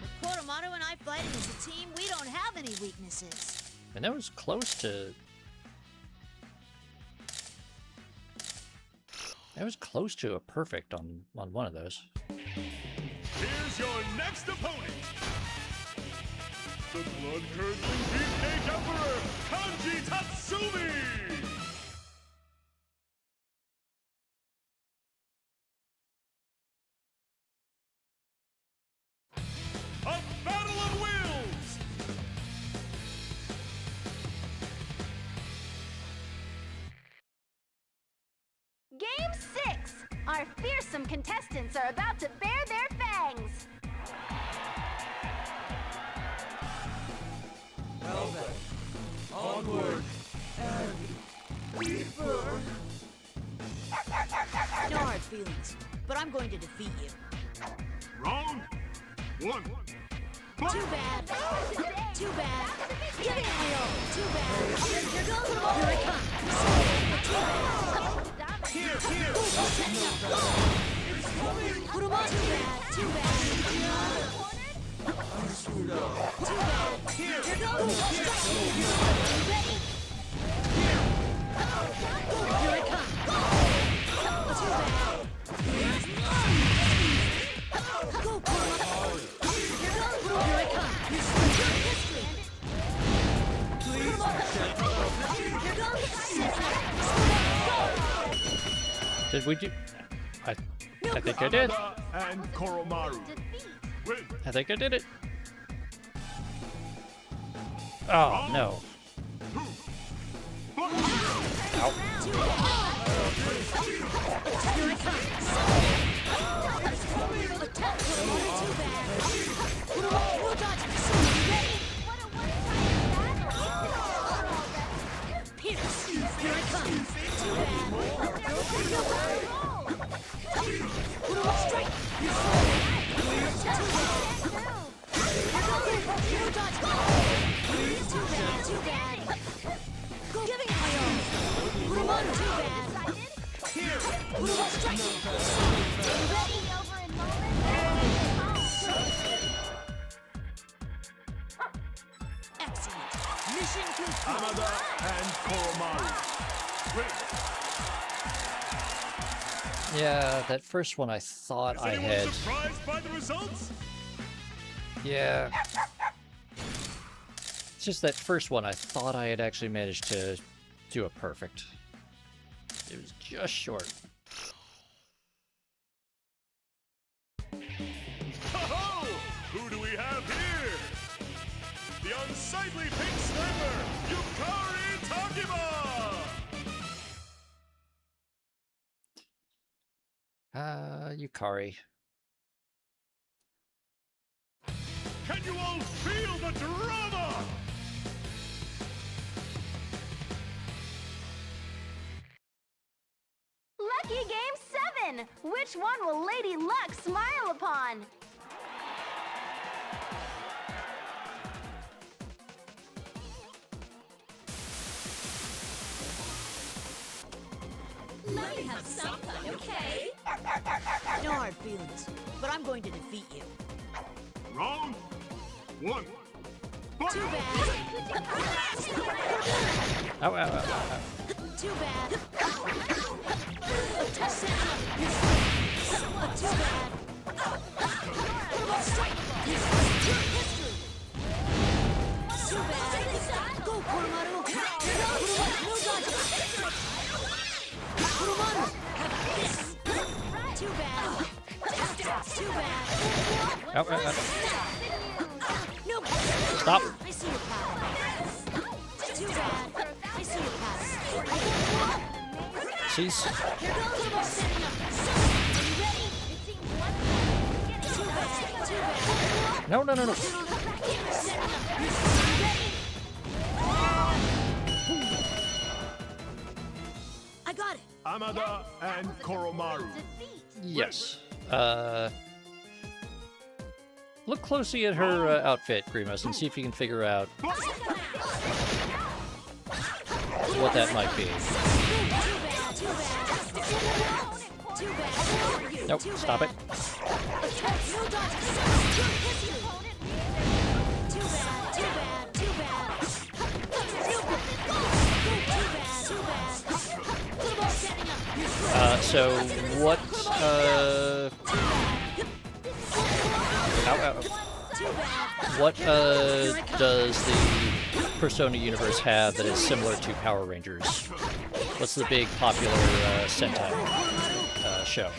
With Koromaru and I fighting as a team, we don't have any weaknesses. And that was close to... That was close to a perfect on one of those. Here's your next opponent. The blood-curdling beefcake emperor, Kanji Tatsumi! A battle of wills! Game 6! Our fearsome contestants are about to bare their fangs. Well then, onward and deeper. No hard feelings, but I'm going to defeat you. Round 1. Too bad. Too bad. Give it my all. Too bad. Here goes the ball. Here I come. Too bad. Here. Put him on. Too bad. Too bad. I'm screwed up. Too bad. Here goes. Ready? Here I come. Too bad. Go, Koromaru. Here I come. History. Here goes. Did we do... I think I did. Hamada and Koromaru. Win. I think I did it. Oh, no. Here I come. Attack. Too bad. We'll dodge. Ready? Pierce. Here I come. Too bad. Strike. We'll dodge. Too bad. Go. Giving it my all. Put him on. Too bad. Here. Strike. Ready? Over in moment. Excellent. Mission complete. Hamada and Koromaru. Win. Yeah, that first one I thought I Is anyone had... surprised by the results? Yeah. It's just that first one I thought I had actually managed to do a perfect. It was just short. Ho-ho! Who do we have here? The unsightly pink sniper, Yukari Takiba! Yukari. Can you all feel the drama? Lucky Game 7! Which one will Lady Luck smile upon? Let me have some fun, okay? No hard feelings, but I'm going to defeat you. Round 1. Too bad. Ow, ow, ow, ow, ow. Too bad. Too bad. Too bad. Go, Koromaru. No dodging. Koromaru. Too bad. Too bad. Ow, ow, ow. No. Stop. I see your power. Too bad. I see your power. She's... No, no, no, no. I got it. Amada and Koromaru. Yes. Look closely at her outfit, Grimace, and see if you can figure out what that might be. Nope, stop it. So what, what, does the Persona universe have that is similar to Power Rangers? What's the big popular, Sentai, show?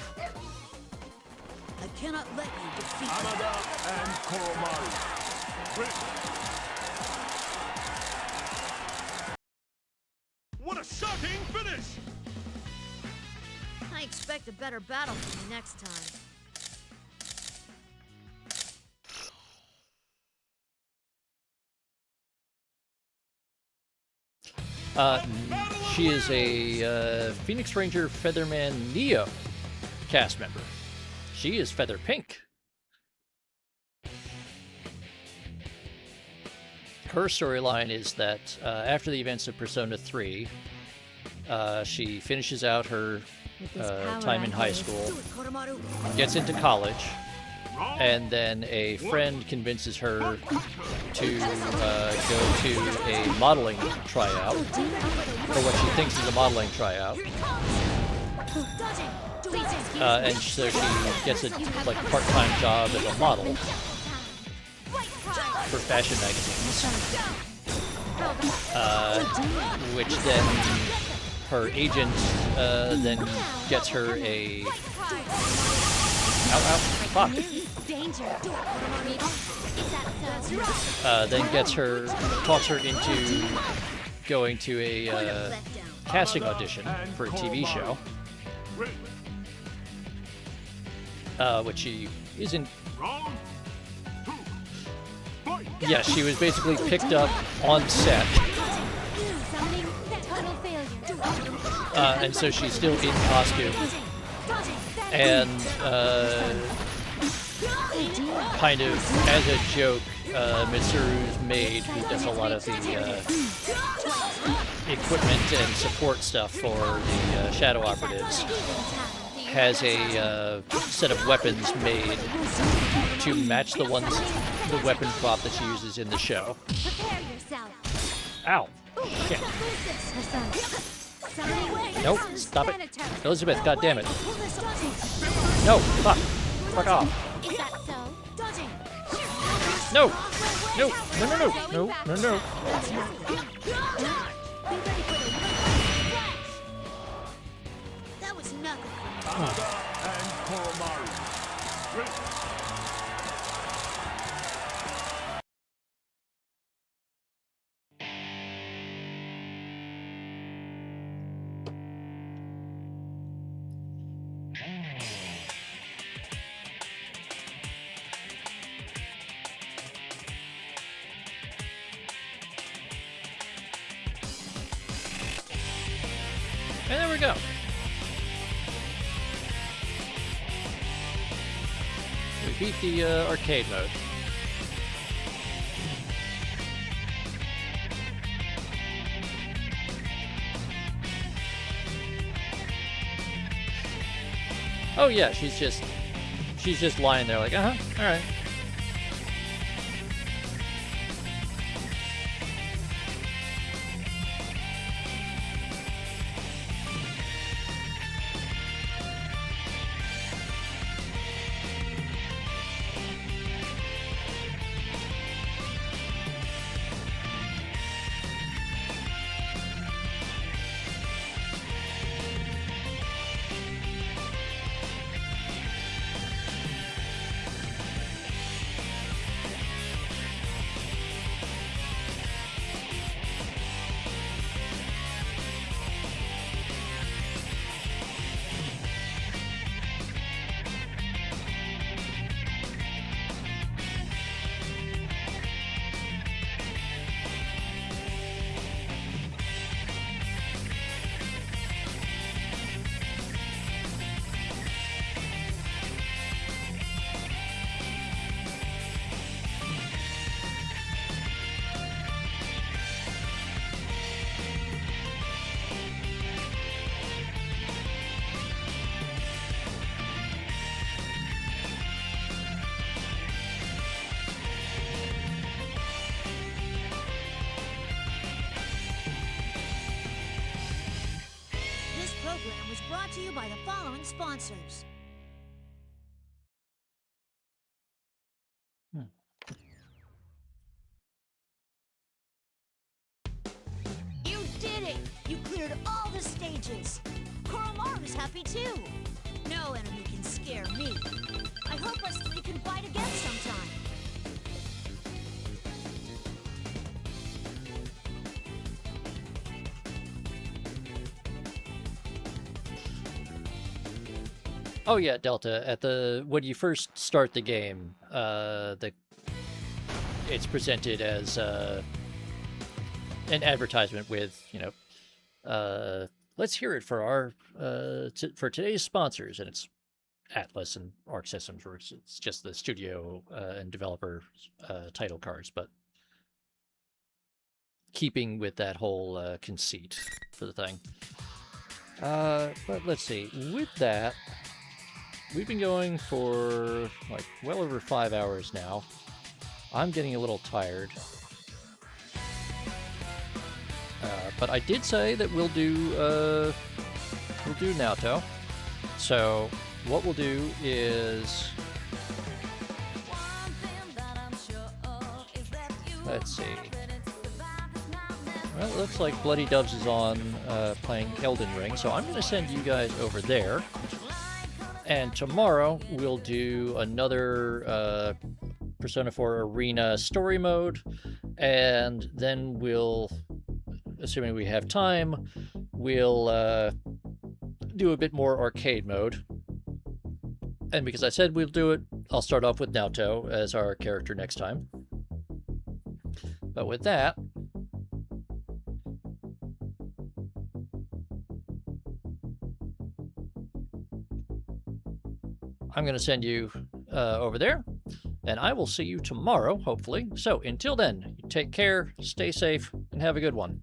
I cannot let you defeat Amada and Koromaru. What a shocking finish! I expect a better battle from you next time. She is a Phoenix Ranger Featherman Neo cast member. She is Feather Pink. Her storyline is that after the events of Persona 3, she finishes out her time in high school, gets into college, and then a friend convinces her to go to a modeling tryout, or what she thinks is a modeling tryout. And so she gets a part-time job as a model for fashion magazines, which then her agent then gets her a fuck. Then talks her into going to a casting audition for a TV show, which she isn't. Yeah, she was basically picked up on set. And so she's still in costume. And kind of as a joke, Mitsuru's maid, who does a lot of the equipment and support stuff for the Shadow Operatives, has a set of weapons made to match the weapon prop that she uses in the show. Ow. Shit. Nope, stop it. Elizabeth, goddammit. No, fuck. Fuck off. No! No! No, no, no! No, no, no. That was nothing. Amada and Koromaru. And there we go. We beat the arcade mode. Oh yeah, she's just lying there like, all right. to you by the following sponsors. You did it! You cleared all the stages! Koromar is happy too! No enemy can scare me. I hope us three can fight again sometime. Oh yeah, Delta. At the when you first start the game, it's presented as an advertisement with, you know, let's hear it for our for today's sponsors, and it's Atlus and Arc Systems, where it's just the studio and developer title cards, but keeping with that whole conceit for the thing. But let's see. With that, we've been going for like well over 5 hours now. I'm getting a little tired. But I did say that we'll do Naoto. So what we'll do is, let's see. Well, it looks like Bloody Doves is on playing Elden Ring, so I'm going to send you guys over there. And tomorrow we'll do another Persona 4 Arena Story Mode, and then we'll, assuming we have time, we'll do a bit more arcade mode. And because I said we'll do it, I'll start off with Naoto as our character next time. But with that, I'm going to send you over there, and I will see you tomorrow, hopefully. So until then, take care, stay safe, and have a good one.